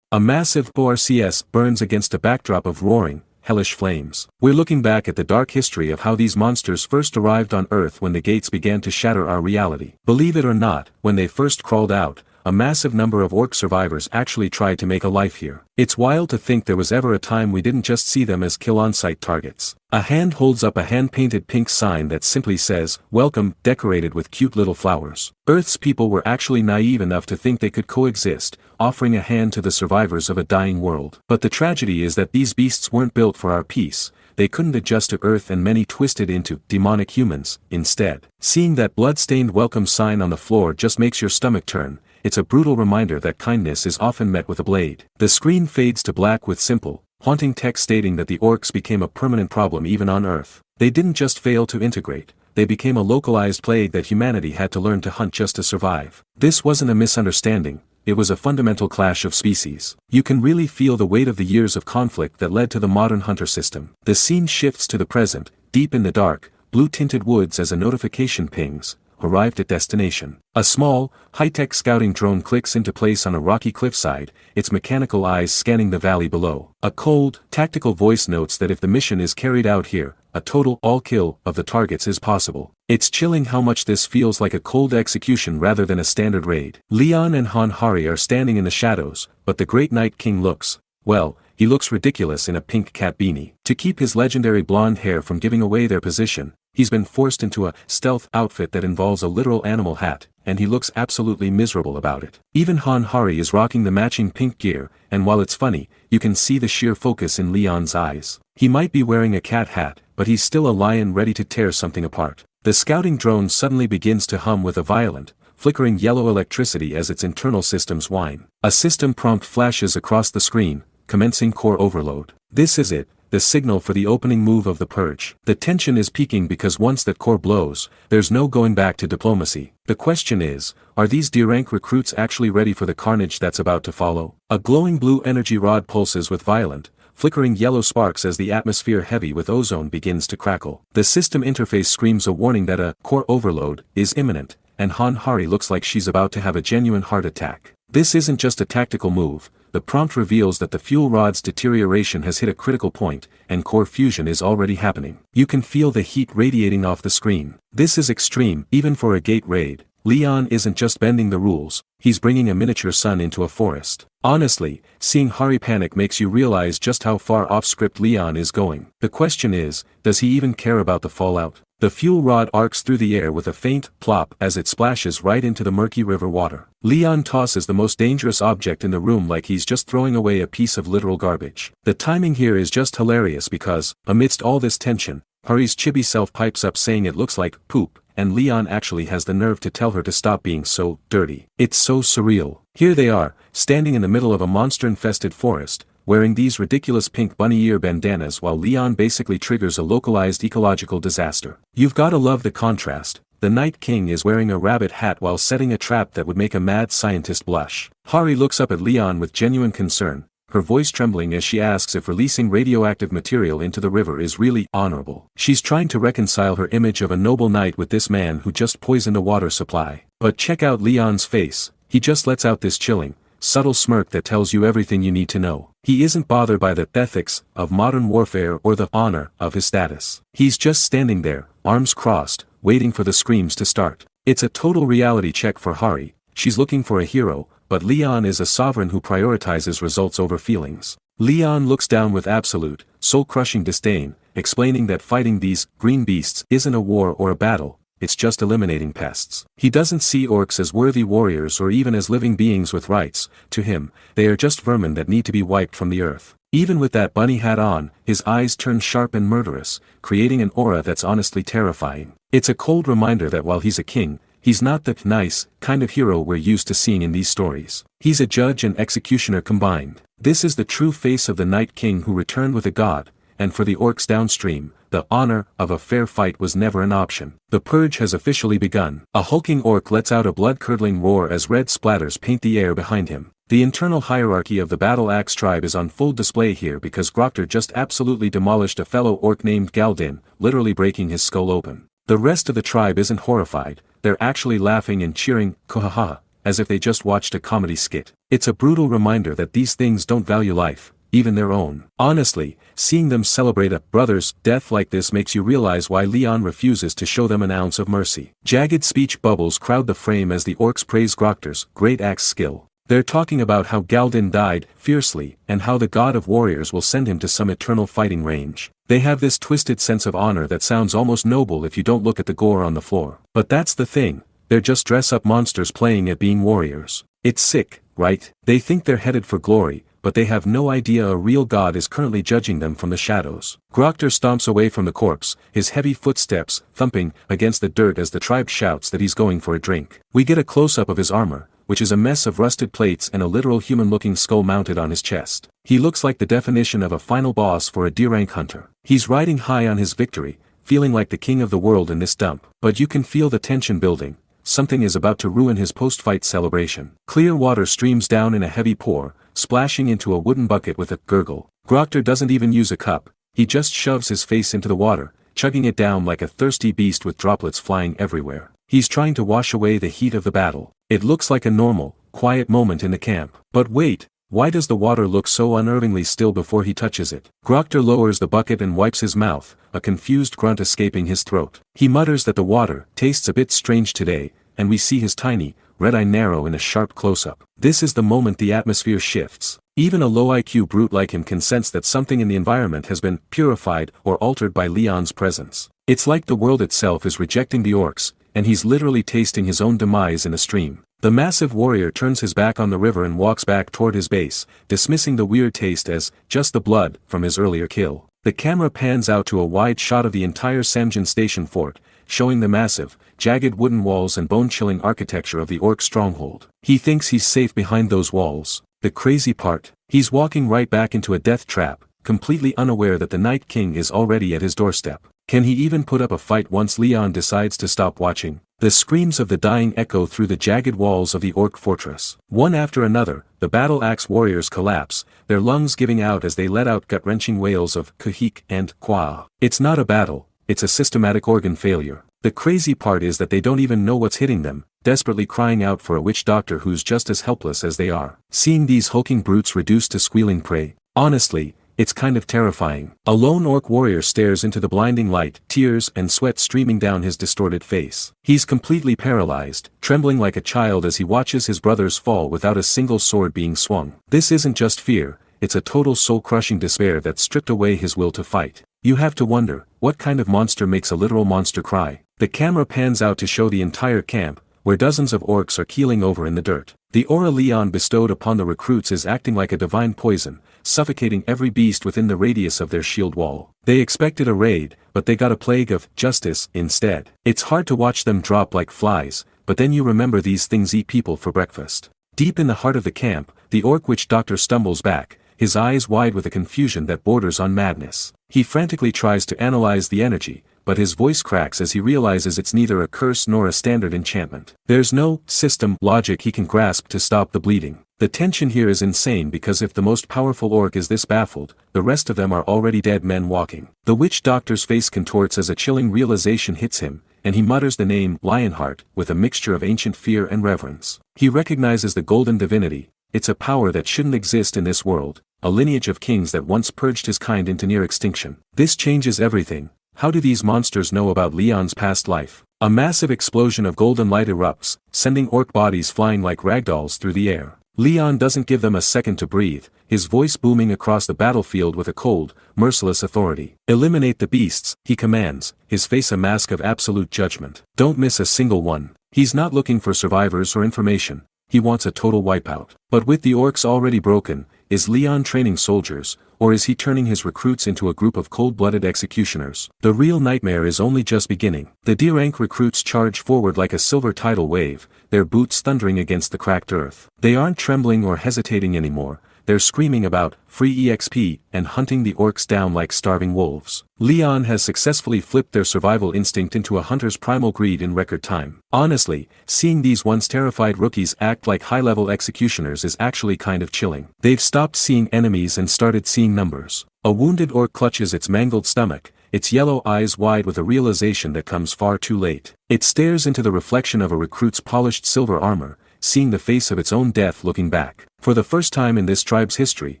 A massive ORCS burns against a backdrop of roaring, hellish flames. We're looking back at the dark history of how these monsters first arrived on Earth when the gates began to shatter our reality. Believe it or not, when they first crawled out, a massive number of orc survivors actually tried to make a life here. It's wild to think there was ever a time we didn't just see them as kill-on-sight targets. A hand holds up a hand-painted pink sign that simply says, "Welcome," decorated with cute little flowers. Earth's people were actually naive enough to think they could coexist, offering a hand to the survivors of a dying world. But the tragedy is that these beasts weren't built for our peace. They couldn't adjust to Earth, and many twisted into demonic humans instead. Seeing that blood-stained welcome sign on the floor just makes your stomach turn. It's a brutal reminder that kindness is often met with a blade. The screen fades to black with simple, haunting text stating that the orcs became a permanent problem even on Earth. They didn't just fail to integrate, they became a localized plague that humanity had to learn to hunt just to survive. This wasn't a misunderstanding, it was a fundamental clash of species. You can really feel the weight of the years of conflict that led to the modern hunter system. The scene shifts to the present, deep in the dark, blue-tinted woods as a notification pings. Arrived at destination. A small, high-tech scouting drone clicks into place on a rocky cliffside, its mechanical eyes scanning the valley below. A cold, tactical voice notes that if the mission is carried out here, a total all-kill of the targets is possible. It's chilling how much this feels like a cold execution rather than a standard raid. Leon and Han Hari are standing in the shadows, but the Great Night King looks, well, he looks ridiculous in a pink cat beanie. To keep his legendary blonde hair from giving away their position, he's been forced into a stealth outfit that involves a literal animal hat, and he looks absolutely miserable about it. Even Han Hari is rocking the matching pink gear, and while it's funny, you can see the sheer focus in Leon's eyes. He might be wearing a cat hat, but he's still a lion ready to tear something apart. The scouting drone suddenly begins to hum with a violent, flickering yellow electricity as its internal systems whine. A system prompt flashes across the screen, commencing core overload. This is it, the signal for the opening move of the purge. The tension is peaking because once that core blows, there's no going back to diplomacy. The question is, are these D-rank recruits actually ready for the carnage that's about to follow? A glowing blue energy rod pulses with violent, flickering yellow sparks as the atmosphere heavy with ozone begins to crackle. The system interface screams a warning that a core overload is imminent, and Han Hari looks like she's about to have a genuine heart attack. This isn't just a tactical move. The prompt reveals that the fuel rod's deterioration has hit a critical point, and core fusion is already happening. You can feel the heat radiating off the screen. This is extreme, even for a gate raid. Leon isn't just bending the rules, he's bringing a miniature sun into a forest. Honestly, seeing Hari panic makes you realize just how far off-script Leon is going. The question is, does he even care about the fallout? The fuel rod arcs through the air with a faint plop as it splashes right into the murky river water. Leon tosses the most dangerous object in the room like he's just throwing away a piece of literal garbage. The timing here is just hilarious because, amidst all this tension, Hari's chibi self pipes up saying it looks like poop, and Leon actually has the nerve to tell her to stop being so dirty. It's so surreal. Here they are, standing in the middle of a monster-infested forest, wearing these ridiculous pink bunny ear bandanas while Leon basically triggers a localized ecological disaster. You've gotta love the contrast. The Night King is wearing a rabbit hat while setting a trap that would make a mad scientist blush. Hari looks up at Leon with genuine concern, her voice trembling as she asks if releasing radioactive material into the river is really honorable. She's trying to reconcile her image of a noble knight with this man who just poisoned a water supply. But check out Leon's face, he just lets out this chilling, subtle smirk that tells you everything you need to know. He isn't bothered by the ethics of modern warfare or the honor of his status. He's just standing there, arms crossed, waiting for the screams to start. It's a total reality check for Hari. She's looking for a hero, but Leon is a sovereign who prioritizes results over feelings. Leon looks down with absolute, soul-crushing disdain, explaining that fighting these green beasts isn't a war or a battle, it's just eliminating pests. He doesn't see orcs as worthy warriors or even as living beings with rights. To him, they are just vermin that need to be wiped from the earth. Even with that bunny hat on, his eyes turn sharp and murderous, creating an aura that's honestly terrifying. It's a cold reminder that while he's a king, he's not the nice, kind of hero we're used to seeing in these stories. He's a judge and executioner combined. This is the true face of the Night King who returned with a god, and for the orcs downstream, the honor of a fair fight was never an option. The purge has officially begun. A hulking orc lets out a blood-curdling roar as red splatters paint the air behind him. The internal hierarchy of the Battle Axe tribe is on full display here because Grokter just absolutely demolished a fellow orc named Galdin, literally breaking his skull open. The rest of the tribe isn't horrified, they're actually laughing and cheering, kohaha, as if they just watched a comedy skit. It's a brutal reminder that these things don't value life, even their own. Honestly, seeing them celebrate a brother's death like this makes you realize why Leon refuses to show them an ounce of mercy. Jagged speech bubbles crowd the frame as the orcs praise Grokter's great axe skill. They're talking about how Galdin died fiercely and how the god of warriors will send him to some eternal fighting range. They have this twisted sense of honor that sounds almost noble if you don't look at the gore on the floor. But that's the thing, they're just dress-up monsters playing at being warriors. It's sick, right? They think they're headed for glory, but they have no idea a real god is currently judging them from the shadows. Grokter stomps away from the corpse, his heavy footsteps thumping against the dirt as the tribe shouts that he's going for a drink. We get a close-up of his armor, which is a mess of rusted plates and a literal human-looking skull mounted on his chest. He looks like the definition of a final boss for a D-rank hunter. He's riding high on his victory, feeling like the king of the world in this dump. But you can feel the tension building. Something is about to ruin his post-fight celebration. Clear water streams down in a heavy pour, splashing into a wooden bucket with a gurgle. Grokter doesn't even use a cup, he just shoves his face into the water, chugging it down like a thirsty beast with droplets flying everywhere. He's trying to wash away the heat of the battle. It looks like a normal, quiet moment in the camp. But wait, why does the water look so unnervingly still before he touches it? Grokter lowers the bucket and wipes his mouth, a confused grunt escaping his throat. He mutters that the water tastes a bit strange today, and we see his tiny, red eye narrow in a sharp close-up. This is the moment the atmosphere shifts. Even a low IQ brute like him can sense that something in the environment has been purified or altered by Leon's presence. It's like the world itself is rejecting the orcs, and he's literally tasting his own demise in a stream. The massive warrior turns his back on the river and walks back toward his base, dismissing the weird taste as just the blood from his earlier kill. The camera pans out to a wide shot of the entire Samjin station fort, showing the massive, jagged wooden walls and bone-chilling architecture of the orc stronghold. He thinks he's safe behind those walls. The crazy part, he's walking right back into a death trap, completely unaware that the Night King is already at his doorstep. Can he even put up a fight once Leon decides to stop watching? The screams of the dying echo through the jagged walls of the orc fortress. One after another, the battle-axe warriors collapse, their lungs giving out as they let out gut-wrenching wails of "kahik" and "kwa." It's not a battle, it's a systematic organ failure. The crazy part is that they don't even know what's hitting them, desperately crying out for a witch doctor who's just as helpless as they are. Seeing these hulking brutes reduced to squealing prey, honestly, it's kind of terrifying. A lone orc warrior stares into the blinding light, tears and sweat streaming down his distorted face. He's completely paralyzed, trembling like a child as he watches his brothers fall without a single sword being swung. This isn't just fear, it's a total soul-crushing despair that stripped away his will to fight. You have to wonder, what kind of monster makes a literal monster cry? The camera pans out to show the entire camp, where dozens of orcs are keeling over in the dirt. The aura Leon bestowed upon the recruits is acting like a divine poison, suffocating every beast within the radius of their shield wall. They expected a raid, but they got a plague of justice instead. It's hard to watch them drop like flies, but then you remember these things eat people for breakfast. Deep in the heart of the camp, the orc witch doctor stumbles back, his eyes wide with a confusion that borders on madness. He frantically tries to analyze the energy, but his voice cracks as he realizes it's neither a curse nor a standard enchantment. There's no system logic he can grasp to stop the bleeding. The tension here is insane because if the most powerful orc is this baffled, the rest of them are already dead men walking. The witch doctor's face contorts as a chilling realization hits him, and he mutters the name Lionheart with a mixture of ancient fear and reverence. He recognizes the golden divinity. It's a power that shouldn't exist in this world, a lineage of kings that once purged his kind into near extinction. This changes everything. How do these monsters know about Leon's past life? A massive explosion of golden light erupts, sending orc bodies flying like ragdolls through the air. Leon doesn't give them a second to breathe, his voice booming across the battlefield with a cold, merciless authority. Eliminate the beasts, he commands, his face a mask of absolute judgment. Don't miss a single one. He's not looking for survivors or information. He wants a total wipeout. But with the orcs already broken, is Leon training soldiers, or is he turning his recruits into a group of cold-blooded executioners? The real nightmare is only just beginning. The D-rank recruits charge forward like a silver tidal wave, their boots thundering against the cracked earth. They aren't trembling or hesitating anymore, they're screaming about free EXP and hunting the orcs down like starving wolves. Leon has successfully flipped their survival instinct into a hunter's primal greed in record time. Honestly, seeing these once terrified rookies act like high-level executioners is actually kind of chilling. They've stopped seeing enemies and started seeing numbers. A wounded orc clutches its mangled stomach, its yellow eyes wide with a realization that comes far too late. It stares into the reflection of a recruit's polished silver armor, seeing the face of its own death looking back. For the first time in this tribe's history,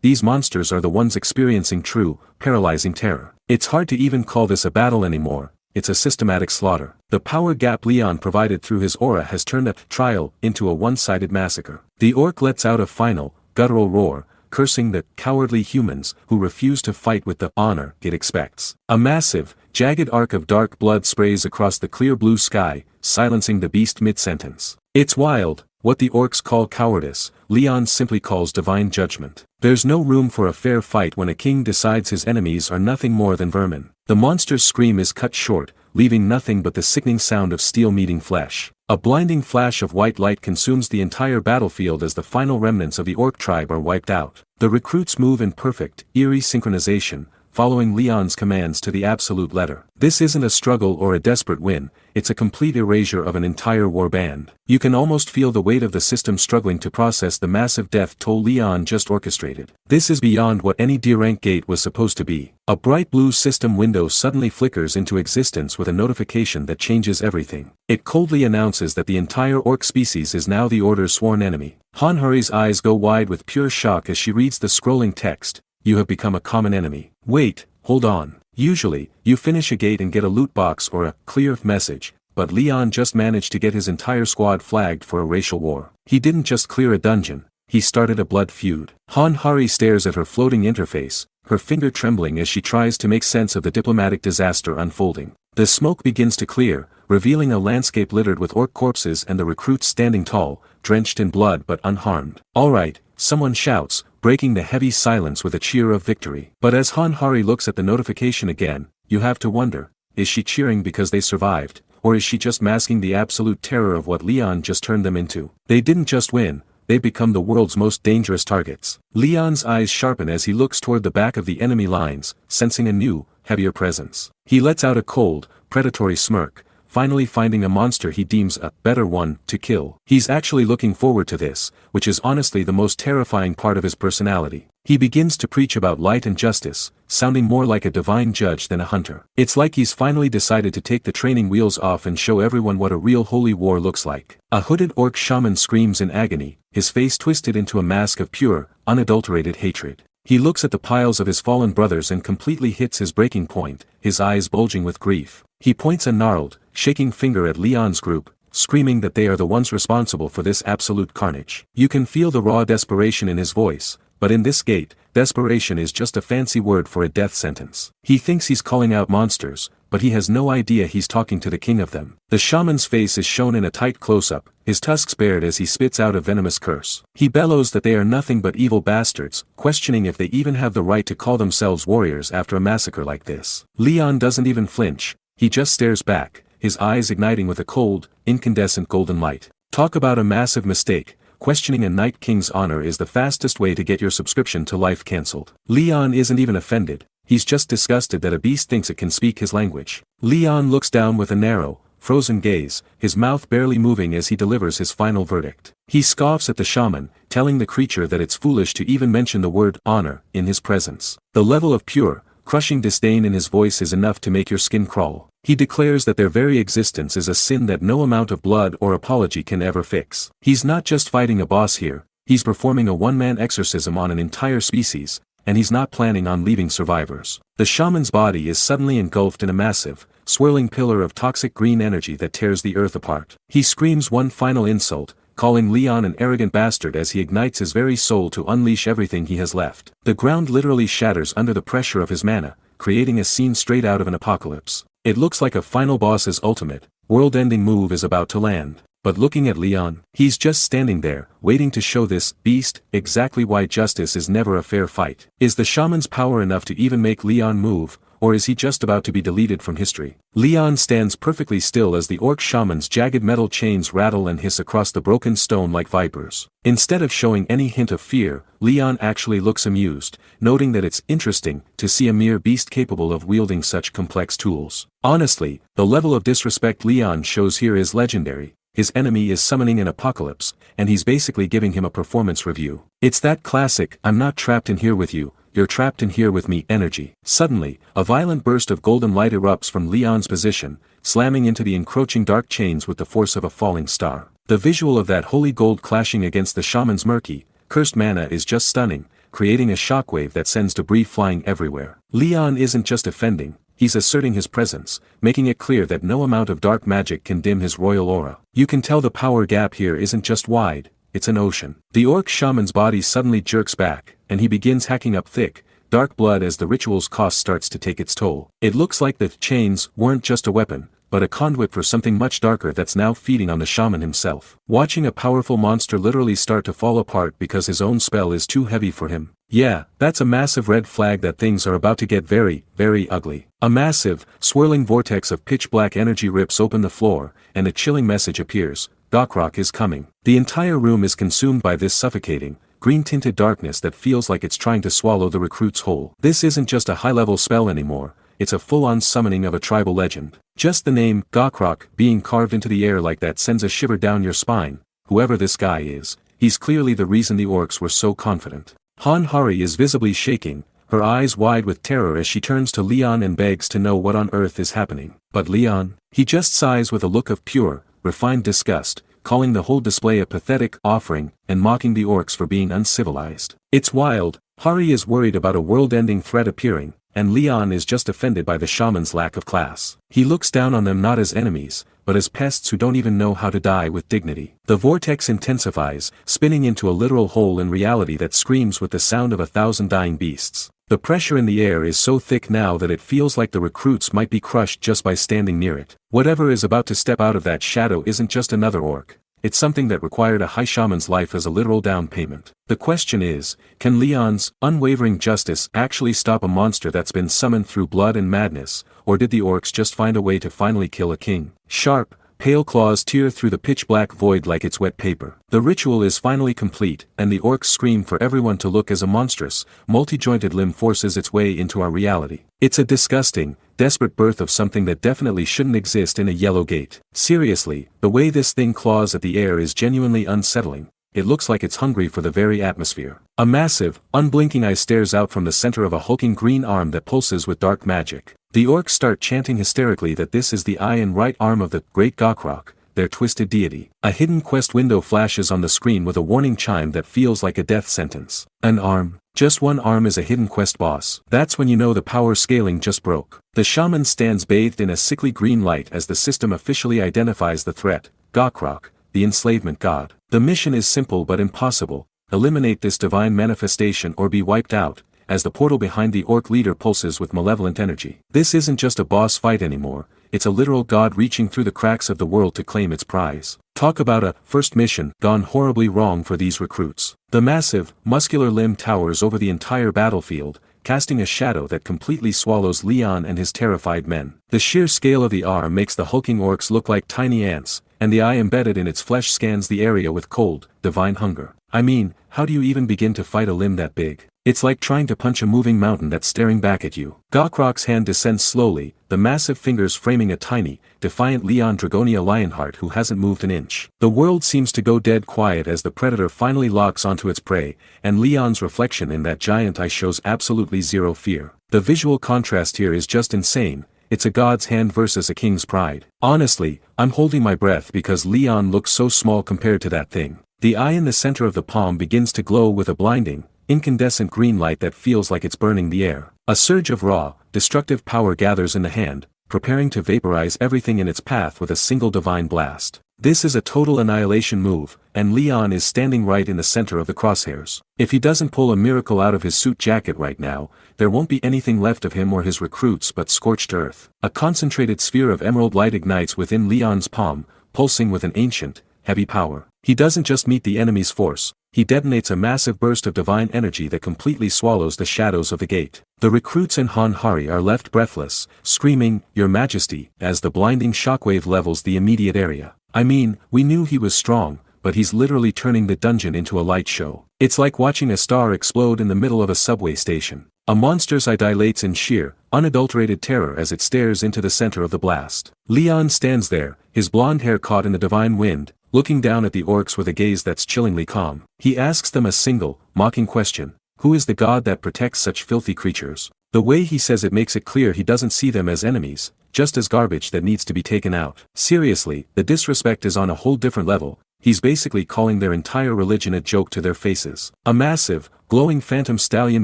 these monsters are the ones experiencing true, paralyzing terror. It's hard to even call this a battle anymore, it's a systematic slaughter. The power gap Leon provided through his aura has turned a trial into a one-sided massacre. The orc lets out a final, guttural roar, cursing the cowardly humans who refuse to fight with the honor it expects. A massive, jagged arc of dark blood sprays across the clear blue sky, silencing the beast mid-sentence. It's wild. What the orcs call cowardice, Leon simply calls divine judgment. There's no room for a fair fight when a king decides his enemies are nothing more than vermin. The monster's scream is cut short, leaving nothing but the sickening sound of steel meeting flesh. A blinding flash of white light consumes the entire battlefield as the final remnants of the orc tribe are wiped out. The recruits move in perfect, eerie synchronization, following Leon's commands to the absolute letter. This isn't a struggle or a desperate win, it's a complete erasure of an entire warband. You can almost feel the weight of the system struggling to process the massive death toll Leon just orchestrated. This is beyond what any D-rank gate was supposed to be. A bright blue system window suddenly flickers into existence with a notification that changes everything. It coldly announces that the entire orc species is now the Order's sworn enemy. Hanhari's eyes go wide with pure shock as she reads the scrolling text. You have become a common enemy. Wait, hold on. Usually, you finish a gate and get a loot box or a clear message, but Leon just managed to get his entire squad flagged for a racial war. He didn't just clear a dungeon, he started a blood feud. Hanhari stares at her floating interface, her finger trembling as she tries to make sense of the diplomatic disaster unfolding. The smoke begins to clear, revealing a landscape littered with orc corpses and the recruits standing tall, drenched in blood but unharmed. Alright, someone shouts, breaking the heavy silence with a cheer of victory. But as Hanhari looks at the notification again, you have to wonder, is she cheering because they survived, or is she just masking the absolute terror of what Leon just turned them into? They didn't just win, they've become the world's most dangerous targets. Leon's eyes sharpen as he looks toward the back of the enemy lines, sensing a new, heavier presence. He lets out a cold, predatory smirk, finally finding a monster he deems a better one to kill. He's actually looking forward to this, which is honestly the most terrifying part of his personality. He begins to preach about light and justice, sounding more like a divine judge than a hunter. It's like he's finally decided to take the training wheels off and show everyone what a real holy war looks like. A hooded orc shaman screams in agony, his face twisted into a mask of pure, unadulterated hatred. He looks at the piles of his fallen brothers and completely hits his breaking point, his eyes bulging with grief. He points a gnarled, shaking finger at Leon's group, screaming that they are the ones responsible for this absolute carnage. You can feel the raw desperation in his voice, but in this gate, desperation is just a fancy word for a death sentence. He thinks he's calling out monsters, but he has no idea he's talking to the king of them. The shaman's face is shown in a tight close-up, his tusks bared as he spits out a venomous curse. He bellows that they are nothing but evil bastards, questioning if they even have the right to call themselves warriors after a massacre like this. Leon doesn't even flinch, he just stares back, his eyes igniting with a cold, incandescent golden light. Talk about a massive mistake. Questioning a Night King's honor is the fastest way to get your subscription to life cancelled. Leon isn't even offended, he's just disgusted that a beast thinks it can speak his language. Leon looks down with a narrow, frozen gaze, his mouth barely moving as he delivers his final verdict. He scoffs at the shaman, telling the creature that it's foolish to even mention the word honor in his presence. The level of pure, crushing disdain in his voice is enough to make your skin crawl. He declares that their very existence is a sin that no amount of blood or apology can ever fix. He's not just fighting a boss here, he's performing a one-man exorcism on an entire species, and he's not planning on leaving survivors. The shaman's body is suddenly engulfed in a massive, swirling pillar of toxic green energy that tears the earth apart. He screams one final insult, calling Leon an arrogant bastard as he ignites his very soul to unleash everything he has left. The ground literally shatters under the pressure of his mana, creating a scene straight out of an apocalypse. It looks like a final boss's ultimate, world-ending move is about to land. But looking at Leon, he's just standing there, waiting to show this beast exactly why justice is never a fair fight. Is the shaman's power enough to even make Leon move, or is he just about to be deleted from history? Leon stands perfectly still as the orc shaman's jagged metal chains rattle and hiss across the broken stone like vipers. Instead of showing any hint of fear, Leon actually looks amused, noting that it's interesting to see a mere beast capable of wielding such complex tools. Honestly, the level of disrespect Leon shows here is legendary. His enemy is summoning an apocalypse, and he's basically giving him a performance review. It's that classic, I'm not trapped in here with you, you're trapped in here with me energy. Suddenly, a violent burst of golden light erupts from Leon's position, slamming into the encroaching dark chains with the force of a falling star. The visual of that holy gold clashing against the shaman's murky, cursed mana is just stunning, creating a shockwave that sends debris flying everywhere. Leon isn't just offending, he's asserting his presence, making it clear that no amount of dark magic can dim his royal aura. You can tell the power gap here isn't just wide, it's an ocean. The orc shaman's body suddenly jerks back, and he begins hacking up thick, dark blood as the ritual's cost starts to take its toll. It looks like the chains weren't just a weapon, but a conduit for something much darker that's now feeding on the shaman himself. Watching a powerful monster literally start to fall apart because his own spell is too heavy for him. Yeah, that's a massive red flag that things are about to get very, very ugly. A massive, swirling vortex of pitch-black energy rips open the floor, and a chilling message appears: Gokrock is coming. The entire room is consumed by this suffocating, green-tinted darkness that feels like it's trying to swallow the recruits whole. This isn't just a high-level spell anymore, it's a full-on summoning of a tribal legend. Just the name, Gokrock, being carved into the air like that sends a shiver down your spine. Whoever this guy is, he's clearly the reason the orcs were so confident. Han Hari is visibly shaking, her eyes wide with terror as she turns to Leon and begs to know what on earth is happening. But Leon, he just sighs with a look of pure, refined disgust, calling the whole display a pathetic offering, and mocking the orcs for being uncivilized. It's wild. Hari is worried about a world-ending threat appearing, and Leon is just offended by the shaman's lack of class. He looks down on them not as enemies, but as pests who don't even know how to die with dignity. The vortex intensifies, spinning into a literal hole in reality that screams with the sound of 1,000 dying beasts. The pressure in the air is so thick now that it feels like the recruits might be crushed just by standing near it. Whatever is about to step out of that shadow isn't just another orc. It's something that required a high shaman's life as a literal down payment. The question is, can Leon's unwavering justice actually stop a monster that's been summoned through blood and madness, or did the orcs just find a way to finally kill a king? Sharp, pale claws tear through the pitch-black void like it's wet paper. The ritual is finally complete, and the orcs scream for everyone to look as a monstrous, multi-jointed limb forces its way into our reality. It's a disgusting, desperate birth of something that definitely shouldn't exist in a yellow gate. Seriously, the way this thing claws at the air is genuinely unsettling. It looks like it's hungry for the very atmosphere. A massive, unblinking eye stares out from the center of a hulking green arm that pulses with dark magic. The orcs start chanting hysterically that this is the eye and right arm of the great Gokrock, their twisted deity. A hidden quest window flashes on the screen with a warning chime that feels like a death sentence. An arm. Just one arm is a hidden quest boss. That's when you know the power scaling just broke. The shaman stands bathed in a sickly green light as the system officially identifies the threat: Gokrock, the enslavement god. The mission is simple but impossible: eliminate this divine manifestation or be wiped out, as the portal behind the orc leader pulses with malevolent energy. This isn't just a boss fight anymore, it's a literal god reaching through the cracks of the world to claim its prize. Talk about a first mission gone horribly wrong for these recruits. The massive, muscular limb towers over the entire battlefield, casting a shadow that completely swallows Leon and his terrified men. The sheer scale of the arm makes the hulking orcs look like tiny ants, and the eye embedded in its flesh scans the area with cold, divine hunger. I mean, how do you even begin to fight a limb that big? It's like trying to punch a moving mountain that's staring back at you. Gokrock's hand descends slowly, the massive fingers framing a tiny, defiant Leon Dragonia Lionheart who hasn't moved an inch. The world seems to go dead quiet as the predator finally locks onto its prey, and Leon's reflection in that giant eye shows absolutely zero fear. The visual contrast here is just insane. It's a god's hand versus a king's pride. Honestly, I'm holding my breath because Leon looks so small compared to that thing. The eye in the center of the palm begins to glow with a blinding, incandescent green light that feels like it's burning the air. A surge of raw, destructive power gathers in the hand, preparing to vaporize everything in its path with a single divine blast. This is a total annihilation move, and Leon is standing right in the center of the crosshairs. If he doesn't pull a miracle out of his suit jacket right now, there won't be anything left of him or his recruits but scorched earth. A concentrated sphere of emerald light ignites within Leon's palm, pulsing with an ancient, heavy power. He doesn't just meet the enemy's force, he detonates a massive burst of divine energy that completely swallows the shadows of the gate. The recruits in Han Hari are left breathless, screaming, "Your Majesty," as the blinding shockwave levels the immediate area. I mean, we knew he was strong, but he's literally turning the dungeon into a light show. It's like watching a star explode in the middle of a subway station. A monster's eye dilates in sheer, unadulterated terror as it stares into the center of the blast. Leon stands there, his blonde hair caught in the divine wind, looking down at the orcs with a gaze that's chillingly calm. He asks them a single, mocking question: who is the god that protects such filthy creatures? The way he says it makes it clear he doesn't see them as enemies, just as garbage that needs to be taken out. Seriously, the disrespect is on a whole different level. he's basically calling their entire religion a joke to their faces. A massive, glowing phantom stallion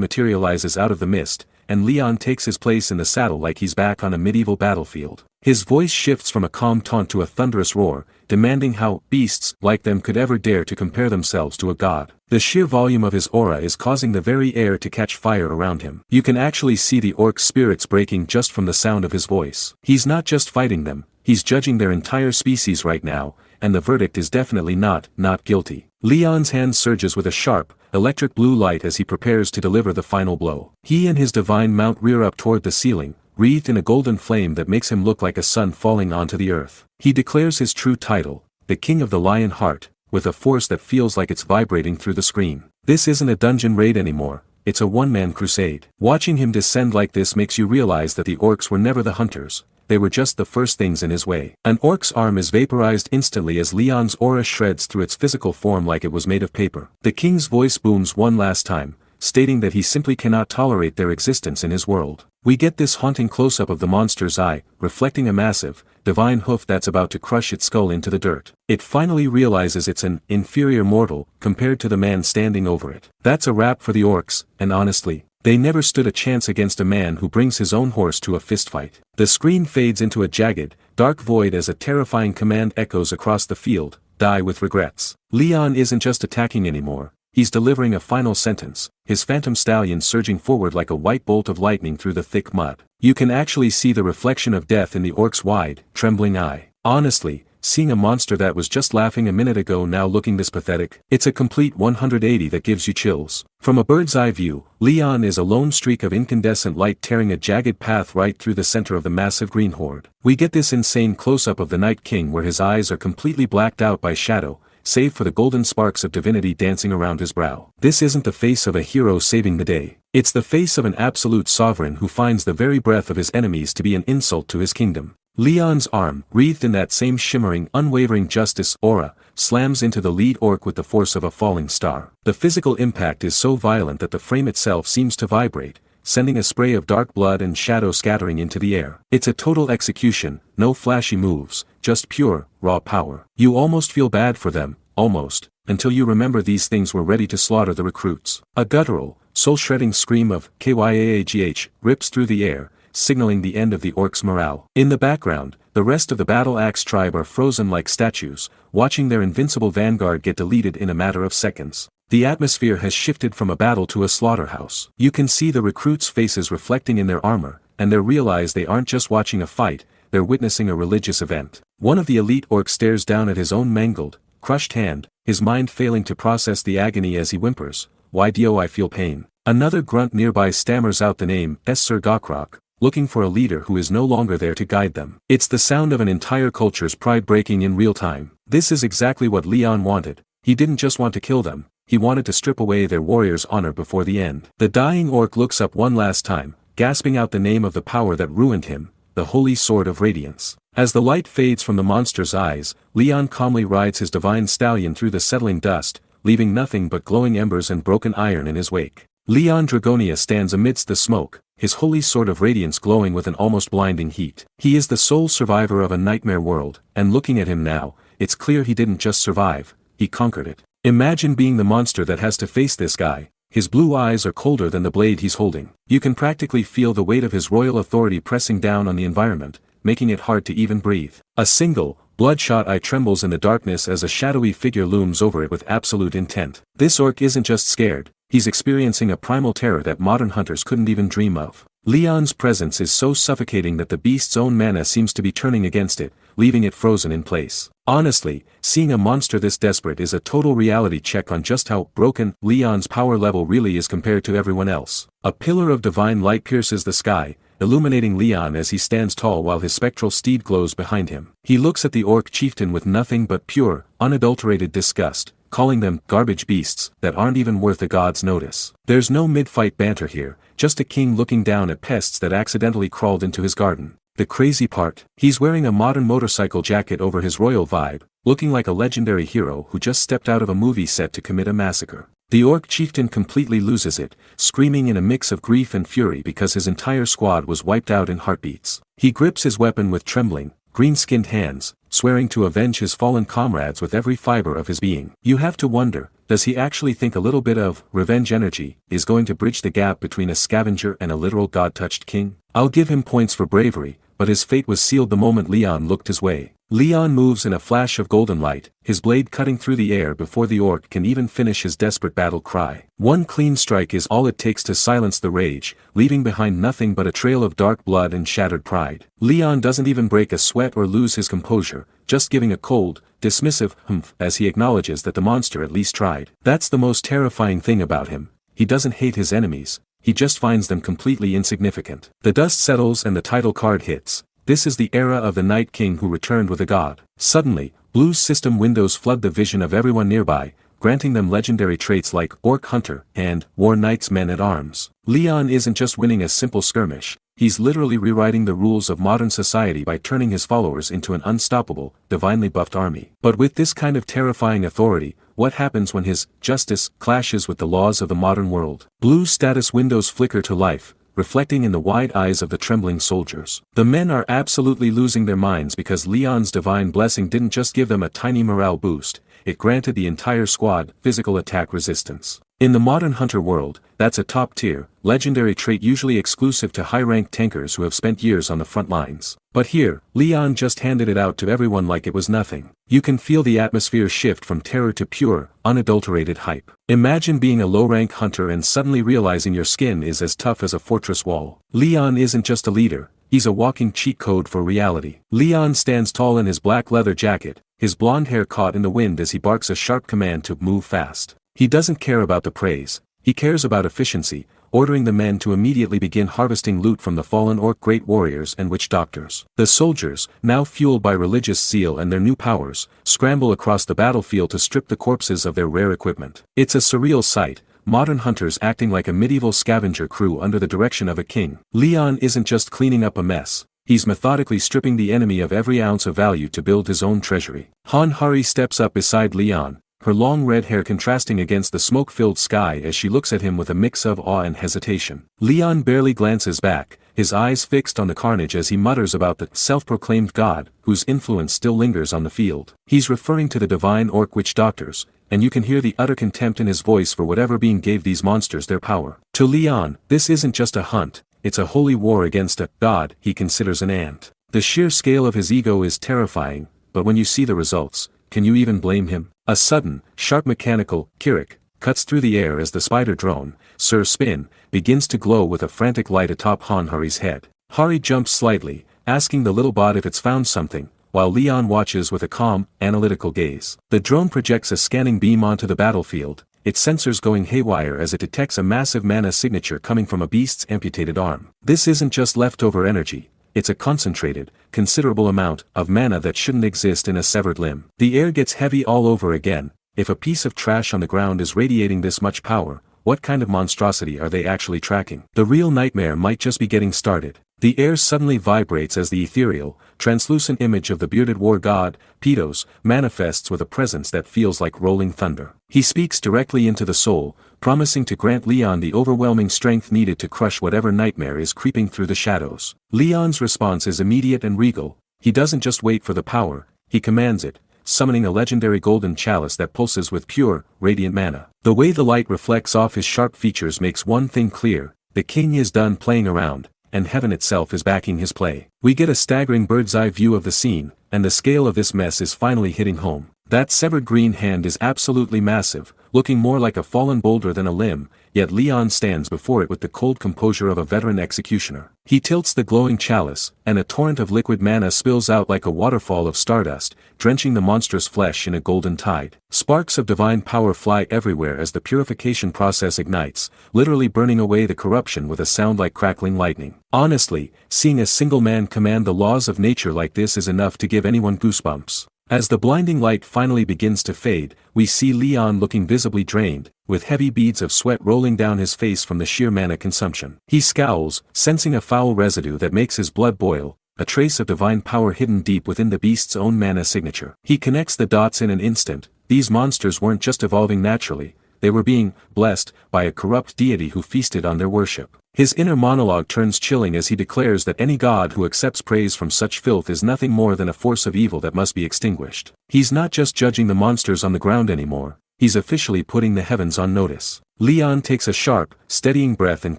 materializes out of the mist, and Leon takes his place in the saddle like he's back on a medieval battlefield. His voice shifts from a calm taunt to a thunderous roar, demanding how beasts like them could ever dare to compare themselves to a god. The sheer volume of his aura is causing the very air to catch fire around him. You can actually see the orc's spirits breaking just from the sound of his voice. He's not just fighting them, he's judging their entire species right now, and the verdict is definitely not guilty. Leon's hand surges with a sharp, electric blue light as he prepares to deliver the final blow. He and his divine mount rear up toward the ceiling, wreathed in a golden flame that makes him look like a sun falling onto the earth. He declares his true title, the King of the Lion Heart, with a force that feels like it's vibrating through the screen. This isn't a dungeon raid anymore, it's a one-man crusade. Watching him descend like this makes you realize that the orcs were never the hunters, they were just the first things in his way. An orc's arm is vaporized instantly as Leon's aura shreds through its physical form like it was made of paper. The king's voice booms one last time, stating that he simply cannot tolerate their existence in his world. We get this haunting close-up of the monster's eye, reflecting a massive, divine hoof that's about to crush its skull into the dirt. It finally realizes it's an inferior mortal compared to the man standing over it. That's a wrap for the orcs, and honestly, they never stood a chance against a man who brings his own horse to a fistfight. The screen fades into a jagged, dark void as a terrifying command echoes across the field, "Die with regrets." Leon isn't just attacking anymore, he's delivering a final sentence, his phantom stallion surging forward like a white bolt of lightning through the thick mud. You can actually see the reflection of death in the orc's wide, trembling eye. Honestly, seeing a monster that was just laughing a minute ago now looking this pathetic, it's a complete 180 that gives you chills. From a bird's eye view, Leon is a lone streak of incandescent light tearing a jagged path right through the center of the massive green horde. We get this insane close-up of the Night King where his eyes are completely blacked out by shadow, save for the golden sparks of divinity dancing around his brow. This isn't the face of a hero saving the day. It's the face of an absolute sovereign who finds the very breath of his enemies to be an insult to his kingdom. Leon's arm, wreathed in that same shimmering, unwavering justice aura, slams into the lead orc with the force of a falling star. The physical impact is so violent that the frame itself seems to vibrate, sending a spray of dark blood and shadow scattering into the air. It's a total execution, no flashy moves, just pure, raw power. You almost feel bad for them, almost, until you remember these things were ready to slaughter the recruits. A guttural, soul-shredding scream of "Kyagh" rips through the air, signaling the end of the orcs' morale. In the background, the rest of the Battle Axe tribe are frozen like statues, watching their invincible vanguard get deleted in a matter of seconds. The atmosphere has shifted from a battle to a slaughterhouse. You can see the recruits' faces reflecting in their armor, and they realize they aren't just watching a fight, they're witnessing a religious event. One of the elite orcs stares down at his own mangled, crushed hand, his mind failing to process the agony as he whimpers, "Why do I feel pain?" Another grunt nearby stammers out the name, Sir Gokrok, looking for a leader who is no longer there to guide them. It's the sound of an entire culture's pride breaking in real time. This is exactly what Leon wanted. He didn't just want to kill them, he wanted to strip away their warrior's honor before the end. The dying orc looks up one last time, gasping out the name of the power that ruined him, the Holy Sword of Radiance. As the light fades from the monster's eyes, Leon calmly rides his divine stallion through the settling dust, leaving nothing but glowing embers and broken iron in his wake. Leon Dragonia stands amidst the smoke, his holy sword of radiance glowing with an almost blinding heat. He is the sole survivor of a nightmare world, and looking at him now, it's clear he didn't just survive, he conquered it. Imagine being the monster that has to face this guy. His blue eyes are colder than the blade he's holding. You can practically feel the weight of his royal authority pressing down on the environment, making it hard to even breathe. A single, bloodshot eye trembles in the darkness as a shadowy figure looms over it with absolute intent. This orc isn't just scared, he's experiencing a primal terror that modern hunters couldn't even dream of. Leon's presence is so suffocating that the beast's own mana seems to be turning against it, leaving it frozen in place. Honestly, seeing a monster this desperate is a total reality check on just how broken Leon's power level really is compared to everyone else. A pillar of divine light pierces the sky, illuminating Leon as he stands tall while his spectral steed glows behind him. He looks at the orc chieftain with nothing but pure, unadulterated disgust, calling them garbage beasts that aren't even worth a god's notice. There's no mid-fight banter here, just a king looking down at pests that accidentally crawled into his garden. The crazy part, he's wearing a modern motorcycle jacket over his royal vibe, looking like a legendary hero who just stepped out of a movie set to commit a massacre. The orc chieftain completely loses it, screaming in a mix of grief and fury because his entire squad was wiped out in heartbeats. He grips his weapon with trembling, green-skinned hands, swearing to avenge his fallen comrades with every fiber of his being. You have to wonder, does he actually think a little bit of revenge energy is going to bridge the gap between a scavenger and a literal god-touched king? I'll give him points for bravery, but his fate was sealed the moment Leon looked his way. Leon moves in a flash of golden light, his blade cutting through the air before the orc can even finish his desperate battle cry. One clean strike is all it takes to silence the rage, leaving behind nothing but a trail of dark blood and shattered pride. Leon doesn't even break a sweat or lose his composure, just giving a cold, dismissive humph as he acknowledges that the monster at least tried. That's the most terrifying thing about him. He doesn't hate his enemies, he just finds them completely insignificant. The dust settles and the title card hits. This is the era of the Night King who returned with a god. Suddenly, Blue's system windows flood the vision of everyone nearby, granting them legendary traits like Orc Hunter and War Knight's Men-at-Arms. Leon isn't just winning a simple skirmish, he's literally rewriting the rules of modern society by turning his followers into an unstoppable, divinely buffed army. But with this kind of terrifying authority, what happens when his justice clashes with the laws of the modern world? Blue's status windows flicker to life, reflecting in the wide eyes of the trembling soldiers. The men are absolutely losing their minds because Leon's divine blessing didn't just give them a tiny morale boost, it granted the entire squad physical attack resistance. In the modern hunter world, that's a top-tier, legendary trait usually exclusive to high-ranked tankers who have spent years on the front lines. But here, Leon just handed it out to everyone like it was nothing. You can feel the atmosphere shift from terror to pure, unadulterated hype. Imagine being a low-rank hunter and suddenly realizing your skin is as tough as a fortress wall. Leon isn't just a leader, he's a walking cheat code for reality. Leon stands tall in his black leather jacket, his blonde hair caught in the wind as he barks a sharp command to move fast. He doesn't care about the praise, he cares about efficiency, ordering the men to immediately begin harvesting loot from the fallen orc great warriors and witch doctors. The soldiers, now fueled by religious zeal and their new powers, scramble across the battlefield to strip the corpses of their rare equipment. It's a surreal sight, modern hunters acting like a medieval scavenger crew under the direction of a king. Leon isn't just cleaning up a mess, he's methodically stripping the enemy of every ounce of value to build his own treasury. Han-Hari steps up beside Leon, her long red hair contrasting against the smoke-filled sky as she looks at him with a mix of awe and hesitation. Leon barely glances back, his eyes fixed on the carnage as he mutters about the self-proclaimed god, whose influence still lingers on the field. He's referring to the divine orc witch doctors, and you can hear the utter contempt in his voice for whatever being gave these monsters their power. To Leon, this isn't just a hunt, it's a holy war against a god he considers an ant. The sheer scale of his ego is terrifying, but when you see the results, can you even blame him? A sudden, sharp mechanical kirik cuts through the air as the spider drone, Sir Spin, begins to glow with a frantic light atop Han-Hari's head. Hari jumps slightly, asking the little bot if it's found something, while Leon watches with a calm, analytical gaze. The drone projects a scanning beam onto the battlefield, its sensors going haywire as it detects a massive mana signature coming from a beast's amputated arm. This isn't just leftover energy. It's a concentrated, considerable amount of mana that shouldn't exist in a severed limb. The air gets heavy all over again. If a piece of trash on the ground is radiating this much power, what kind of monstrosity are they actually tracking? The real nightmare might just be getting started. The air suddenly vibrates as the ethereal, translucent image of the bearded war god, Pedos, manifests with a presence that feels like rolling thunder. He speaks directly into the soul, promising to grant Leon the overwhelming strength needed to crush whatever nightmare is creeping through the shadows. Leon's response is immediate and regal. He doesn't just wait for the power, he commands it, summoning a legendary golden chalice that pulses with pure, radiant mana. The way the light reflects off his sharp features makes one thing clear: the king is done playing around, and heaven itself is backing his play. We get a staggering bird's-eye view of the scene, and the scale of this mess is finally hitting home. That severed green hand is absolutely massive, looking more like a fallen boulder than a limb, yet Leon stands before it with the cold composure of a veteran executioner. He tilts the glowing chalice, and a torrent of liquid mana spills out like a waterfall of stardust, drenching the monstrous flesh in a golden tide. Sparks of divine power fly everywhere as the purification process ignites, literally burning away the corruption with a sound like crackling lightning. Honestly, seeing a single man command the laws of nature like this is enough to give anyone goosebumps. As the blinding light finally begins to fade, we see Leon looking visibly drained, with heavy beads of sweat rolling down his face from the sheer mana consumption. He scowls, sensing a foul residue that makes his blood boil, a trace of divine power hidden deep within the beast's own mana signature. He connects the dots in an instant. These monsters weren't just evolving naturally, they were being blessed by a corrupt deity who feasted on their worship. His inner monologue turns chilling as he declares that any god who accepts praise from such filth is nothing more than a force of evil that must be extinguished. He's not just judging the monsters on the ground anymore, he's officially putting the heavens on notice. Leon takes a sharp, steadying breath and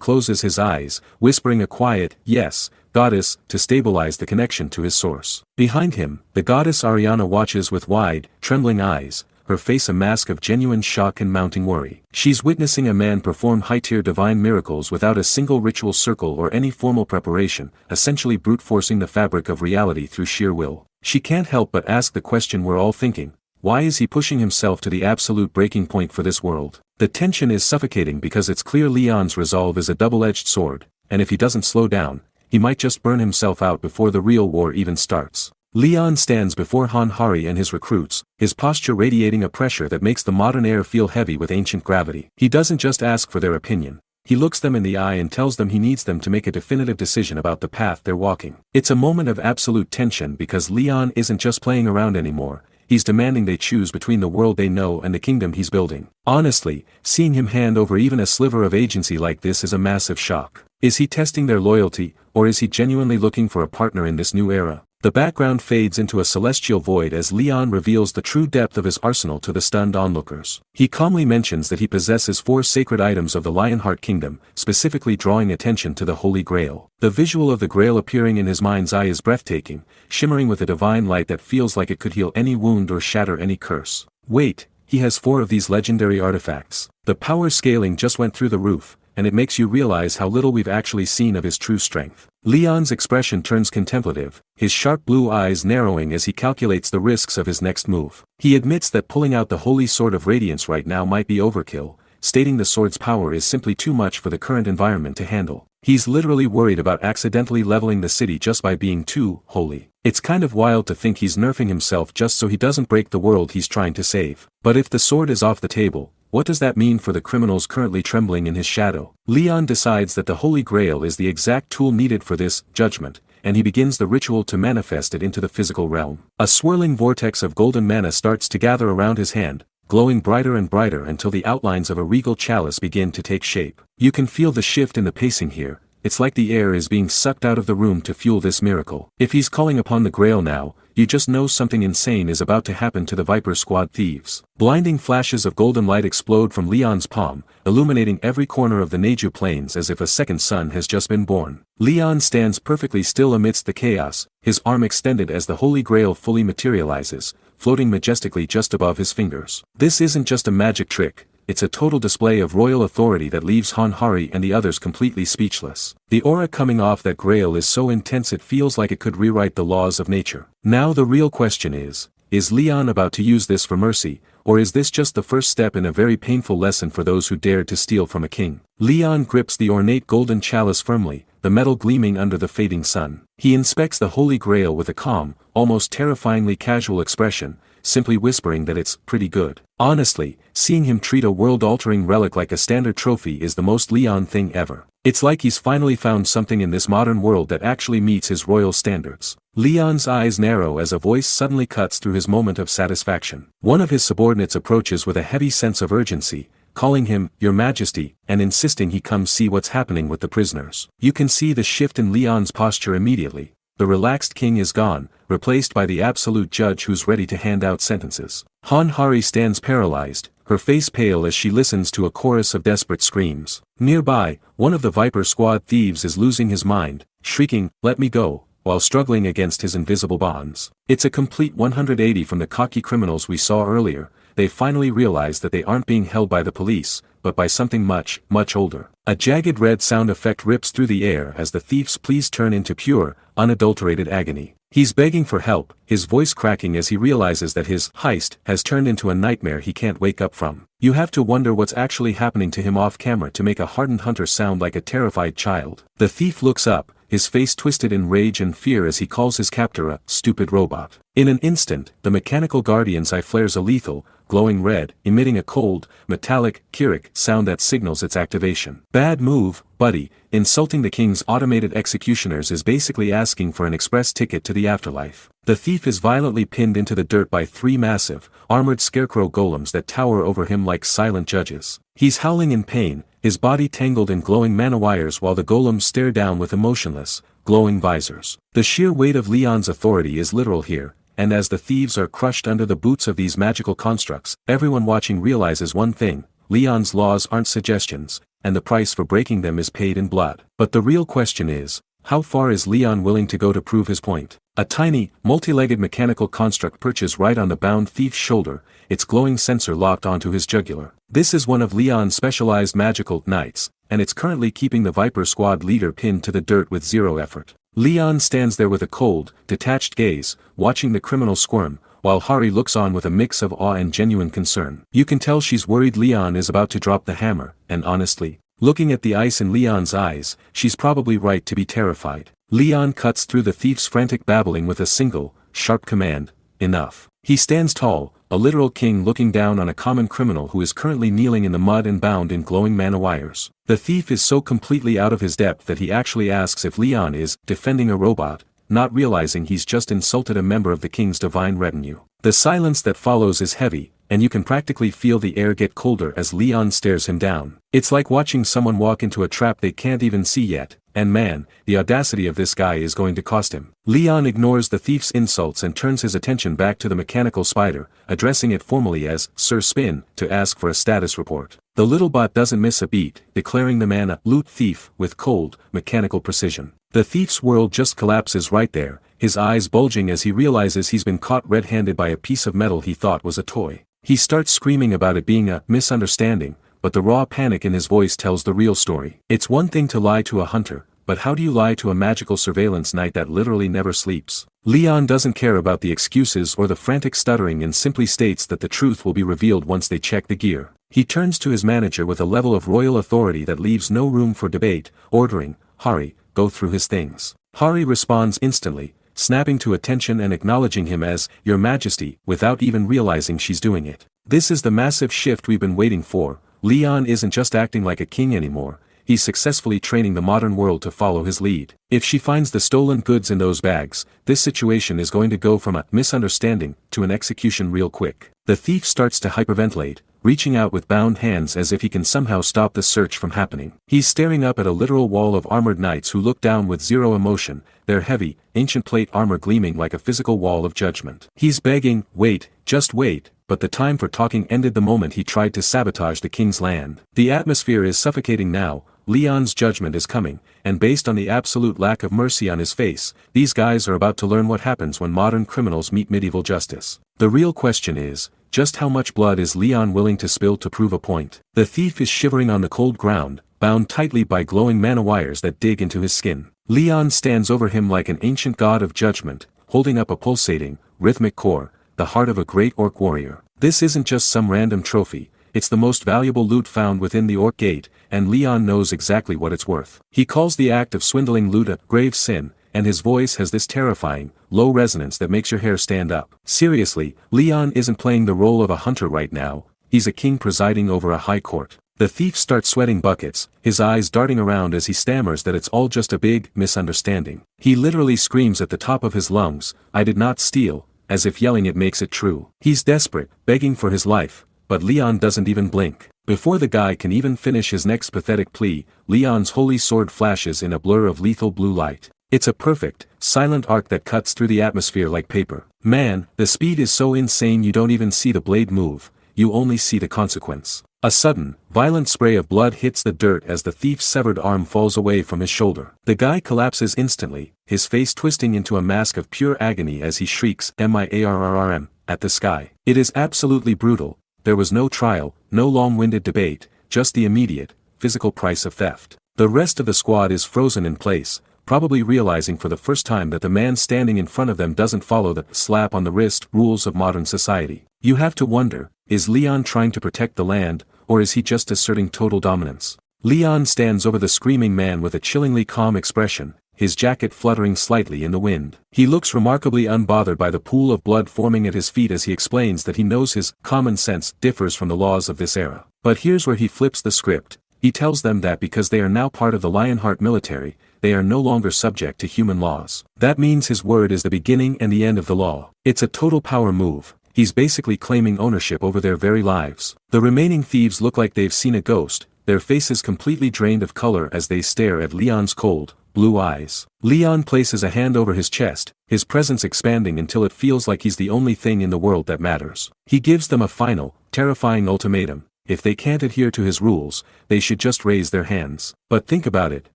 closes his eyes, whispering a quiet, "Yes, goddess," to stabilize the connection to his source. Behind him, the goddess Ariana watches with wide, trembling eyes, her face a mask of genuine shock and mounting worry. She's witnessing a man perform high-tier divine miracles without a single ritual circle or any formal preparation, essentially brute-forcing the fabric of reality through sheer will. She can't help but ask the question we're all thinking: why is he pushing himself to the absolute breaking point for this world? The tension is suffocating because it's clear Leon's resolve is a double-edged sword, and if he doesn't slow down, he might just burn himself out before the real war even starts. Leon stands before Hanhari and his recruits, his posture radiating a pressure that makes the modern air feel heavy with ancient gravity. He doesn't just ask for their opinion. He looks them in the eye and tells them he needs them to make a definitive decision about the path they're walking. It's a moment of absolute tension because Leon isn't just playing around anymore. He's demanding they choose between the world they know and the kingdom he's building. Honestly, seeing him hand over even a sliver of agency like this is a massive shock. Is he testing their loyalty, or is he genuinely looking for a partner in this new era? The background fades into a celestial void as Leon reveals the true depth of his arsenal to the stunned onlookers. He calmly mentions that he possesses 4 sacred items of the Lionheart Kingdom, specifically drawing attention to the Holy Grail. The visual of the Grail appearing in his mind's eye is breathtaking, shimmering with a divine light that feels like it could heal any wound or shatter any curse. Wait, he has 4 of these legendary artifacts. The power scaling just went through the roof, and it makes you realize how little we've actually seen of his true strength. Leon's expression turns contemplative, his sharp blue eyes narrowing as he calculates the risks of his next move. He admits that pulling out the Holy Sword of Radiance right now might be overkill, stating the sword's power is simply too much for the current environment to handle. He's literally worried about accidentally leveling the city just by being too holy. It's kind of wild to think he's nerfing himself just so he doesn't break the world he's trying to save. But if the sword is off the table, what does that mean for the criminals currently trembling in his shadow? Leon decides that the Holy Grail is the exact tool needed for this judgment, and he begins the ritual to manifest it into the physical realm. A swirling vortex of golden mana starts to gather around his hand, glowing brighter and brighter until the outlines of a regal chalice begin to take shape. You can feel the shift in the pacing here. It's like the air is being sucked out of the room to fuel this miracle. If he's calling upon the Grail now, you just know something insane is about to happen to the Viper Squad thieves. Blinding flashes of golden light explode from Leon's palm, illuminating every corner of the Neju Plains as if a second sun has just been born. Leon stands perfectly still amidst the chaos, his arm extended as the Holy Grail fully materializes, floating majestically just above his fingers. This isn't just a magic trick. It's a total display of royal authority that leaves Hanhari and the others completely speechless. The aura coming off that grail is so intense it feels like it could rewrite the laws of nature. Now the real question is Leon about to use this for mercy, or is this just the first step in a very painful lesson for those who dared to steal from a king? Leon grips the ornate golden chalice firmly, the metal gleaming under the fading sun. He inspects the Holy Grail with a calm, almost terrifyingly casual expression, simply whispering that it's pretty good. Honestly, seeing him treat a world-altering relic like a standard trophy is the most Leon thing ever. It's like he's finally found something in this modern world that actually meets his royal standards. Leon's eyes narrow as a voice suddenly cuts through his moment of satisfaction. One of his subordinates approaches with a heavy sense of urgency, calling him, "Your Majesty," and insisting he come see what's happening with the prisoners. You can see the shift in Leon's posture immediately. The relaxed king is gone, replaced by the absolute judge who's ready to hand out sentences. Hanhari stands paralyzed, her face pale as she listens to a chorus of desperate screams. Nearby, one of the Viper Squad thieves is losing his mind, shrieking, "Let me go," while struggling against his invisible bonds. It's a complete 180 from the cocky criminals we saw earlier. They finally realize that they aren't being held by the police, but by something much, much older. A jagged red sound effect rips through the air as the thief's pleas turn into pure, unadulterated agony. He's begging for help, his voice cracking as he realizes that his heist has turned into a nightmare he can't wake up from. You have to wonder what's actually happening to him off camera to make a hardened hunter sound like a terrified child. The thief looks up, his face twisted in rage and fear as he calls his captor a stupid robot. In an instant, the mechanical guardian's eye flares a lethal, glowing red, emitting a cold, metallic, Kirik sound that signals its activation. Bad move, buddy. Insulting the king's automated executioners is basically asking for an express ticket to the afterlife. The thief is violently pinned into the dirt by 3 massive, armored scarecrow golems that tower over him like silent judges. He's howling in pain, his body tangled in glowing mana wires while the golems stare down with emotionless, glowing visors. The sheer weight of Leon's authority is literal here, and as the thieves are crushed under the boots of these magical constructs, everyone watching realizes one thing: Leon's laws aren't suggestions, and the price for breaking them is paid in blood. But the real question is, how far is Leon willing to go to prove his point? A tiny, multi-legged mechanical construct perches right on the bound thief's shoulder, its glowing sensor locked onto his jugular. This is one of Leon's specialized magical knights, and it's currently keeping the Viper Squad leader pinned to the dirt with 0 effort. Leon stands there with a cold, detached gaze, watching the criminal squirm, while Hari looks on with a mix of awe and genuine concern. You can tell she's worried Leon is about to drop the hammer, and honestly, looking at the ice in Leon's eyes, she's probably right to be terrified. Leon cuts through the thief's frantic babbling with a single, sharp command: enough. He stands tall, a literal king looking down on a common criminal who is currently kneeling in the mud and bound in glowing mana wires. The thief is so completely out of his depth that he actually asks if Leon is defending a robot, not realizing he's just insulted a member of the king's divine retinue. The silence that follows is heavy, and you can practically feel the air get colder as Leon stares him down. It's like watching someone walk into a trap they can't even see yet, and man, the audacity of this guy is going to cost him. Leon ignores the thief's insults and turns his attention back to the mechanical spider, addressing it formally as Sir Spin, to ask for a status report. The little bot doesn't miss a beat, declaring the man a loot thief with cold, mechanical precision. The thief's world just collapses right there, his eyes bulging as he realizes he's been caught red-handed by a piece of metal he thought was a toy. He starts screaming about it being a misunderstanding, but the raw panic in his voice tells the real story. It's one thing to lie to a hunter, but how do you lie to a magical surveillance knight that literally never sleeps? Leon doesn't care about the excuses or the frantic stuttering and simply states that the truth will be revealed once they check the gear. He turns to his manager with a level of royal authority that leaves no room for debate, ordering, "Hari, go through his things." Hari responds instantly, snapping to attention and acknowledging him as Your Majesty, without even realizing she's doing it. This is the massive shift we've been waiting for. Leon isn't just acting like a king anymore, he's successfully training the modern world to follow his lead. If she finds the stolen goods in those bags, this situation is going to go from a misunderstanding to an execution real quick. The thief starts to hyperventilate, reaching out with bound hands as if he can somehow stop the search from happening. He's staring up at a literal wall of armored knights who look down with 0 emotion, their heavy, ancient plate armor gleaming like a physical wall of judgment. He's begging, wait, just wait, but the time for talking ended the moment he tried to sabotage the king's land. The atmosphere is suffocating now, Leon's judgment is coming, and based on the absolute lack of mercy on his face, these guys are about to learn what happens when modern criminals meet medieval justice. The real question is, just how much blood is Leon willing to spill to prove a point? The thief is shivering on the cold ground, bound tightly by glowing mana wires that dig into his skin. Leon stands over him like an ancient god of judgment, holding up a pulsating, rhythmic core, the heart of a great orc warrior. This isn't just some random trophy, it's the most valuable loot found within the orc gate, and Leon knows exactly what it's worth. He calls the act of swindling loot a grave sin, and his voice has this terrifying, low resonance that makes your hair stand up. Seriously, Leon isn't playing the role of a hunter right now, he's a king presiding over a high court. The thief starts sweating buckets, his eyes darting around as he stammers that it's all just a big misunderstanding. He literally screams at the top of his lungs, "I did not steal," as if yelling it makes it true. He's desperate, begging for his life, but Leon doesn't even blink. Before the guy can even finish his next pathetic plea, Leon's holy sword flashes in a blur of lethal blue light. It's a perfect, silent arc that cuts through the atmosphere like paper. Man, the speed is so insane you don't even see the blade move, you only see the consequence. A sudden, violent spray of blood hits the dirt as the thief's severed arm falls away from his shoulder. The guy collapses instantly, his face twisting into a mask of pure agony as he shrieks "MIARRRM" at the sky. It is absolutely brutal. There was no trial, no long-winded debate, just the immediate, physical price of theft. The rest of the squad is frozen in place, probably realizing for the first time that the man standing in front of them doesn't follow the slap on the wrist rules of modern society. You have to wonder, is Leon trying to protect the land, or is he just asserting total dominance? Leon stands over the screaming man with a chillingly calm expression, his jacket fluttering slightly in the wind. He looks remarkably unbothered by the pool of blood forming at his feet as he explains that he knows his common sense differs from the laws of this era. But here's where he flips the script. He tells them that because they are now part of the Lionheart military, they are no longer subject to human laws. That means his word is the beginning and the end of the law. It's a total power move. He's basically claiming ownership over their very lives. The remaining thieves look like they've seen a ghost, their faces completely drained of color as they stare at Leon's cold, blue eyes. Leon places a hand over his chest, his presence expanding until it feels like he's the only thing in the world that matters. He gives them a final, terrifying ultimatum. If they can't adhere to his rules, they should just raise their hands. But think about it.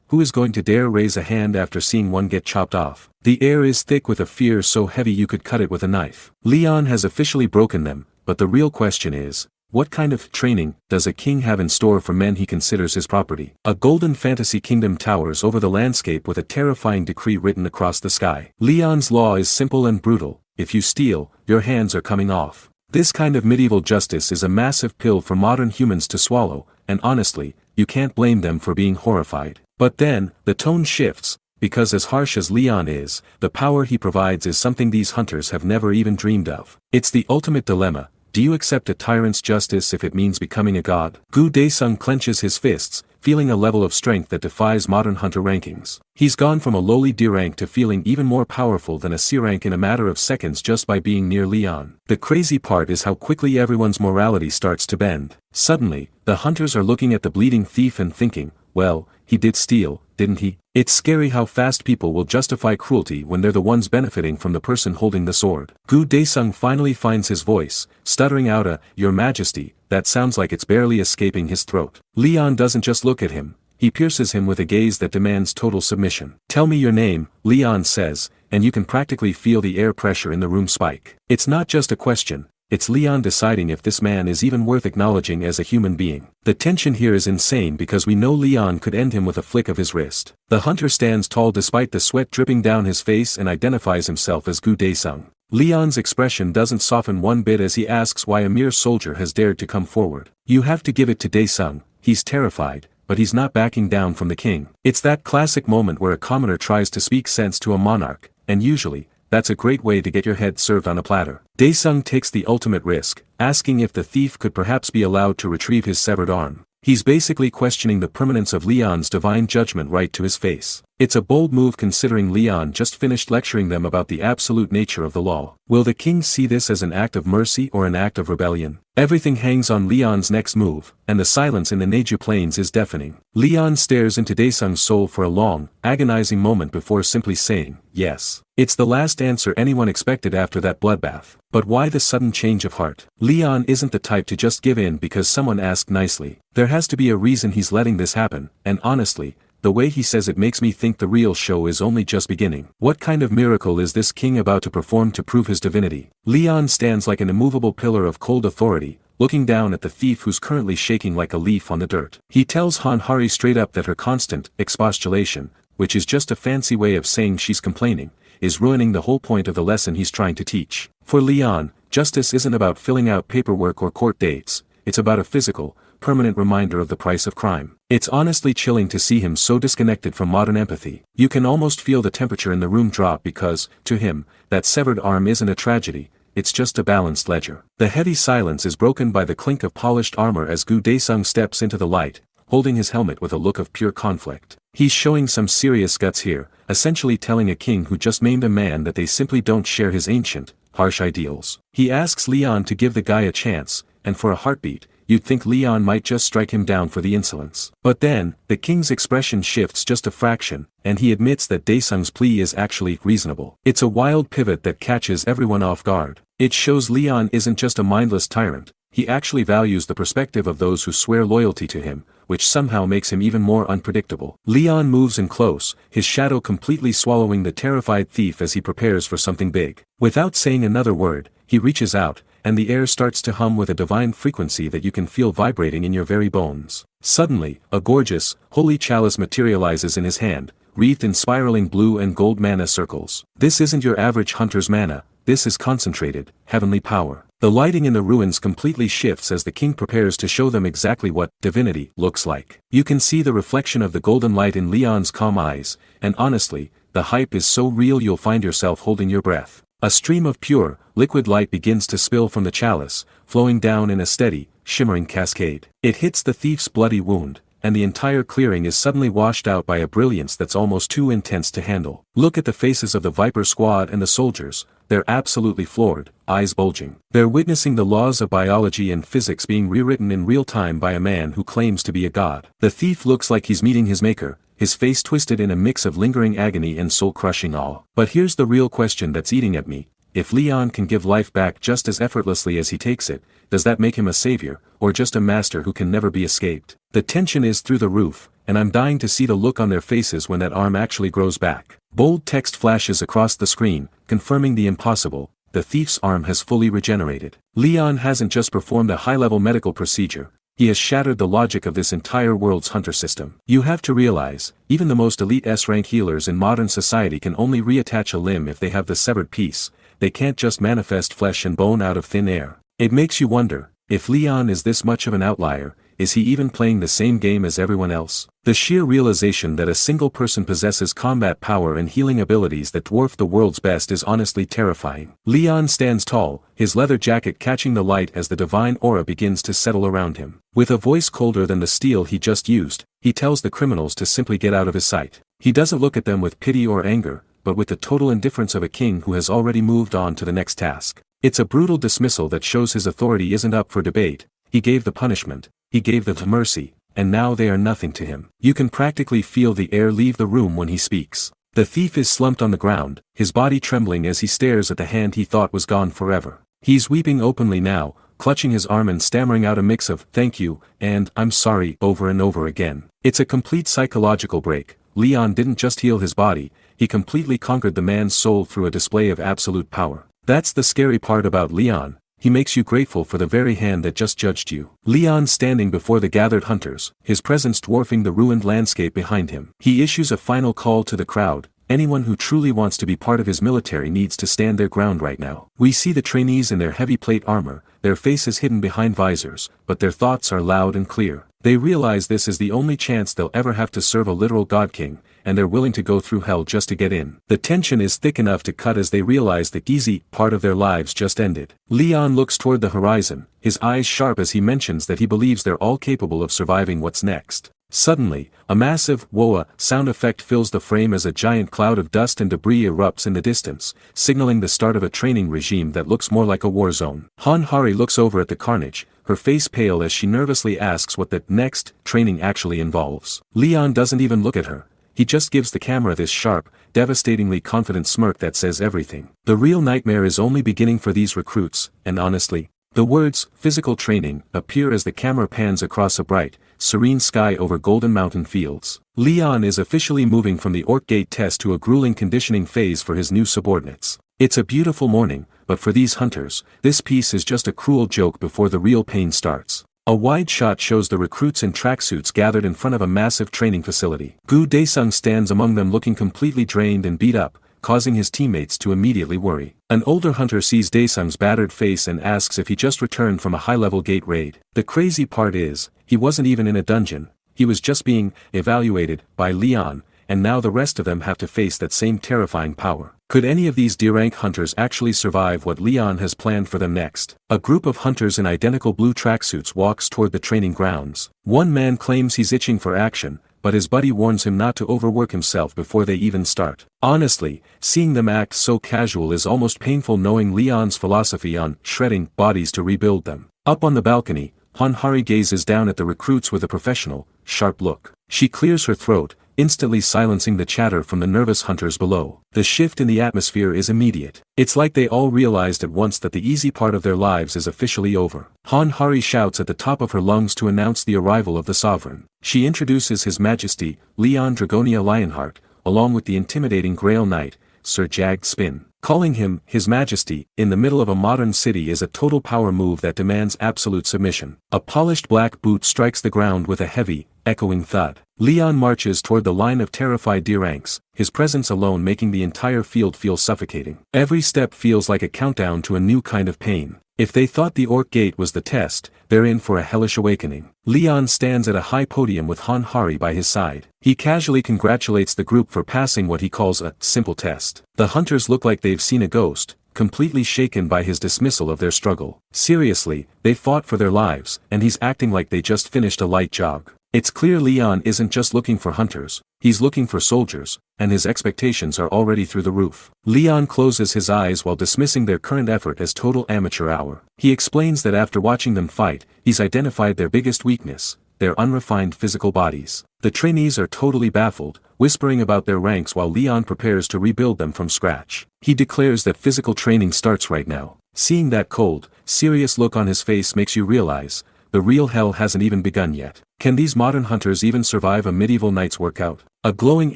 Who is going to dare raise a hand after seeing one get chopped off? The air is thick with a fear so heavy you could cut it with a knife. Leon has officially broken them, but the real question is, what kind of training does a king have in store for men he considers his property? A golden fantasy kingdom towers over the landscape with a terrifying decree written across the sky. Leon's law is simple and brutal. If you steal, your hands are coming off. This kind of medieval justice is a massive pill for modern humans to swallow, and honestly, you can't blame them for being horrified. But then, the tone shifts, because as harsh as Leon is, the power he provides is something these hunters have never even dreamed of. It's the ultimate dilemma. Do you accept a tyrant's justice if it means becoming a god? Gu Daesung clenches his fists, feeling a level of strength that defies modern hunter rankings. He's gone from a lowly D rank to feeling even more powerful than a C rank in a matter of seconds just by being near Leon. The crazy part is how quickly everyone's morality starts to bend. Suddenly, the hunters are looking at the bleeding thief and thinking, well, he did steal, didn't he? It's scary how fast people will justify cruelty when they're the ones benefiting from the person holding the sword. Gu Daesung finally finds his voice, stuttering out a, "Your Majesty," that sounds like it's barely escaping his throat. Leon doesn't just look at him, he pierces him with a gaze that demands total submission. "Tell me your name," Leon says, and you can practically feel the air pressure in the room spike. It's not just a question. It's Leon deciding if this man is even worth acknowledging as a human being. The tension here is insane because we know Leon could end him with a flick of his wrist. The hunter stands tall despite the sweat dripping down his face and identifies himself as Gu Daesung. Leon's expression doesn't soften one bit as he asks why a mere soldier has dared to come forward. You have to give it to Daesung, he's terrified, but he's not backing down from the king. It's that classic moment where a commoner tries to speak sense to a monarch, and usually, that's a great way to get your head served on a platter. Daesung takes the ultimate risk, asking if the thief could perhaps be allowed to retrieve his severed arm. He's basically questioning the permanence of Leon's divine judgment right to his face. It's a bold move considering Leon just finished lecturing them about the absolute nature of the law. Will the king see this as an act of mercy or an act of rebellion? Everything hangs on Leon's next move, and the silence in the Neju Plains is deafening. Leon stares into Daesung's soul for a long, agonizing moment before simply saying, yes. It's the last answer anyone expected after that bloodbath. But why the sudden change of heart? Leon isn't the type to just give in because someone asked nicely. There has to be a reason he's letting this happen, and honestly, the way he says it makes me think the real show is only just beginning. What kind of miracle is this king about to perform to prove his divinity? Leon stands like an immovable pillar of cold authority, looking down at the thief who's currently shaking like a leaf on the dirt. He tells Han Hari straight up that her constant expostulation, which is just a fancy way of saying she's complaining, is ruining the whole point of the lesson he's trying to teach. For Leon, justice isn't about filling out paperwork or court dates, it's about a physical, permanent reminder of the price of crime. It's honestly chilling to see him so disconnected from modern empathy. You can almost feel the temperature in the room drop because, to him, that severed arm isn't a tragedy, it's just a balanced ledger. The heavy silence is broken by the clink of polished armor as Gu Daesung steps into the light, holding his helmet with a look of pure conflict. He's showing some serious guts here, essentially telling a king who just maimed a man that they simply don't share his ancient, harsh ideals. He asks Leon to give the guy a chance, and for a heartbeat, you'd think Leon might just strike him down for the insolence. But then, the king's expression shifts just a fraction, and he admits that Daesung's plea is actually reasonable. It's a wild pivot that catches everyone off guard. It shows Leon isn't just a mindless tyrant, he actually values the perspective of those who swear loyalty to him, which somehow makes him even more unpredictable. Leon moves in close, his shadow completely swallowing the terrified thief as he prepares for something big. Without saying another word, he reaches out, and the air starts to hum with a divine frequency that you can feel vibrating in your very bones. Suddenly, a gorgeous, holy chalice materializes in his hand, wreathed in spiraling blue and gold mana circles. This isn't your average hunter's mana, this is concentrated, heavenly power. The lighting in the ruins completely shifts as the king prepares to show them exactly what divinity looks like. You can see the reflection of the golden light in Leon's calm eyes, and honestly, the hype is so real you'll find yourself holding your breath. A stream of pure, liquid light begins to spill from the chalice, flowing down in a steady, shimmering cascade. It hits the thief's bloody wound, and the entire clearing is suddenly washed out by a brilliance that's almost too intense to handle. Look at the faces of the Viper Squad and the soldiers, they're absolutely floored, eyes bulging. They're witnessing the laws of biology and physics being rewritten in real time by a man who claims to be a god. The thief looks like he's meeting his maker, his face twisted in a mix of lingering agony and soul-crushing awe. But here's the real question that's eating at me. If Leon can give life back just as effortlessly as he takes it, does that make him a savior, or just a master who can never be escaped? The tension is through the roof, and I'm dying to see the look on their faces when that arm actually grows back. Bold text flashes across the screen, confirming the impossible: the thief's arm has fully regenerated. Leon hasn't just performed a high-level medical procedure, he has shattered the logic of this entire world's hunter system. You have to realize, even the most elite S-rank healers in modern society can only reattach a limb if they have the severed piece. They can't just manifest flesh and bone out of thin air. It makes you wonder, if Leon is this much of an outlier, is he even playing the same game as everyone else? The sheer realization that a single person possesses combat power and healing abilities that dwarf the world's best is honestly terrifying. Leon stands tall, his leather jacket catching the light as the divine aura begins to settle around him. With a voice colder than the steel he just used, he tells the criminals to simply get out of his sight. He doesn't look at them with pity or anger, but with the total indifference of a king who has already moved on to the next task. It's a brutal dismissal that shows his authority isn't up for debate. He gave the punishment, he gave the mercy, and now they are nothing to him. You can practically feel the air leave the room when he speaks. The thief is slumped on the ground, his body trembling as he stares at the hand he thought was gone forever. He's weeping openly now, clutching his arm and stammering out a mix of "thank you" and "I'm sorry" over and over again. It's a complete psychological break. Leon didn't just heal his body, he completely conquered the man's soul through a display of absolute power. That's the scary part about Leon. He makes you grateful for the very hand that just judged you. Leon standing before the gathered hunters, his presence dwarfing the ruined landscape behind him. He issues a final call to the crowd. Anyone who truly wants to be part of his military needs to stand their ground right now. We see the trainees in their heavy plate armor, their faces hidden behind visors, but their thoughts are loud and clear. They realize this is the only chance they'll ever have to serve a literal god king, and they're willing to go through hell just to get in. The tension is thick enough to cut as they realize the easy part of their lives just ended. Leon looks toward the horizon, his eyes sharp as he mentions that he believes they're all capable of surviving what's next. Suddenly, a massive "whoa" sound effect fills the frame as a giant cloud of dust and debris erupts in the distance, signaling the start of a training regime that looks more like a war zone. Hari looks over at the carnage, her face pale as she nervously asks what the next training actually involves. Leon doesn't even look at her. He just gives the camera this sharp, devastatingly confident smirk that says everything. The real nightmare is only beginning for these recruits, and honestly, the words "physical training" appear as the camera pans across a bright, serene sky over golden mountain fields. Leon is officially moving from the Orc Gate test to a grueling conditioning phase for his new subordinates. It's a beautiful morning, but for these hunters, this piece is just a cruel joke before the real pain starts. A wide shot shows the recruits in tracksuits gathered in front of a massive training facility. Gu Daesung stands among them looking completely drained and beat up, causing his teammates to immediately worry. An older hunter sees Daesung's battered face and asks if he just returned from a high-level gate raid. The crazy part is, he wasn't even in a dungeon, he was just being evaluated by Leon, and now the rest of them have to face that same terrifying power. Could any of these D-rank hunters actually survive what Leon has planned for them next? A group of hunters in identical blue tracksuits walks toward the training grounds. One man claims he's itching for action, but his buddy warns him not to overwork himself before they even start. Honestly, seeing them act so casual is almost painful, knowing Leon's philosophy on shredding bodies to rebuild them. Up on the balcony, Hari gazes down at the recruits with a professional, sharp look. She clears her throat, instantly silencing the chatter from the nervous hunters below. The shift in the atmosphere is immediate. It's like they all realized at once that the easy part of their lives is officially over. Hari shouts at the top of her lungs to announce the arrival of the sovereign. She introduces His Majesty, Leon Dragonia Lionheart, along with the intimidating Grail Knight, Sir Jagged Spin. Calling him, His Majesty, in the middle of a modern city is a total power move that demands absolute submission. A polished black boot strikes the ground with a heavy, echoing thud. Leon marches toward the line of terrified deer ranks, his presence alone making the entire field feel suffocating. Every step feels like a countdown to a new kind of pain. If they thought the Orc Gate was the test, they're in for a hellish awakening. Leon stands at a high podium with Han Hari by his side. He casually congratulates the group for passing what he calls a simple test. The hunters look like they've seen a ghost, completely shaken by his dismissal of their struggle. Seriously, they fought for their lives, and he's acting like they just finished a light jog. It's clear Leon isn't just looking for hunters, he's looking for soldiers, and his expectations are already through the roof. Leon closes his eyes while dismissing their current effort as total amateur hour. He explains that after watching them fight, he's identified their biggest weakness, their unrefined physical bodies. The trainees are totally baffled, whispering about their ranks while Leon prepares to rebuild them from scratch. He declares that physical training starts right now. Seeing that cold, serious look on his face makes you realize, the real hell hasn't even begun yet. Can these modern hunters even survive a medieval knight's workout? A glowing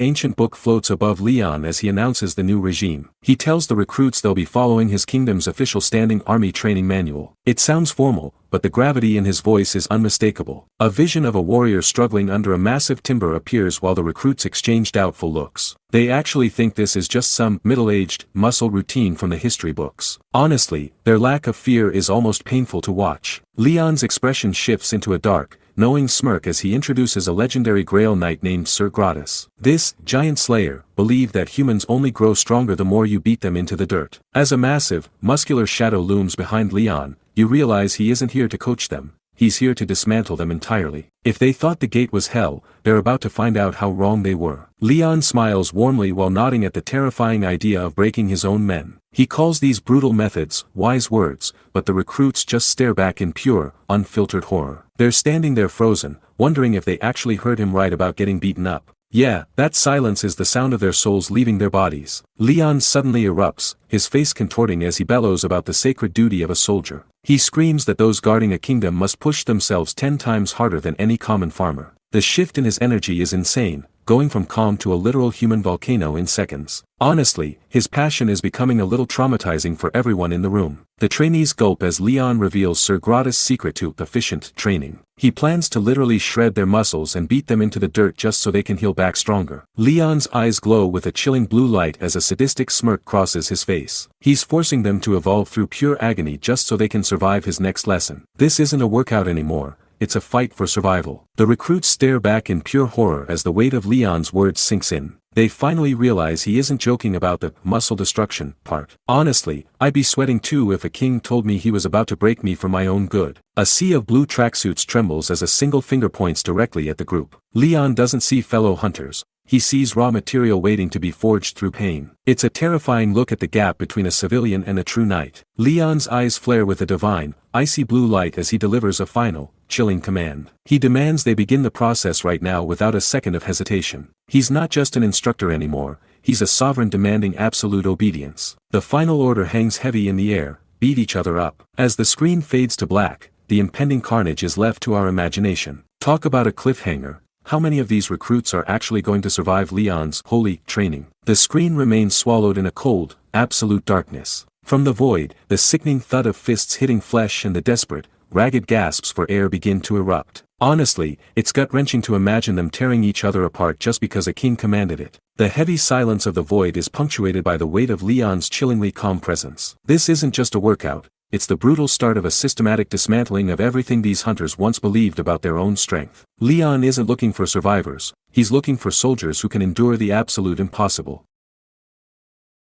ancient book floats above Leon as he announces the new regime. He tells the recruits they'll be following his kingdom's official standing army training manual. It sounds formal, but the gravity in his voice is unmistakable. A vision of a warrior struggling under a massive timber appears while the recruits exchange doubtful looks. They actually think this is just some middle-aged, muscle routine from the history books. Honestly, their lack of fear is almost painful to watch. Leon's expression shifts into a dark, knowing smirk as he introduces a legendary Grail Knight named Sir Gratis. This giant slayer believed that humans only grow stronger the more you beat them into the dirt. As a massive, muscular shadow looms behind Leon, you realize he isn't here to coach them. He's here to dismantle them entirely. If they thought the gate was hell, they're about to find out how wrong they were. Leon smiles warmly while nodding at the terrifying idea of breaking his own men. He calls these brutal methods wise words, but the recruits just stare back in pure, unfiltered horror. They're standing there frozen, wondering if they actually heard him right about getting beaten up. Yeah, that silence is the sound of their souls leaving their bodies. Leon suddenly erupts, his face contorting as he bellows about the sacred duty of a soldier. He screams that those guarding a kingdom must push themselves 10 times harder than any common farmer. The shift in his energy is insane, going from calm to a literal human volcano in seconds. Honestly, his passion is becoming a little traumatizing for everyone in the room. The trainees gulp as Leon reveals Sir Gratis' secret to efficient training. He plans to literally shred their muscles and beat them into the dirt just so they can heal back stronger. Leon's eyes glow with a chilling blue light as a sadistic smirk crosses his face. He's forcing them to evolve through pure agony just so they can survive his next lesson. This isn't a workout anymore. It's a fight for survival. The recruits stare back in pure horror as the weight of Leon's words sinks in. They finally realize he isn't joking about the muscle destruction part. Honestly, I'd be sweating too if a king told me he was about to break me for my own good. A sea of blue tracksuits trembles as a single finger points directly at the group. Leon doesn't see fellow hunters. He sees raw material waiting to be forged through pain. It's a terrifying look at the gap between a civilian and a true knight. Leon's eyes flare with a divine, icy blue light as he delivers a final, chilling command. He demands they begin the process right now without a second of hesitation. He's not just an instructor anymore, he's a sovereign demanding absolute obedience. The final order hangs heavy in the air, beat each other up. As the screen fades to black, the impending carnage is left to our imagination. Talk about a cliffhanger. How many of these recruits are actually going to survive Leon's holy training? The screen remains swallowed in a cold, absolute darkness. From the void, the sickening thud of fists hitting flesh and the desperate, ragged gasps for air begin to erupt. Honestly, it's gut-wrenching to imagine them tearing each other apart just because a king commanded it. The heavy silence of the void is punctuated by the weight of Leon's chillingly calm presence. This isn't just a workout. It's the brutal start of a systematic dismantling of everything these hunters once believed about their own strength. Leon isn't looking for survivors, he's looking for soldiers who can endure the absolute impossible.